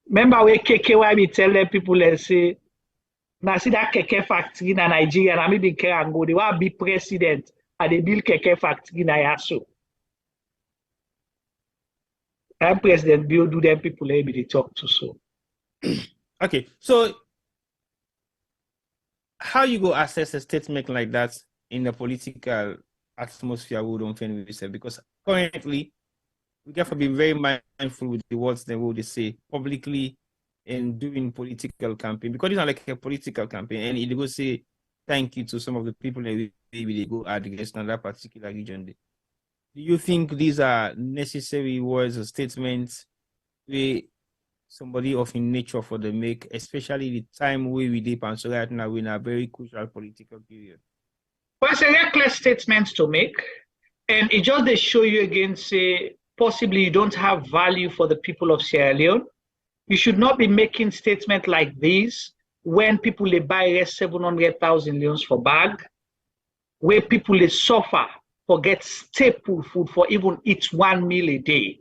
Remember where KKY be tell them people they say, now see that keke factory in Nigeria, and I mean care and go. They want to be president and they build keke factory in Ayaso. And President Bill do them people maybe they talk to so. Okay, so how you go assess a statement like that in the political atmosphere we don't find with yourself? Because currently we have to be very mindful with the words they say publicly and doing political campaign, because it's not like a political campaign, and it go say thank you to some of the people that maybe they go out against in that particular region. Do you think these are necessary words or statements where somebody of in nature for the make, especially the time where we deep and so right now we're in a very crucial political period? Well, it's a reckless statement to make, and it just they show you again, say possibly you don't have value for the people of Sierra Leone. You should not be making statements like these when people they buy 700,000 leones for bag, where people they suffer for get staple food for even eat 1 meal a day,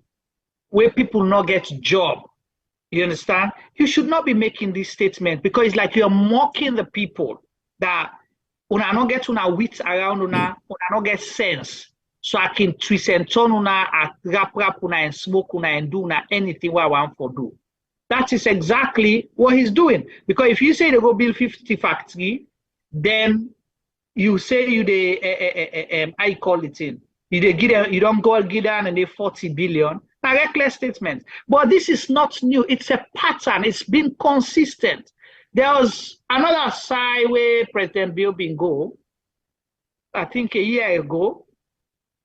where people not get job. You understand? You should not be making this statement, because it's like you're mocking the people that una not get una wit around una not get sense. So I can twist and turn una, rap una and smoke una and do una anything what I want for do. That is exactly what he's doing. Because if you say they go build 50 factory, then you say you the I call it in. You don't go get down and they 40 billion. A reckless statement. But this is not new. It's a pattern. It's been consistent. There was another side where President Bill been go, I think a year ago,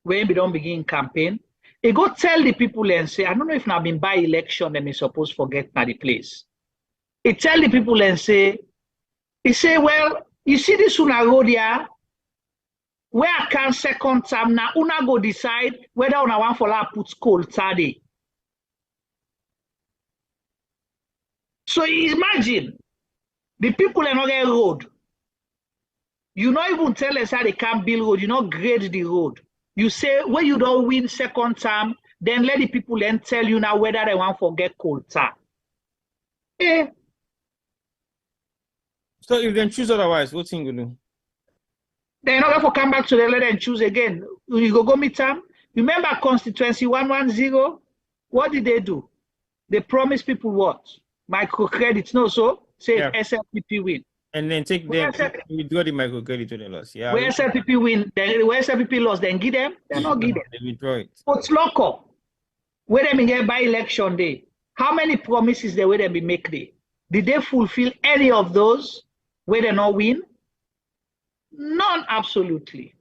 when we don't begin campaign. He go tell the people and say, I don't know if now been by election and they supposed forget now the place. He tell the people and say, he say, well, you see this una road here, where I can second term now, una go decide whether una want for la put coal tardy. So imagine the people are not get road. You not even tell us how they can't build road, you not grade the road. You say when you don't win second term, then let the people then tell you now whether they want to get coal tar. Eh. So if they choose otherwise, what thing you do? They're not going to come back to the let them choose again. You go midterm. Remember constituency 110? What did they do? They promised people what? Microcredit, no, so say yeah. SLPP win. And then take them, withdraw the microcredit to the loss. Yeah. Where SLPP win, then where SLPP loss, then give them, they not give them. They withdraw it. Port Loko, where them get by election day, how many promises they will be make day? Did they fulfill any of those where they not win? None, absolutely.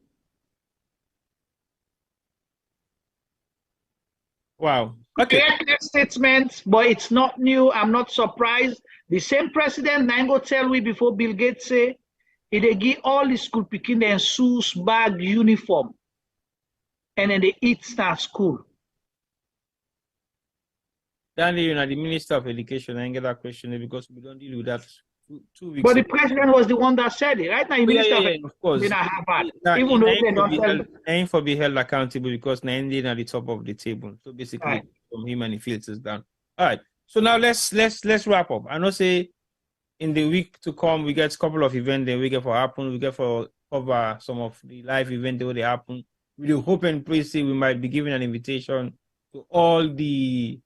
Wow. Okay. Statement, but it's not new. I'm not surprised. The same president now go tell we before Bill Gates say they give all the school picking their shoes, bag, uniform, and then they eat start school. Danny, you know, the Minister of Education, I get that question because we don't deal with that 2 weeks But ago. the president was the one that said it, right? Now, the Minister of Education, of course. Even though they don't tell. Ain't for be held accountable because Nandin at the top of the table. So basically, Right. from him and he filters down. All right. So now let's wrap up. I know say in the week to come we get a couple of events that we get for happen. We get for cover some of the live events that will happen. We do hope and pray say we might be giving an invitation to all the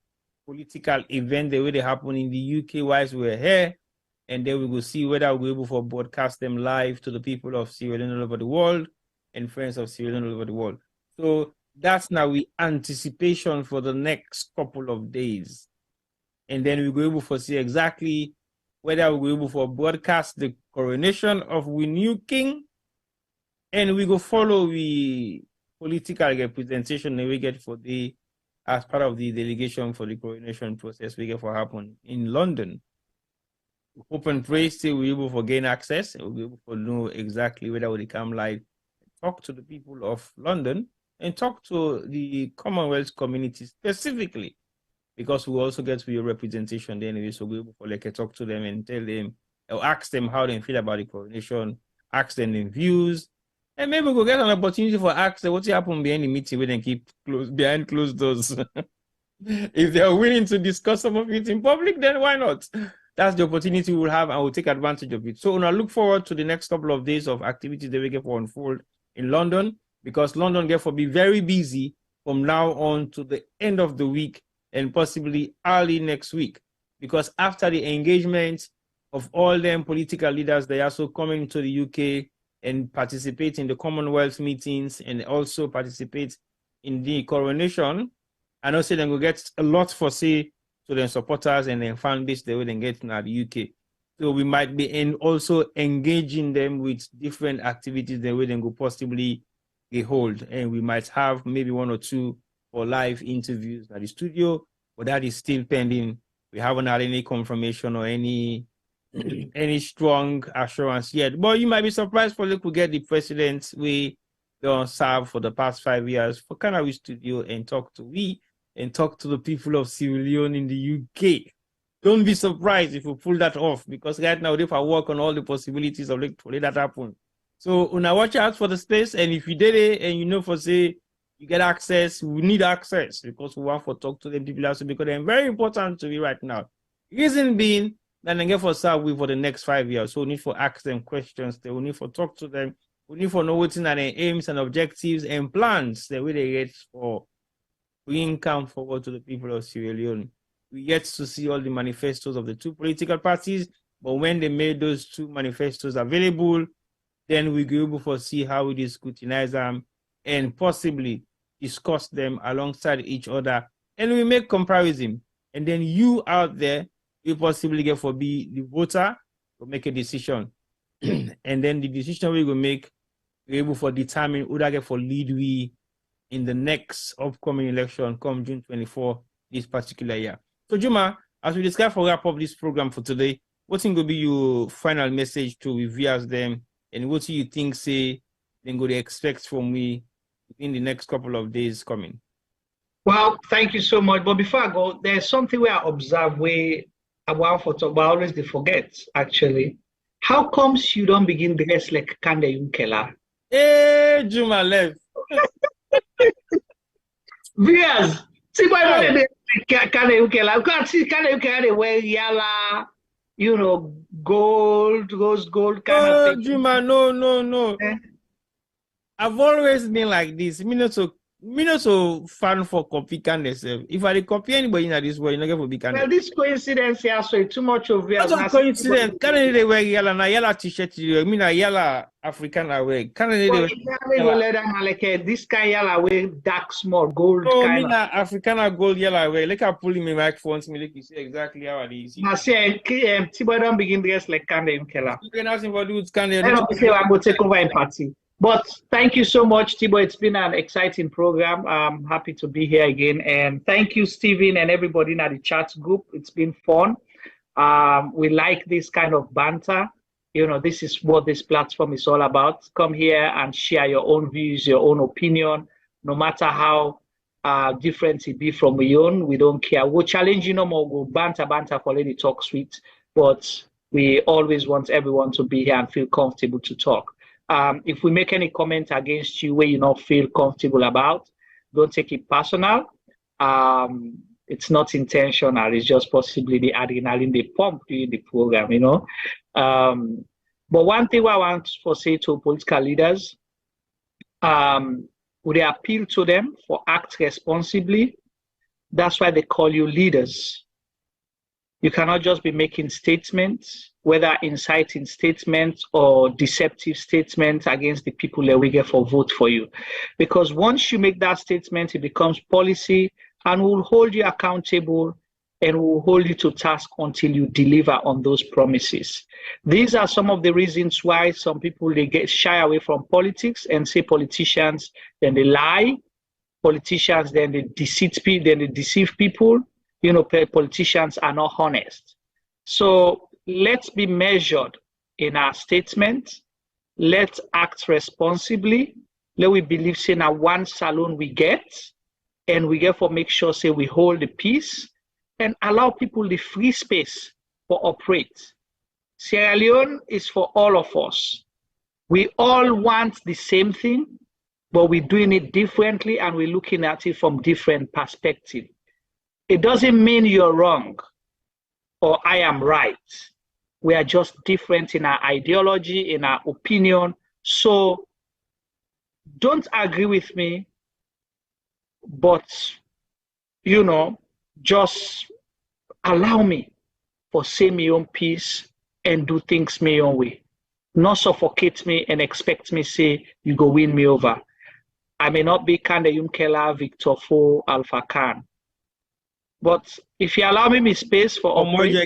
political events that will happen in the UK whilst we're here, and then we will see whether we're able to broadcast them live to the people of Sierra Leone all over the world and friends of Sierra Leone all over the world. So that's now we anticipation for the next couple of days. And then we go able to see exactly whether we go able to broadcast the coronation of we new king, and we go follow the political representation that we get for the as part of the delegation for the coronation process we get for happen in London. We hope and pray still we're able to gain access and we'll be able to know exactly whether we come live, talk to the people of London and talk to the Commonwealth community specifically. Because we also get to your representation there anyway, so we'll be able to talk to them and tell them, or ask them how they feel about the coronation, ask them their views, and maybe we'll get an opportunity for ask them what's happened behind the meeting where they keep behind closed doors. If they are willing to discuss some of it in public, then why not? That's the opportunity we'll have, and we'll take advantage of it. So I look forward to the next couple of days of activities that we get for unfold in London, because London get for be very busy from now on to the end of the week, and possibly early next week, because after the engagement of all them political leaders, they are also coming to the UK and participate in the Commonwealth meetings and also participate in the coronation. And also then we'll get a lot for say to their supporters and their fan base they will then get in the UK. So we might be also engaging them with different activities that we then go possibly hold, and we might have maybe 1 or 2 for live interviews at the studio, but that is still pending. We haven't had any confirmation or any strong assurance yet. But you might be surprised for look we get the president we don't serve for the past 5 years for Canary Studio and talk to the people of Sierra Leone in the UK. Don't be surprised if we pull that off, because right now they work on all the possibilities of let that happen. So now watch out for the space, and if you did it and you know for say you get access, we need access because we want to talk to them people also, because they're very important to me right now. Reason being that they get for serve with for the next 5 years. So we need to ask them questions, they will need to talk to them, we need to know what's in their aims and objectives and plans the way they get for bringing come forward to the people of Sierra Leone. We get to see all the manifestos of the 2 political parties, but when they made those 2 manifestos available, then we go able to see how we scrutinize them and possibly discuss them alongside each other, and we make comparison. And then you out there, you possibly get for be the voter to make a decision. And then the decision we will make, we're able for determine who that get for lead we in the next upcoming election come June 24 this particular year. So Juma, as we discuss for wrap up this program for today, what will be your final message to reviewers them, and what do you think say then go to expect from me in the next couple of days coming? Well, thank you so much. But before I go, there's something where I observe where I want for talk, but I always they forget actually. How comes you don't begin dress like Kande Yunkela? Hey, Juma left. Viewers, see why don't they Kande Yunkela? You can't see Kande Yunkela they wear yellow, you know, gold, rose gold kind of thing. Juma, no. I've always been like this. Me not so fan for copy Kande. If I copy anybody in this world, you're not going to be Kande. Well, this coincidence here, so it's too much of That's a coincidence. Kande they wear yellow, na yellow t-shirt. I mean, a yellow African I wear. Kande they like this kind yellow wear dark small gold. Oh, kind me na African gold yellow I wear. Like I pull in my microphone, me like you see exactly how it is. I say, Tibo don't begin dress like Kande Yunkela. You can ask him for dudes Kande. I don't say I'm going to take over in party. But thank you so much, Tibo. It's been an exciting program. I'm happy to be here again. And thank you, Stephen, and everybody in the chat group. It's been fun. We like this kind of banter. You know, this is what this platform is all about. Come here and share your own views, your own opinion, no matter how different it be from your own. We don't care. We'll challenge you no more. We'll banter for Lady Talk Sweet. But we always want everyone to be here and feel comfortable to talk. If we make any comment against you where you not feel comfortable about, don't take it personal. It's not intentional. It's just possibly the adrenaline they pump during the program, you know. But one thing I want to say to political leaders, would they appeal to them for act responsibly? That's why they call you leaders. You cannot just be making statements, whether inciting statements or deceptive statements against the people that we get for vote for you. Because once you make that statement, it becomes policy and will hold you accountable and will hold you to task until you deliver on those promises. These are some of the reasons why some people, they get shy away from politics and say politicians, then they lie, politicians, then they deceive people. You know, politicians are not honest. So let's be measured in our statements. Let's act responsibly. Let we believe, say, now one salon we get, and we therefore make sure, say, we hold the peace and allow people the free space for operate. Sierra Leone is for all of us. We all want the same thing, but we're doing it differently and we're looking at it from different perspectives. It doesn't mean you're wrong or I am right. We are just different in our ideology, in our opinion. So don't agree with me, but, you know, just allow me for say my own peace and do things my own way. Not suffocate me and expect me say you go win me over. I may not be Kande Yunkela, Victor Fo, Alpha Khan. But if you allow me space for operate,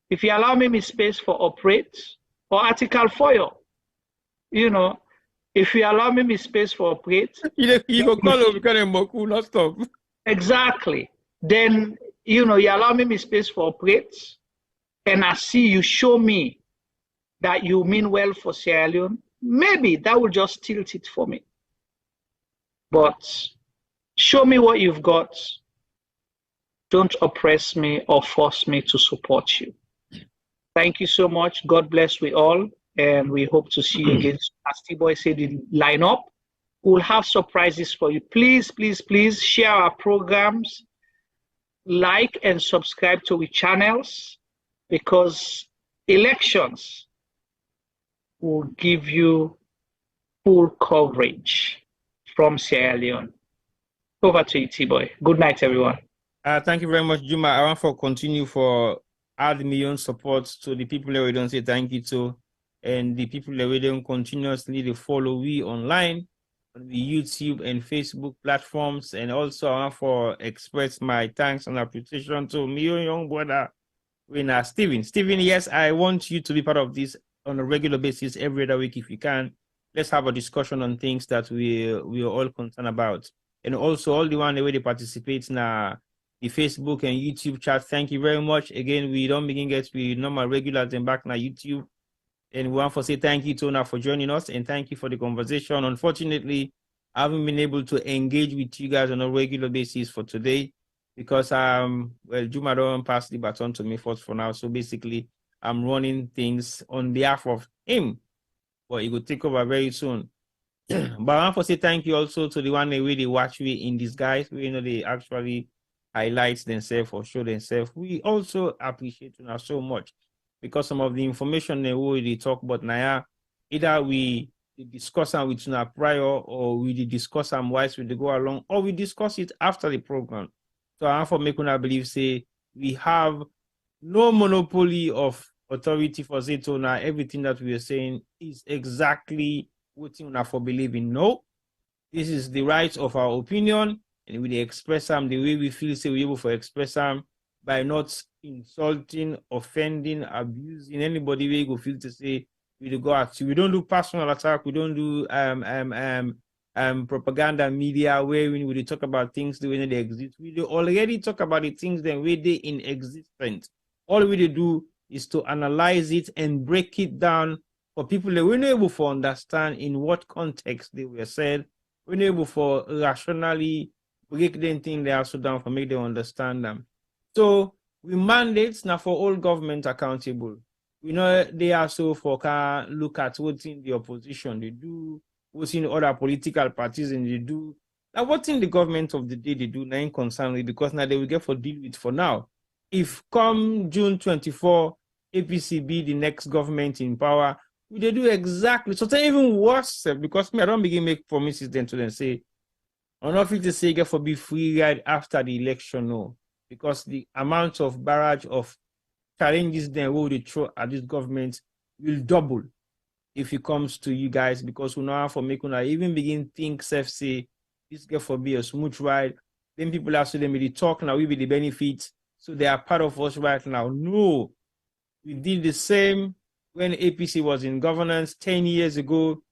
if you allow me space for operate or article 4, you know, if you allow me space for operate, you go call him because Moku not stop. Exactly. Then you know you allow me space for operate, and I see you show me that you mean well for Sierra Leone. Maybe that will just tilt it for me. But show me what you've got. Don't oppress me or force me to support you. Thank you so much. God bless we all. And we hope to see you again. As T-Boy said, line up. We'll have surprises for you. Please, please, please share our programs. Like and subscribe to our channels, because elections will give you full coverage from Sierra Leone. Over to you, T-Boy. Good night, everyone. Thank you very much, Juma. I want to continue for add million support to the people that we don't say thank you to, and the people that we don't continuously follow we online. on the YouTube and Facebook platforms. And also I want to express my thanks and appreciation to my young brother, Stephen. Stephen, yes, I want you to be part of this on a regular basis every other week if you can. Let's have a discussion on things that we are all concerned about. And also all the one the way they participate in the Facebook and YouTube chat. Thank you very much. Again, we don't begin get we normal regulars and back now YouTube. And we want to say thank you to Ona for joining us and thank you for the conversation. Unfortunately, I haven't been able to engage with you guys on a regular basis for today because well, Juma don't pass the baton to me first for now. So basically, I'm running things on behalf of him, but he will take over very soon. But I want to say thank you also to the one that really watch me in disguise. We know they actually highlight themselves or show themselves. We also appreciate you now so much because some of the information they already talk about now, either we discuss them with you prior or we discuss them whilst we go along or we discuss it after the program. So I want to make una believe say we have no monopoly of authority for say to now everything that we are saying is exactly what we for believing. No, this is the right of our opinion, and we express them the way we feel say we're able to express them by not insulting, offending, abusing anybody. We go feel to say we go at you. We don't do personal attack. We don't do propaganda media where we talk about things the way they exist. We do already talk about the things the way they in existence. All we do is to analyze it and break it down for people that we're not able to understand in what context they were said. We're not able to rationally break them things they also down for make them understand them. So we mandate now for all government accountable. We know they also for can look at what's in the opposition they do, what's in other political parties and they do. Now what's in the government of the day they do now concerned because now they will get for deal with for now. If come June 24, APC be the next government in power, they do exactly so even worse because me I don't begin make promises then to them say I'm not fit to say get for be free right after the election, no. Because the amount of barrage of challenges then will they throw at this government will double if it comes to you guys because we know how for making I even begin think self say this get for be a smooth ride. Then people have to them be the talk now we be the benefits. So they are part of us right now. No, we did the same when APC was in governance 10 years ago.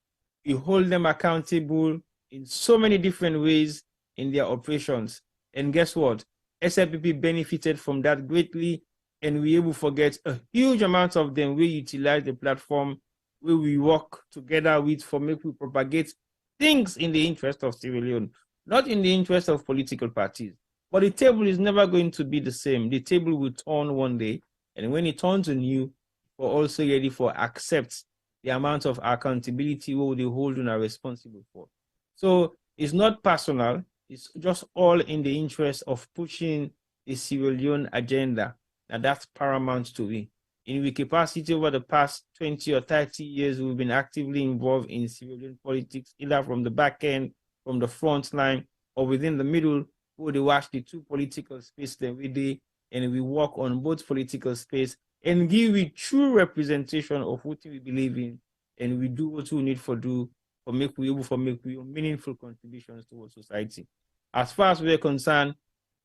We hold them accountable in so many different ways in their operations. And guess what? SLPP benefited from that greatly, and we able to forget a huge amount of them. We utilize the platform where we work together with for make we propagate things in the interest of Sierra Leone, not in the interest of political parties. But the table is never going to be the same. The table will turn one day, and when it turns on you, we're also ready for accept the amount of accountability we will hold and are responsible for. So it's not personal. It's just all in the interest of pushing the Sierra Leone agenda. And that's paramount to me. In the capacity over the past 20 or 30 years, we've been actively involved in Sierra Leone politics, either from the back end, from the front line, or within the middle, where they watch the two political space every day, and we work on both political space and give a true representation of what we believe in, and we do what we need for do for make we able for make we meaningful contributions towards society. As far as we're concerned,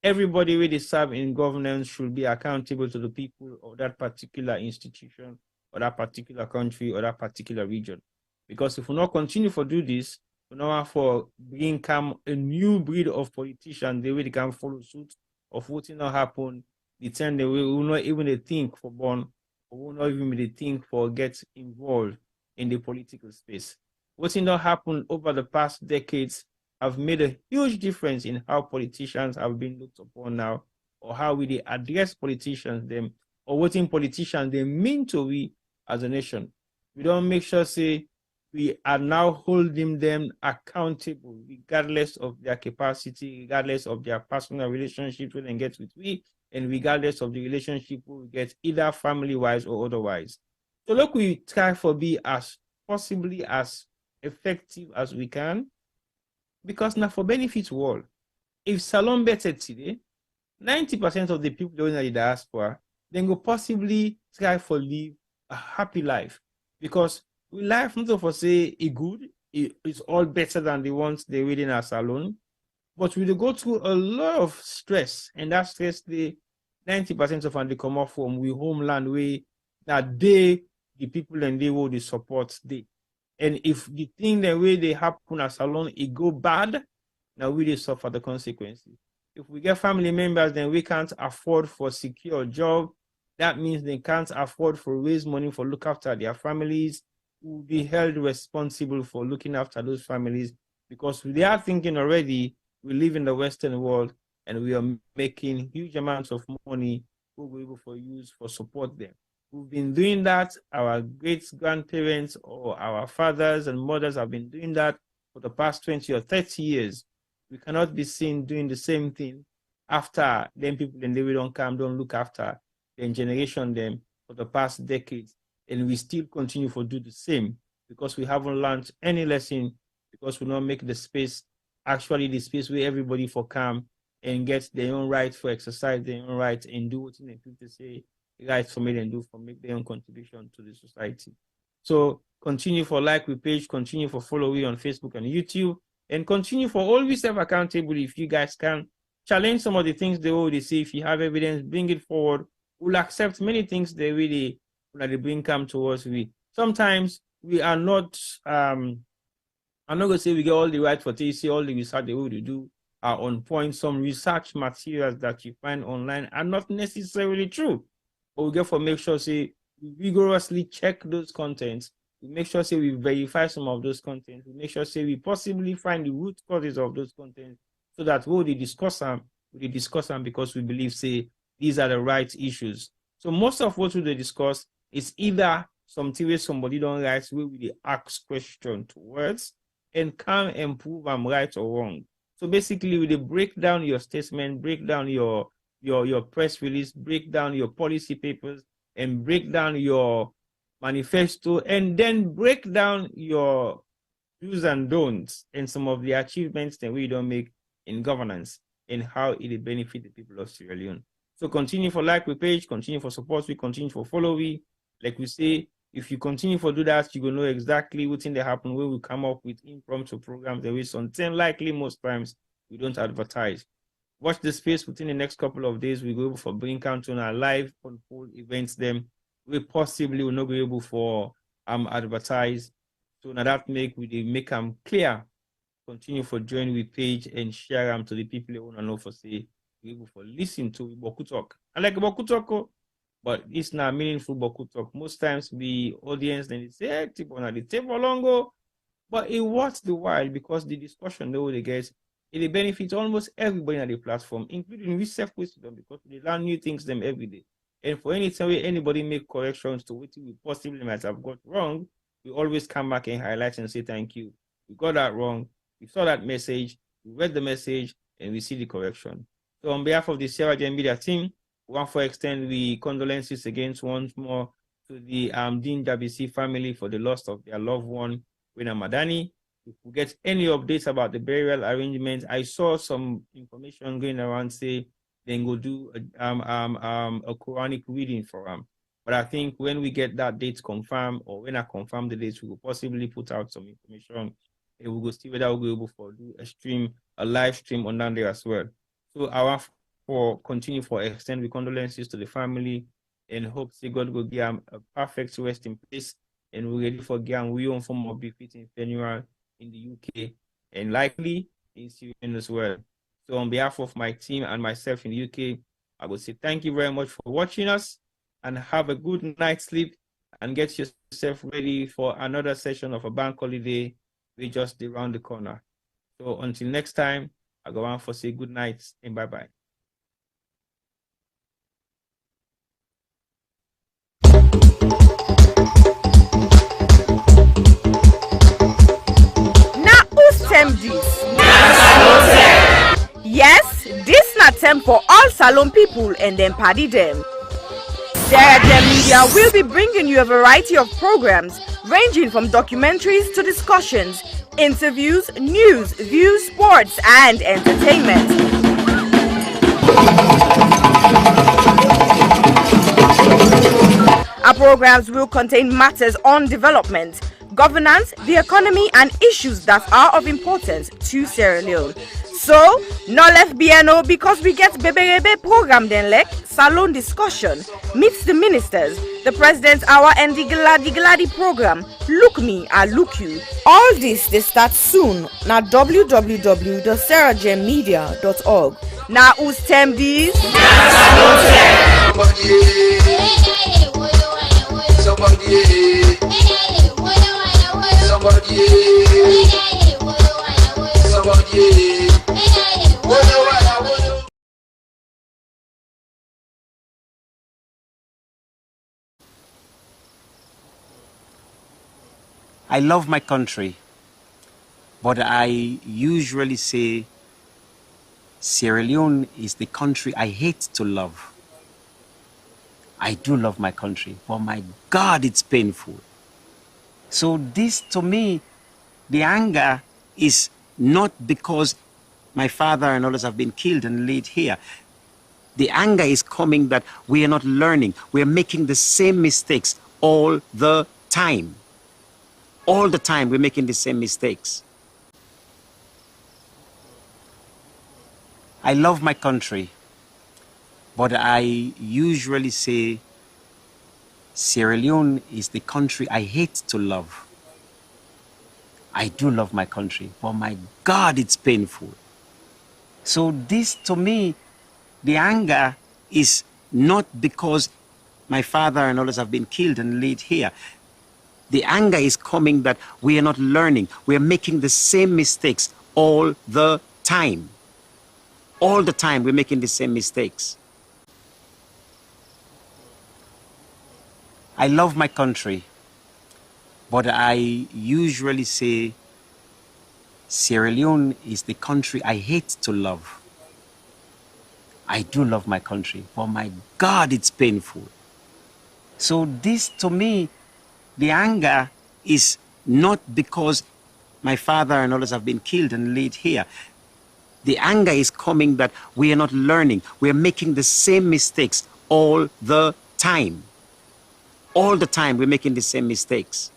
everybody where they serve in governance should be accountable to the people of that particular institution or that particular country or that particular region. Because if we not continue to do this, we not for bring come a new breed of politicians, they will can follow suit of what will not happen. The time they will not even think for born, or will not even think for get involved in the political space. What will not happen over the past decades have made a huge difference in how politicians have been looked upon now, or how we they address politicians them, or what in politicians they mean to we as a nation. We don't make sure say we are now holding them accountable, regardless of their capacity, regardless of their personal relationships when they get with we, and regardless of the relationship we get either family-wise or otherwise. So look, we try for be as possibly as effective as we can, because now for benefit to all. If Salon betted today, 90% of the people living in the diaspora, then go possibly try for live a happy life. Because we life not for say a good, it's all better than the ones they read in our salon. But we go through a lot of stress, and that stress, the 90% of and they come off from we homeland way that they, the people and they will the support they. And if the thing the way they happen as salon, it go bad, now we they suffer the consequences. If we get family members, then we can't afford for secure job. That means they can't afford for raise money for look after their families. Will be held responsible for looking after those families because they are thinking already we live in the Western world and we are making huge amounts of money we'll be able to use for support them. We've been doing that. Our great-grandparents or our fathers and mothers have been doing that for the past 20 or 30 years. We cannot be seen doing the same thing after them people and they don't come, don't look after the generation them for the past decades. And we still continue to do the same because we haven't learned any lesson because we don't make the space actually the space where everybody for come and get their own right for exercise their own right and do what they people say right for me and do for make their own contribution to the society. So continue for like we page, continue for follow we on Facebook and YouTube, and continue for always self accountable. If you guys can challenge some of the things they already say, if you have evidence, bring it forward. We'll accept many things they really they bring come towards we. Sometimes we are not I'm not going to say we get all the right for TC, all the research they will do are on point. Some research materials that you find online are not necessarily true. But we get for make sure, say, we rigorously check those contents. We make sure, say, we verify some of those contents. We make sure, say, we possibly find the root causes of those contents so that we discuss them because we believe, say, these are the right issues. So most of what we discuss is either something where somebody don't write, where we ask question towards, and can improve them right or wrong. So basically, we break down your statement, break down your press release, break down your policy papers, and break down your manifesto, and then break down your do's and don'ts and some of the achievements that we don't make in governance and how it will benefit the people of Sierra Leone. So continue for like we page, continue for support, we continue for follow we. Like we say, if you continue to do that, you will know exactly what thing that happen where we come up with impromptu programs. There is something likely most times we don't advertise. Watch the space within the next couple of days. We go able for bring count on our live on full events. Them we possibly will not be able for advertise. So now that make them clear. Continue for join with page and share them to the people who want to know for say we able for listen to Boku Talk. I like Boku Talk. But it's not meaningful Boku Talk. Most times the audience then they say, hey, table on the table longo. But it worth the while because the discussion they get, it benefits almost everybody on the platform, including we self-wisdom because they learn new things them every day. And for any time anybody make corrections to what we possibly might have got wrong, we always come back and highlight and say thank you. We got that wrong. We saw that message, we read the message, and we see the correction. So on behalf of the Sierra Leone Media team, we want to extend the condolences against once more to the Dean WC family for the loss of their loved one, Wina Madani. If we get any updates about the burial arrangements, I saw some information going around say they go do a Quranic reading for them. But I think when we get that date confirmed, or when I confirm the dates, we will possibly put out some information and we will see whether we'll be able to do a live stream on that day as well. So I want for continue for extend condolences to the family and hope say God will give them a perfect rest in peace and we're ready for getting we own form of defeat in January in the UK and likely in Sierra Leone as well. So on behalf of my team and myself in the UK, I would say thank you very much for watching us and have a good night's sleep and get yourself ready for another session of a bank holiday. We just around the corner. So until next time, I go on for say good night and bye-bye. Yes, this na term for all Salon people and them party them. Sierra Leone Media will be bringing you a variety of programs ranging from documentaries to discussions, interviews, news, views, sports, and entertainment. Our programs will contain matters on development, governance, the economy, and issues that are of importance to Sierra Leone. So, no left BNO because we get Beberebe program then like salon discussion, meets the ministers, the president's hour and the Gladi program. Look me, I look you. All this they start soon na www.serragemmedia.org. Now who's tem these? I love my country, but I usually say Sierra Leone is the country I hate to love. I do love my country, but my God, it's painful. So this, to me, the anger is not because my father and others have been killed and laid here. The anger is coming that we are not learning. We are making the same mistakes all the time. All the time we're making the same mistakes. I love my country, but I usually say Sierra Leone is the country I hate to love. I do love my country, but my God, it's painful. So this, to me, the anger is not because my father and others have been killed and laid here. The anger is coming that we are not learning. We are making the same mistakes all the time. All the time we're making the same mistakes. I love my country, but I usually say Sierra Leone is the country I hate to love. I do love my country, but my God, it's painful. So this, to me, the anger is not because my father and others have been killed and laid here. The anger is coming that we are not learning. We are making the same mistakes all the time. All the time we're making the same mistakes.